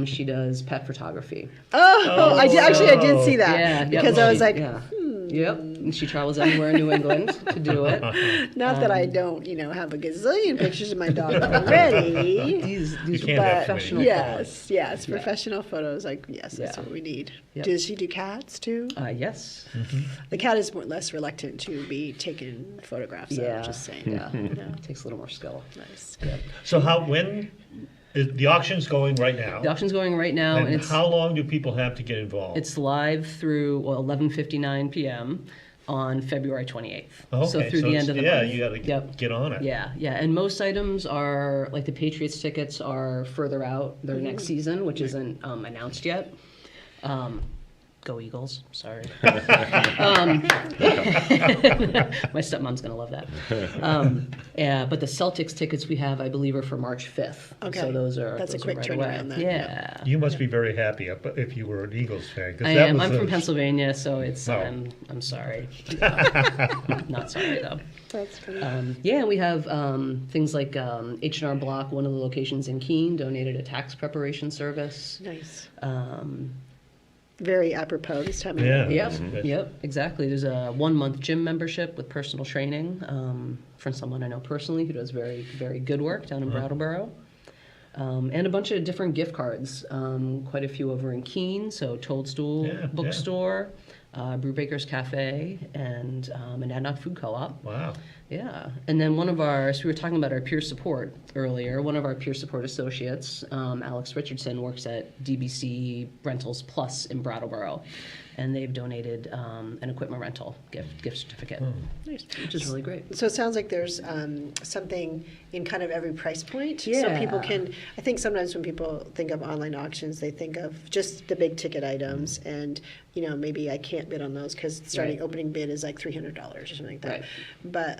Speaker 5: She does pet photography.
Speaker 23: Oh, I did see that.
Speaker 5: Yeah,
Speaker 23: because I was like,
Speaker 5: Yep, and she travels everywhere in New England to do it.
Speaker 23: not that I don't, have a gazillion pictures of my dog already.
Speaker 5: These
Speaker 22: can't have
Speaker 5: professional
Speaker 23: Yes, professional photos. Like, yes, that's what we need.
Speaker 5: Yep.
Speaker 23: Does she do cats too?
Speaker 5: Yes.
Speaker 23: The cat is less reluctant to be taken photographs of,
Speaker 5: Yeah.
Speaker 23: just saying.
Speaker 5: Yeah. It takes a little more skill.
Speaker 23: Nice.
Speaker 22: So when is the auction's going right now?
Speaker 5: The auction's going right now, and
Speaker 22: And
Speaker 5: it's
Speaker 22: how long do people have to get involved?
Speaker 5: It's live through 11:59 p.m. on February 28th. So through the end of the month.
Speaker 22: you got to get on it.
Speaker 5: Yeah. And most items are, like the Patriots tickets are further out, their next season, which isn't announced yet. Go Eagles, sorry. My stepmom's going to love that. But the Celtics tickets we have, I believe, are for March 5th.
Speaker 23: Okay.
Speaker 5: So those are
Speaker 23: That's a
Speaker 5: those are
Speaker 23: quick
Speaker 5: right
Speaker 23: turnaround
Speaker 5: away.
Speaker 23: then.
Speaker 5: Yeah.
Speaker 22: You must be very happy if you were an Eagles fan. 'cause
Speaker 5: I
Speaker 22: that
Speaker 5: am.
Speaker 22: was
Speaker 5: I'm
Speaker 22: the-
Speaker 5: from Pennsylvania, so it's
Speaker 22: Oh.
Speaker 5: I'm sorry. Not sorry though.
Speaker 23: That's funny.
Speaker 5: Yeah, we have things like H&R Block, one of the locations in Keene, donated a tax preparation service.
Speaker 23: Nice.
Speaker 5: Um,
Speaker 23: Very apropos this time of
Speaker 22: Yeah.
Speaker 23: year.
Speaker 5: Yep, exactly. There's a 1-month gym membership with personal training from someone I know personally who does very, very good work down in Brattleboro. And a bunch of different gift cards, quite a few over in Keene, so Toadstool Bookstore, Brewbaker's Cafe, and Monadnock Food Co-op.
Speaker 22: Wow.
Speaker 5: Yeah, and then so we were talking about our peer support earlier. One of our peer support associates, Alex Richardson, works at DBC Rentals Plus in Brattleboro, and they've donated an equipment rental gift certificate,
Speaker 23: Nice.
Speaker 5: which is really great.
Speaker 23: So it sounds like there's something in kind of every price point. So
Speaker 5: Yeah.
Speaker 23: people can, I think sometimes when people think of online auctions, they think of just the big ticket items and, maybe I can't bid on those because starting
Speaker 5: Right.
Speaker 23: opening bid is like $300 or something like that.
Speaker 5: Right.
Speaker 23: But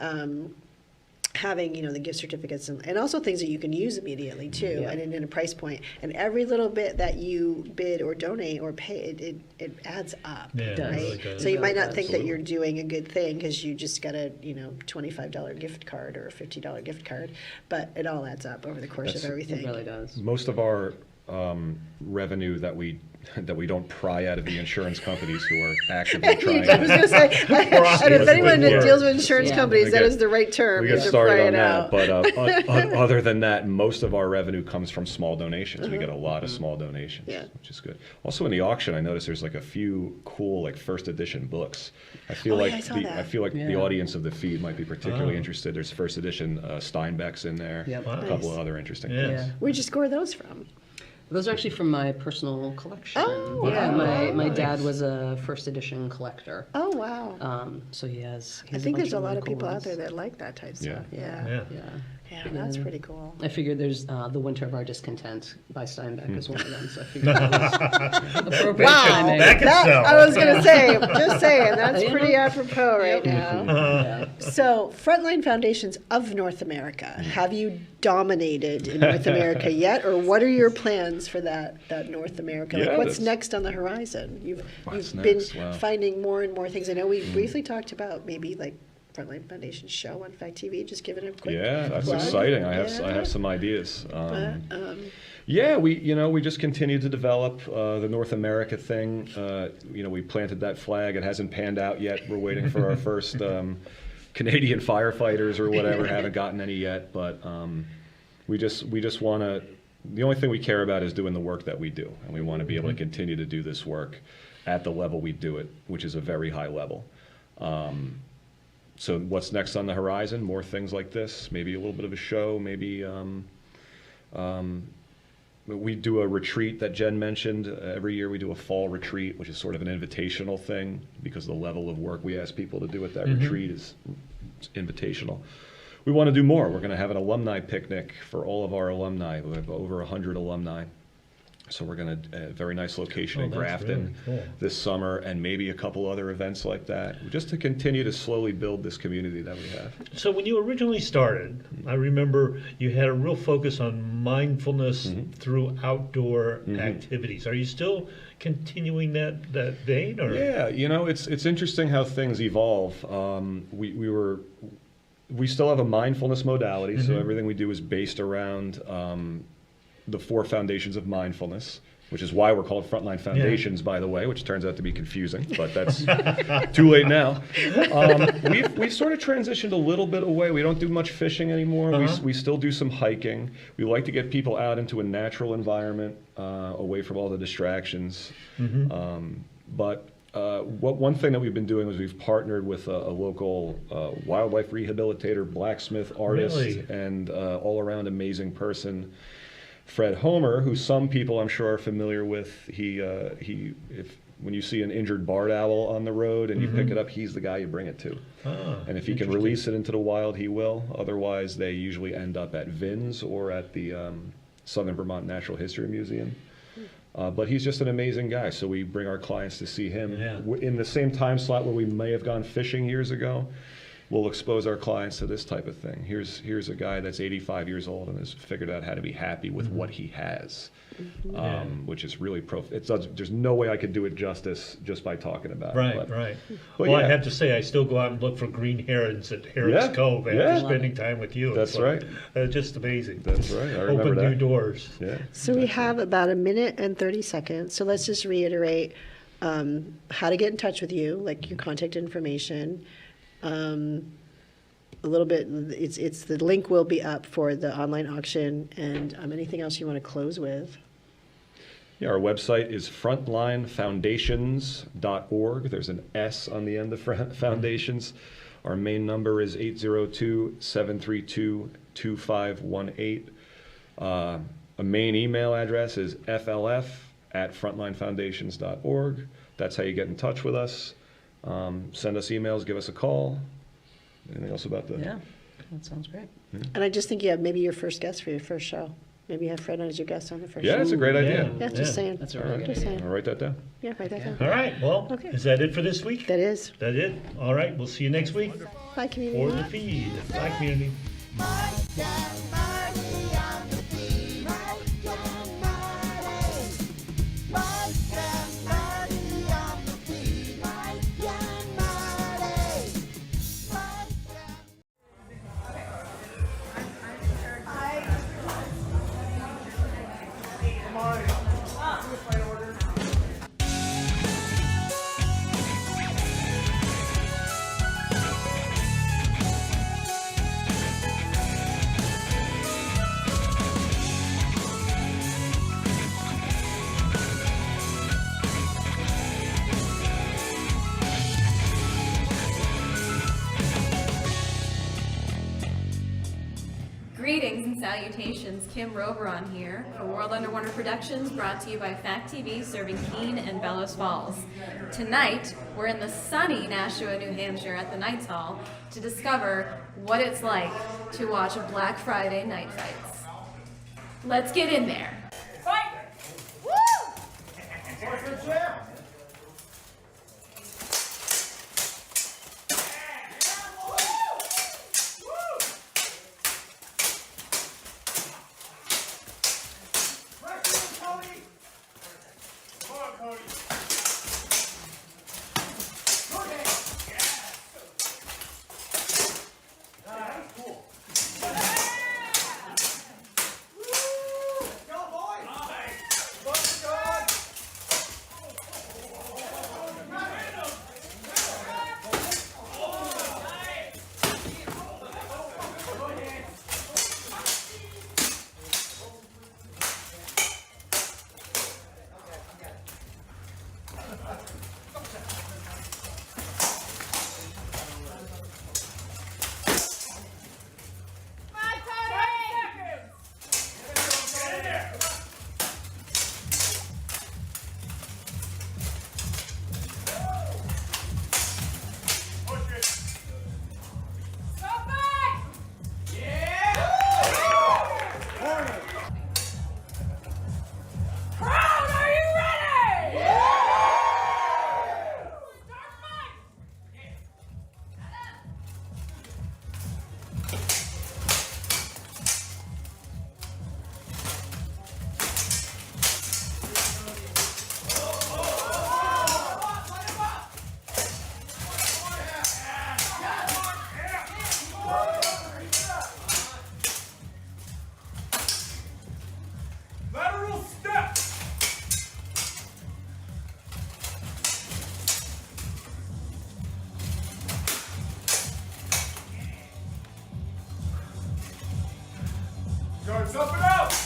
Speaker 23: having, the gift certificates and also things that you can use immediately too,
Speaker 5: Yeah.
Speaker 23: and in a price point. And every little bit that you bid or donate or pay, it adds up,
Speaker 22: Yeah, it
Speaker 23: right?
Speaker 22: really does.
Speaker 23: So you
Speaker 5: It
Speaker 23: might
Speaker 5: really
Speaker 23: not think that
Speaker 5: does.
Speaker 23: you're doing a good thing because you just got a $25 gift card or a $50 gift card, but it all adds up over the course of everything.
Speaker 5: It really does.
Speaker 4: Most of our revenue that we don't pry out of the insurance companies who are actively trying.
Speaker 23: I was going to say, and if anyone that deals with insurance
Speaker 5: Yeah.
Speaker 23: companies, that is the right term.
Speaker 4: We
Speaker 23: is
Speaker 4: get
Speaker 23: to
Speaker 4: started
Speaker 23: pry
Speaker 4: on
Speaker 23: it
Speaker 4: that,
Speaker 23: out.
Speaker 4: but other than that, most of our revenue comes from small donations. We get a lot of small donations,
Speaker 23: Yeah.
Speaker 4: which is good. Also, in the auction, I noticed there's like a few cool first edition books. I feel
Speaker 23: Oh,
Speaker 4: like
Speaker 23: yeah, I saw
Speaker 4: the
Speaker 23: that.
Speaker 4: I feel like the
Speaker 5: Yeah.
Speaker 4: audience of the feed might be particularly
Speaker 22: Oh.
Speaker 4: interested. There's first edition Steinbeck's in there.
Speaker 5: Yep.
Speaker 4: A couple of other interesting
Speaker 22: Yeah.
Speaker 4: things.
Speaker 5: Yeah.
Speaker 23: Where'd you score those from?
Speaker 5: Those are actually from my personal collection.
Speaker 23: Oh,
Speaker 5: yeah,
Speaker 23: wow.
Speaker 5: my
Speaker 23: Nice.
Speaker 5: dad was a first edition collector.
Speaker 23: Oh, wow.
Speaker 5: So he has.
Speaker 23: I think there's a lot
Speaker 5: really
Speaker 23: of people
Speaker 5: cool
Speaker 23: out
Speaker 5: ones.
Speaker 23: there that like that type stuff. Yeah.
Speaker 22: Yeah.
Speaker 23: Yeah, that's pretty cool.
Speaker 5: I figured there's The Winter of Our Discontent by Steinbeck is one of them, so I figured that was appropriate timing.
Speaker 23: I was going to say, just saying, that's
Speaker 5: You know?
Speaker 23: pretty apropos right now.
Speaker 5: Yeah.
Speaker 23: So, Frontline Foundations of North America, have you dominated in North America yet, or what are your plans for that North America? Like,
Speaker 4: Yeah,
Speaker 23: what's
Speaker 4: that's-
Speaker 23: next on the horizon? You've
Speaker 4: What's
Speaker 23: been
Speaker 4: next? Wow.
Speaker 23: finding more and more things. I know we briefly talked about maybe like Frontline Foundation show on Fact TV. Just give it a quick
Speaker 4: Yeah, that's
Speaker 23: plug.
Speaker 4: exciting. I
Speaker 23: Yeah.
Speaker 4: have some ideas.
Speaker 23: But,
Speaker 4: Yeah, we just continue to develop the North America thing. We planted that flag. It hasn't panned out yet. We're waiting for our first Canadian firefighters or whatever. Haven't gotten any yet, but we just want to. The only thing we care about is doing the work that we do, and we want to be able to continue to do this work at the level we do it, which is a very high level. So what's next on the horizon? More things like this. Maybe a little bit of a show. Maybe. We do a retreat that Jen mentioned. Every year we do a fall retreat, which is sort of an invitational thing because the level of work we ask people to do at that retreat is invitational. We want to do more. We're going to have an alumni picnic for all of our alumni. We have over 100 alumni. So we're going to, a very nice location in
Speaker 22: that's
Speaker 4: Grafton
Speaker 22: really cool.
Speaker 4: this summer, and maybe a couple other events like that, just to continue to slowly build this community that we have.
Speaker 22: So when you originally started, I remember you had a real focus on mindfulness through outdoor activities. Are you still continuing that vein? Or?
Speaker 4: Yeah, it's interesting how things evolve. We still have a mindfulness modality, so everything we do is based around the 4 foundations of mindfulness, which is why we're called Frontline Foundations, by the way, which turns out to be confusing, but that's too late now. We've sort of transitioned a little bit away. We don't do much fishing anymore. We still do some hiking. We like to get people out into a natural environment, away from all the distractions. But one thing that we've been doing is we've partnered with a local wildlife rehabilitator, blacksmith, artist,
Speaker 22: Really?
Speaker 4: and all-around amazing person, Fred Homer, who some people I'm sure are familiar with. When you see an injured barred owl on the road and you pick it up, he's the guy you bring it to. And if he can release it into the wild, he will. Otherwise, they usually end up at VINS or at the Southern Vermont Natural History Museum. But he's just an amazing guy, so we bring our clients to see him. In the same time slot where we may have gone fishing years ago, we'll expose our clients to this type of thing. Here's a guy that's 85 years old and has figured out how to be happy with what he has, which is really there's no way I could do it justice just by talking about it.
Speaker 22: Right.
Speaker 4: But
Speaker 22: Well, I
Speaker 4: yeah.
Speaker 22: have to say, I still go out and look for green herons at Herons Cove after spending time with you.
Speaker 4: That's
Speaker 22: It's just amazing.
Speaker 4: That's right. I remember
Speaker 22: Open
Speaker 4: that.
Speaker 22: new doors.
Speaker 4: Yeah.
Speaker 23: So we have about a minute and 30 seconds. So let's just reiterate how to get in touch with you, like your contact information. A little bit, it's the link will be up for the online auction, and anything else you want to close with?
Speaker 4: Yeah, our website is frontlinefoundations.org. There's an S on the end of foundations. Our main number is 802-732-2518. A main email address is flf@frontlinefoundations.org. That's how you get in touch with us. Send us emails, give us a call. Anything else about that?
Speaker 5: Yeah, that sounds great.
Speaker 23: And I just think you have maybe your first guest for your first show. Maybe you have Fred as your guest on the first show.
Speaker 4: Yeah, that's a great idea.
Speaker 23: Yeah, just saying.
Speaker 5: That's a really good idea.
Speaker 4: I'll write that down.
Speaker 23: Yeah, write that down.
Speaker 22: All right, well, is that it for this week?
Speaker 23: That is.
Speaker 22: That it? All right, we'll see you next week
Speaker 23: Bye, community.
Speaker 22: for the feed. Bye, community.
Speaker 6: salutations. Kim Roberon here for World Underwater Productions, brought to you by Fact TV, serving Keene and Bellows Falls. Tonight, we're in the sunny Nashua, New Hampshire at the Knights Hall to discover what it's like to watch a Black Friday night fights. Let's get in there. Fight! Woo!
Speaker 20: Guards up and out!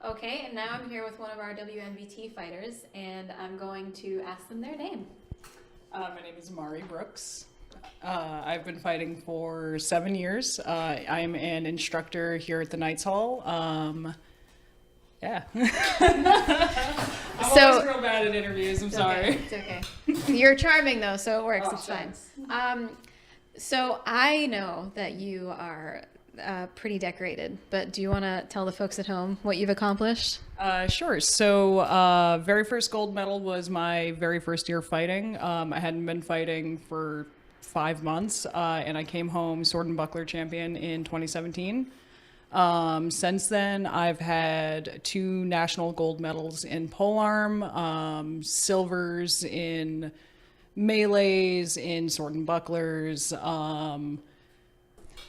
Speaker 6: Okay, and now I'm here with one of our WNBT fighters, and I'm going to ask them their name.
Speaker 13: My name is Mari Brooks. I've been fighting for 7 years. I'm an instructor here at the Knights Hall. Yeah. I'm always real bad at interviews, I'm sorry.
Speaker 6: It's okay. You're charming though, so it works, it's fine. So I know that you are pretty decorated, but do you want to tell the folks at home what you've accomplished?
Speaker 13: Sure. So, very first gold medal was my very first year fighting. I hadn't been fighting for 5 months, and I came home sword and buckler champion in 2017. Since then, I've had 2 national gold medals in polearm, silvers in melees, in sword and bucklers.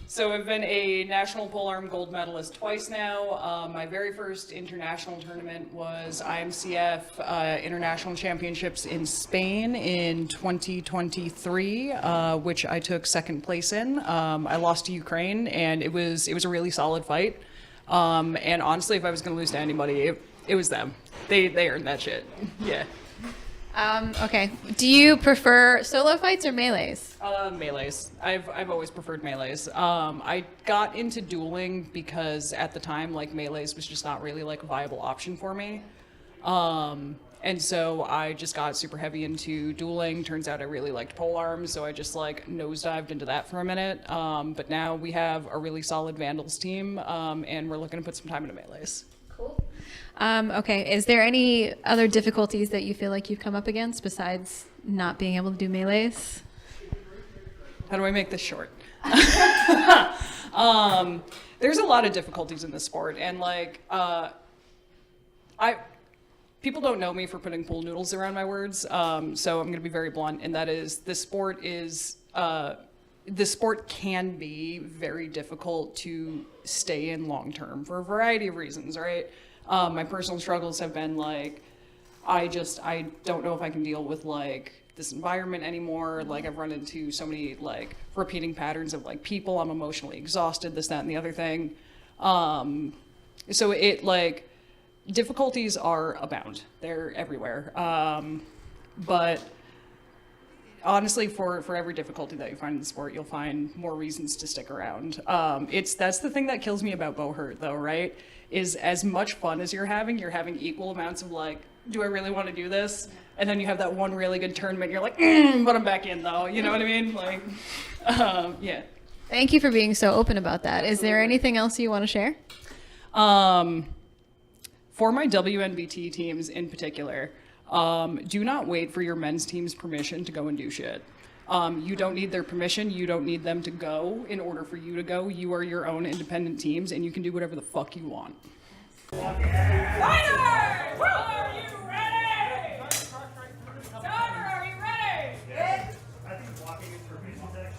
Speaker 13: So I've been a national polearm gold medalist twice now. My very first international tournament was IMCF International Championships in Spain in 2023, which I took second place in. I lost to Ukraine, and it was a really solid fight. And honestly, if I was going to lose to anybody, it was them. They earned that shit. Yeah.
Speaker 6: Okay. Do you prefer solo fights or melees?
Speaker 13: Melees. I've always preferred melees. I got into dueling because at the time, like, melees was just not really like a viable option for me. And so I just got super heavy into dueling. Turns out I really liked polearms, so I just like nosedived into that for a minute. But now we have a really solid Vandals team, and we're looking to put some time into melees.
Speaker 6: Okay. Is there any other difficulties that you feel like you've come up against besides not being able to do melees?
Speaker 13: How do I make this short? There's a lot of difficulties in this sport, and like, people don't know me for putting pool noodles around my words, so I'm going to be very blunt, and that is, this sport can be very difficult to stay in long term for a variety of reasons, right? My personal struggles have been like, I don't know if I can deal with like this environment anymore. Like, I've run into so many like repeating patterns of like people. I'm emotionally exhausted, this, that, and the other thing. So it like, difficulties are abound. They're everywhere. But honestly, for every difficulty that you find in the sport, you'll find more reasons to stick around. That's the thing that kills me about Bowhurt, though, right? Is as much fun as you're having equal amounts of like, do I really want to do this? And then you have that one really good tournament, you're like, but I'm back in though. You know what I mean? Like, yeah.
Speaker 6: Thank you for being so open about that. Is there anything else you want to share?
Speaker 13: For my WNBT teams in particular, do not wait for your men's team's permission to go and do shit. You don't need their permission. You don't need them to go in order for you to go. You are your own independent teams, and you can do whatever the fuck you want.
Speaker 21: Fighters! Are you ready? Donner, are you ready? Yes. I think walking is for visual protection.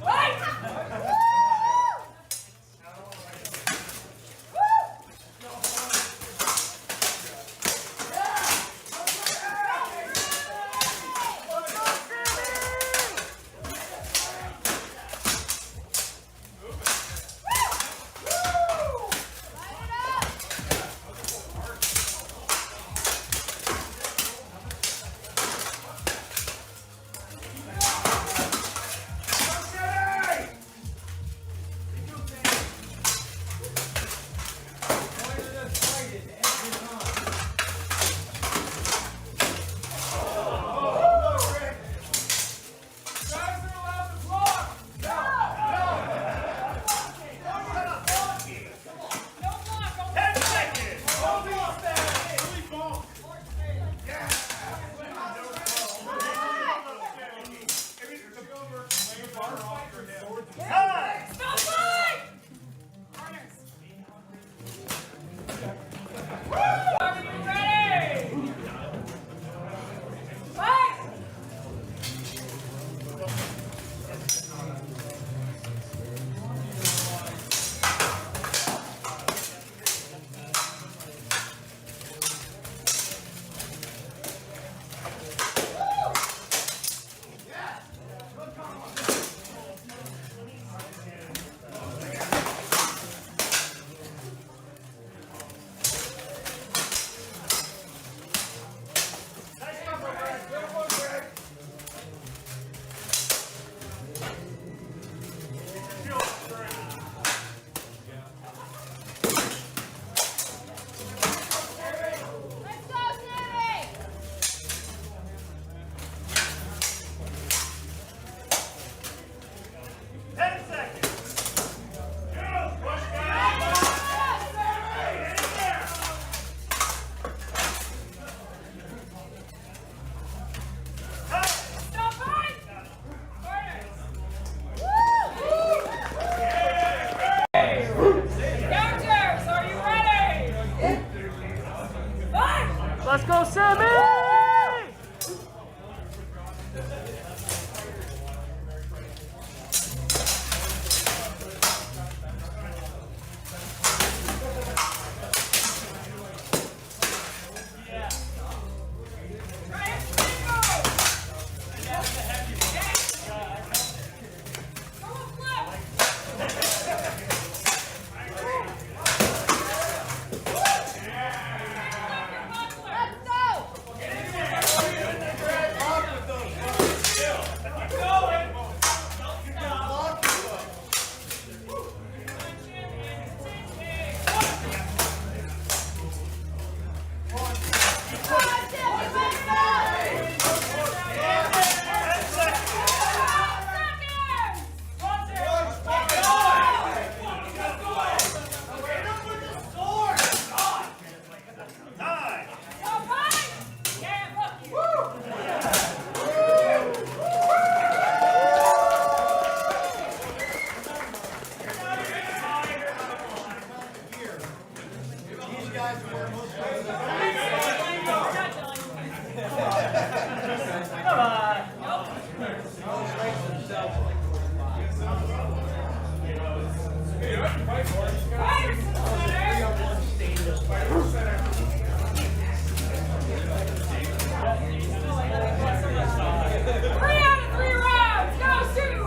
Speaker 21: Come on. Three out of 3 rounds. Go, Sioux.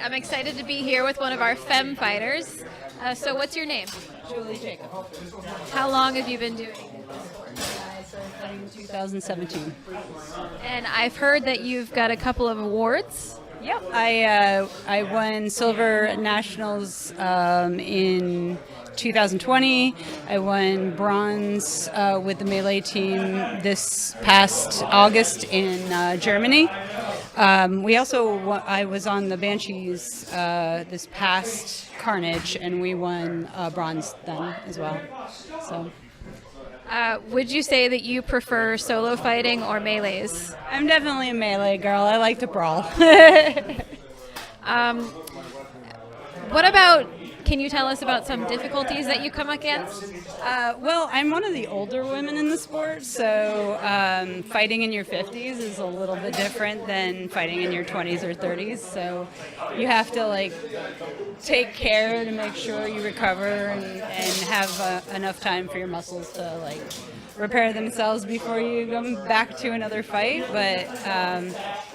Speaker 6: I'm excited to be here with one of our femme fighters. So what's your name?
Speaker 12: Julie Jacob.
Speaker 6: How long have you been doing this?
Speaker 12: I started fighting in 2017.
Speaker 6: And I've heard that you've got a couple of awards.
Speaker 12: Yep, I won silver nationals in 2020. I won bronze with the melee team this past August in Germany. I was on the Banshees this past Carnage, and we won bronze then as well. So.
Speaker 6: Would you say that you prefer solo fighting or melees?
Speaker 12: I'm definitely a melee girl. I like to brawl.
Speaker 6: What about, can you tell us about some difficulties that you come against?
Speaker 12: Well, I'm one of the older women in the sport, so fighting in your 50s is a little bit different than fighting in your 20s or 30s. So you have to take care to make sure you recover and have enough time for your muscles to repair themselves before you come back to another fight. But I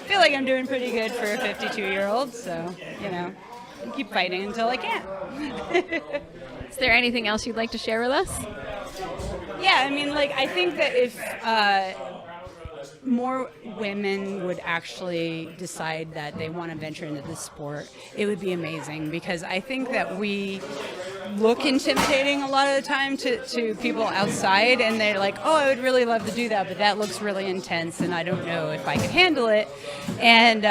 Speaker 12: feel like I'm doing pretty good for a 52-year-old, so I keep fighting until I can.
Speaker 6: Is there anything else you'd like to share with us?
Speaker 12: Yeah, I think that if more women would actually decide that they want to venture into this sport, it would be amazing, because I think that we look intimidating a lot of the time to people outside, and they're like, oh, I would really love to do that, but that looks really intense and I don't know if I could handle it. And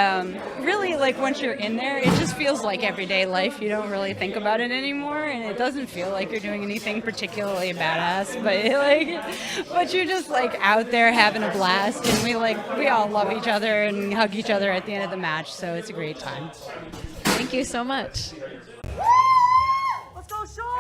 Speaker 12: really, once you're in there, it just feels like everyday life. You don't really think about it anymore, and it doesn't feel like you're doing anything particularly badass, but you're just out there having a blast, and we all love each other and hug each other at the end of the match, so it's a great time.
Speaker 6: Thank you so much.
Speaker 21: Let's go, Sean!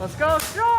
Speaker 21: Let's go, Sean!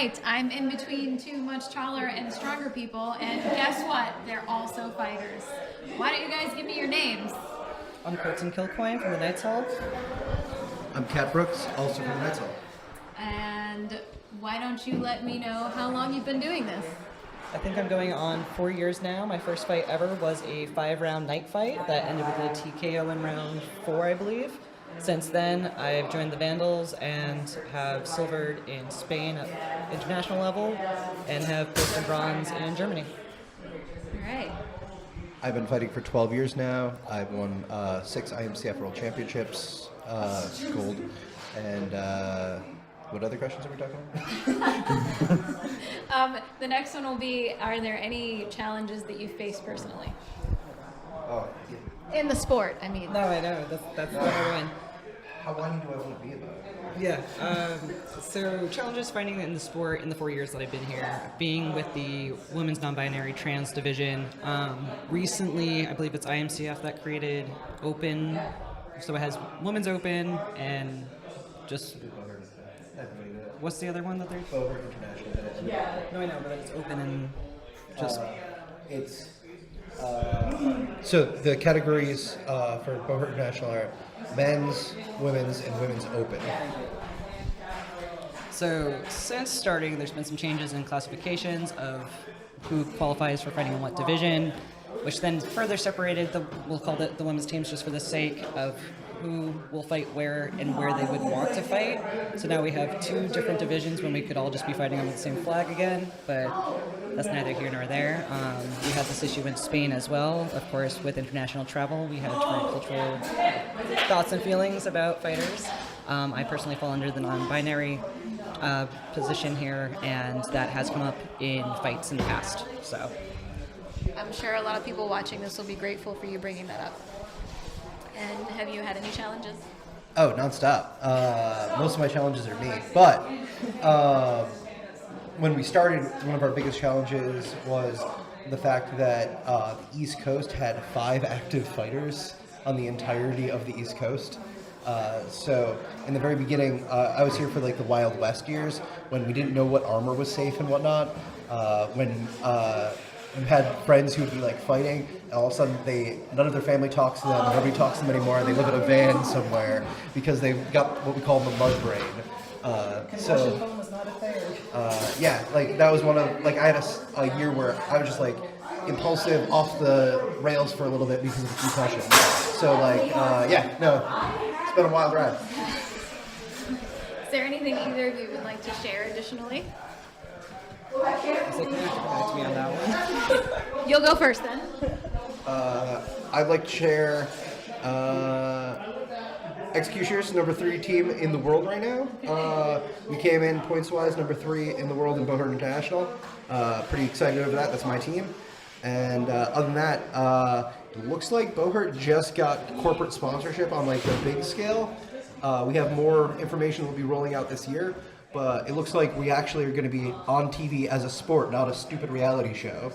Speaker 6: right, I'm in between two much taller and stronger people, and guess what? They're also fighters. Why don't you guys give me your names?
Speaker 14: I'm Colton Kilcoyne from the Knights Hall.
Speaker 15: I'm Kat Brooks, also from the Knights Hall.
Speaker 6: And why don't you let me know how long you've been doing this?
Speaker 14: I think I'm going on 4 years now. My first fight ever was a 5-round night fight that ended with a TKO in round 4, I believe. Since then, I've joined the Vandals and have silvered in Spain at international level and have posted bronze in Germany.
Speaker 6: All right.
Speaker 15: I've been fighting for 12 years now. I've won 6 IMCF World Championships, gold, and What other questions are we talking about?
Speaker 6: The next one will be, are there any challenges that you face personally?
Speaker 15: Oh,
Speaker 6: In the sport, I mean.
Speaker 14: No, I know. That's the number one.
Speaker 15: how whiny do I want to be about it?
Speaker 14: Yeah. So challenges finding it in the sport in the 4 years that I've been here, being with the women's non-binary trans division. Recently, I believe it's IMCF that created Open, so it has Women's Open and just. What's the other one that they're?
Speaker 15: Bohurt International.
Speaker 14: Yeah. No, I know, but it's Open and just.
Speaker 15: It's. So the categories for Bohurt International are men's, women's, and women's open.
Speaker 14: So since starting, there's been some changes in classifications of who qualifies for fighting in what division, which then further separated we'll call it the women's teams just for the sake of who will fight where and where they would want to fight. So now we have two different divisions when we could all just be fighting under the same flag again, but that's neither here nor there. We had this issue in Spain as well. Of course, with international travel, we had different cultural thoughts and feelings about fighters. I personally fall under the non-binary position here, and that has come up in fights in the past. So
Speaker 6: I'm sure a lot of people watching this will be grateful for you bringing that up. And have you had any challenges?
Speaker 15: Oh, nonstop. Most of my challenges are me. But when we started, one of our biggest challenges was the fact that the East Coast had 5 active fighters on the entirety of the East Coast. So in the very beginning, I was here for like the Wild West years when we didn't know what armor was safe and whatnot. When you had friends who would be like fighting, and all of a sudden none of their family talks to them, nobody talks to them anymore, and they live in a van somewhere because they've got what we call the mud brain. Yeah, like that was one of, like I had a year where I was just like impulsive off the rails for a little bit because of the concussion. So like, yeah, no, it's been a wild ride.
Speaker 6: Is there anything either of you would like to share additionally? You'll go first then.
Speaker 15: I'd like to share Executioners, number 3 team in the world right now. We came in points-wise number 3 in the world in Bohurt International. Pretty excited over that. That's my team. And other than that, it looks like Bohurt just got corporate sponsorship on like the big scale. We have more information we'll be rolling out this year. But it looks like we actually are going to be on TV as a sport, not a stupid reality show.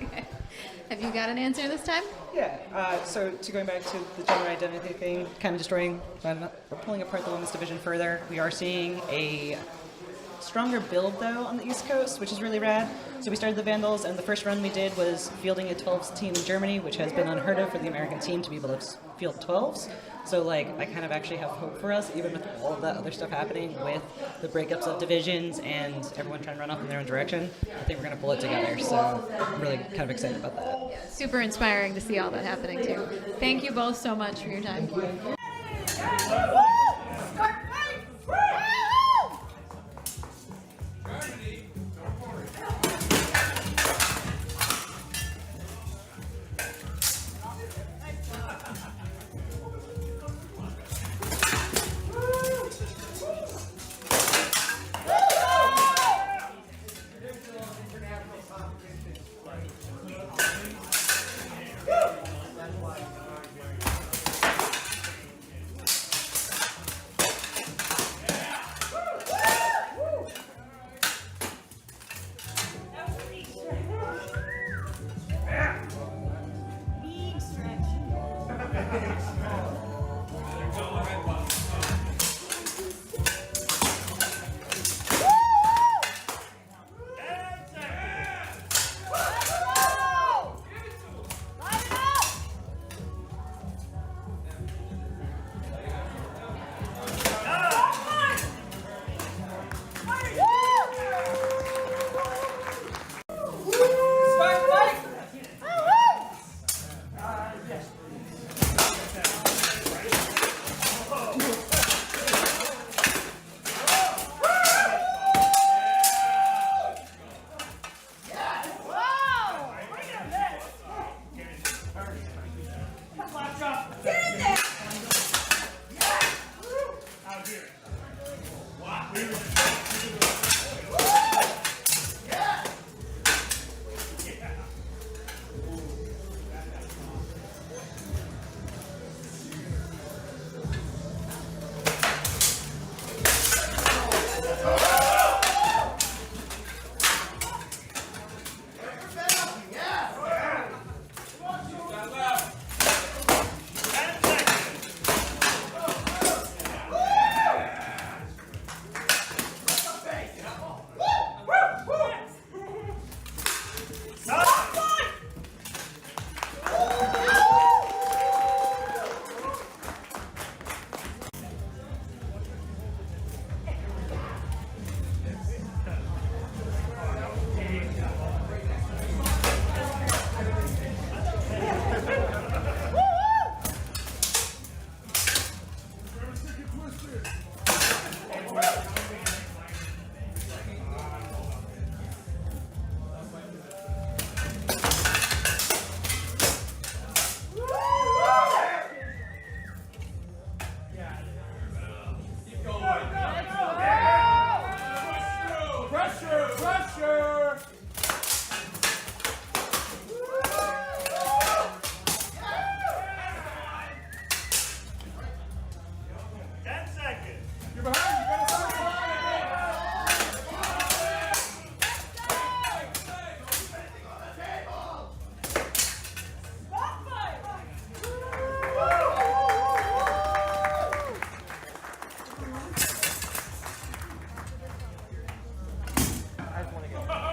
Speaker 6: Okay. Have you got an answer this time?
Speaker 14: Yeah, so going back to the gender identity thing, kind of we're pulling apart the women's division further. We are seeing a stronger build, though, on the East Coast, which is really rad. So we started the Vandals, and the first run we did was fielding a 12s team in Germany, which has been unheard of for the American team to be able to field 12s. So, like, I kind of actually have hope for us, even with all of that other stuff happening with the breakups of divisions and everyone trying to run off in their own direction. I think we're going to pull it together, so I'm really kind of excited about that.
Speaker 6: Super inspiring to see all that happening, too. Thank you both so much for your time.
Speaker 21: Pressure! 10 seconds. You're behind. You gotta start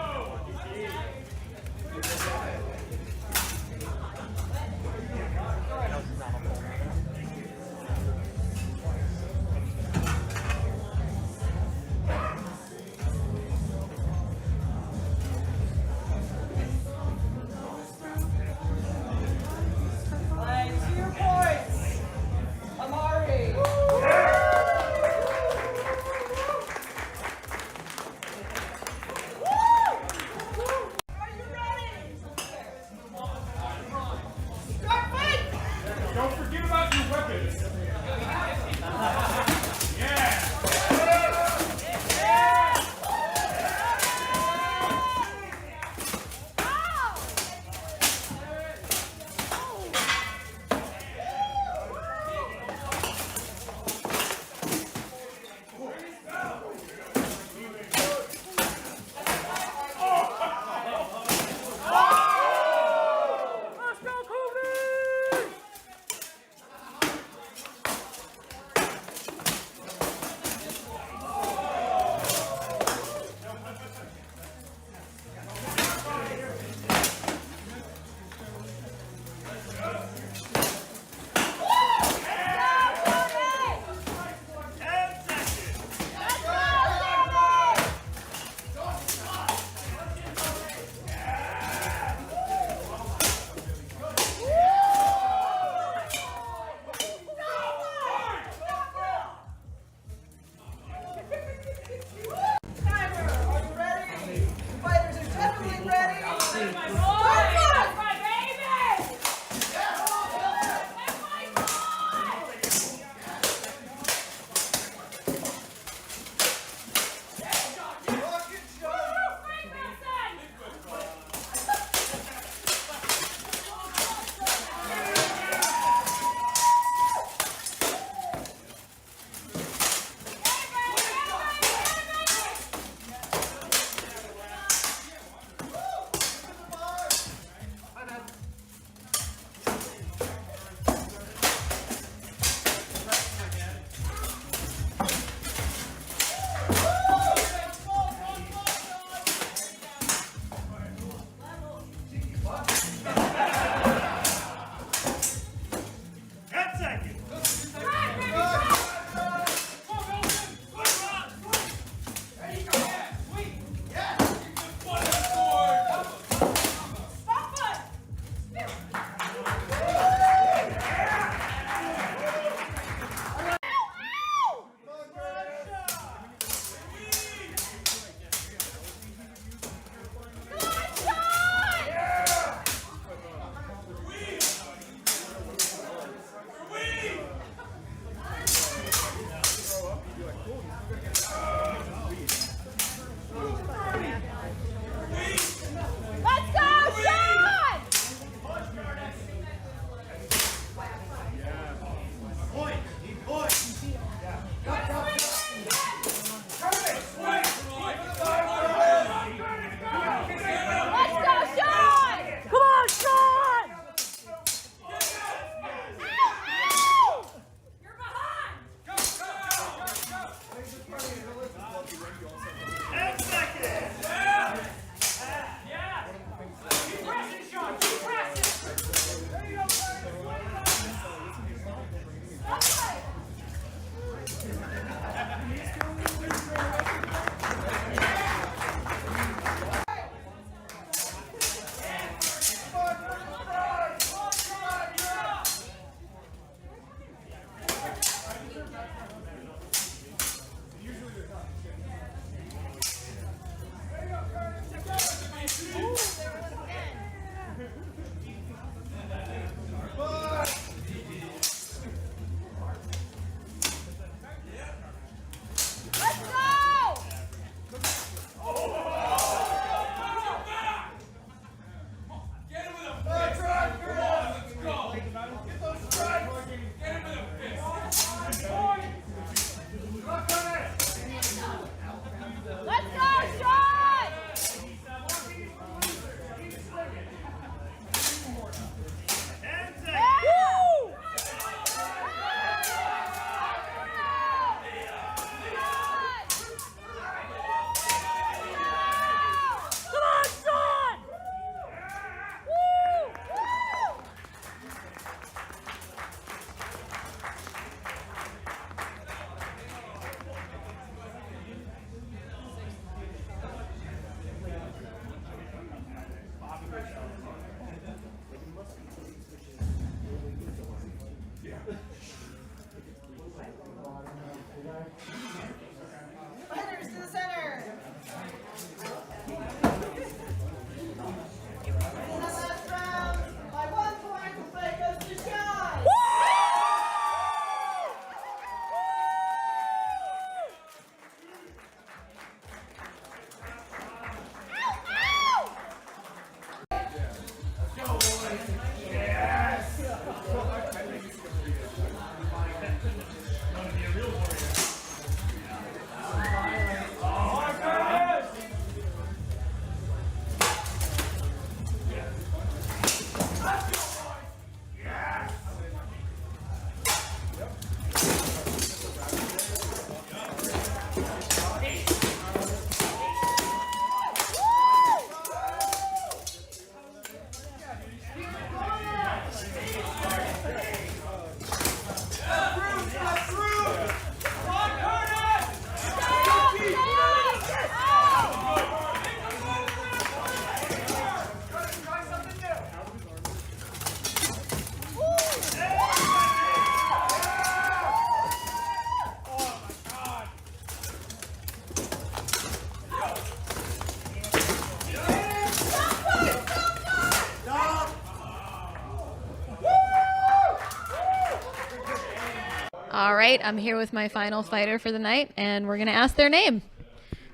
Speaker 6: right, I'm here with my final fighter for the night, and we're going to ask their name.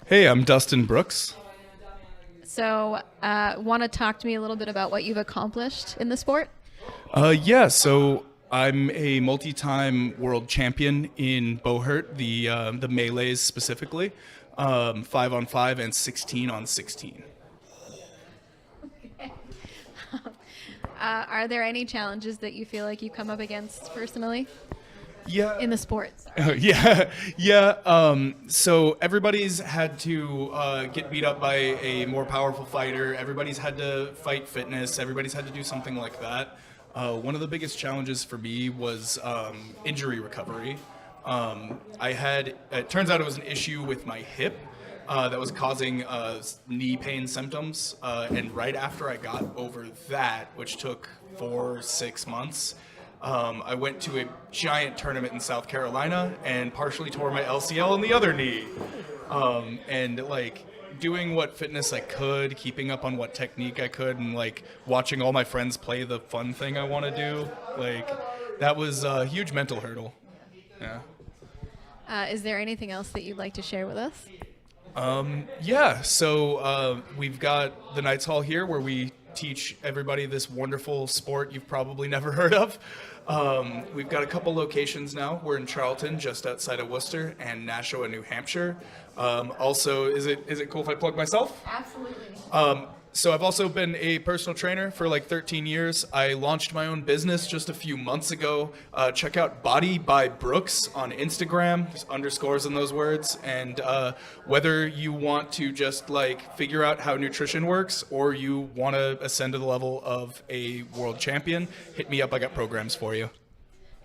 Speaker 8: Hey, I'm Dustin Brooks.
Speaker 6: So, want to talk to me a little bit about what you've accomplished in the sport?
Speaker 8: Yeah, so I'm a multi-time world champion in Bohurt, the melees specifically, 5-on-5 and 16-on-16.
Speaker 6: Are there any challenges that you feel like you come up against personally?
Speaker 8: Yeah.
Speaker 6: In the sport?
Speaker 8: Yeah. So everybody's had to get beat up by a more powerful fighter. Everybody's had to fight fitness. Everybody's had to do something like that. One of the biggest challenges for me was injury recovery. It turns out it was an issue with my hip that was causing knee pain symptoms. And right after I got over that, which took 4-6 months, I went to a giant tournament in South Carolina and partially tore my LCL in the other knee. And like doing what fitness I could, keeping up on what technique I could, and like watching all my friends play the fun thing I want to do, like that was a huge mental hurdle. Yeah.
Speaker 6: Is there anything else that you'd like to share with us?
Speaker 8: Yeah, so we've got the Knights Hall here where we teach everybody this wonderful sport you've probably never heard of. We've got a couple locations now. We're in Charlton, just outside of Worcester, and Nashua, New Hampshire. Also, is it cool if I plug myself?
Speaker 6: Absolutely.
Speaker 8: So I've also been a personal trainer for like 13 years. I launched my own business just a few months ago. Check out Body by Brooks on Instagram. There's underscores in those words. And whether you want to just like figure out how nutrition works or you want to ascend to the level of a world champion, hit me up. I got programs for you.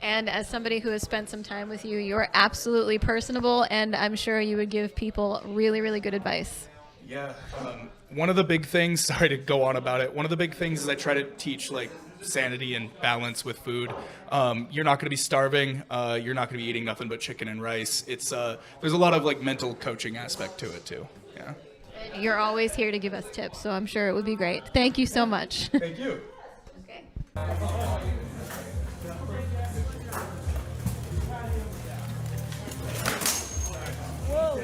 Speaker 6: And as somebody who has spent some time with you, you're absolutely personable, and I'm sure you would give people really, really good advice.
Speaker 8: Yeah. One of the big things, sorry to go on about it, one of the big things is I try to teach like sanity and balance with food. You're not going to be starving. You're not going to be eating nothing but chicken and rice. It's there's a lot of like mental coaching aspect to it too. Yeah.
Speaker 6: You're always here to give us tips, so I'm sure it would be great. Thank you so much.
Speaker 8: Thank you.
Speaker 6: Okay.
Speaker 21: Whoa.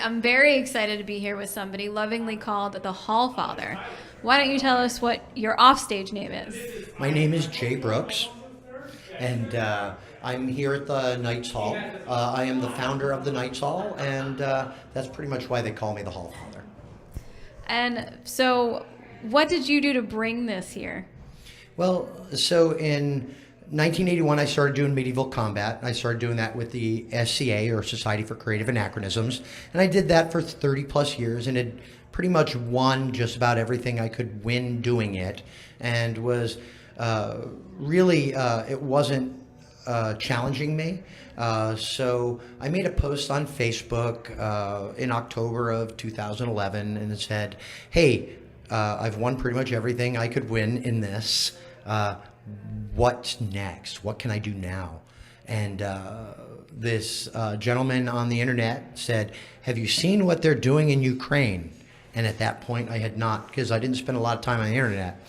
Speaker 6: I'm very excited to be here with somebody lovingly called the Hall Father. Why don't you tell us what your offstage name is?
Speaker 17: My name is Jay Brooks, and I'm here at the Knights Hall. I am the founder of the Knights Hall, and that's pretty much why they call me the Hall Father.
Speaker 6: And so, what did you do to bring this here?
Speaker 17: Well, so in 1981, I started doing medieval combat. I started doing that with the SCA, or Society for Creative Anachronisms, and I did that for 30 plus years, and had pretty much won just about everything I could win doing it, and was really, it wasn't challenging me. So I made a post on Facebook in October of 2011, and it said, hey, I've won pretty much everything I could win in this. What's next? What can I do now? And this gentleman on the internet said, have you seen what they're doing in Ukraine? And at that point I had not, because I didn't spend a lot of time on the internet.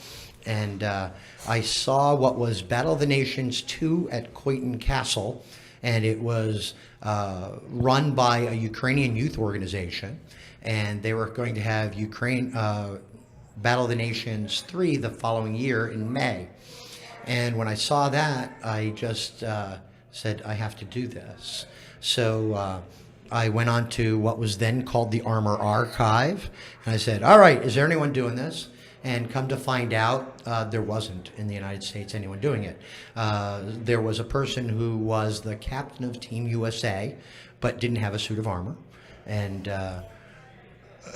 Speaker 17: And I saw what was Battle of the Nations 2 at Coyton Castle, and it was run by a Ukrainian youth organization, and they were going to have Battle of the Nations 3 the following year in May. And when I saw that, I just said, I have to do this. So I went on to what was then called the Armor Archive, and I said, all right, is there anyone doing this? And come to find out, there wasn't in the United States anyone doing it. There was a person who was the captain of Team USA, but didn't have a suit of armor. And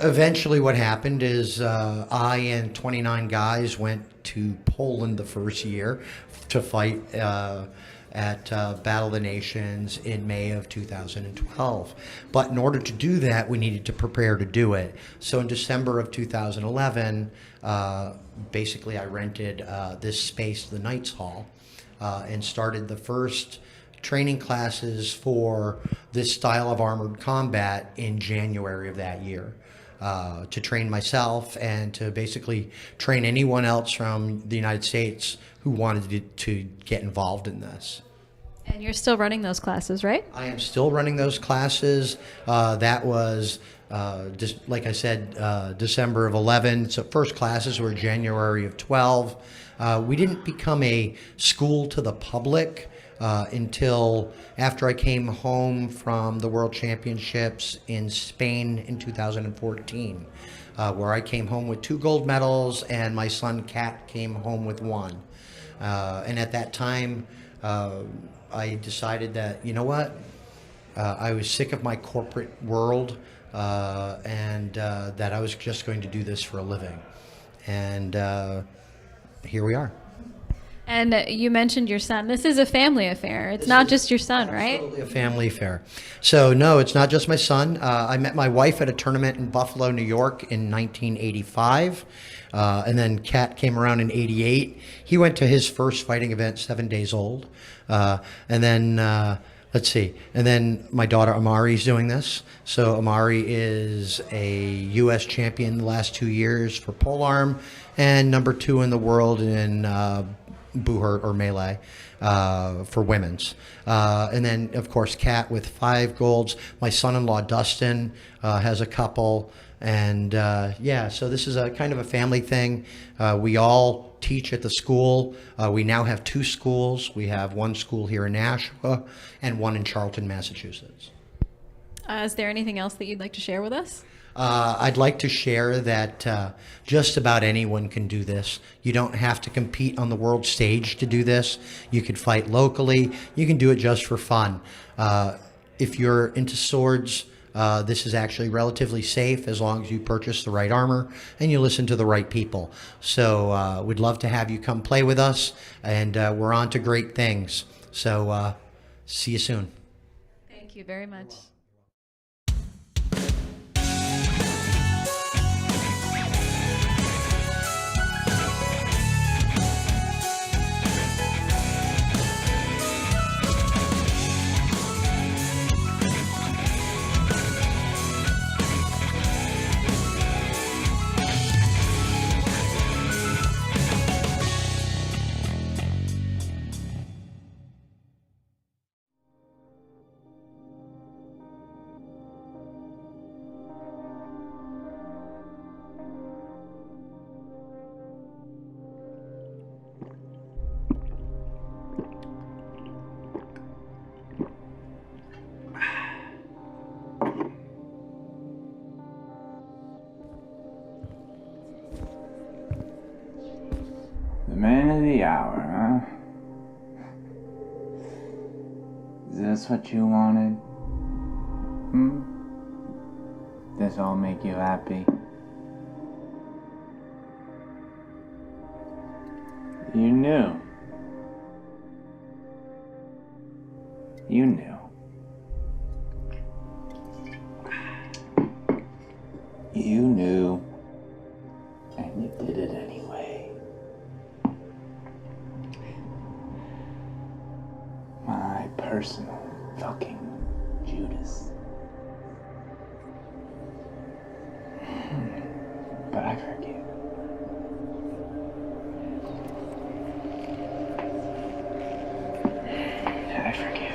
Speaker 17: eventually what happened is I and 29 guys went to Poland the first year to fight at Battle of the Nations in May of 2012. But in order to do that, we needed to prepare to do it. So in December of 2011, basically I rented this space, the Knights Hall, and started the first training classes for this style of armored combat in January of that year. To train myself and to basically train anyone else from the United States who wanted to get involved in this.
Speaker 6: And you're still running those classes, right?
Speaker 17: I am still running those classes. That was, just like I said, December of 11. So first classes were January of 12. We didn't become a school to the public until after I came home from the World Championships in Spain in 2014, where I came home with 2 gold medals and my son Kat came home with 1. And at that time, I decided that, you know what, I was sick of my corporate world and that I was just going to do this for a living. And here we are.
Speaker 6: And you mentioned your son. This is a family affair. It's not just your son, right?
Speaker 17: Absolutely a family affair. So no, it's not just my son. I met my wife at a tournament in Buffalo, New York in 1985. And then Kat came around in 88. He went to his first fighting event 7 days old. And then, let's see. And then my daughter Amari's doing this. So Amari is a U.S. champion the last 2 years for polearm and number 2 in the world in Buhurt or melee for women's. And then, of course, Kat with 5 golds. My son-in-law, Dustin, has a couple. And yeah, so this is a kind of a family thing. We all teach at the school. We now have 2 schools. We have 1 school here in Nashua and 1 in Charlton, Massachusetts.
Speaker 6: Is there anything else that you'd like to share with us?
Speaker 17: I'd like to share that just about anyone can do this. You don't have to compete on the world stage to do this. You could fight locally. You can do it just for fun. If you're into swords, this is actually relatively safe as long as you purchase the right armor and you listen to the right people. So we'd love to have you come play with us, and we're on to great things. So see you soon.
Speaker 6: Thank you very much.
Speaker 16: The man of the hour, huh? Is this what you wanted? This all make you happy? You knew. You knew. You knew. And you did it anyway. My personal fucking Judas. But I forgive. I forgive.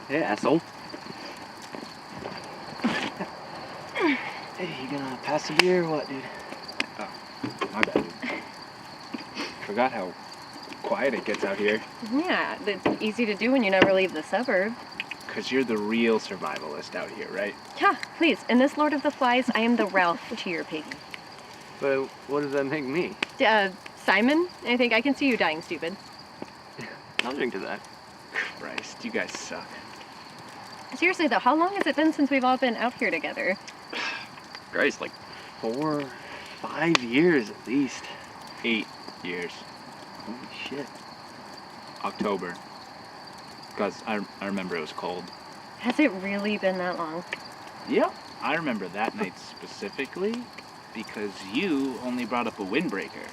Speaker 18: Hey, asshole. Hey, you gonna pass the beer or what, dude?
Speaker 19: Oh, my bad, dude. Forgot how quiet it gets out here.
Speaker 24: Yeah, it's easy to do when you never leave the suburb.
Speaker 19: Because you're the real survivalist out here, right?
Speaker 24: Yeah, please. In this Lord of the Flies, I am the Ralph to your Piggy.
Speaker 18: But what does that make me?
Speaker 24: Simon, I think I can see you dying stupid.
Speaker 18: I'll drink to that.
Speaker 19: Christ, you guys suck.
Speaker 24: Seriously though, how long has it been since we've all been out here together?
Speaker 18: Christ, like 4, 5 years at least.
Speaker 19: 8 years.
Speaker 18: Holy shit.
Speaker 19: October. Because I remember it was cold.
Speaker 24: Has it really been that long?
Speaker 19: Yep. I remember that night specifically because you only brought up a windbreaker.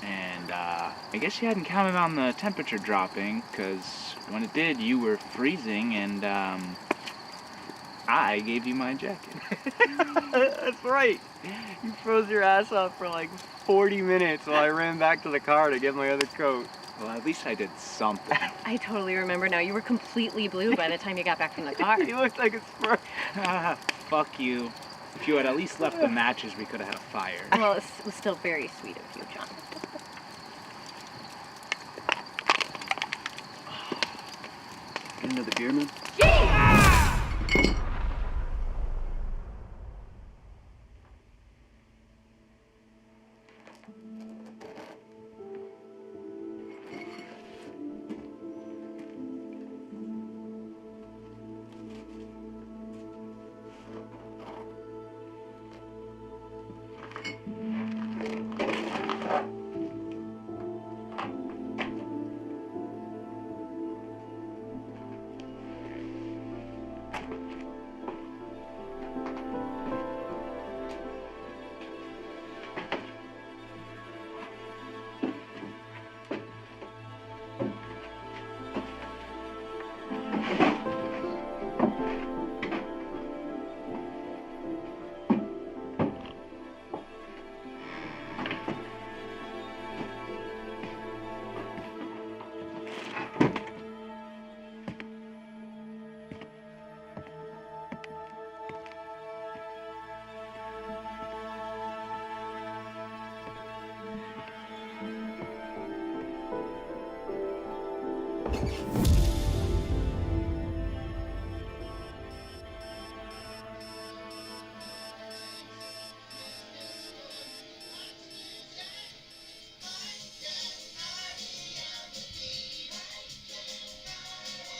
Speaker 19: And I guess you hadn't counted on the temperature dropping because when it did, you were freezing and I gave you my jacket.
Speaker 18: That's right. You froze your ass off for like 40 minutes while I ran back to the car to get my other coat.
Speaker 19: Well, at least I did something.
Speaker 24: I totally remember now. You were completely blue by the time you got back from the car.
Speaker 18: You looked like a spark.
Speaker 19: Fuck you. If you had at least left the matches, we could have had a fire.
Speaker 24: Well, it was still very sweet of you, John.
Speaker 18: Get another beer, man?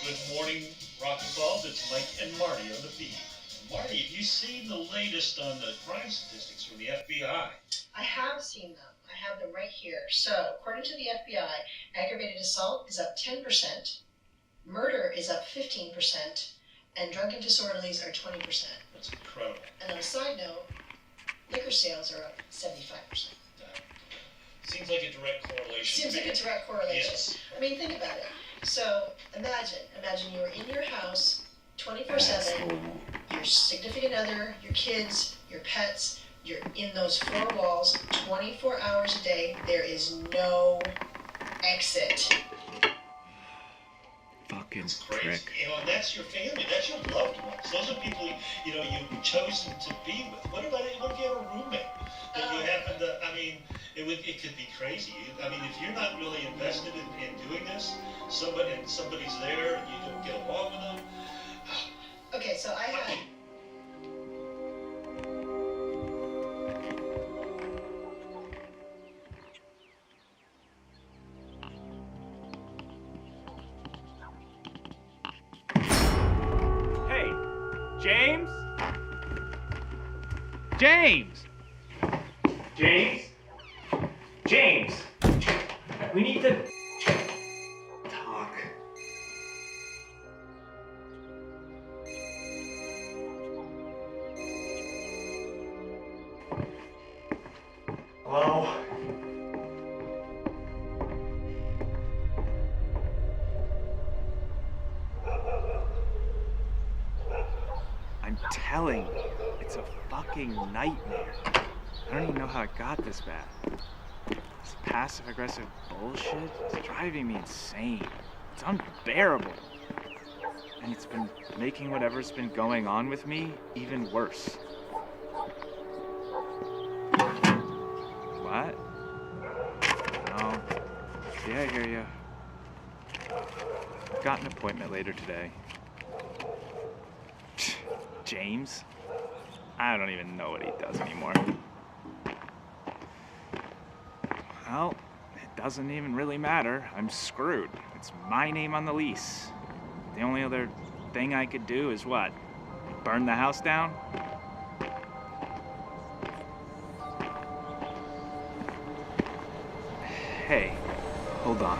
Speaker 22: Good morning, Rocky Falls. It's Mike and Marty on the beat. Marty, have you seen the latest on the crime statistics from the FBI?
Speaker 23: I have seen them. I have them right here. So, according to the FBI, aggravated assault is up 10%, murder is up 15%, and drunken disorderlies are 20%.
Speaker 22: That's incredible.
Speaker 23: And on a side note, liquor sales are up 75%.
Speaker 22: Seems like a direct correlation.
Speaker 23: Seems like a direct correlation.
Speaker 22: Yes.
Speaker 23: I mean, think about it. So, imagine you're in your house 24/7, your significant other, your kids, your pets, you're in those four walls 24 hours a day. There is no
Speaker 1: Exit.
Speaker 19: Fucking
Speaker 1: Crazy.
Speaker 19: prick.
Speaker 1: You know, and that's your family. That's your loved ones. Those are people you've chosen to be with. What if you have a roommate that you happen to? I mean, it could be crazy. I mean, if you're not really invested in doing this, somebody's there and you don't get along with them. Okay, so I had.
Speaker 19: Hey, James? James! James? James! We need to talk. Hello? I'm telling you, it's a fucking nightmare. I don't even know how it got this bad. This passive-aggressive bullshit is driving me insane. It's unbearable. And it's been making whatever's been going on with me even worse. What? No. Yeah, I hear ya. I've got an appointment later today. James? I don't even know what he does anymore. Well, it doesn't even really matter. I'm screwed. It's my name on the lease. The only other thing I could do is what? Burn the house down? Hey, hold on.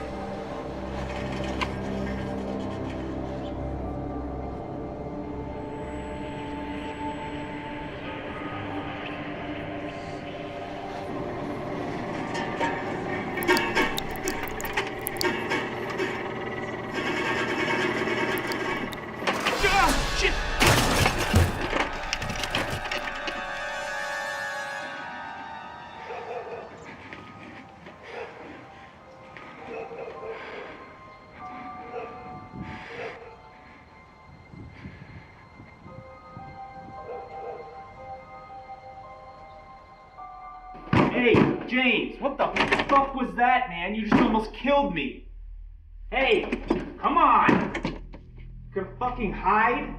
Speaker 19: Hey, James, what the fuck was that, man? You just almost killed me. Hey, come on. You gonna fucking hide?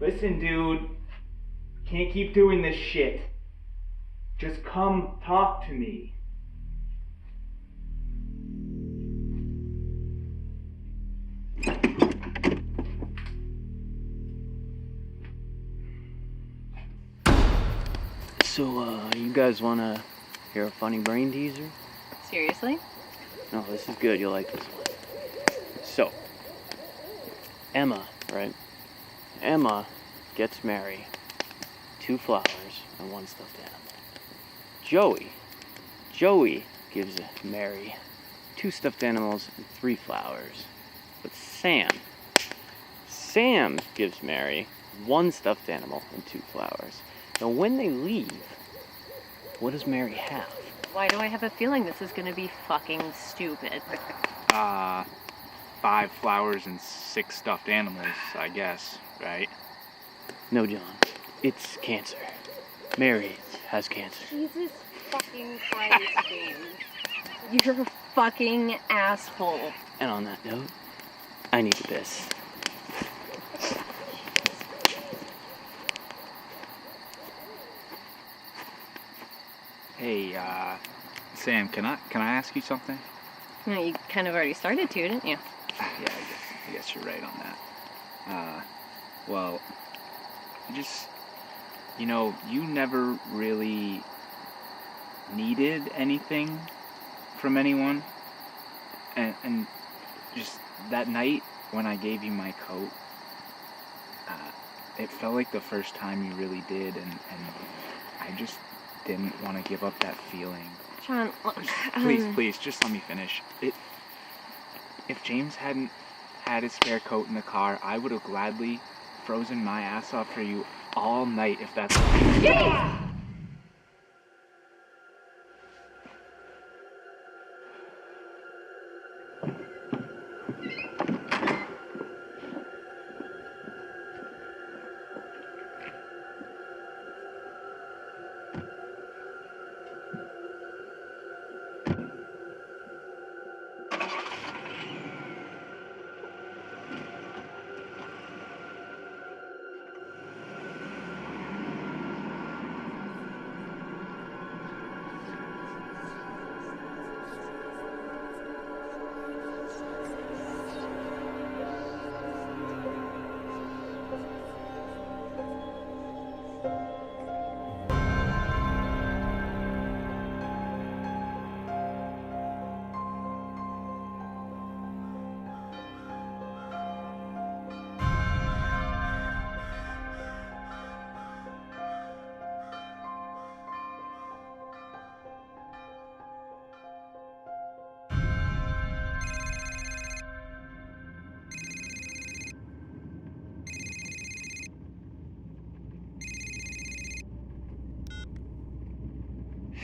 Speaker 19: Listen, dude. I can't keep doing this shit. Just come talk to me.
Speaker 18: So, you guys wanna hear a funny brain teaser?
Speaker 24: Seriously?
Speaker 18: No, this is good. You'll like this one. So, Emma, right? Emma gets Mary 2 flowers and 1 stuffed animal. Joey gives Mary 2 stuffed animals and 3 flowers. But Sam gives Mary 1 stuffed animal and 2 flowers. Now, when they leave, what does Mary have?
Speaker 24: Why do I have a feeling this is gonna be fucking stupid?
Speaker 19: 5 flowers and 6 stuffed animals, I guess, right?
Speaker 18: No, John. It's cancer. Mary has cancer.
Speaker 24: Jesus fucking Christ, James. You're a fucking asshole.
Speaker 18: And on that note, I need to piss.
Speaker 19: Hey, Sam, can I ask you something?
Speaker 24: No, you kind of already started to, didn't you?
Speaker 19: Yeah, I guess you're right on that. Well, you never really needed anything from anyone. And just that night when I gave you my coat, it felt like the first time you really did, and I just didn't want to give up that feeling.
Speaker 24: John,
Speaker 19: Please, just let me finish. If James hadn't had his spare coat in the car, I would have gladly frozen my ass off for you all night if that's
Speaker 21: Yeah!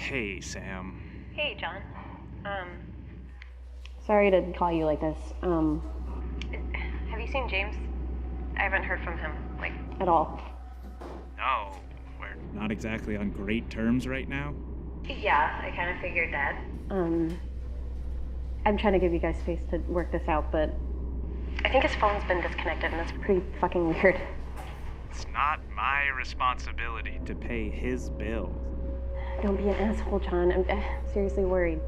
Speaker 19: Hey, Sam.
Speaker 24: Hey, John. Sorry to call you like this. Have you seen James? I haven't heard from him, like, at all.
Speaker 19: No, we're not exactly on great terms right now.
Speaker 24: Yeah, I kind of figured that. I'm trying to give you guys space to work this out, but I think his phone's been disconnected, and that's pretty fucking weird.
Speaker 19: It's not my responsibility to pay his bills.
Speaker 24: Don't be an asshole, John. I'm seriously worried.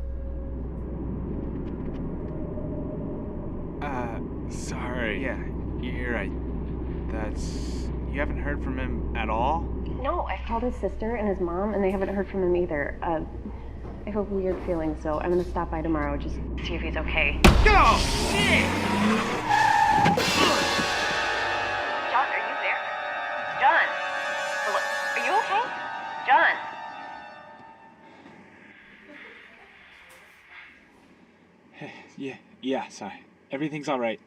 Speaker 19: Sorry. Yeah, you're right. You haven't heard from him at all?
Speaker 24: No, I called his sister and his mom, and they haven't heard from him either. I have a weird feeling, so I'm gonna stop by tomorrow, just see if he's okay.
Speaker 19: Go!
Speaker 24: John, are you there? John! Hello? Are you okay? John!
Speaker 19: Yeah, sorry. Everything's all right.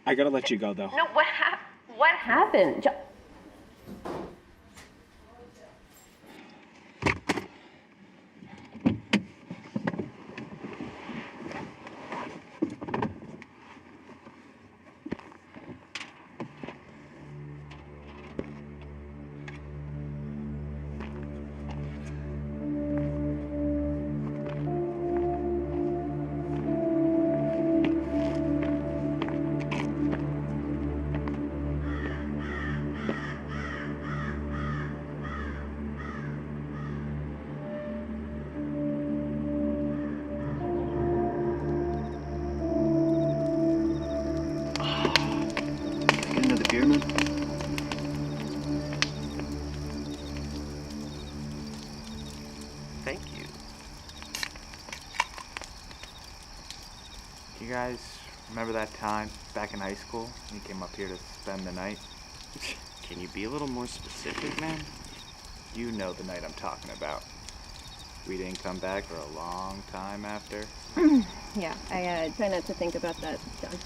Speaker 19: I gotta let you go, though.
Speaker 24: No, what happened?
Speaker 19: Thank you. You guys remember that time back in high school when you came up here to spend the night? Can you be a little more specific, man? You know the night I'm talking about. We didn't come back for a long time after.
Speaker 24: Yeah, I try not to think about that, John.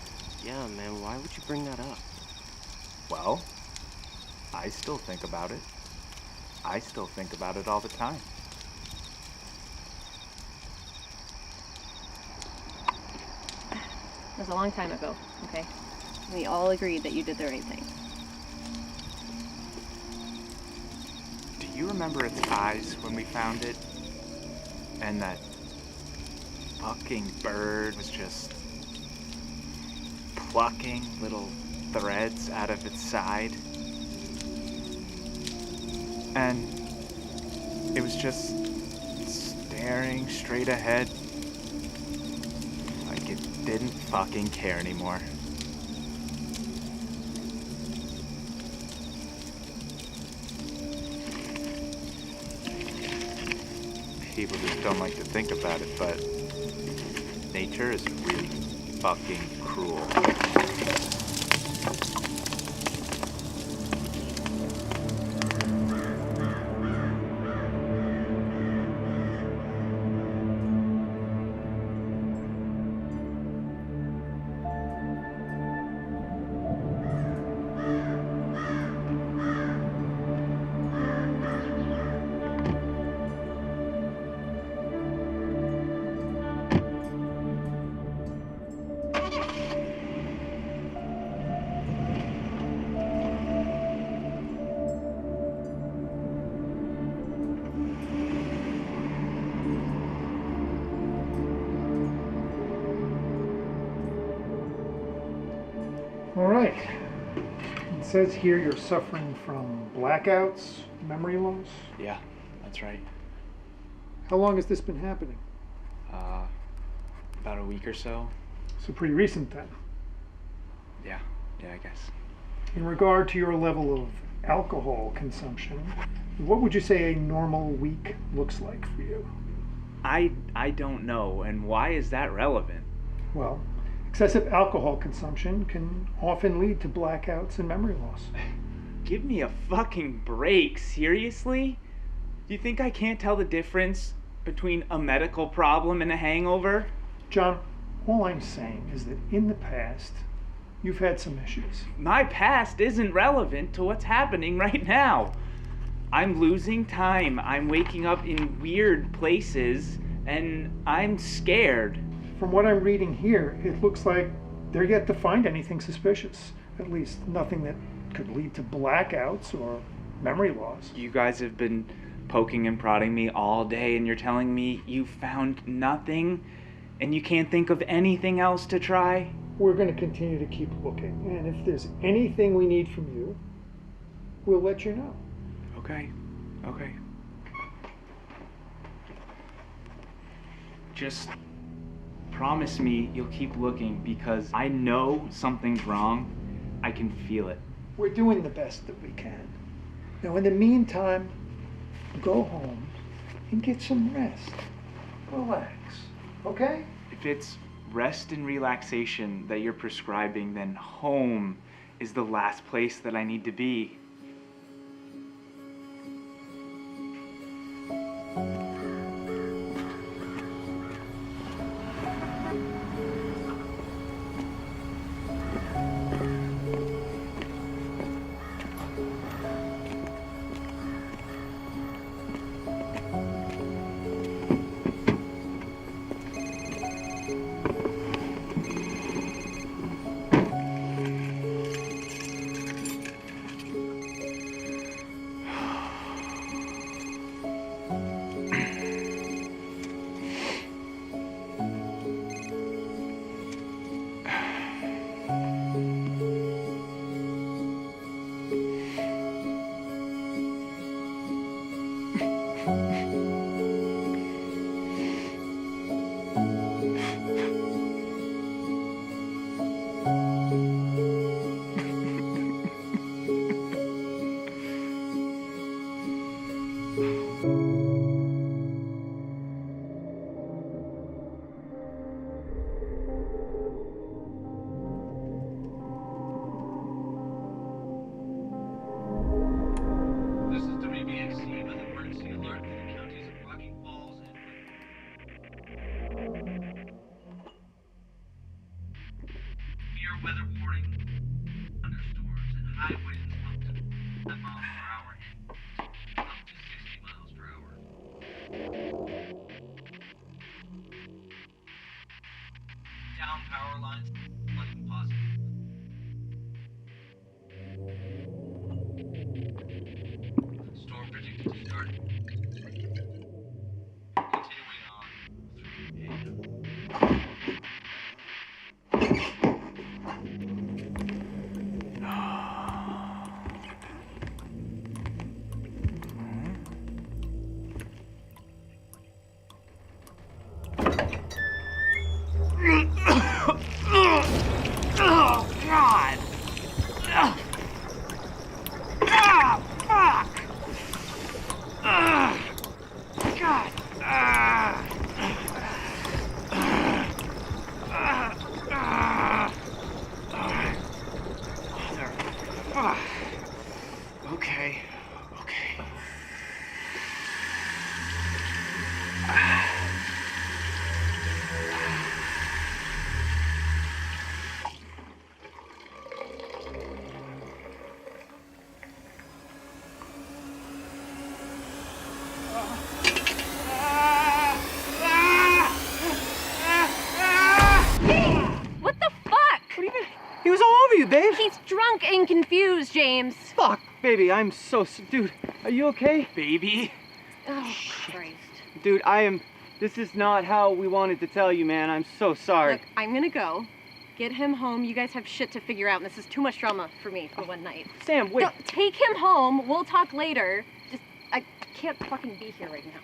Speaker 18: Yeah, man, why would you bring that up?
Speaker 19: Well, I still think about it. I still think about it all the time.
Speaker 24: It was a long time ago, okay? We all agreed that you did the right thing.
Speaker 19: Do you remember its eyes when we found it? And that fucking bird was just plucking little threads out of its side? And it was just staring straight ahead like it didn't fucking care anymore. People just don't like to think about it, but nature is really fucking cruel.
Speaker 2: All right. It says here you're suffering from blackouts, memory loss.
Speaker 19: Yeah, that's right.
Speaker 2: How long has this been happening?
Speaker 19: About a week or so.
Speaker 2: So pretty recent then.
Speaker 19: Yeah, I guess.
Speaker 2: In regard to your level of alcohol consumption, what would you say a normal week looks like for you?
Speaker 19: I don't know, and why is that relevant?
Speaker 2: Well, excessive alcohol consumption can often lead to blackouts and memory loss.
Speaker 19: Give me a fucking break, seriously? Do you think I can't tell the difference between a medical problem and a hangover?
Speaker 2: John, all I'm saying is that in the past, you've had some issues.
Speaker 19: My past isn't relevant to what's happening right now. I'm losing time. I'm waking up in weird places, and I'm scared.
Speaker 2: From what I'm reading here, it looks like they're yet to find anything suspicious. At least nothing that could lead to blackouts or memory loss.
Speaker 19: You guys have been poking and prodding me all day, and you're telling me you found nothing, and you can't think of anything else to try?
Speaker 2: We're going to continue to keep looking, and if there's anything we need from you, we'll let you know.
Speaker 19: Okay. Just promise me you'll keep looking, because I know something's wrong. I can feel it.
Speaker 2: We're doing the best that we can. Now, in the meantime, go home and get some rest. Relax, okay?
Speaker 19: If it's rest and relaxation that you're prescribing, then home is the last place that I need to be.
Speaker 3: Babe? He's drunk and confused, James.
Speaker 18: Fuck, baby, I'm so... Dude, are you okay?
Speaker 19: Baby?
Speaker 3: Oh, Christ.
Speaker 18: Dude, this is not how we wanted to tell you, man. I'm so sorry.
Speaker 3: Look, I'm gonna go. Get him home. You guys have shit to figure out, and this is too much drama for me for one night.
Speaker 19: Sam, wait.
Speaker 3: No, take him home. We'll talk later. Just, I can't fucking be here right now.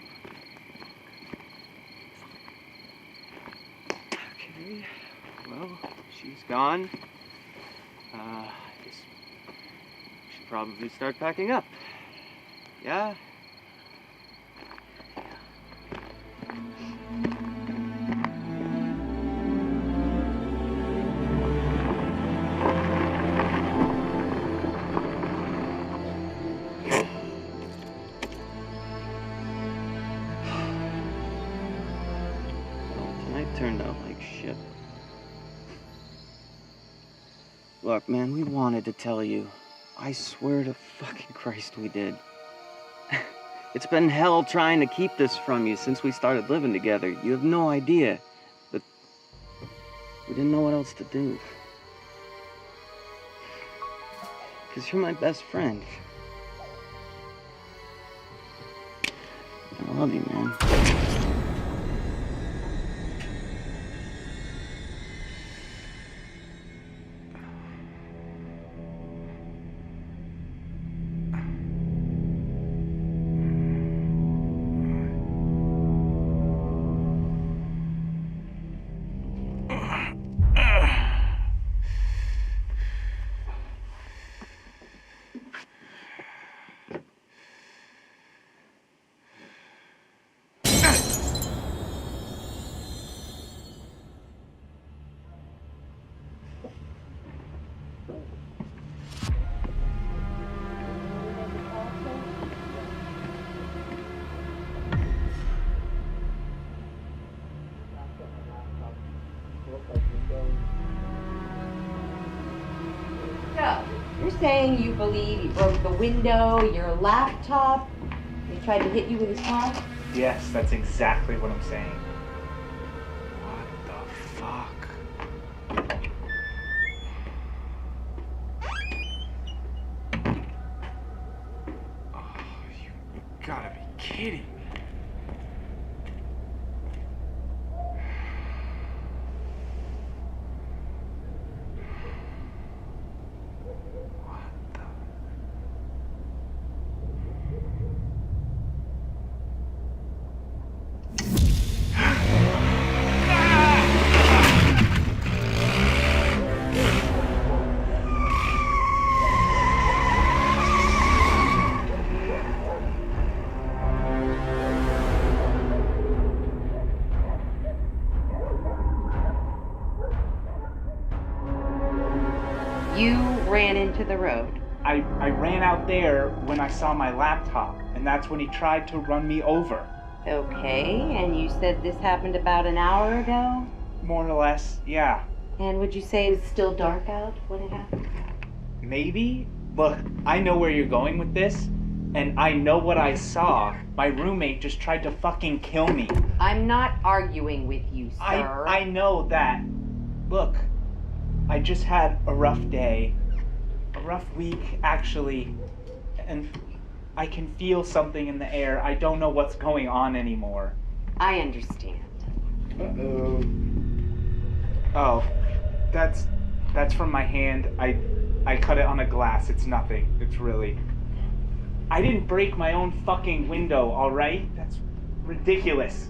Speaker 18: Okay. Well, she's gone. I guess we should probably start packing up. Yeah? Turned out like shit. Look, man, we wanted to tell you. I swear to fucking Christ we did. It's been hell trying to keep this from you since we started living together. You have no idea. But we didn't know what else to do. 'Cause you're my best friend. I love you, man.
Speaker 7: So, you're saying you believe he broke the window, your laptop, he tried to hit you with his car?
Speaker 19: Yes, that's exactly what I'm saying. What the fuck? Oh, you gotta be kidding me.
Speaker 7: You ran into the road.
Speaker 19: I ran out there when I saw my laptop, and that's when he tried to run me over.
Speaker 7: Okay, and you said this happened about an hour ago?
Speaker 19: More or less, yeah.
Speaker 7: And would you say it's still dark out when it happened?
Speaker 19: Maybe? Look, I know where you're going with this, and I know what I saw. My roommate just tried to fucking kill me.
Speaker 7: I'm not arguing with you, sir.
Speaker 19: I know that. Look, I just had a rough day. A rough week, actually. And I can feel something in the air. I don't know what's going on anymore.
Speaker 7: I understand.
Speaker 19: Uh-oh. Oh, that's from my hand. I cut it on a glass. It's nothing. It's really... I didn't break my own fucking window, alright? That's ridiculous.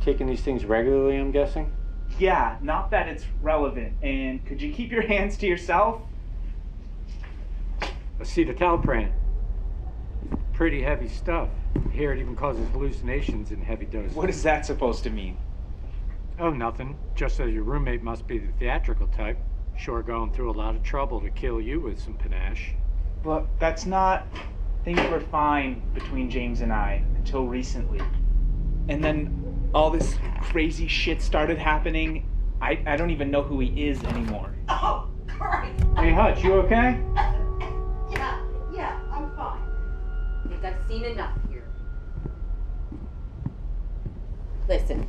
Speaker 9: Taking these things regularly, I'm guessing?
Speaker 19: Yeah, not that it's relevant. And could you keep your hands to yourself?
Speaker 9: Acetalopram. Pretty heavy stuff. Here it even causes hallucinations in heavy doses.
Speaker 19: What is that supposed to mean?
Speaker 9: Oh, nothing. Just that your roommate must be the theatrical type. Sure going through a lot of trouble to kill you with some panache.
Speaker 19: But that's not... Things were fine between James and I until recently. And then all this crazy shit started happening. I don't even know who he is anymore.
Speaker 7: Oh, Christ!
Speaker 9: Hey, Hutch, you okay?
Speaker 7: Yeah, I'm fine. I think I've seen enough here. Listen,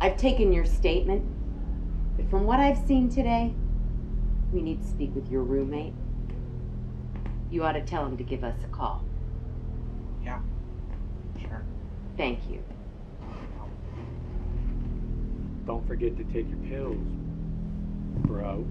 Speaker 7: I've taken your statement, but from what I've seen today, we need to speak with your roommate. You ought to tell him to give us a call.
Speaker 19: Yeah, sure.
Speaker 7: Thank you.
Speaker 9: Don't forget to take your pills. bro.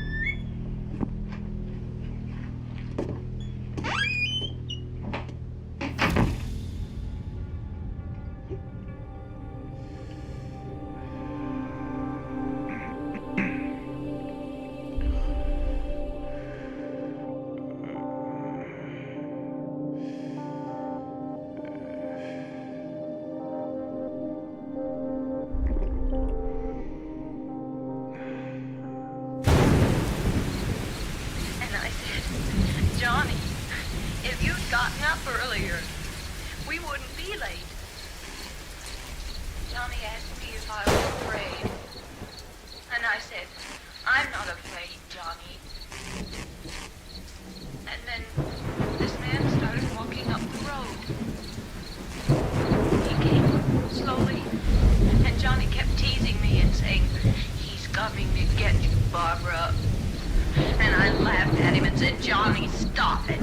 Speaker 4: And I said, Johnny, if you'd gotten up earlier, we wouldn't be late. Johnny asked me if I was afraid. And I said, I'm not afraid, Johnny. And then this man started walking up the road. He came slowly, and Johnny kept teasing me and saying, he's coming to get you, Barbara. And I laughed at him and said, Johnny, stop it.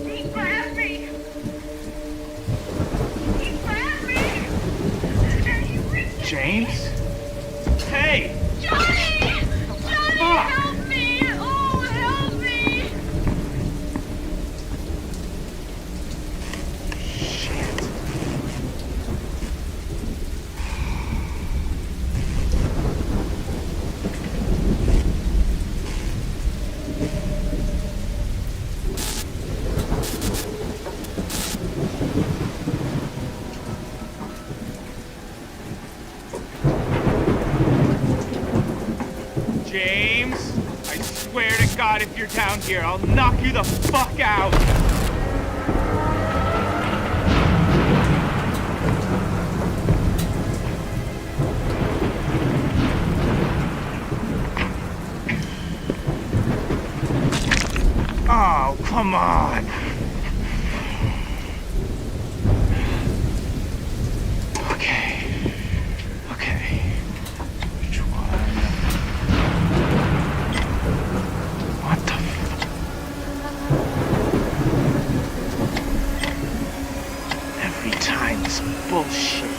Speaker 4: He grabbed me. He grabbed me. And he ripped me.
Speaker 19: James? Hey!
Speaker 4: Johnny! Johnny,
Speaker 19: Fuck!
Speaker 4: help me! Oh, help me!
Speaker 19: James, I swear to God, if you're down here, I'll knock you the fuck out. Oh, come on. Okay. Okay. Which one? What the Every time this bullshit.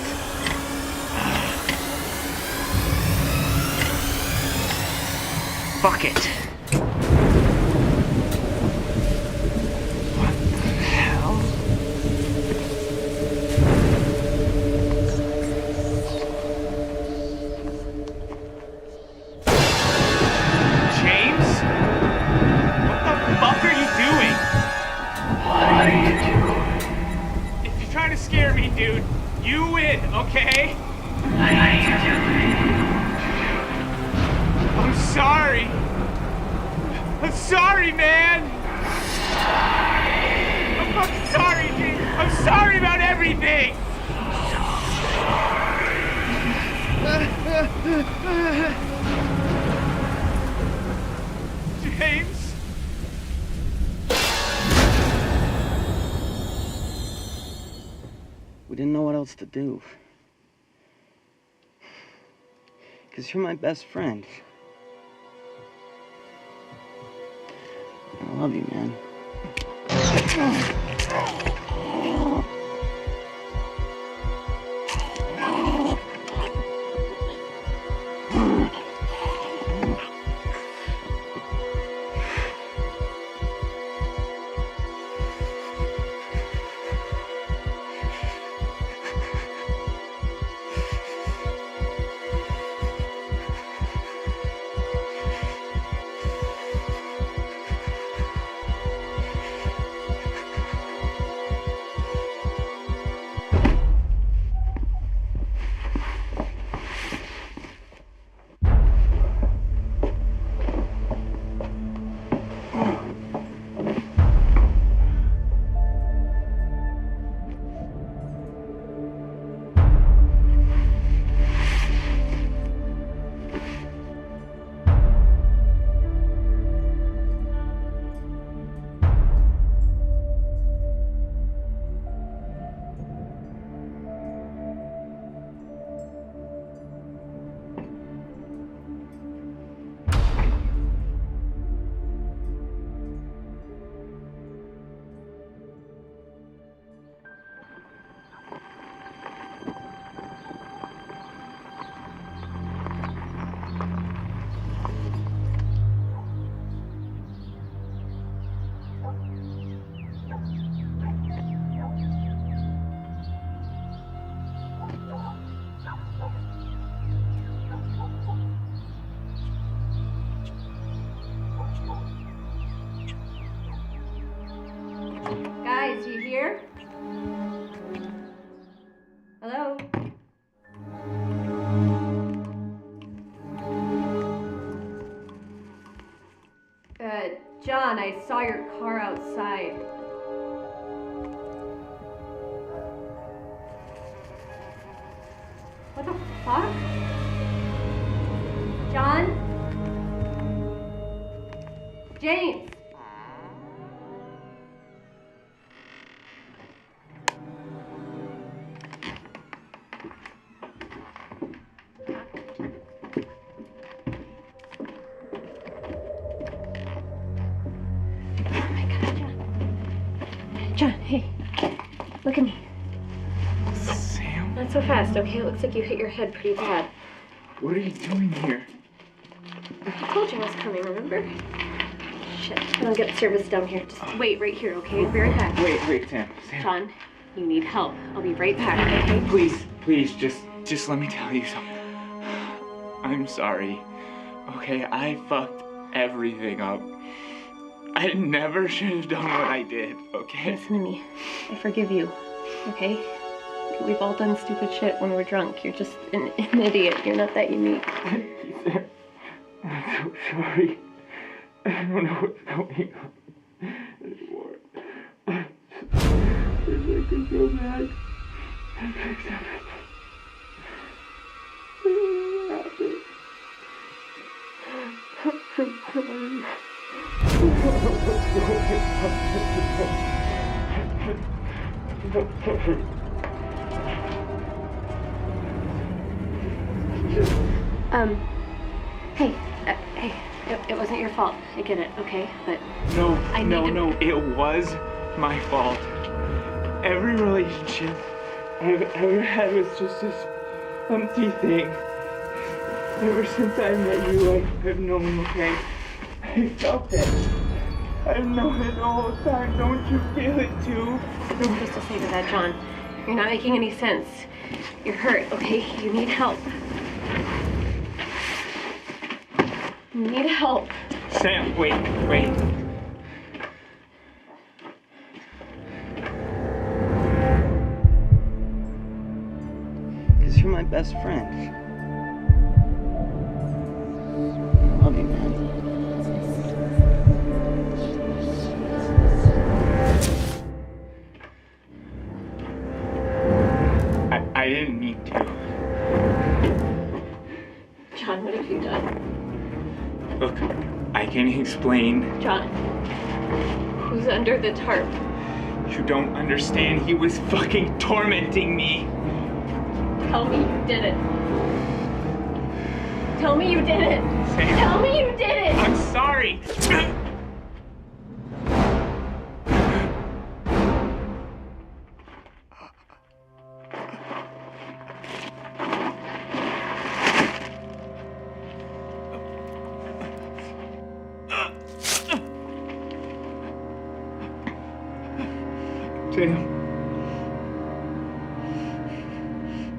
Speaker 19: Fuck it. What the hell? James? What the fuck are you doing? What are you doing? If you're trying to scare me, dude, you win, okay? What are you doing? I'm sorry. I'm sorry, man. I'm fucking sorry, James. I'm sorry about everything. James?
Speaker 18: We didn't know what else to do. Because you're my best friend. I love you, man.
Speaker 3: Dear? Hello? John, I saw your car outside. What the fuck? John? James!
Speaker 24: John, hey, look at me.
Speaker 19: Sam?
Speaker 24: Not so fast, okay? It looks like you hit your head pretty bad.
Speaker 19: What are you doing here?
Speaker 24: I told you I was coming, remember? Shit, I don't get service down here. Just wait right here, okay? I'll be right back.
Speaker 19: Wait, Sam.
Speaker 24: John, you need help. I'll be right back, okay?
Speaker 19: Please, just let me tell you something. I'm sorry. Okay, I fucked everything up. I never should have done what I did, okay?
Speaker 24: Listen to me. I forgive you, okay? We've all done stupid shit when we're drunk. You're just an idiot. You're not that unique.
Speaker 19: Ethan, I'm so sorry. I don't know what's going on anymore. I wish I could go back and fix everything. I don't know what happened. I'm sorry.
Speaker 24: Hey, it wasn't your fault. I get it, okay? But
Speaker 19: No, it was my fault. Every relationship I've ever had was just this empty thing. Ever since I met you, I've known, okay? I felt it. I've known it all the time. Don't you feel it too?
Speaker 24: I'm supposed to say to that, John. You're not making any sense. You're hurt, okay? You need help. You need help.
Speaker 19: Sam, wait.
Speaker 18: Because you're my best friend. I love you, man.
Speaker 19: I didn't mean to.
Speaker 24: John, what have you done?
Speaker 19: Look, I can explain.
Speaker 24: John, who's under the tarp?
Speaker 19: You don't understand. He was fucking tormenting me.
Speaker 24: Tell me you did it. Tell me you did it.
Speaker 19: Sam.
Speaker 24: Tell me you did it.
Speaker 19: I'm sorry. Sam.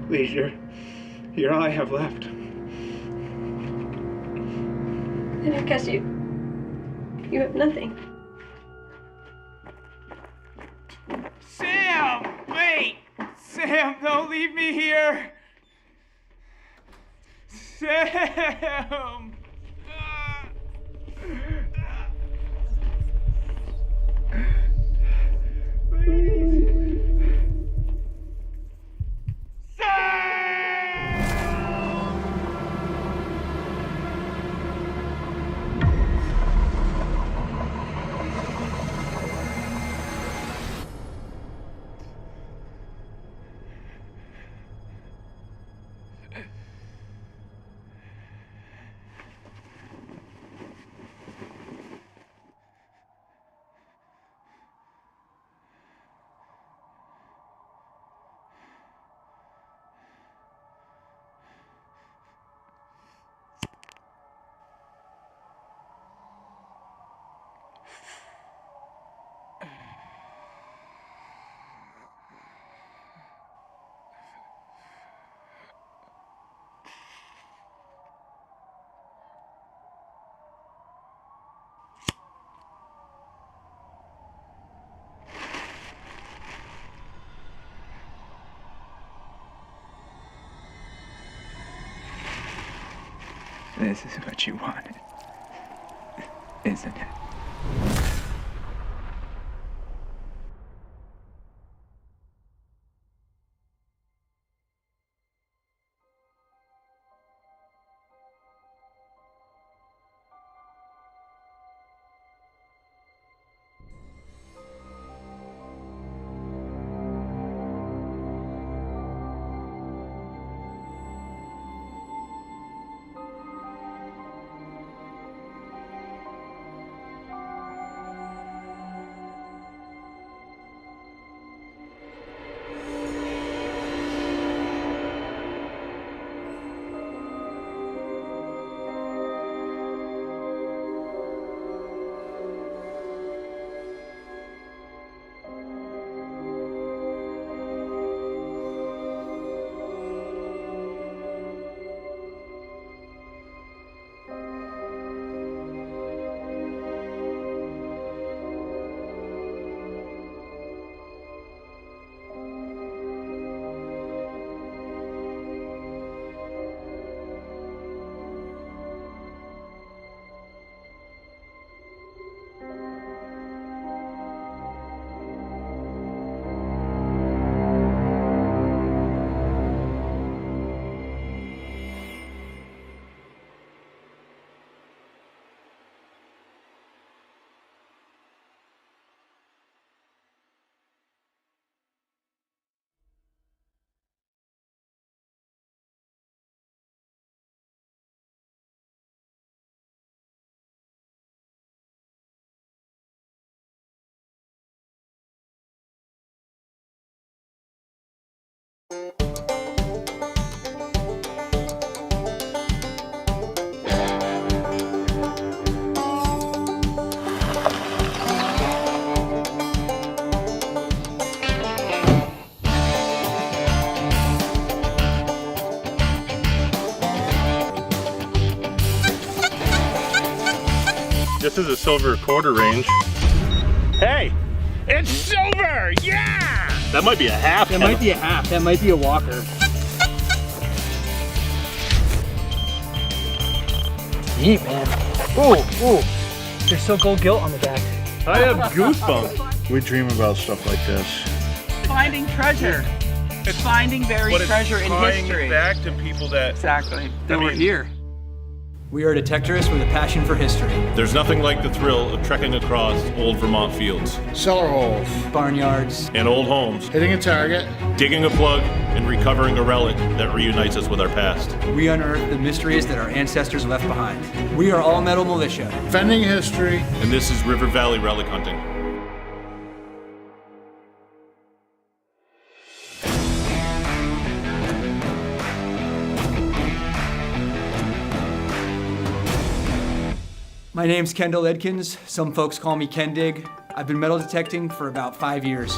Speaker 19: Please, you're all I have left.
Speaker 24: And I guess you have nothing.
Speaker 19: Sam! Wait! Sam, don't leave me here! Sam! Please!
Speaker 16: This is what you wanted, isn't it?
Speaker 5: This is a silver quarter range. Hey, it's silver! Yeah! That might be a half.
Speaker 9: That might be a half. That might be a walker. Neat, man. Ooh. There's still gold gilt on the back.
Speaker 5: I have goosebumps. We dream about stuff like this.
Speaker 10: Finding treasure. It's finding buried treasure in history.
Speaker 5: Back to people that
Speaker 10: were here.
Speaker 11: We are detectorists with a passion for history.
Speaker 5: There's nothing like the thrill of trekking across old Vermont fields,
Speaker 11: Cellar holes, barnyards,
Speaker 5: and old homes,
Speaker 11: hitting a target,
Speaker 5: digging a plug, and recovering a relic that reunites us with our past.
Speaker 11: We unearth the mysteries that our ancestors left behind. We are All Metal Militia, defending history.
Speaker 5: And this is River Valley Relic Hunting.
Speaker 11: My name's Kendall Edkins. Some folks call me Kendig. I've been metal detecting for about 5 years.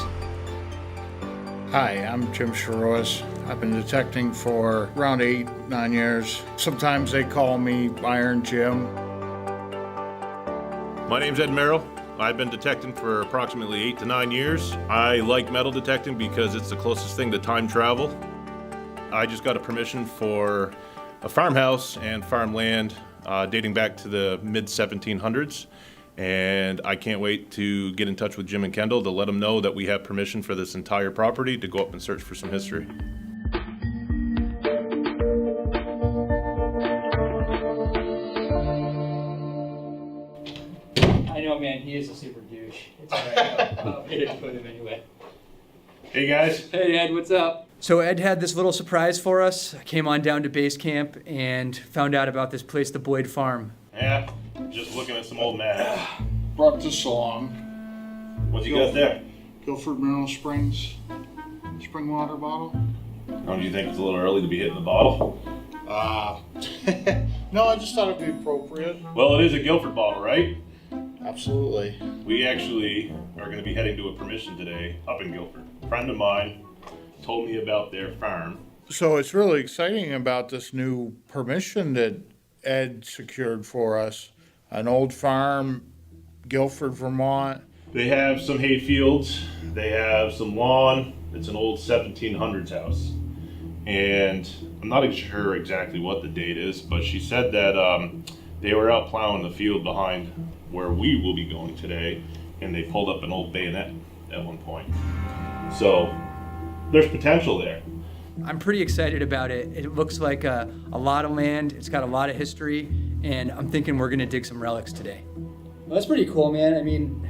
Speaker 9: Hi, I'm Jim Sharoas. I've been detecting for around 8-9 years. Sometimes they call me Iron Jim.
Speaker 5: My name's Ed Merrill. I've been detecting for approximately 8 to 9 years. I like metal detecting because it's the closest thing to time travel. I just got a permission for a farmhouse and farmland dating back to the mid-1700s. And I can't wait to get in touch with Jim and Kendall to let them know that we have permission for this entire property to go up and search for some history.
Speaker 9: I know, man, he is a super douche. It's alright. I'll get it to him anyway.
Speaker 5: Hey guys.
Speaker 9: Hey Ed, what's up?
Speaker 11: So Ed had this little surprise for us. I came on down to base camp and found out about this place, the Boyd Farm.
Speaker 5: Yeah, just looking at some old maps.
Speaker 9: Brought this along.
Speaker 5: What you got there?
Speaker 9: Guilford Mineral Springs spring water bottle.
Speaker 5: Don't you think it's a little early to be hitting the bottle?
Speaker 9: No, I just thought it'd be appropriate.
Speaker 5: Well, it is a Guilford bottle, right?
Speaker 9: Absolutely.
Speaker 5: We actually are going to be heading to a permission today up in Guilford. A friend of mine told me about their farm.
Speaker 9: So it's really exciting about this new permission that Ed secured for us. An old farm, Guilford, Vermont.
Speaker 5: They have some hay fields. They have some lawn. It's an old 1700s house. And I'm not sure exactly what the date is, but she said that they were out plowing the field behind where we will be going today, and they pulled up an old bayonet at one point. So there's potential there.
Speaker 11: I'm pretty excited about it. It looks like a lot of land. It's got a lot of history, and I'm thinking we're gonna dig some relics today. Well, that's pretty cool, man. I mean,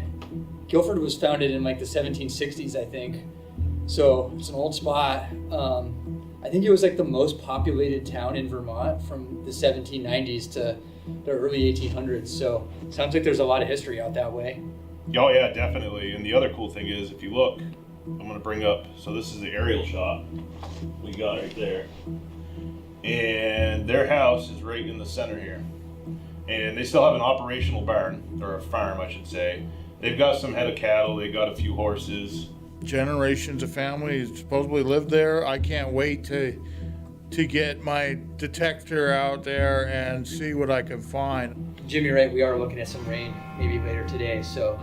Speaker 11: Guilford was founded in like the 1760s, I think. So it's an old spot. I think it was like the most populated town in Vermont from the 1790s to the early 1800s. So sounds like there's a lot of history out that way.
Speaker 5: Oh yeah, definitely. And the other cool thing is, if you look, I'm gonna bring up, so this is the aerial shot we got right there. And their house is right in the center here. And they still have an operational barn, or a farm, I should say. They've got some head of cattle, they got a few horses.
Speaker 9: Generations of families supposedly live there. I can't wait to get my detector out there and see what I can find.
Speaker 11: Jim, you're right. We are looking at some rain maybe later today, so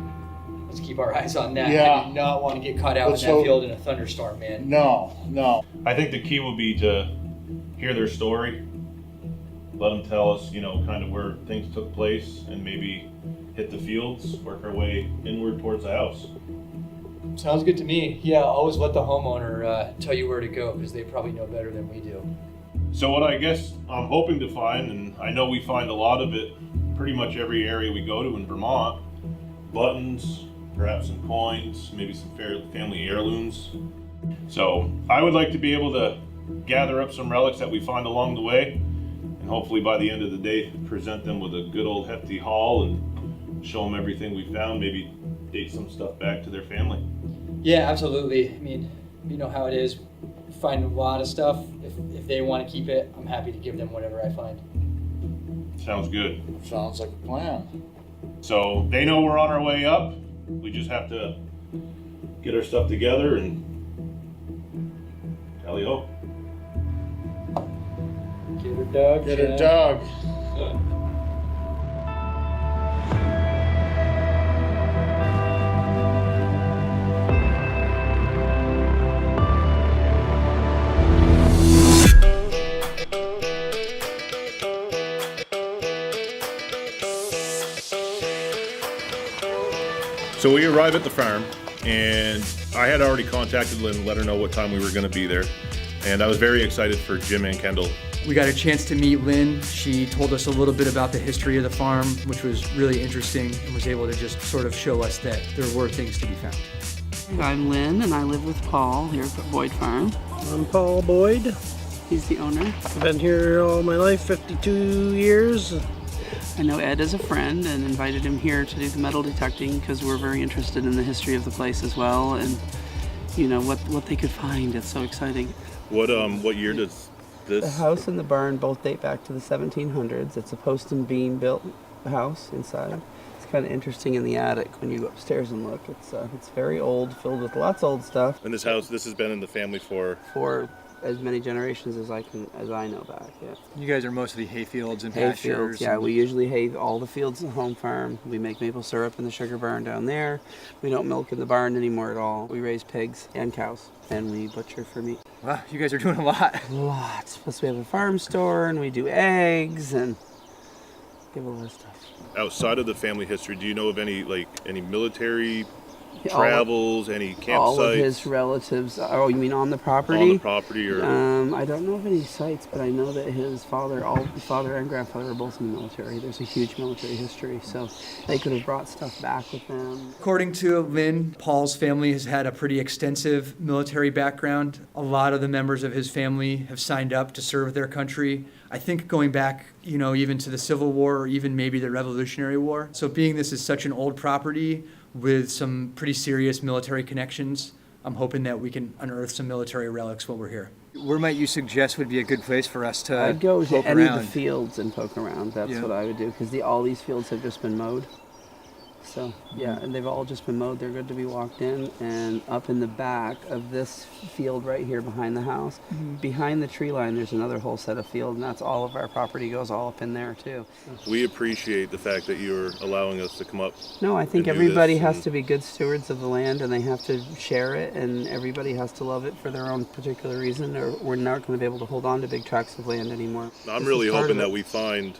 Speaker 11: let's keep our eyes on that.
Speaker 9: Yeah.
Speaker 11: I do not want to get caught out in that field in a thunderstorm, man.
Speaker 9: No.
Speaker 5: I think the key will be to hear their story, let them tell us, kind of where things took place, and maybe hit the fields, work our way inward towards the house.
Speaker 11: Sounds good to me. Yeah, always let the homeowner tell you where to go, because they probably know better than we do.
Speaker 5: So what I guess I'm hoping to find, and I know we find a lot of it pretty much every area we go to in Vermont, buttons, perhaps some coins, maybe some family heirlooms. So I would like to be able to gather up some relics that we find along the way, and hopefully by the end of the day present them with a good old hefty haul and show them everything we found, maybe date some stuff back to their family.
Speaker 11: Yeah, absolutely. I mean, you know how it is. Find a lot of stuff. If they want to keep it, I'm happy to give them whatever I find.
Speaker 5: Sounds good.
Speaker 9: Sounds like a plan.
Speaker 5: So they know we're on our way up. We just have to get our stuff together and tally-ho.
Speaker 11: Get her dug.
Speaker 9: Get her dug.
Speaker 5: So we arrive at the farm, and I had already contacted Lynn and let her know what time we were going to be there. And I was very excited for Jim and Kendall.
Speaker 11: We got a chance to meet Lynn. She told us a little bit about the history of the farm, which was really interesting, and was able to just sort of show us that there were things to be found.
Speaker 12: I'm Lynn, and I live with Paul here at Boyd Farm.
Speaker 13: I'm Paul Boyd.
Speaker 12: He's the owner.
Speaker 13: I've been here all my life, 52 years.
Speaker 12: I know Ed as a friend and invited him here to do the metal detecting because we're very interested in the history of the place as well, and what they could find. It's so exciting.
Speaker 5: What year does this?
Speaker 12: The house and the barn both date back to the 1700s. It's a post and beam built house inside. It's kind of interesting in the attic when you go upstairs and look. It's very old, filled with lots of old stuff.
Speaker 5: And this house, this has been in the family for
Speaker 12: as many generations as I know back. Yeah.
Speaker 11: You guys are mostly hay fields and
Speaker 12: Hay
Speaker 11: pastures.
Speaker 12: fields, yeah. We usually hay all the fields in the home farm. We make maple syrup in the sugar barn down there. We don't milk in the barn anymore at all. We raise pigs and cows, and we butcher for meat.
Speaker 11: Wow, you guys are doing a lot.
Speaker 12: Lots. Plus we have a farm store, and we do eggs, and give a lot of stuff.
Speaker 5: Outside of the family history, do you know of any military travels, any campsites?
Speaker 12: All of his relatives. Oh, you mean on the property?
Speaker 5: On the property, or
Speaker 12: I don't know of any sites, but I know that his father and grandfather were both in the military. There's a huge military history, so they could have brought stuff back with them.
Speaker 11: According to Lynn, Paul's family has had a pretty extensive military background. A lot of the members of his family have signed up to serve their country. I think going back, even to the Civil War or even maybe the Revolutionary War. So being this is such an old property with some pretty serious military connections, I'm hoping that we can unearth some military relics while we're here. Where might you suggest would be a good place for us to
Speaker 12: I'd go to
Speaker 11: poke
Speaker 12: any
Speaker 11: around?
Speaker 12: of the fields and poke around. That's what I would do, because all these fields have just been mowed. So yeah, and they've all just been mowed. They're good to be walked in. And up in the back of this field right here behind the house, behind the tree line, there's another whole set of field, and that's all of our property goes all up in there too.
Speaker 5: We appreciate the fact that you're allowing us to come up.
Speaker 12: No, I think
Speaker 5: and do
Speaker 12: everybody
Speaker 5: this,
Speaker 12: has
Speaker 5: and
Speaker 12: to be good stewards of the land, and they have to share it, and everybody has to love it for their own particular reason, or we're not going to be able to hold on to big tracts of land anymore.
Speaker 5: I'm really hoping that we find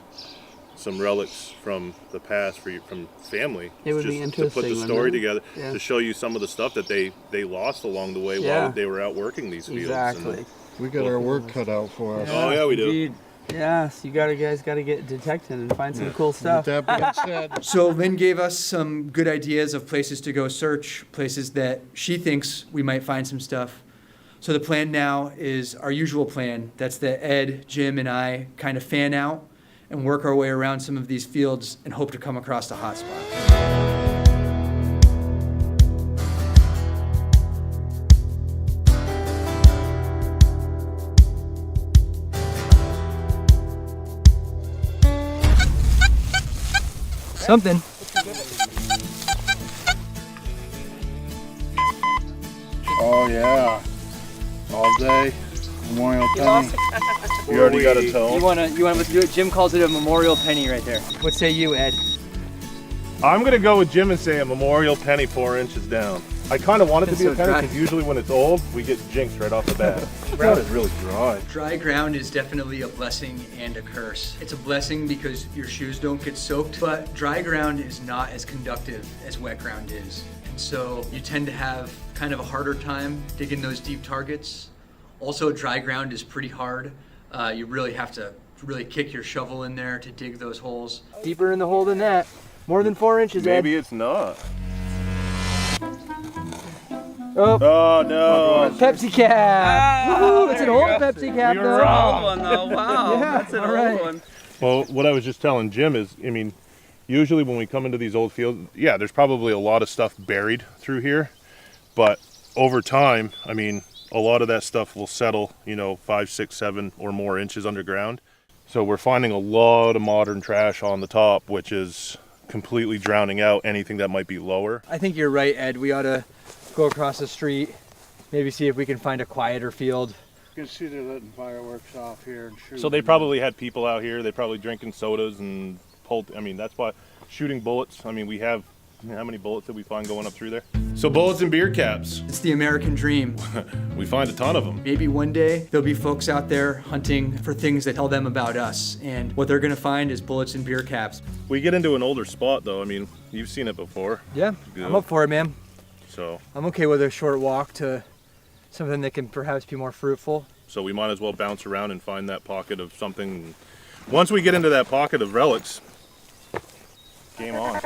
Speaker 5: some relics from the past from family.
Speaker 12: It would
Speaker 5: just
Speaker 12: be
Speaker 5: to
Speaker 12: interesting,
Speaker 5: put the
Speaker 12: wouldn't
Speaker 5: story
Speaker 12: it?
Speaker 5: together,
Speaker 12: Yeah.
Speaker 5: to show you some of the stuff that they lost along the way
Speaker 12: Yeah.
Speaker 5: while they were out working these fields.
Speaker 12: Exactly.
Speaker 9: We got our work cut out for us.
Speaker 5: Oh yeah, we do.
Speaker 12: Indeed. Yes, you guys got to get detecting and find some cool stuff.
Speaker 9: With that being said,
Speaker 11: So Lynn gave us some good ideas of places to go search, places that she thinks we might find some stuff. So the plan now is our usual plan. That's that Ed, Jim, and I kind of fan out and work our way around some of these fields and hope to come across a hot spot. Something.
Speaker 9: oh yeah, all day, Memorial Penny.
Speaker 5: You already got a tone.
Speaker 11: You wanna do it? Jim calls it a memorial penny right there. What say you, Ed?
Speaker 5: I'm gonna go with Jim and say a memorial penny 4 inches down. I kind of want it to
Speaker 11: It's
Speaker 5: be
Speaker 11: so
Speaker 5: a penny
Speaker 11: dry.
Speaker 5: because usually when it's old, we get jinxed right off the bat. The ground is really dry.
Speaker 11: Dry ground is definitely a blessing and a curse. It's a blessing because your shoes don't get soaked, but dry ground is not as conductive as wet ground is. And so you tend to have kind of a harder time digging those deep targets. Also, dry ground is pretty hard. You really have to really kick your shovel in there to dig those holes. Deeper in the hole than that. More than 4 inches,
Speaker 5: Maybe it's not.
Speaker 11: Oh,
Speaker 5: Oh no!
Speaker 11: Pepsi cap! Woohoo, it's an old Pepsi cap
Speaker 5: We were
Speaker 11: though.
Speaker 5: wrong.
Speaker 12: one though. Wow,
Speaker 11: Yeah,
Speaker 12: that's an
Speaker 11: all
Speaker 12: old
Speaker 11: right.
Speaker 12: one.
Speaker 5: Well, what I was just telling Jim is, I mean, usually when we come into these old fields, yeah, there's probably a lot of stuff buried through here, but over time, I mean, a lot of that stuff will settle, 5, 6, 7 or more inches underground. So we're finding a lot of modern trash on the top, which is completely drowning out anything that might be lower.
Speaker 11: I think you're right, Ed. We ought to go across the street, maybe see if we can find a quieter field.
Speaker 9: You can see they're letting fireworks off here and shooting.
Speaker 5: So they probably had people out here, they probably drinking sodas and that's why shooting bullets. I mean, we have, how many bullets did we find going up through there? So bullets and beer caps.
Speaker 11: It's the American dream.
Speaker 5: We find a ton of them.
Speaker 11: Maybe one day there'll be folks out there hunting for things that tell them about us, and what they're gonna find is bullets and beer caps.
Speaker 5: We get into an older spot though. I mean, you've seen it before.
Speaker 11: Yeah, I'm up for it, man.
Speaker 5: So
Speaker 11: I'm okay with a short walk to something that can perhaps be more fruitful.
Speaker 5: So we might as well bounce around and find that pocket of something. Once we get into that pocket of relics, game on.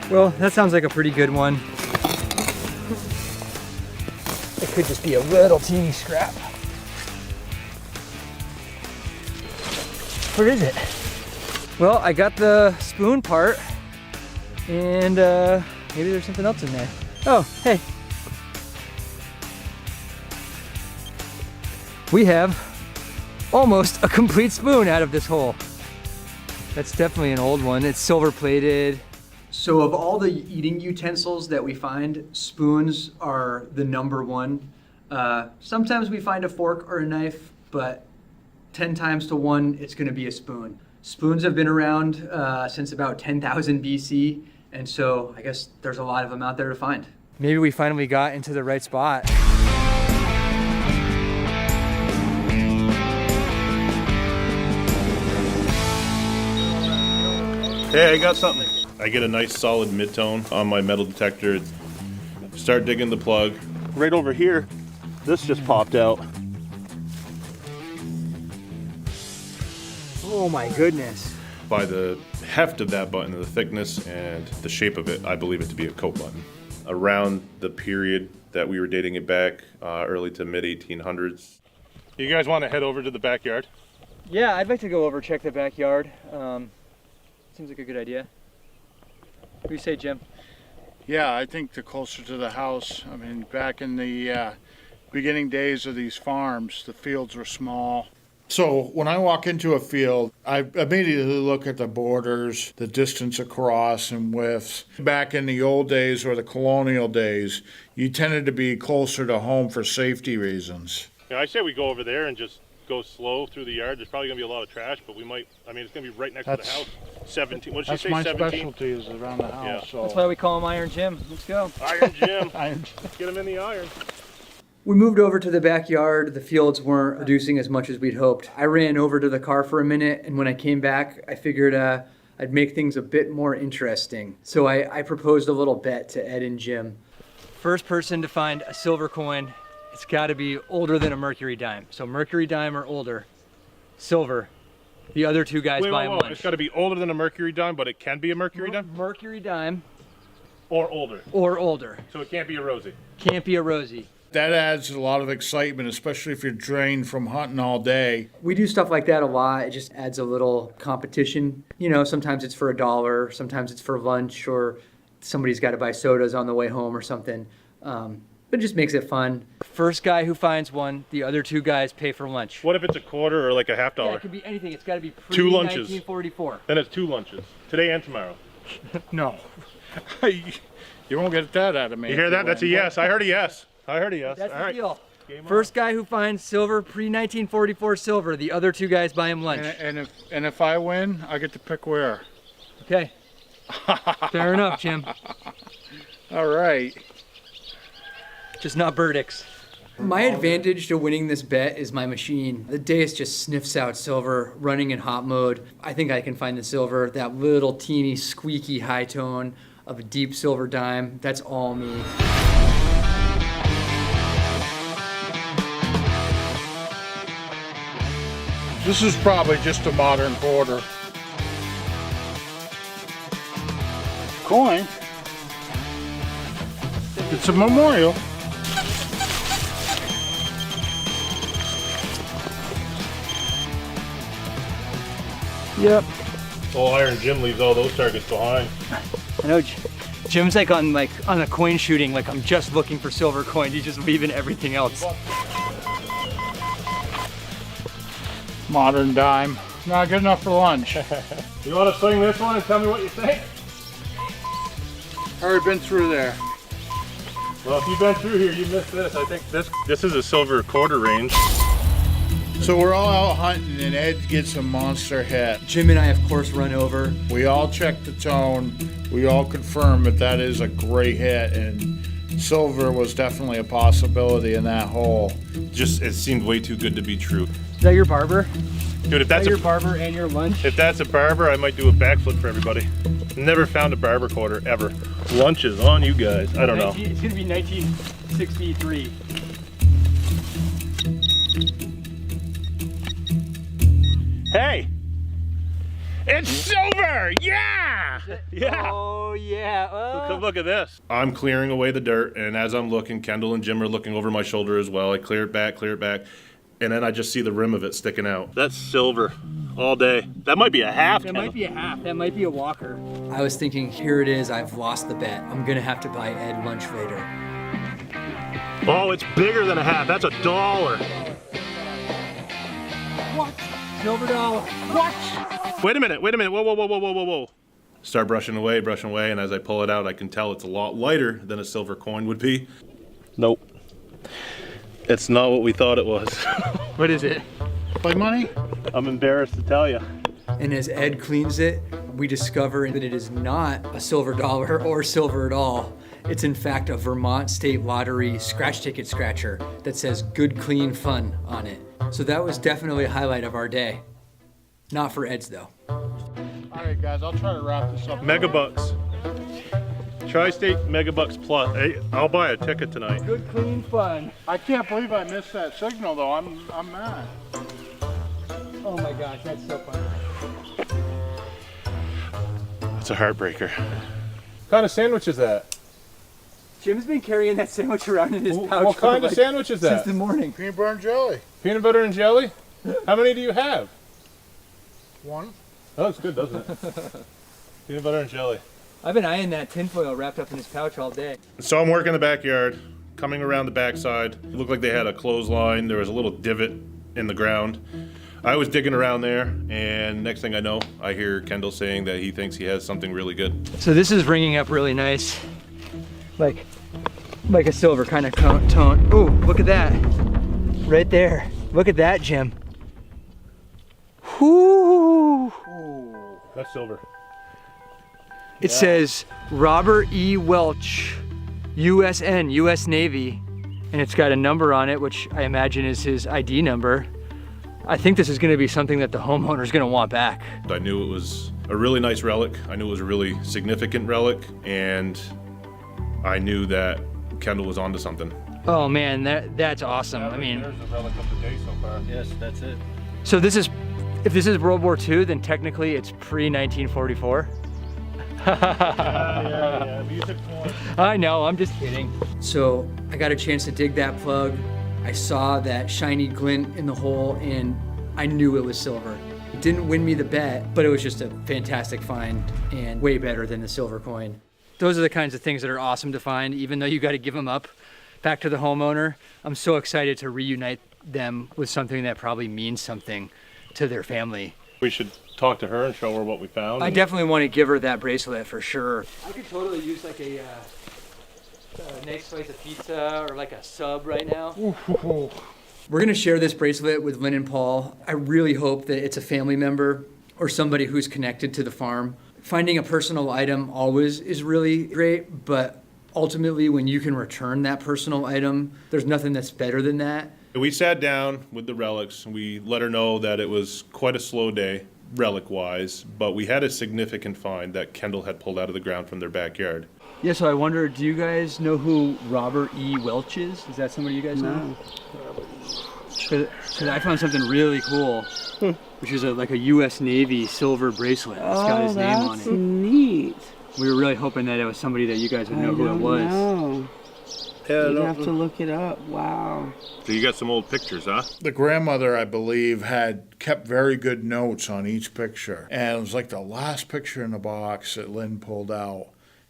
Speaker 11: Well, that sounds like a pretty good one. It could just be a little teeny scrap. Where is it? Well, I got the spoon part, and maybe there's something else in there. Oh, hey. We have almost a complete spoon out of this hole. That's definitely an old one. It's silver plated. So of all the eating utensils that we find, spoons are the number one. Sometimes we find a fork or a knife, but 10 times to 1, it's gonna be a spoon. Spoons have been around since about 10,000 BC, and so I guess there's a lot of them out there to find. Maybe we finally got into the right spot.
Speaker 5: Hey, I got something. I get a nice solid mid-tone on my metal detector. Start digging the plug. Right over here, this just popped out.
Speaker 11: Oh my goodness.
Speaker 5: By the heft of that button, the thickness and the shape of it, I believe it to be a coat button. Around the period that we were dating it back, early to mid 1800s. You guys want to head over to the backyard?
Speaker 11: Yeah, I'd like to go over check the backyard. Seems like a good idea. What do you say, Jim?
Speaker 9: Yeah, I think the closer to the house. I mean, back in the beginning days of these farms, the fields were small. So when I walk into a field, I immediately look at the borders, the distance across and widths. Back in the old days or the colonial days, you tended to be closer to home for safety reasons.
Speaker 5: Yeah, I say we go over there and just go slow through the yard. There's probably going to be a lot of trash, but we might, I mean, it's going to be right next to the house. 17, what did she say, 17?
Speaker 9: That's my specialty is around the house.
Speaker 5: Yeah.
Speaker 9: So.
Speaker 10: That's why we call him Iron Jim. Let's go.
Speaker 5: Iron Jim.
Speaker 9: Iron
Speaker 5: Get him in the iron.
Speaker 11: We moved over to the backyard. The fields weren't producing as much as we'd hoped. I ran over to the car for a minute, and when I came back, I figured I'd make things a bit more interesting. So I proposed a little bet to Ed and Jim.
Speaker 10: First person to find a silver coin, it's got to be older than a mercury dime. So mercury dime or older, silver. The other two guys buy him lunch.
Speaker 5: It's got to be older than a mercury dime, but it can be a mercury dime?
Speaker 10: Mercury dime.
Speaker 5: Or older.
Speaker 10: Or older.
Speaker 5: So it can't be a Rosie.
Speaker 10: Can't be a Rosie.
Speaker 9: That adds a lot of excitement, especially if you're drained from hunting all day.
Speaker 11: We do stuff like that a lot. It just adds a little competition. You know, sometimes it's for $1, sometimes it's for lunch, or somebody's got to buy sodas on the way home or something. But it just makes it fun.
Speaker 10: First guy who finds one, the other two guys pay for lunch.
Speaker 5: What if it's a quarter or like a $half?
Speaker 10: Yeah, it could be anything. It's got to be
Speaker 5: Two lunches.
Speaker 10: pre-1944.
Speaker 5: Then it's 2 lunches. Today and tomorrow.
Speaker 9: No. You won't get that out of me.
Speaker 5: You hear that? That's a yes. I heard a yes. I heard a yes.
Speaker 10: That's
Speaker 5: All
Speaker 10: the
Speaker 5: right.
Speaker 10: deal. First guy who finds silver, pre-1944 silver, the other two guys buy him lunch.
Speaker 9: And if I win, I get to pick where.
Speaker 10: Okay. Fair enough, Jim.
Speaker 9: All right.
Speaker 10: Just not Burdicks.
Speaker 11: My advantage to winning this bet is my machine. The Deus just sniffs out silver, running in hot mode. I think I can find the silver, that little teeny squeaky high tone of a deep silver dime. That's all me.
Speaker 9: This is probably just a modern quarter. Coin. It's a memorial.
Speaker 10: Yep.
Speaker 5: Oh, Iron Jim leaves all those targets behind.
Speaker 10: I know Jim's like on a coin shooting, like I'm just looking for silver coins. He's just leaving everything else.
Speaker 9: Modern dime. Not good enough for lunch.
Speaker 5: You want to swing this one and tell me what you think?
Speaker 9: Already been through there.
Speaker 5: Well, if you've been through here, you missed this. I think this is a silver quarter range.
Speaker 9: So we're all out hunting and Ed gets a monster hit.
Speaker 11: Jim and I, of course, run over.
Speaker 9: We all check the tone. We all confirm that is a great hit, and silver was definitely a possibility in that hole.
Speaker 5: Just, it seemed way too good to be true.
Speaker 10: Is that your barber?
Speaker 5: Dude, if that's
Speaker 10: your barber and your lunch?
Speaker 5: If that's a barber, I might do a backflip for everybody. Never found a barber quarter, ever. Lunch is on you guys. I don't know.
Speaker 10: It's gonna be 1963.
Speaker 5: Hey! It's silver! Yeah! Yeah!
Speaker 10: Oh, yeah.
Speaker 5: Look at this. I'm clearing away the dirt, and as I'm looking, Kendall and Jim are looking over my shoulder as well. I clear it back, and then I just see the rim of it sticking out. That's silver all day. That might be a half.
Speaker 10: That might be a half. That might be a walker.
Speaker 11: I was thinking, here it is. I've lost the bet. I'm going to have to buy Ed lunch later.
Speaker 5: Oh, it's bigger than a half. That's $1.
Speaker 10: What? Silver dollar. What?
Speaker 5: Wait a minute. Whoa. Start brushing away, and as I pull it out, I can tell it's a lot lighter than a silver coin would be. Nope. It's not what we thought it was.
Speaker 10: What is it?
Speaker 9: Play money?
Speaker 5: I'm embarrassed to tell you.
Speaker 11: And as Ed cleans it, we discover that it is not a silver dollar or silver at all. It's in fact a Vermont State Lottery scratch ticket scratcher that says "Good Clean Fun" on it. So that was definitely a highlight of our day. Not for Ed's though.
Speaker 9: All right, guys, I'll try to wrap this up.
Speaker 5: Megabucks. Tri-State Megabucks Plus. Hey, I'll buy a ticket tonight.
Speaker 10: Good, clean fun.
Speaker 9: I can't believe I missed that signal, though. I'm mad.
Speaker 10: Oh my gosh, that's so funny.
Speaker 5: That's a heartbreaker. What kind of sandwich is that?
Speaker 10: Jim's been carrying that sandwich around in his pouch.
Speaker 5: What kind of sandwich is that?
Speaker 10: Since the morning.
Speaker 9: Peanut butter and jelly.
Speaker 5: Peanut butter and jelly? How many do you have?
Speaker 9: One.
Speaker 5: Oh, that's good, doesn't it? Peanut butter and jelly.
Speaker 10: I've been eyeing that tinfoil wrapped up in his pouch all day.
Speaker 5: So I'm working the backyard, coming around the backside. It looked like they had a clothesline. There was a little divot in the ground. I was digging around there, and next thing I know, I hear Kendall saying that he thinks he has something really good.
Speaker 10: So this is ringing up really nice, like a silver kind of tone. Ooh, look at that, right there. Look at that, Jim. Whoo!
Speaker 5: That's silver.
Speaker 10: It says Robert E. Welch, USN, U.S. Navy, and it's got a number on it, which I imagine is his ID number. I think this is going to be something that the homeowner is going to want back.
Speaker 5: I knew it was a really nice relic. I knew it was a really significant relic, and I knew that Kendall was onto something.
Speaker 10: Oh man, that's awesome.
Speaker 5: Yeah,
Speaker 10: I mean,
Speaker 5: there's the relic of the day so far.
Speaker 19: Yes, that's it.
Speaker 10: So this is, if this is World War II, then technically it's pre-1944.
Speaker 5: Yeah, music point.
Speaker 10: I know, I'm just kidding. So I got a chance to dig that plug. I saw that shiny glint in the hole and I knew it was silver. It didn't win me the bet, but it was just a fantastic find and way better than the silver coin. Those are the kinds of things that are awesome to find, even though you got to give them up back to the homeowner. I'm so excited to reunite them with something that probably means something to their family.
Speaker 5: We should talk to her and show her what we found.
Speaker 10: I definitely want to give her that bracelet for sure. I could totally use like a nice slice of pizza or like a sub right now. We're gonna share this bracelet with Lynn and Paul. I really hope that it's a family member or somebody who's connected to the farm. Finding a personal item always is really great, but ultimately when you can return that personal item, there's nothing that's better than that.
Speaker 5: We sat down with the relics. We let her know that it was quite a slow day, relic-wise, but we had a significant find that Kendall had pulled out of the ground from their backyard.
Speaker 10: Yeah, so I wonder, do you guys know who Robert E. Welch is? Is that somebody you guys know? Because I found something really cool, which is like a U.S. Navy silver bracelet. It's got his name on it.
Speaker 12: That's neat.
Speaker 10: We were really hoping that it was somebody that you guys would know who it was.
Speaker 12: Know. You'd have to look it up. Wow.
Speaker 5: So you got some old pictures, huh?
Speaker 9: The grandmother, I believe, had kept very good notes on each picture. And it was like the last picture in the box that Lynn pulled out.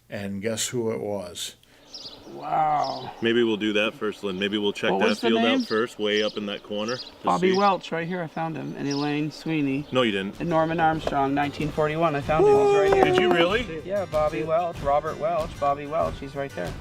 Speaker 9: And guess who it was?
Speaker 12: Wow.
Speaker 5: Maybe we'll do that first, Lynn. Maybe we'll check
Speaker 12: What
Speaker 5: that
Speaker 12: was the
Speaker 5: field
Speaker 12: name?
Speaker 5: out first, way up in that corner.
Speaker 12: Bobby
Speaker 5: see.
Speaker 12: Welch, right here. I found him. And Elaine Sweeney.
Speaker 5: No, you didn't.
Speaker 12: And Norman Armstrong, 1941. I found him. He's right here.
Speaker 5: Did you really?
Speaker 12: Yeah, Bobby Welch, Robert Welch, Bobby Welch. He's right there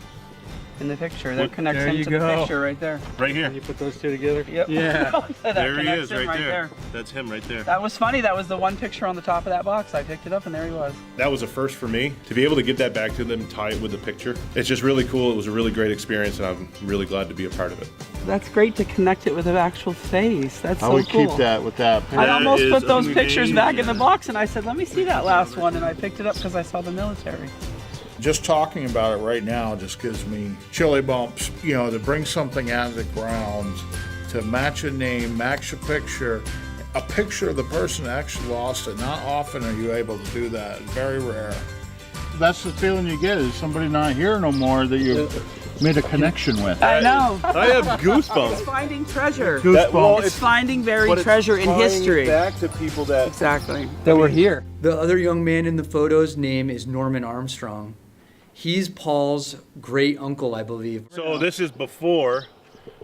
Speaker 12: in the picture. That connects
Speaker 10: There
Speaker 12: him
Speaker 10: you
Speaker 12: to
Speaker 10: go.
Speaker 12: the picture right there.
Speaker 5: Right here.
Speaker 10: You put those two together?
Speaker 12: Yep.
Speaker 10: Yeah.
Speaker 12: That
Speaker 5: There he
Speaker 12: connects
Speaker 5: is,
Speaker 12: him
Speaker 5: right there. That's him right there.
Speaker 12: That was funny. That was the one picture on the top of that box. I picked it up and there he was.
Speaker 5: That was a first for me. To be able to give that back to them, tie it with the picture, it's just really cool. It was a really great experience, and I'm really glad to be a part of it.
Speaker 12: That's great to connect it with an actual face. That's
Speaker 9: I
Speaker 12: so
Speaker 9: would
Speaker 12: cool.
Speaker 9: keep that with that.
Speaker 12: I almost
Speaker 5: is
Speaker 12: put those pictures back in the
Speaker 5: amazing.
Speaker 12: box and I said, let me see that last one. And I picked it up because I saw the military.
Speaker 9: Just talking about it right now just gives me chilly bumps. You know, to bring something out of the ground, to match a name, match a picture of the person that actually lost it. Not often are you able to do that. Very rare. That's the feeling you get, is somebody not here no more that you made a connection with.
Speaker 12: I know.
Speaker 5: I have goosebumps.
Speaker 12: It's finding treasure.
Speaker 9: Goosebumps.
Speaker 12: It's finding buried treasure in history.
Speaker 9: Back to people that
Speaker 12: Exactly.
Speaker 10: That were here. The other young man in the photo's name is Norman Armstrong. He's Paul's great uncle, I believe.
Speaker 5: So this is before,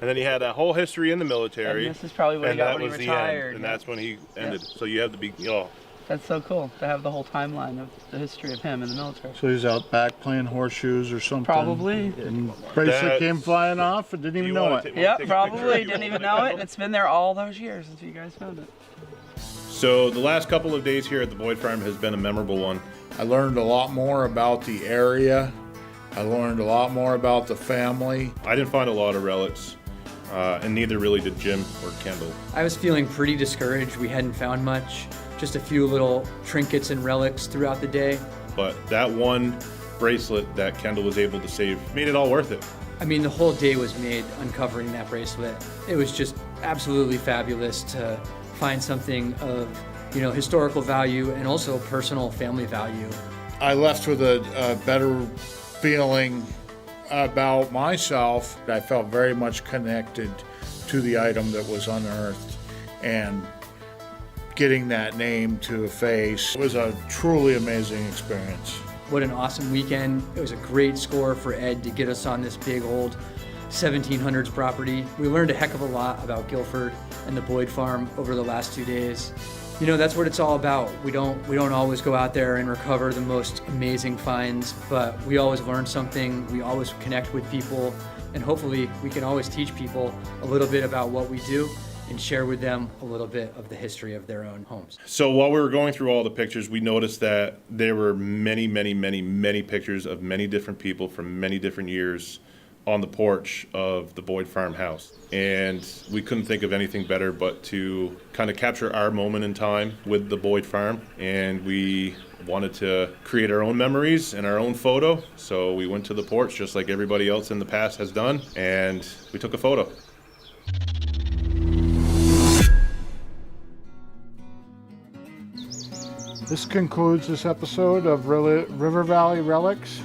Speaker 5: and then he had that whole history in the military.
Speaker 12: And this is probably what he
Speaker 5: and
Speaker 12: got
Speaker 5: that
Speaker 12: when he
Speaker 5: was the
Speaker 12: retired.
Speaker 5: end, and that's when he ended. So you have to be, oh,
Speaker 12: That's so cool to have the whole timeline of the history of him in the military.
Speaker 9: So he's out back playing horseshoes or something.
Speaker 12: Probably.
Speaker 9: And bracelet came flying off and didn't even know it.
Speaker 12: Yep, probably. Didn't even know it. And it's been there all those years since you guys found it.
Speaker 5: So the last couple of days here at the Boyd Farm has been a memorable one.
Speaker 9: I learned a lot more about the area. I learned a lot more about the family.
Speaker 5: I didn't find a lot of relics, and neither really did Jim or Kendall.
Speaker 10: I was feeling pretty discouraged. We hadn't found much, just a few little trinkets and relics throughout the day.
Speaker 5: But that one bracelet that Kendall was able to save made it all worth it.
Speaker 10: I mean, the whole day was made uncovering that bracelet. It was just absolutely fabulous to find something of, historical value and also personal family value.
Speaker 9: I left with a better feeling about myself. I felt very much connected to the item that was unearthed, and getting that name to a face was a truly amazing experience.
Speaker 11: What an awesome weekend. It was a great score for Ed to get us on this big old 1700s property. We learned a heck of a lot about Guilford and the Boyd farm over the last 2 days. You know, that's what it's all about. We don't always go out there and recover the most amazing finds, but we always learn something. We always connect with people, and hopefully we can always teach people a little bit about what we do and share with them a little bit of the history of their own homes.
Speaker 5: So while we were going through all the pictures, we noticed that there were many, many, many, many pictures of many different people from many different years on the porch of the Boyd farmhouse. And we couldn't think of anything better but to kind of capture our moment in time with the Boyd farm. And we wanted to create our own memories and our own photo. So we went to the porch just like everybody else in the past has done, and we took a photo.
Speaker 9: This concludes this episode of River Valley Relics.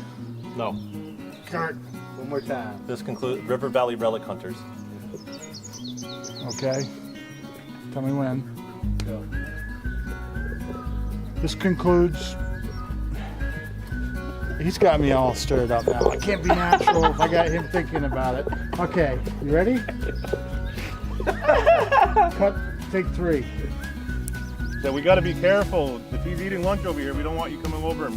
Speaker 5: No.
Speaker 9: Kurt, one more time.
Speaker 5: This concludes River Valley Relic Hunters.
Speaker 9: Okay. Tell me when. Go. This concludes. He's got me all stirred up now. I can't be natural if I got him thinking about it. Okay, you ready? Cut, take 3.
Speaker 5: So we got to be careful. If he's eating lunch over here, we don't want you coming over and...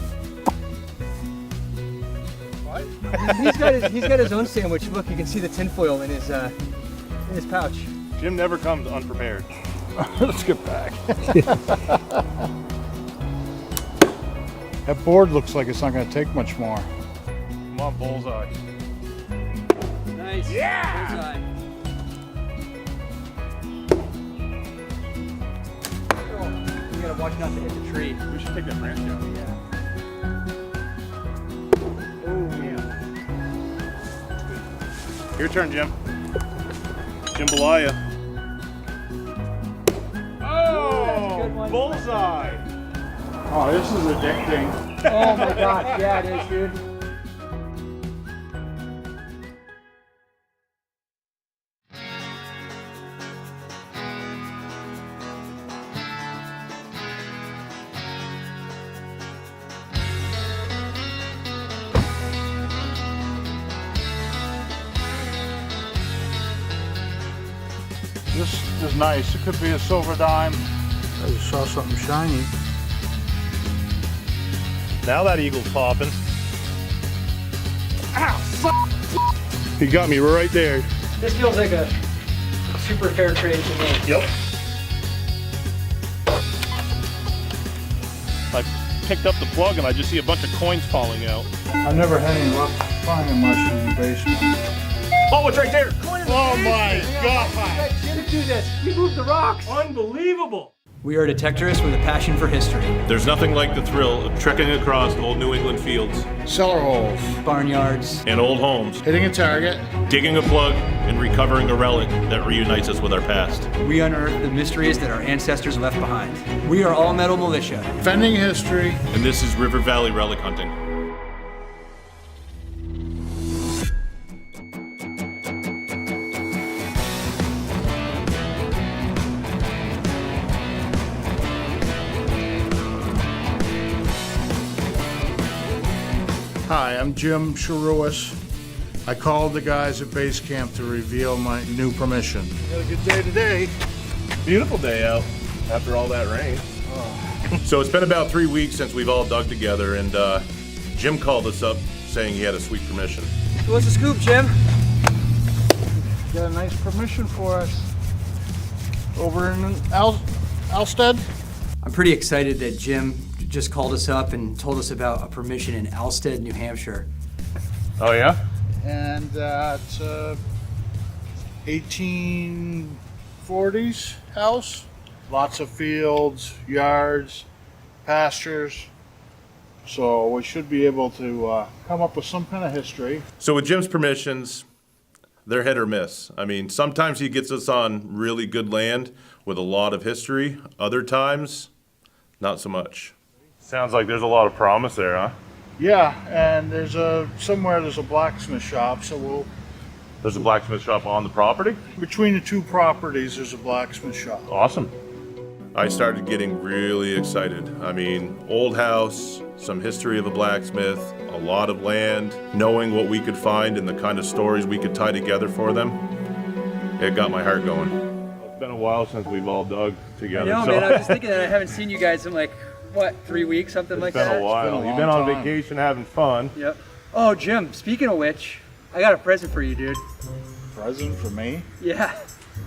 Speaker 9: What?
Speaker 11: He's got his own sandwich. Look, you can see the tinfoil in his pouch.
Speaker 5: Jim never comes unprepared.
Speaker 9: Let's get back. That board looks like it's not going to take much more.
Speaker 5: Come on, bullseye.
Speaker 11: Nice.
Speaker 5: Yeah!
Speaker 11: Bullseye. You gotta watch not to hit the tree.
Speaker 5: We should take that branch down.
Speaker 11: Yeah.
Speaker 5: Oh, yeah. Your turn, Jim. Jambalaya. Oh, bullseye.
Speaker 9: Oh, this is addicting.
Speaker 11: Oh my God, yeah it is, dude.
Speaker 9: This is nice. It could be a silver dime. I just saw something shiny.
Speaker 5: Now that eagle's popping. Ow, fuck! He got me right there.
Speaker 11: This feels like a super fair trade to me.
Speaker 5: Yep. I picked up the plug and I just see a bunch of coins falling out.
Speaker 9: I've never had any luck finding much in the basement.
Speaker 5: Oh, it's right there! Oh my God!
Speaker 11: Jim do this. We moved the rocks.
Speaker 5: Unbelievable!
Speaker 11: We are detectorists with a passion for history.
Speaker 5: There's nothing like the thrill of trekking across old New England fields,
Speaker 9: Cellar holes,
Speaker 11: barnyards,
Speaker 5: and old homes,
Speaker 9: hitting a target,
Speaker 5: digging a plug, and recovering a relic that reunites us with our past.
Speaker 11: We unearth the mysteries that our ancestors left behind. We are All Metal Militia.
Speaker 9: Defending history.
Speaker 5: And this is River Valley Relic Hunting.
Speaker 9: Hi, I'm Jim Sharuis. I called the guys at base camp to reveal my new permission. Had a good day today.
Speaker 5: Beautiful day out after all that rain. Oh. So it's been about 3 weeks since we've all dug together, and Jim called us up saying he had a sweet permission.
Speaker 11: So what's the scoop, Jim?
Speaker 9: Got a nice permission for us over in Alstead.
Speaker 11: I'm pretty excited that Jim just called us up and told us about a permission in Alstead, New Hampshire.
Speaker 5: Oh yeah?
Speaker 9: And it's a 1840s house. Lots of fields, yards, pastures. So we should be able to come up with some kind of history.
Speaker 5: So with Jim's permissions, they're hit or miss. I mean, sometimes he gets us on really good land with a lot of history. Other times, not so much. Sounds like there's a lot of promise there, huh?
Speaker 9: Yeah, and there's somewhere there's a blacksmith shop, so
Speaker 5: There's a blacksmith shop on the property?
Speaker 9: between the two properties there's a blacksmith shop.
Speaker 5: Awesome. I started getting really excited. I mean, old house, some history of a blacksmith, a lot of land, knowing what we could find and the kind of stories we could tie together for them, it got my heart going. It's been a while since we've all dug together.
Speaker 11: I know, man, I was just thinking that I haven't seen you guys in like, what, 3 weeks, something like that?
Speaker 5: It's been a while. You've been on vacation having fun.
Speaker 11: Yep. Oh, Jim, speaking of which, I got a present for you, dude.
Speaker 9: Present for me?
Speaker 11: Yeah.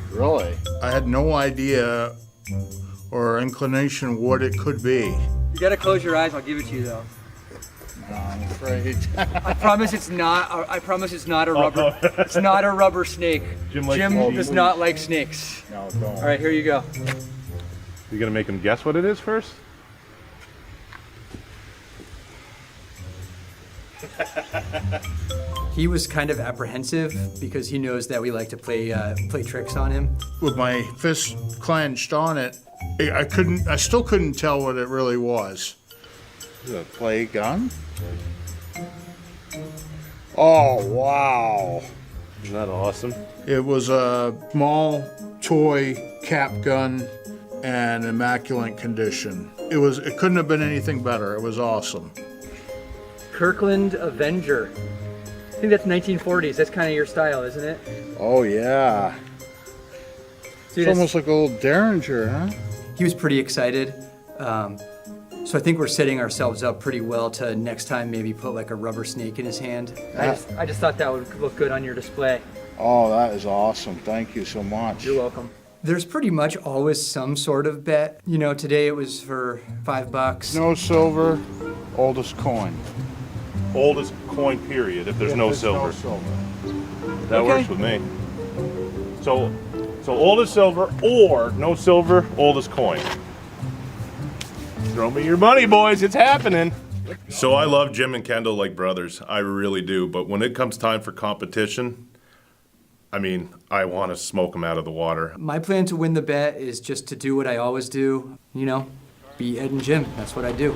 Speaker 9: Really? I had no idea or inclination what it could be.
Speaker 11: You gotta close your eyes, I'll give it to you though.
Speaker 9: No, I'm afraid.
Speaker 11: I promise it's not a rubber, it's not a rubber snake.
Speaker 5: Jim
Speaker 11: does not like snakes.
Speaker 9: No, don't.
Speaker 11: All right, here you go.
Speaker 5: You gonna make him guess what it is first?
Speaker 10: He was kind of apprehensive because he knows that we like to play tricks on him.
Speaker 9: With my fist clenched on it, I still couldn't tell what it really was. Is it a play gun? Oh, wow.
Speaker 5: Isn't that awesome?
Speaker 9: It was a small toy cap gun and immaculate condition. It couldn't have been anything better. It was awesome.
Speaker 11: Kirkland Avenger. I think that's 1940s. That's kind of your style, isn't it?
Speaker 9: Oh, yeah.
Speaker 11: Dude,
Speaker 9: it's almost like old Derringer, huh?
Speaker 10: He was pretty excited. So I think we're setting ourselves up pretty well to next time maybe put like a rubber snake in his hand.
Speaker 11: I just thought that would look good on your display.
Speaker 9: Oh, that is awesome. Thank you so much.
Speaker 11: You're welcome.
Speaker 10: There's pretty much always some sort of bet. You know, today it was for $5.
Speaker 9: No silver, oldest coin.
Speaker 5: Oldest coin, period, if there's no silver. That works with me. So oldest silver or no silver, oldest coin. Throw me your money, boys, it's happening. So I love Jim and Kendall like brothers, I really do, but when it comes time for competition, I mean, I want to smoke them out of the water.
Speaker 10: My plan to win the bet is just to do what I always do, you know, be Ed and Jim. That's what I do.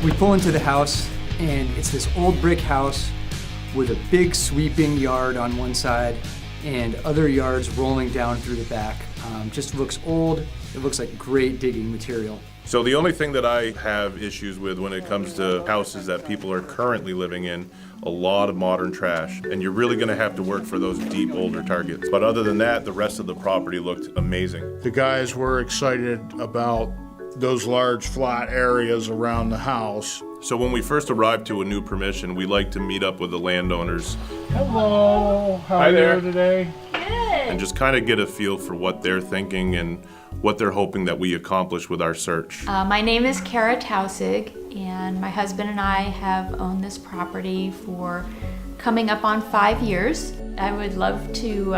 Speaker 10: We pull into the house, and it's this old brick house with a big sweeping yard on one side and other yards rolling down through the back. Just looks old. It looks like great digging material.
Speaker 5: So the only thing that I have issues with when it comes to houses that people are currently living in, a lot of modern trash, and you're really gonna have to work for those deep older targets. But other than that, the rest of the property looked amazing.
Speaker 9: The guys were excited about those large flat areas around the house.
Speaker 5: So when we first arrived to a new permission, we like to meet up with the landowners.
Speaker 9: Hello, how
Speaker 5: Hi
Speaker 9: are
Speaker 5: there.
Speaker 9: you today?
Speaker 5: And just kind of get a feel for what they're thinking and what they're hoping that we accomplish with our search.
Speaker 8: My name is Kara Tausig, and my husband and I have owned this property for coming up on 5 years. I would love to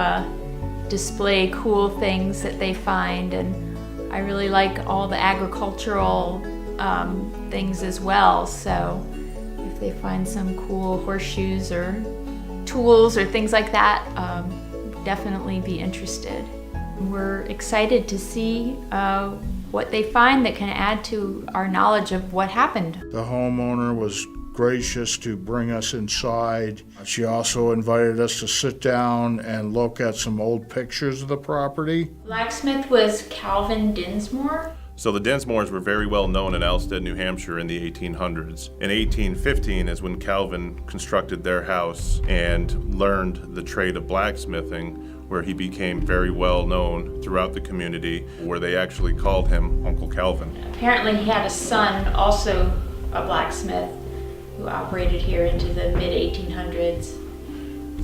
Speaker 8: display cool things that they find, and I really like all the agricultural things as well, so if they find some cool horseshoes or tools or things like that, definitely be interested. We're excited to see what they find that can add to our knowledge of what happened.
Speaker 9: The homeowner was gracious to bring us inside. She also invited us to sit down and look at some old pictures of the property.
Speaker 8: Blacksmith was Calvin Dinsmore.
Speaker 5: So the Dinsmores were very well known in Alstead, New Hampshire in the 1800s. In 1815 is when Calvin constructed their house and learned the trade of blacksmithing, where he became very well known throughout the community, where they actually called him Uncle Calvin.
Speaker 8: Apparently he had a son, also a blacksmith, who operated here into the mid-1800s.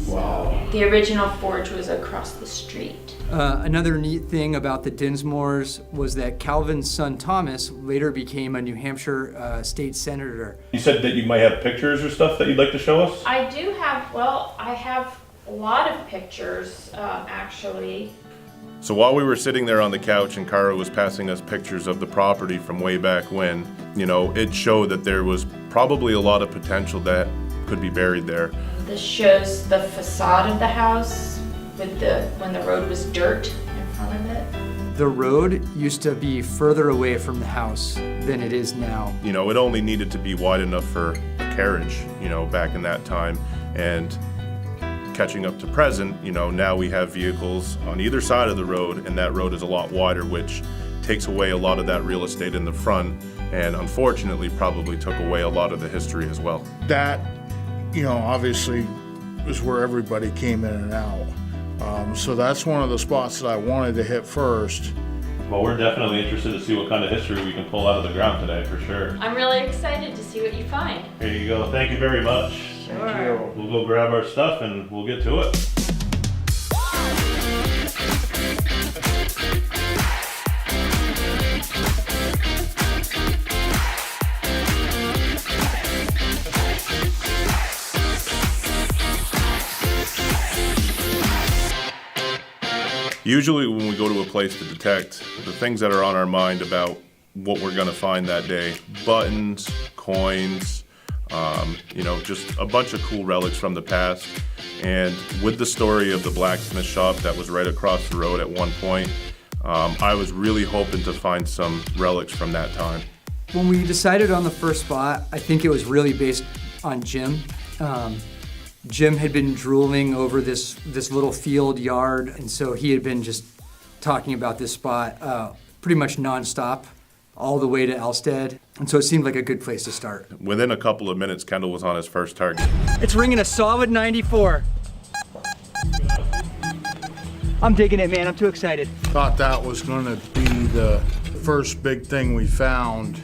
Speaker 8: Wow. The original forge was across the street.
Speaker 10: Another neat thing about the Dinsmores was that Calvin's son Thomas later became a New Hampshire state senator.
Speaker 5: You said that you might have pictures or stuff that you'd like to show us?
Speaker 8: I do have, well, I have a lot of pictures, actually.
Speaker 5: So while we were sitting there on the couch and Cara was passing us pictures of the property from way back when, you know, it showed that there was probably a lot of potential that could be buried there.
Speaker 8: This shows the facade of the house with when the road was dirt in front of it.
Speaker 10: The road used to be further away from the house than it is now.
Speaker 5: You know, it only needed to be wide enough for a carriage, you know, back in that time. And catching up to present, you know, now we have vehicles on either side of the road, and that road is a lot wider, which takes away a lot of that real estate in the front, and unfortunately probably took away a lot of the history as well.
Speaker 9: That, you know, obviously is where everybody came in and out. So that's one of the spots that I wanted to hit first.
Speaker 5: Well, we're definitely interested to see what kind of history we can pull out of the ground today, for sure.
Speaker 8: I'm really excited to see what you find.
Speaker 5: Here you go. Thank you very much.
Speaker 8: Sure.
Speaker 5: We'll go grab our stuff and we'll get to it. Usually when we go to a place to detect, the things that are on our mind about what we're gonna find that day, buttons, coins, you know, just a bunch of cool relics from the past. And with the story of the blacksmith shop that was right across the road at one point, I was really hoping to find some relics from that time.
Speaker 10: When we decided on the first spot, I think it was really based on Jim. Jim had been drooling over this little field yard, and so he had been just talking about this spot pretty much nonstop, all the way to Elstead, and so it seemed like a good place to start.
Speaker 5: Within a couple of minutes, Kendall was on his first target.
Speaker 11: It's ringing a solid 94. I'm digging it, man. I'm too excited.
Speaker 9: Thought that was going to be the first big thing we found.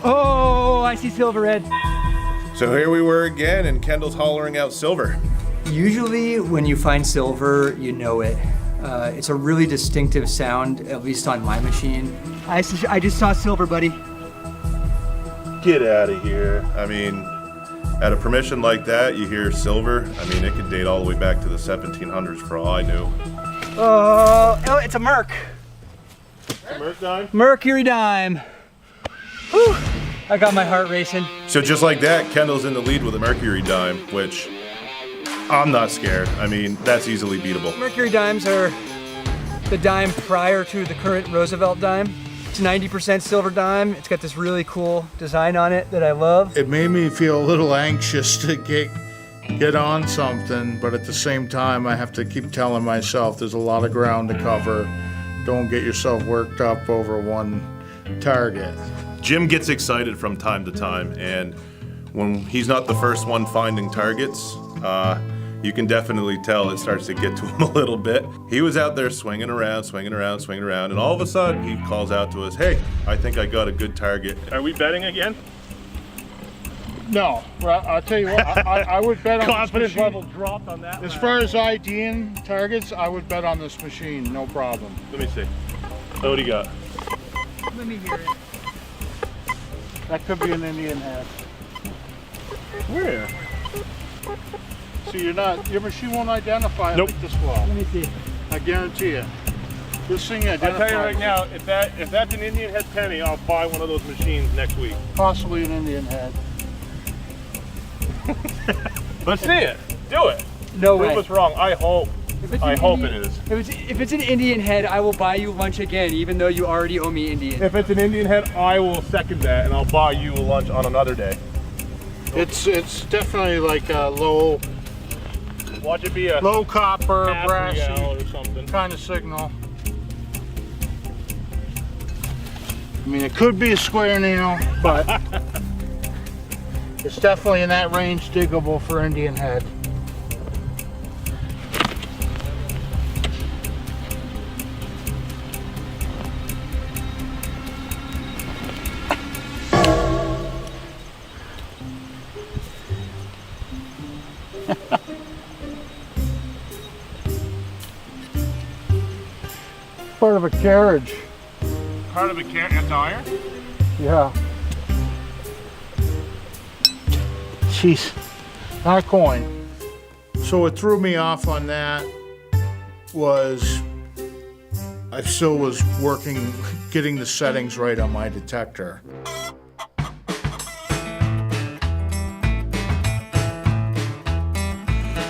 Speaker 11: Oh, I see silver, Red.
Speaker 5: So here we were again, and Kendall's hollering out silver.
Speaker 10: Usually when you find silver, you know it. It's a really distinctive sound, at least on my machine.
Speaker 11: I just saw silver, buddy.
Speaker 5: Get out of here. I mean, at a permission like that, you hear silver. I mean, it could date all the way back to the 1700s for all I knew.
Speaker 11: Oh, it's a Merc.
Speaker 5: A Merc dime?
Speaker 11: Mercury dime. Whew. I got my heart racing.
Speaker 5: So just like that, Kendall's in the lead with a Mercury dime, which I'm not scared. I mean, that's easily beatable.
Speaker 11: Mercury dimes are the dime prior to the current Roosevelt dime. It's 90% silver dime. It's got this really cool design on it that I love.
Speaker 9: It made me feel a little anxious to get on something, but at the same time, I have to keep telling myself there's a lot of ground to cover. Don't get yourself worked up over one target.
Speaker 5: Jim gets excited from time to time, and when he's not the first one finding targets, you can definitely tell it starts to get to him a little bit. He was out there swinging around, and all of a sudden he calls out to us, "Hey, I think I got a good target." Are we betting again?
Speaker 9: No, well, I'll tell you what, I would bet on
Speaker 5: Confidence
Speaker 9: this machine.
Speaker 5: level dropped on that.
Speaker 9: As far as IDing targets, I would bet on this machine, no problem.
Speaker 5: Let me see. Oh, what do you got?
Speaker 11: Let me hear it.
Speaker 9: That could be an Indian head.
Speaker 5: Where?
Speaker 9: So your machine won't identify it
Speaker 5: Nope.
Speaker 9: like this well.
Speaker 11: Let me see.
Speaker 9: I guarantee you. This thing
Speaker 5: I'll
Speaker 9: identifies.
Speaker 5: tell you right now, if that's an Indian head penny, I'll buy one of those machines next week.
Speaker 9: Possibly an Indian head.
Speaker 5: Let's see it. Do it.
Speaker 11: No way.
Speaker 5: Prove us wrong. I hope. I hope it is.
Speaker 11: If it's an Indian head, I will buy you lunch again, even though you already owe me Indian.
Speaker 5: If it's an Indian head, I will second that, and I'll buy you a lunch on another day.
Speaker 9: It's definitely like a low
Speaker 5: Watch it be a
Speaker 9: low copper,
Speaker 5: half
Speaker 9: brassy
Speaker 5: real or something.
Speaker 9: kind of signal. I mean, it could be a square nail, but it's definitely in that range diggable for Indian head. Part of a carriage.
Speaker 5: Part of a carriage, iron?
Speaker 9: Yeah. Jeez. not a coin. So what threw me off on that was I still was working, getting the settings right on my detector.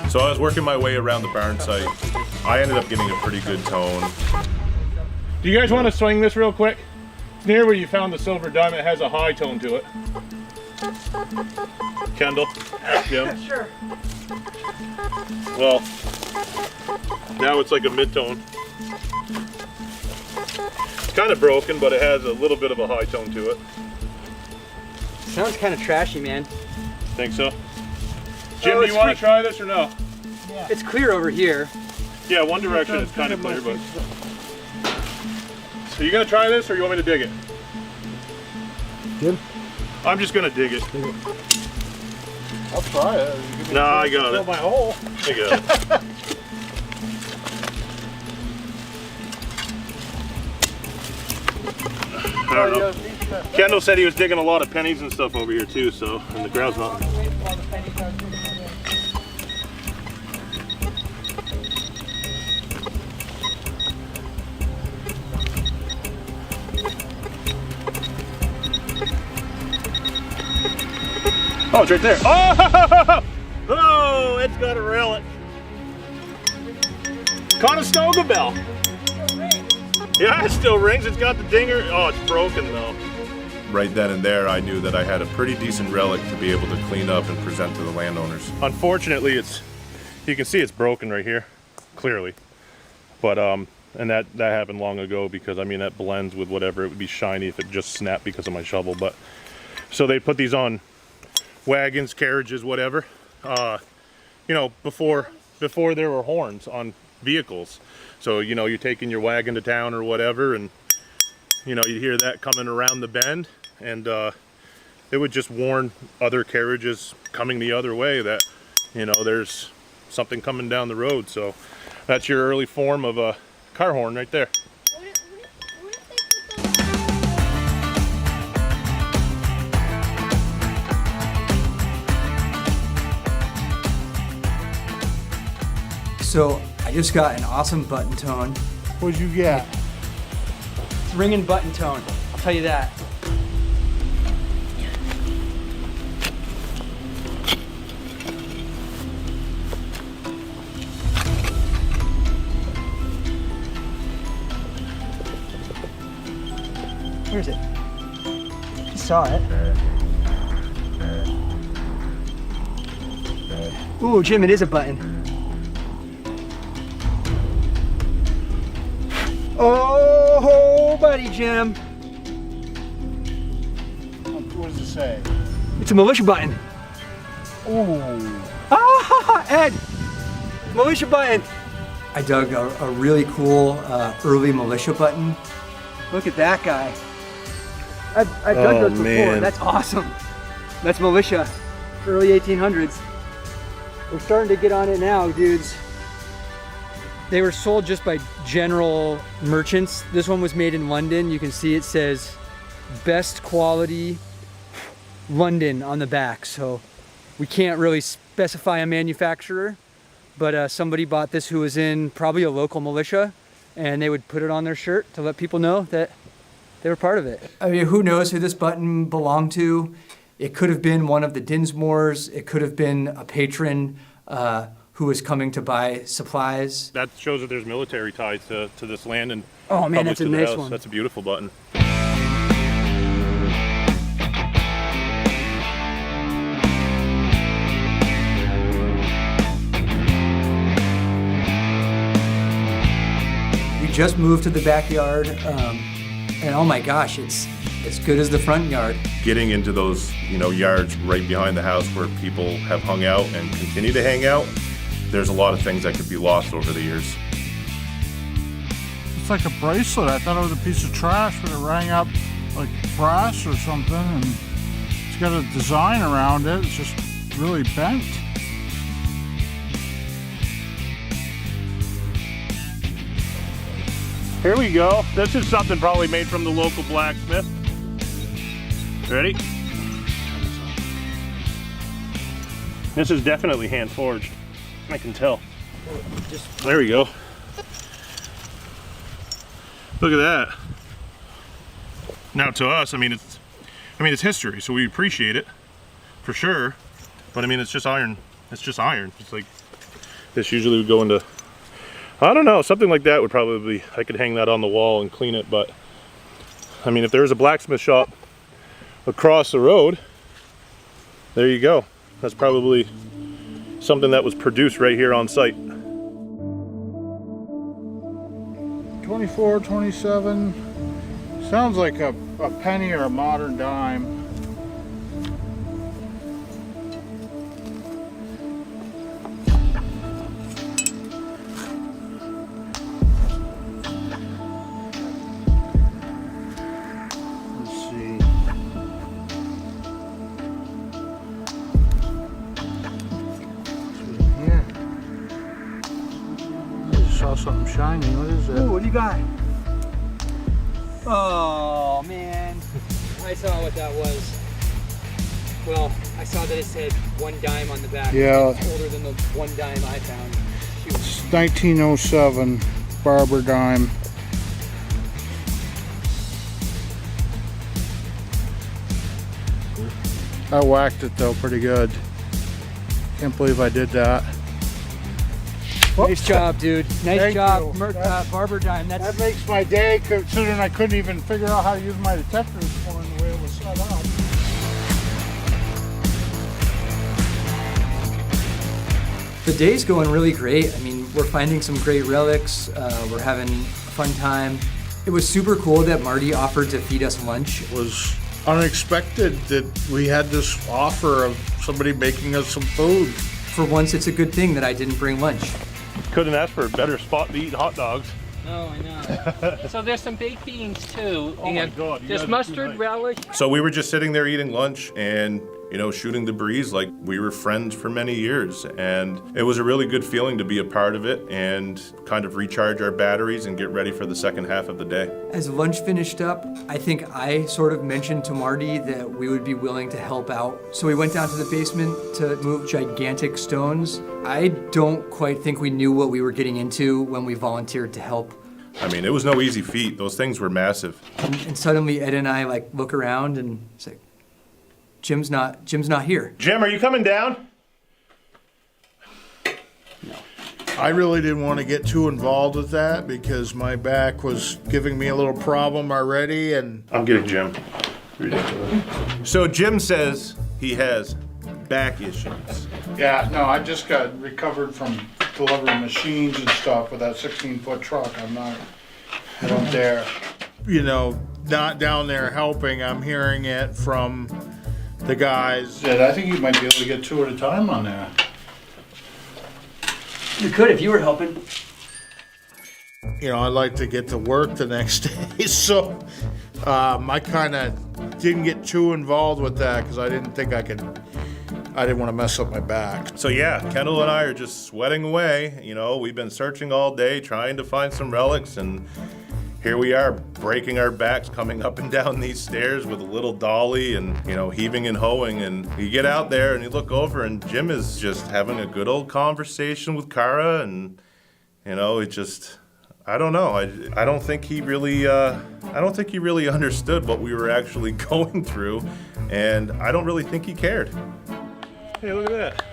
Speaker 5: So I was working my way around the barn site. I ended up getting a pretty good tone.
Speaker 14: Do you guys want to swing this real quick? It's near where you found the silver diamond. It has a high tone to it.
Speaker 5: Kendall? Jim?
Speaker 11: Sure.
Speaker 5: Well, now it's like a mid-tone. It's kind of broken, but it has a little bit of a high tone to it.
Speaker 11: Sounds kind of trashy, man.
Speaker 5: Think so? Jim, do you want to try this or no?
Speaker 11: Yeah. It's clear over here.
Speaker 5: Yeah, one direction is kind of clear, but... So you gonna try this or you want me to dig it?
Speaker 9: Jim?
Speaker 5: I'm just gonna dig it.
Speaker 9: I'll try it.
Speaker 5: Nah, I got
Speaker 9: Fill
Speaker 5: it.
Speaker 9: my hole.
Speaker 5: I got it. I don't know. Kendall said he was digging a lot of pennies and stuff over here too, so, and the ground's not. Oh, it's right there. Oh! Oh, it's got a relic. Conestoga bell. Yeah, it still rings. It's got the dinger. Oh, it's broken though. Right then and there, I knew that I had a pretty decent relic to be able to clean up and present to the landowners. Unfortunately, you can see it's broken right here, clearly. But and that happened long ago because I mean that blends with whatever. It would be shiny if it just snapped because of my shovel. But so they put these on wagons, carriages, whatever. You know, before there were horns on vehicles. So, you know, you're taking your wagon to town or whatever, and, you know, you hear that coming around the bend, and it would just warn other carriages coming the other way that, you know, there's something coming down the road. So that's your early form of a car horn right there.
Speaker 11: So I just got an awesome button tone.
Speaker 9: What'd you get?
Speaker 11: It's ringing button tone, I'll tell you that. Where is it? I saw it. Ooh, Jim, it is a button. Oh, buddy, Jim.
Speaker 9: What does it say?
Speaker 11: It's a militia button.
Speaker 9: Ooh.
Speaker 11: Ah, Ed! Militia button. I dug a really cool early militia button. Look at that guy. I've dug those before.
Speaker 5: Man.
Speaker 11: That's awesome. That's militia. Early 1800s. We're starting to get on it now, dudes. They were sold just by general merchants. This one was made in London. You can see it says best quality London on the back. So we can't really specify a manufacturer, but somebody bought this who was in probably a local militia, and they would put it on their shirt to let people know that they were part of it. I mean, who knows who this button belonged to? It could have been one of the Dinsmores. It could have been a patron who was coming to buy supplies.
Speaker 5: That shows that there's military ties to this land and
Speaker 11: oh man, that's a nice
Speaker 5: house.
Speaker 11: one.
Speaker 5: That's a beautiful button.
Speaker 11: We just moved to the backyard, and oh my gosh, it's as good as the front yard.
Speaker 5: Getting into those, you know, yards right behind the house where people have hung out and continue to hang out, there's a lot of things that could be lost over the years.
Speaker 9: It's like a bracelet. I thought it was a piece of trash, but it rang up like brass or something, and it's got a design around it. It's just really bent.
Speaker 5: Here we go. This is something probably made from the local blacksmith. Ready?
Speaker 14: This is definitely hand forged. I can tell. There we go. Look at that. Now to us, I mean it's history, so we appreciate it for sure. But I mean, it's just iron. It's just iron. It's like this usually would go into, I don't know, something like that would probably, I could hang that on the wall and clean it. But I mean, if there's a blacksmith shop across the road, there you go. That's probably something that was produced right here on site.
Speaker 9: 24, 27. Sounds like a penny or a modern dime. Something shiny. What is it?
Speaker 11: Ooh, what do you got? Oh man, I saw what that was. Well, I saw that it said 1 dime on the back.
Speaker 9: Yeah.
Speaker 11: It's older than the 1 dime I found. Shoot.
Speaker 9: It's 1907 Barber dime. I whacked it though pretty good. Can't believe I did that.
Speaker 11: Nice job, dude. Nice
Speaker 9: Thank
Speaker 11: job,
Speaker 9: you.
Speaker 11: Barber dime.
Speaker 9: That makes my day, considering I couldn't even figure out how to use my detector this morning the way it was set up.
Speaker 11: The day's going really great. I mean, we're finding some great relics. We're having a fun time. It was super cool that Marty offered to feed us lunch.
Speaker 9: It was unexpected that we had this offer of somebody making us some food.
Speaker 11: For once, it's a good thing that I didn't bring lunch.
Speaker 14: Couldn't ask for a better spot to eat hot dogs.
Speaker 6: No, I know. So there's some baked beans too.
Speaker 14: Oh my God, you
Speaker 6: There's
Speaker 14: guys are
Speaker 6: mustard,
Speaker 14: too nice.
Speaker 6: relish.
Speaker 5: So we were just sitting there eating lunch and, you know, shooting the breeze like we were friends for many years. And it was a really good feeling to be a part of it and kind of recharge our batteries and get ready for the second half of the day.
Speaker 11: As lunch finished up, I think I sort of mentioned to Marty that we would be willing to help out. So we went down to the basement to move gigantic stones. I don't quite think we knew what we were getting into when we volunteered to help.
Speaker 5: I mean, it was no easy feat. Those things were massive.
Speaker 11: And suddenly Ed and I like look around and it's like, Jim's not here.
Speaker 5: Jim, are you coming down?
Speaker 9: I really didn't want to get too involved with that because my back was giving me a little problem already, and
Speaker 5: I'm getting Jim. Ridiculous. So Jim says he has back issues.
Speaker 9: yeah, no, I just got recovered from delivering machines and stuff with that 16-foot truck. I don't dare. You know, not down there helping. I'm hearing it from the guys. And I think you might be able to get 2 at a time on that.
Speaker 11: You could if you were helping.
Speaker 9: You know, I'd like to get to work the next day, so I kind of didn't get too involved with that because I didn't want to mess up my back.
Speaker 5: So yeah, Kendall and I are just sweating away. You know, we've been searching all day trying to find some relics, and here we are breaking our backs coming up and down these stairs with a little dolly and, you know, heaving and hoeing. And you get out there and you look over and Jim is just having a good old conversation with Kara, and, you know, it just, I don't know. I don't think he really understood what we were actually going through, and I don't really think he cared. Hey, look at that.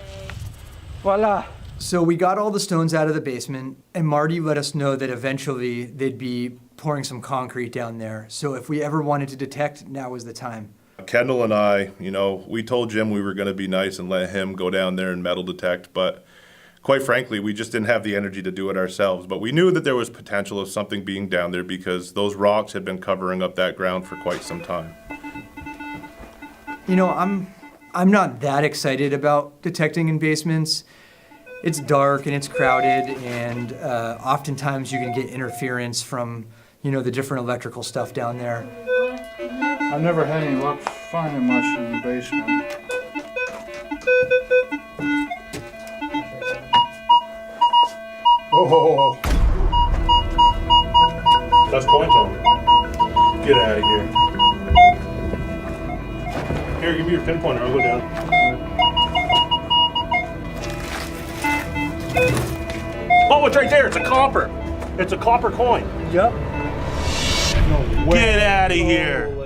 Speaker 11: Voila. So we got all the stones out of the basement, and Marty let us know that eventually they'd be pouring some concrete down there. So if we ever wanted to detect, now was the time.
Speaker 5: Kendall and I, you know, we told Jim we were going to be nice and let him go down there and metal detect, but quite frankly, we just didn't have the energy to do it ourselves. But we knew that there was potential of something being down there because those rocks had been covering up that ground for quite some time.
Speaker 11: You know, I'm not that excited about detecting in basements. It's dark and it's crowded, and oftentimes you can get interference from, you know, the different electrical stuff down there.
Speaker 9: I've never had any luck finding much in the basement. Oh,
Speaker 14: That's coin tone. Get out of here. Here, give me your pinpointer. I'll go down. Oh, it's right there. It's a copper. It's a copper coin.
Speaker 11: Yep.
Speaker 14: Get out of here.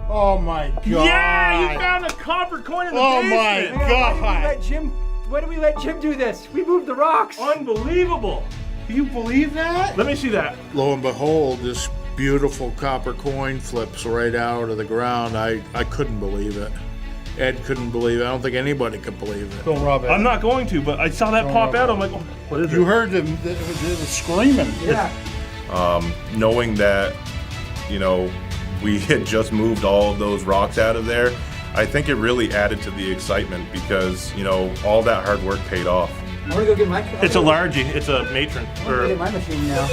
Speaker 9: Oh my God.
Speaker 14: Yeah, you found a copper coin in the basement.
Speaker 9: My God.
Speaker 11: Why did we let Jim do this? We moved the rocks.
Speaker 14: Unbelievable.
Speaker 9: Can you believe that?
Speaker 14: Let me see that.
Speaker 9: Lo and behold, this beautiful copper coin flips right out of the ground. I couldn't believe it. Ed couldn't believe it. I don't think anybody could believe it.
Speaker 14: Don't rub it. I'm not going to, but I saw that pop out. I'm like, oh, what is it?
Speaker 9: You heard them screaming.
Speaker 11: Yeah.
Speaker 5: Knowing that, you know, we had just moved all of those rocks out of there, I think it really added to the excitement because, you know, all that hard work paid off.
Speaker 11: I'm gonna go get my.
Speaker 14: It's a largie. It's a matron.
Speaker 11: I'm gonna get my machine now.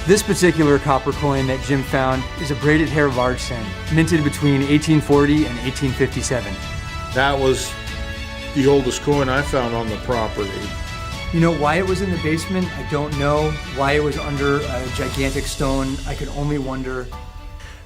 Speaker 11: This particular copper coin that Jim found is a braided hair large cent, minted between 1840 and 1857.
Speaker 9: That was the oldest coin I found on the property.
Speaker 11: You know why it was in the basement? I don't know. Why it was under a gigantic stone, I could only wonder.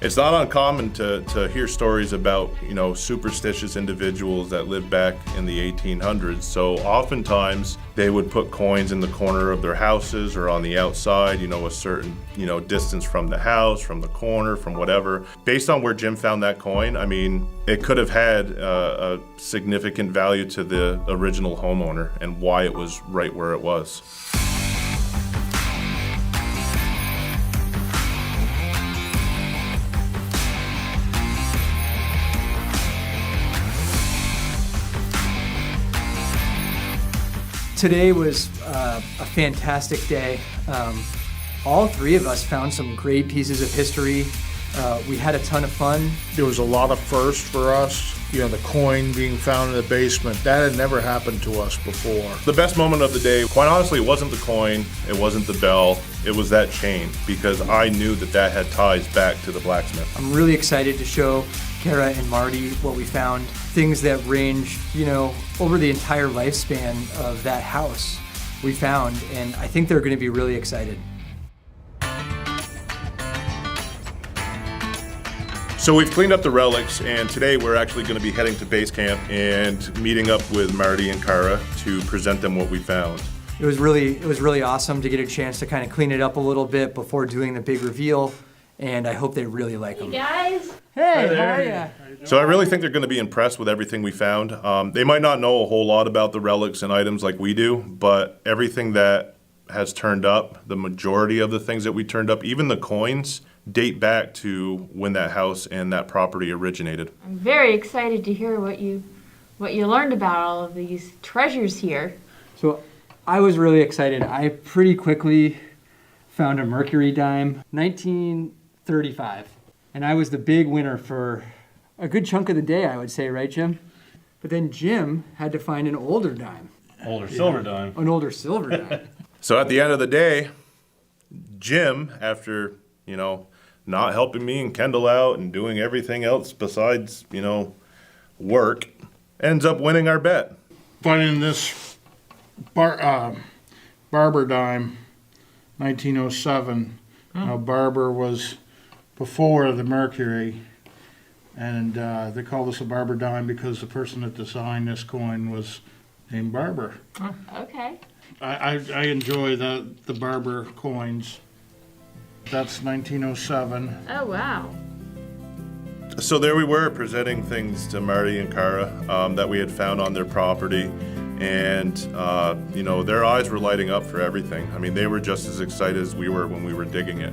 Speaker 5: It's not uncommon to hear stories about, you know, superstitious individuals that lived back in the 1800s. So oftentimes they would put coins in the corner of their houses or on the outside, you know, a certain, you know, distance from the house, from the corner, from whatever. Based on where Jim found that coin, I mean, it could have had a significant value to the original homeowner and why it was right where it was.
Speaker 11: Today was a fantastic day. All three of us found some great pieces of history. We had a ton of fun.
Speaker 9: There was a lot of firsts for us. You know, the coin being found in the basement, that had never happened to us before.
Speaker 5: The best moment of the day, quite honestly, it wasn't the coin, it wasn't the bell, it was that chain, because I knew that that had ties back to the blacksmith.
Speaker 11: I'm really excited to show Kara and Marty what we found. Things that range, you know, over the entire lifespan of that house we found, and I think they're going to be really excited.
Speaker 5: So we've cleaned up the relics, and today we're actually going to be heading to base camp and meeting up with Marty and Kara to present them what we found.
Speaker 11: It was really awesome to get a chance to kind of clean it up a little bit before doing the big reveal, and I hope they really like them.
Speaker 8: Hey guys.
Speaker 11: Hey, how are ya?
Speaker 5: So I really think they're going to be impressed with everything we found. They might not know a whole lot about the relics and items like we do, but everything that has turned up, the majority of the things that we turned up, even the coins, date back to when that house and that property originated.
Speaker 8: I'm very excited to hear what you learned about all of these treasures here.
Speaker 11: So I was really excited. I pretty quickly found a Mercury dime, 1935. And I was the big winner for a good chunk of the day, I would say, right, Jim? But then Jim had to find an older dime.
Speaker 14: Older silver dime.
Speaker 11: An older silver dime.
Speaker 5: So at the end of the day, Jim, after, you know, not helping me and Kendall out and doing everything else besides, you know, work, ends up winning our bet.
Speaker 9: Finding this Barber dime, 1907. Now Barber was before the Mercury, and they call this a Barber dime because the person that designed this coin was named Barber.
Speaker 8: Oh, okay.
Speaker 9: I enjoy the Barber coins. That's 1907.
Speaker 8: Oh, wow.
Speaker 5: So there we were presenting things to Marty and Kara that we had found on their property. And, you know, their eyes were lighting up for everything. I mean, they were just as excited as we were when we were digging it.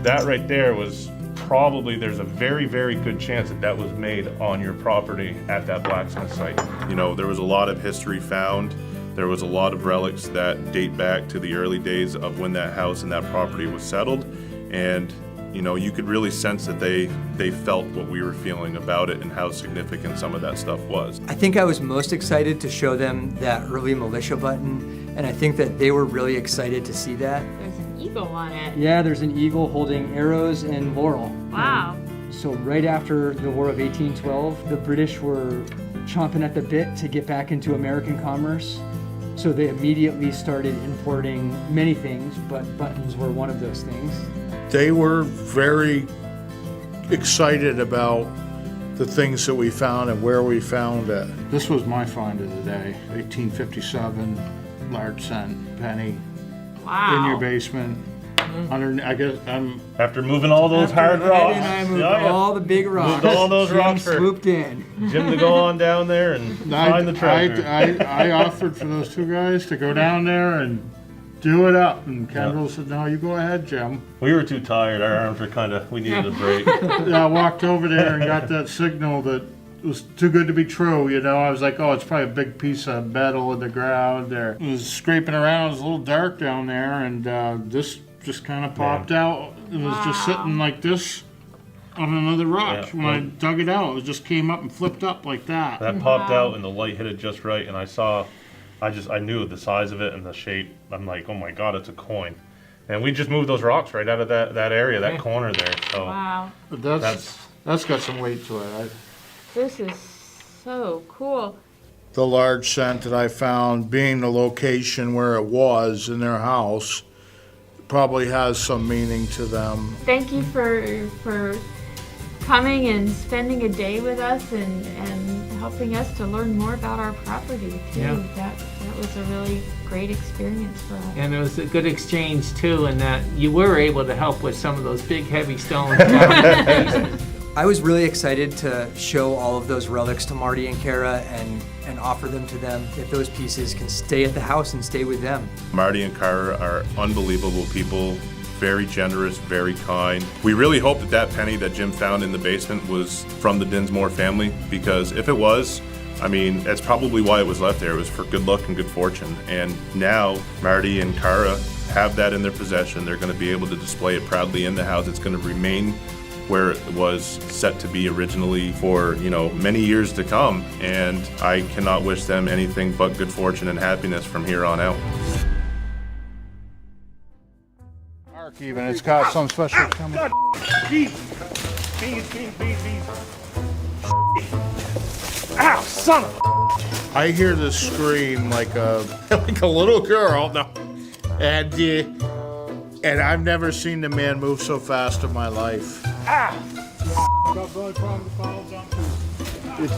Speaker 14: That right there was probably, there's a very, very good chance that that was made on your property at that blacksmith site.
Speaker 5: You know, there was a lot of history found. There was a lot of relics that date back to the early days of when that house and that property was settled. And, you know, you could really sense that they felt what we were feeling about it and how significant some of that stuff was.
Speaker 11: I think I was most excited to show them that early militia button, and I think that they were really excited to see that.
Speaker 8: There's an eagle on it.
Speaker 11: Yeah, there's an eagle holding arrows and laurel.
Speaker 8: Wow.
Speaker 11: So right after the War of 1812, the British were chomping at the bit to get back into American commerce. So they immediately started importing many things, but buttons were one of those things.
Speaker 9: They were very excited about the things that we found and where we found it. This was my find of the day, 1857 large scent, Penny,
Speaker 6: Wow.
Speaker 9: in your basement. I guess
Speaker 14: after moving all those hard rocks.
Speaker 11: And I moved all the big rocks.
Speaker 14: Moved all those
Speaker 11: Jim
Speaker 14: rocks for
Speaker 11: swooped in.
Speaker 14: Jim to go on down there and find the treasure.
Speaker 9: I offered for those two guys to go down there and do it up, and Kendall said, "No, you go ahead, Jim."
Speaker 14: We were too tired. Our arms were we needed a break.
Speaker 9: I walked over there and got that signal that was too good to be true, you know. I was like, oh, it's probably a big piece of metal in the ground there. It was scraping around. It was a little dark down there, and this just kind of popped out. It was just sitting like this on another rock. When I dug it out, it just came up and flipped up like that.
Speaker 14: That popped out, and the light hit it just right, and I knew the size of it and the shape. I'm like, oh my God, it's a coin. And we just moved those rocks right out of that area, that corner there. So
Speaker 6: wow.
Speaker 9: That's got some weight to it.
Speaker 8: This is so cool.
Speaker 9: The large scent that I found, being the location where it was in their house, probably has some meaning to them.
Speaker 8: Thank you for coming and spending a day with us and helping us to learn more about our property too.
Speaker 6: Yeah.
Speaker 8: That was a really great experience for us.
Speaker 6: And it was a good exchange too, in that you were able to help with some of those big heavy stones.
Speaker 11: I was really excited to show all of those relics to Marty and Kara and offer them to them, if those pieces can stay at the house and stay with them.
Speaker 5: Marty and Kara are unbelievable people, very generous, very kind. We really hope that penny that Jim found in the basement was from the Dinsmore family, because if it was, I mean, that's probably why it was left there. It was for good luck and good fortune. And now Marty and Kara have that in their possession. They're going to be able to display it proudly in the house. It's going to remain where it was set to be originally for, many years to come. And I cannot wish them anything but good fortune and happiness from here on out.
Speaker 9: Even it's got some special chemical.
Speaker 14: Bees. Ow, son of a...
Speaker 9: I hear this scream like a little girl. No. And I've never seen the man move so fast in my life. It's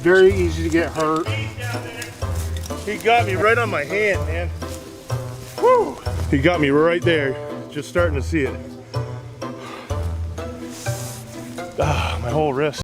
Speaker 9: very easy to get hurt.
Speaker 14: He got me right on my hand, man. Woo! He got me right there. Just starting to see it. My whole wrist.